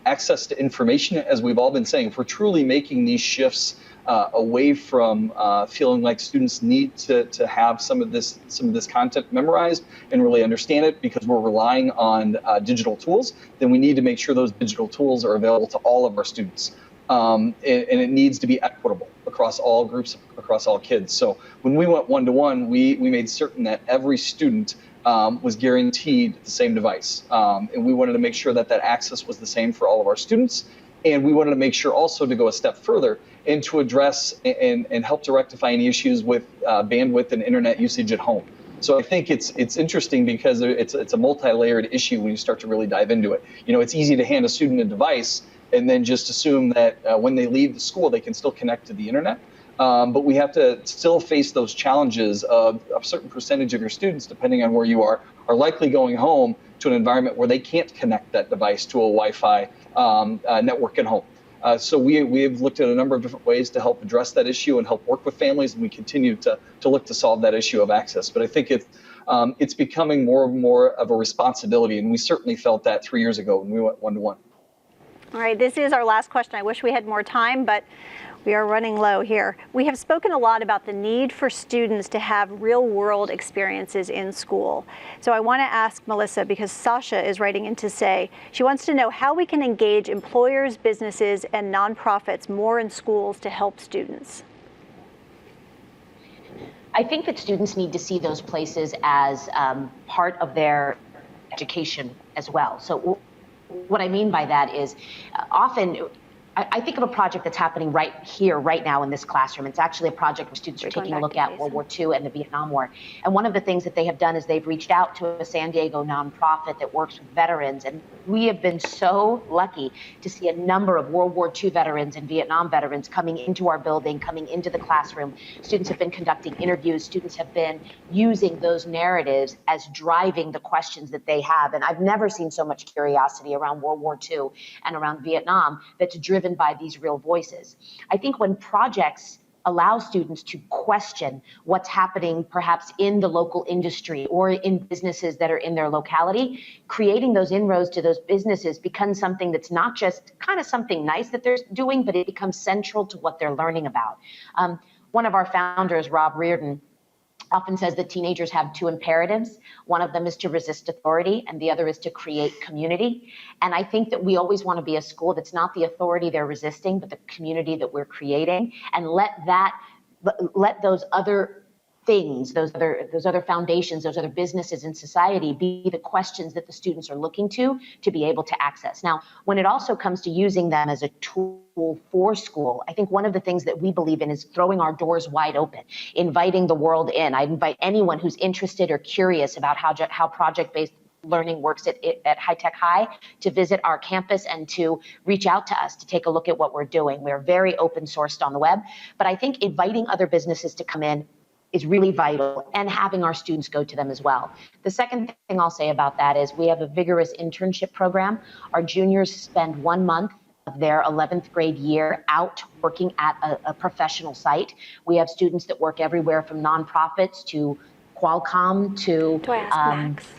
S12: access to information, as we've all been saying, if we're truly making these shifts away from feeling like students need to have some of this content memorized and really understand it because we're relying on digital tools, then we need to make sure those digital tools are available to all of our students. and it needs to be equitable across all groups, across all kids. So when we went one-to-one, we made certain that every student was guaranteed the same device. And we wanted to make sure that that access was the same for all of our students. And we wanted to make sure also to go a step further and to address and help to rectify any issues with bandwidth and internet usage at home. So I think it's interesting because it's a multi-layered issue when you start to really dive into it. You know, it's easy to hand a student a device and then just assume that when they leave the school, they can still connect to the internet. But we have to still face those challenges of a certain percentage of your students, depending on where you are likely going home to an environment where they can't connect that device to a Wi-Fi network at home. So we have looked at a number of different ways to help address that issue and help work with families, and we continue to look to solve that issue of access. But I think it's becoming more and more of a responsibility, and we certainly felt that 3 years ago when we went one-to-one.
S1: All right, this is our last question. I wish we had more time, but we are running low here. We have spoken a lot about the need for students to have real-world experiences in school. So I want to ask Melissa, because Sasha is writing in to say, she wants to know how we can engage employers, businesses, and nonprofits more in schools to help students.
S18: I think that students need to see those places as part of their education as well. So what I mean by that is often I think of a project that's happening right here, right now in this classroom. It's actually a project where students are taking a look at World War II and the Vietnam War. And one of the things that they have done is they've reached out to a San Diego nonprofit that works with veterans. And we have been so lucky to see a number of World War II veterans and Vietnam veterans coming into our building, coming into the classroom. Students have been conducting interviews. Students have been using those narratives as driving the questions that they have. And I've never seen so much curiosity around World War II and around Vietnam that's driven by these real voices. I think when projects allow students to question what's happening perhaps in the local industry or in businesses that are in their locality, creating those inroads to those businesses becomes something that's not just kind of something nice that they're doing, but it becomes central to what they're learning about. One of our founders, Rob Reardon, often says that teenagers have two imperatives. One of them is to resist authority, and the other is to create community. And I think that we always want to be a school that's not the authority they're resisting, but the community that we're creating, and let those other things, those other foundations, those other businesses in society be the questions that the students are looking to be able to access. Now, when it also comes to using them as a tool for school, I think one of the things that we believe in is throwing our doors wide open, inviting the world in. I invite anyone who's interested or curious about how project-based learning works at High Tech High to visit our campus and to reach out to us to take a look at what we're doing. We're very open sourced on the web, but I think inviting other businesses to come in is really vital, and having our students go to them as well. The second thing I'll say about that is we have a vigorous internship program. Our juniors spend 1 month of their 11th grade year out working at a professional site. We have students that work everywhere from nonprofits to Qualcomm to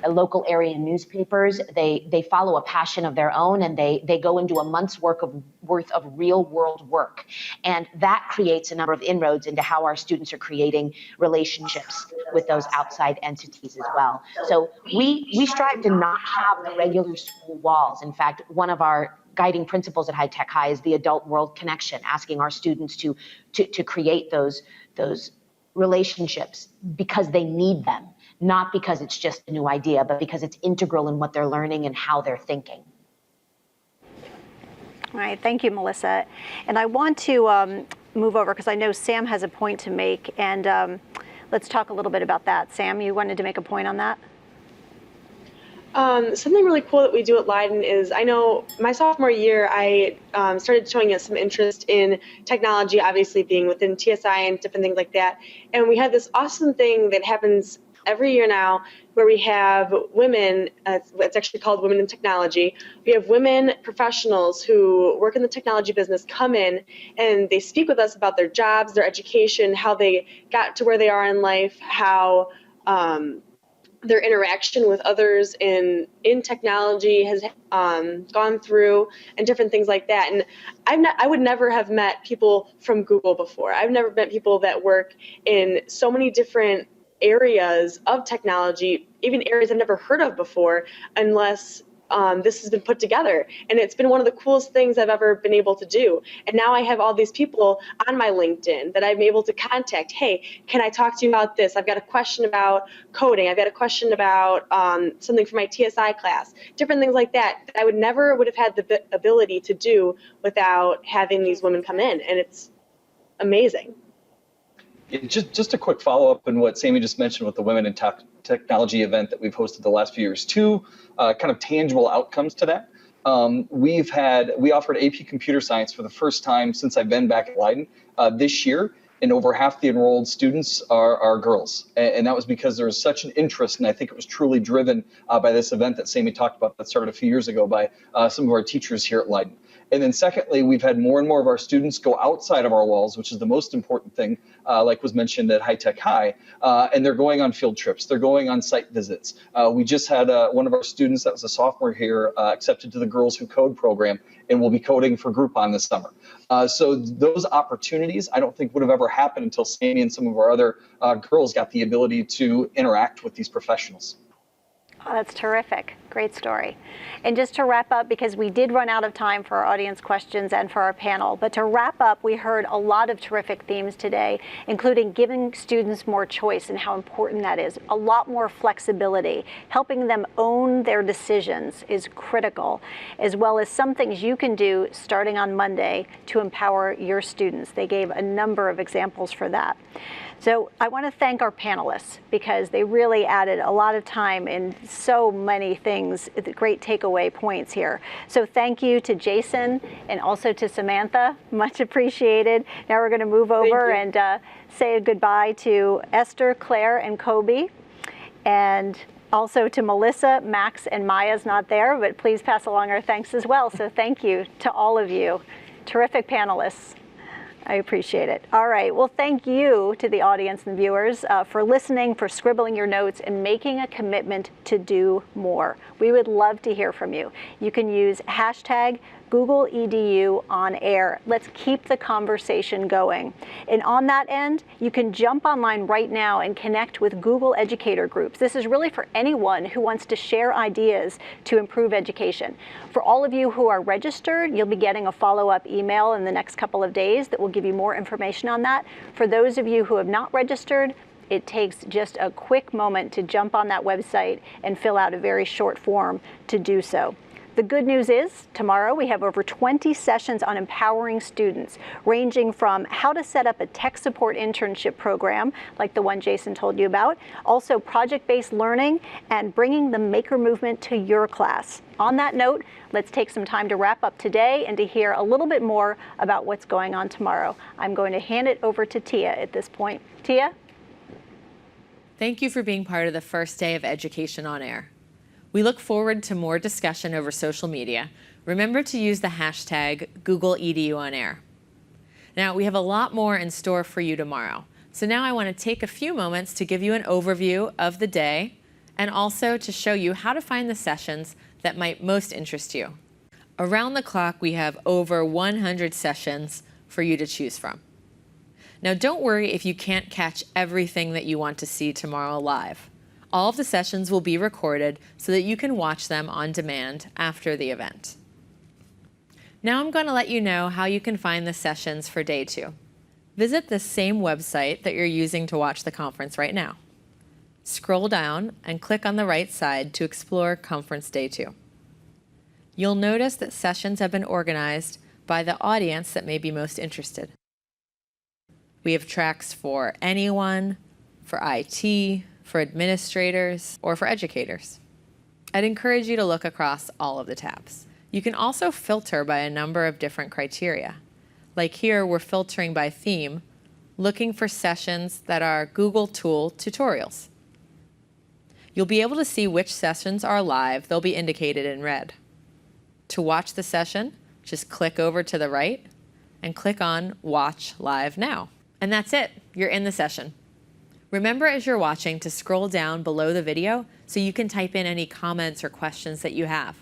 S18: local area newspapers. They follow a passion of their own, and they go into a month's worth of real world work. And that creates a number of inroads into how our students are creating relationships with those outside entities as well. So we strive to not have the regular school walls. In fact, one of our guiding principles at High Tech High is the adult world connection, asking our students to create those relationships because they need them, not because it's just a new idea, but because it's integral in what they're learning and how they're thinking.
S1: All right, thank you, Melissa. And I want to move over because I know Sam has a point to make, and let's talk a little bit about that. Sam, you wanted to make a point on that?
S23: Something really cool that we do at Leiden is, I know my sophomore year, I started showing us some interest in technology, obviously being within TSI and different things like that. And we had this awesome thing that happens every year now where we have women, it's actually called Women in Technology. We have women professionals who work in the technology business come in and they speak with us about their jobs, their education, how they got to where they are in life, how their interaction with others in technology has gone through, and different things like that. And I would never have met people from Google before. I've never met people that work in so many different areas of technology, even areas I've never heard of before, unless this has been put together. And it's been one of the coolest things I've ever been able to do. And now I have all these people on my LinkedIn that I'm able to contact. Hey, can I talk to you about this? I've got a question about coding. I've got a question about something for my TSI class, different things like that I would have had the ability to do without having these women come in. And it's amazing.
S12: Just a quick follow-up on what Sammy just mentioned with the Women in Technology event that we've hosted the last few years. Two kind of tangible outcomes to that. We offered AP Computer Science for the first time since I've been back at Leiden this year, and over half the enrolled students are girls. And that was because there was such an interest, and I think it was truly driven by this event that Sammy talked about that started a few years ago by some of our teachers here at Leiden. And then secondly, we've had more and more of our students go outside of our walls, which is the most important thing, like was mentioned at High Tech High, and they're going on field trips. They're going on site visits. We just had one of our students that was a sophomore here accepted to the Girls Who Code program and will be coding for Groupon this summer. So those opportunities, I don't think would have ever happened until Sammy and some of our other girls got the ability to interact with these professionals.
S1: Oh, that's terrific. Great story. And just to wrap up, because we did run out of time for our audience questions and for our panel, but to wrap up, we heard a lot of terrific themes today, including giving students more choice and how important that is, a lot more flexibility, helping them own their decisions is critical, as well as some things you can do starting on Monday to empower your students. They gave a number of examples for that. So I want to thank our panelists because they really added a lot of time in so many things, great takeaway points here. So thank you to Jason and also to Samantha, much appreciated. Now we're going to move over and say goodbye to Esther, Claire, and Kobe, and also to Melissa. Max and Maya's not there, but please pass along our thanks as well. So thank you to all of you. Terrific panelists. I appreciate it. All right, well, thank you to the audience and viewers for listening, for scribbling your notes, and making a commitment to do more. We would love to hear from you. You can use hashtag Google EDU on air. Let's keep the conversation going. And on that end, you can jump online right now and connect with Google Educator groups. This is really for anyone who wants to share ideas to improve education. For all of you who are registered, you'll be getting a follow-up email in the next couple of days that will give you more information on that. For those of you who have not registered, it takes just a quick moment to jump on that website and fill out a very short form to do so. The good news is, tomorrow we have over 20 sessions on empowering students, ranging from how to set up a tech support internship program, like the one Jason told you about, also project-based learning, and bringing the maker movement to your class. On that note, let's take some time to wrap up today and to hear a little bit more about what's going on tomorrow. I'm going to hand it over to Tia at this point. Tia?
S14: Thank you for being part of the first day of Education on Air. We look forward to more discussion over social media. Remember to use the hashtag #GoogleEDUOnAir. Now, we have a lot more in store for you tomorrow. So now I want to take a few moments to give you an overview of the day and also to show you how to find the sessions that might most interest you. Around the clock, we have over 100 sessions for you to choose from. Now, don't worry if you can't catch everything that you want to see tomorrow live. All of the sessions will be recorded so that you can watch them on demand after the event. Now I'm going to let you know how you can find the sessions for day 2. Visit the same website that you're using to watch the conference right now. Scroll down and click on the right side to explore Conference Day 2. You'll notice that sessions have been organized by the audience that may be most interested. We have tracks for anyone, for IT, for administrators, or for educators. I'd encourage you to look across all of the tabs. You can also filter by a number of different criteria. Like here, we're filtering by theme, looking for sessions that are Google Tool tutorials. You'll be able to see which sessions are live. They'll be indicated in red. To watch the session, just click over to the right and click on Watch Live Now. And that's it. You're in the session. Remember as you're watching to scroll down below the video so you can type in any comments or questions that you have.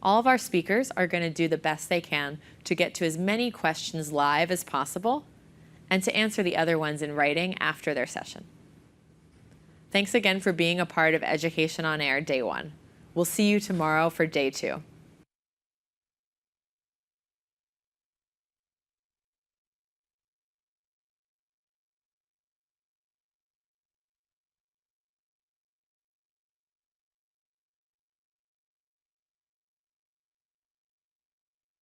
S14: All of our speakers are going to do the best they can to get to as many questions live as possible and to answer the other ones in writing after their session. Thanks again for being a part of Education on Air Day 1. We'll see you tomorrow for day 2.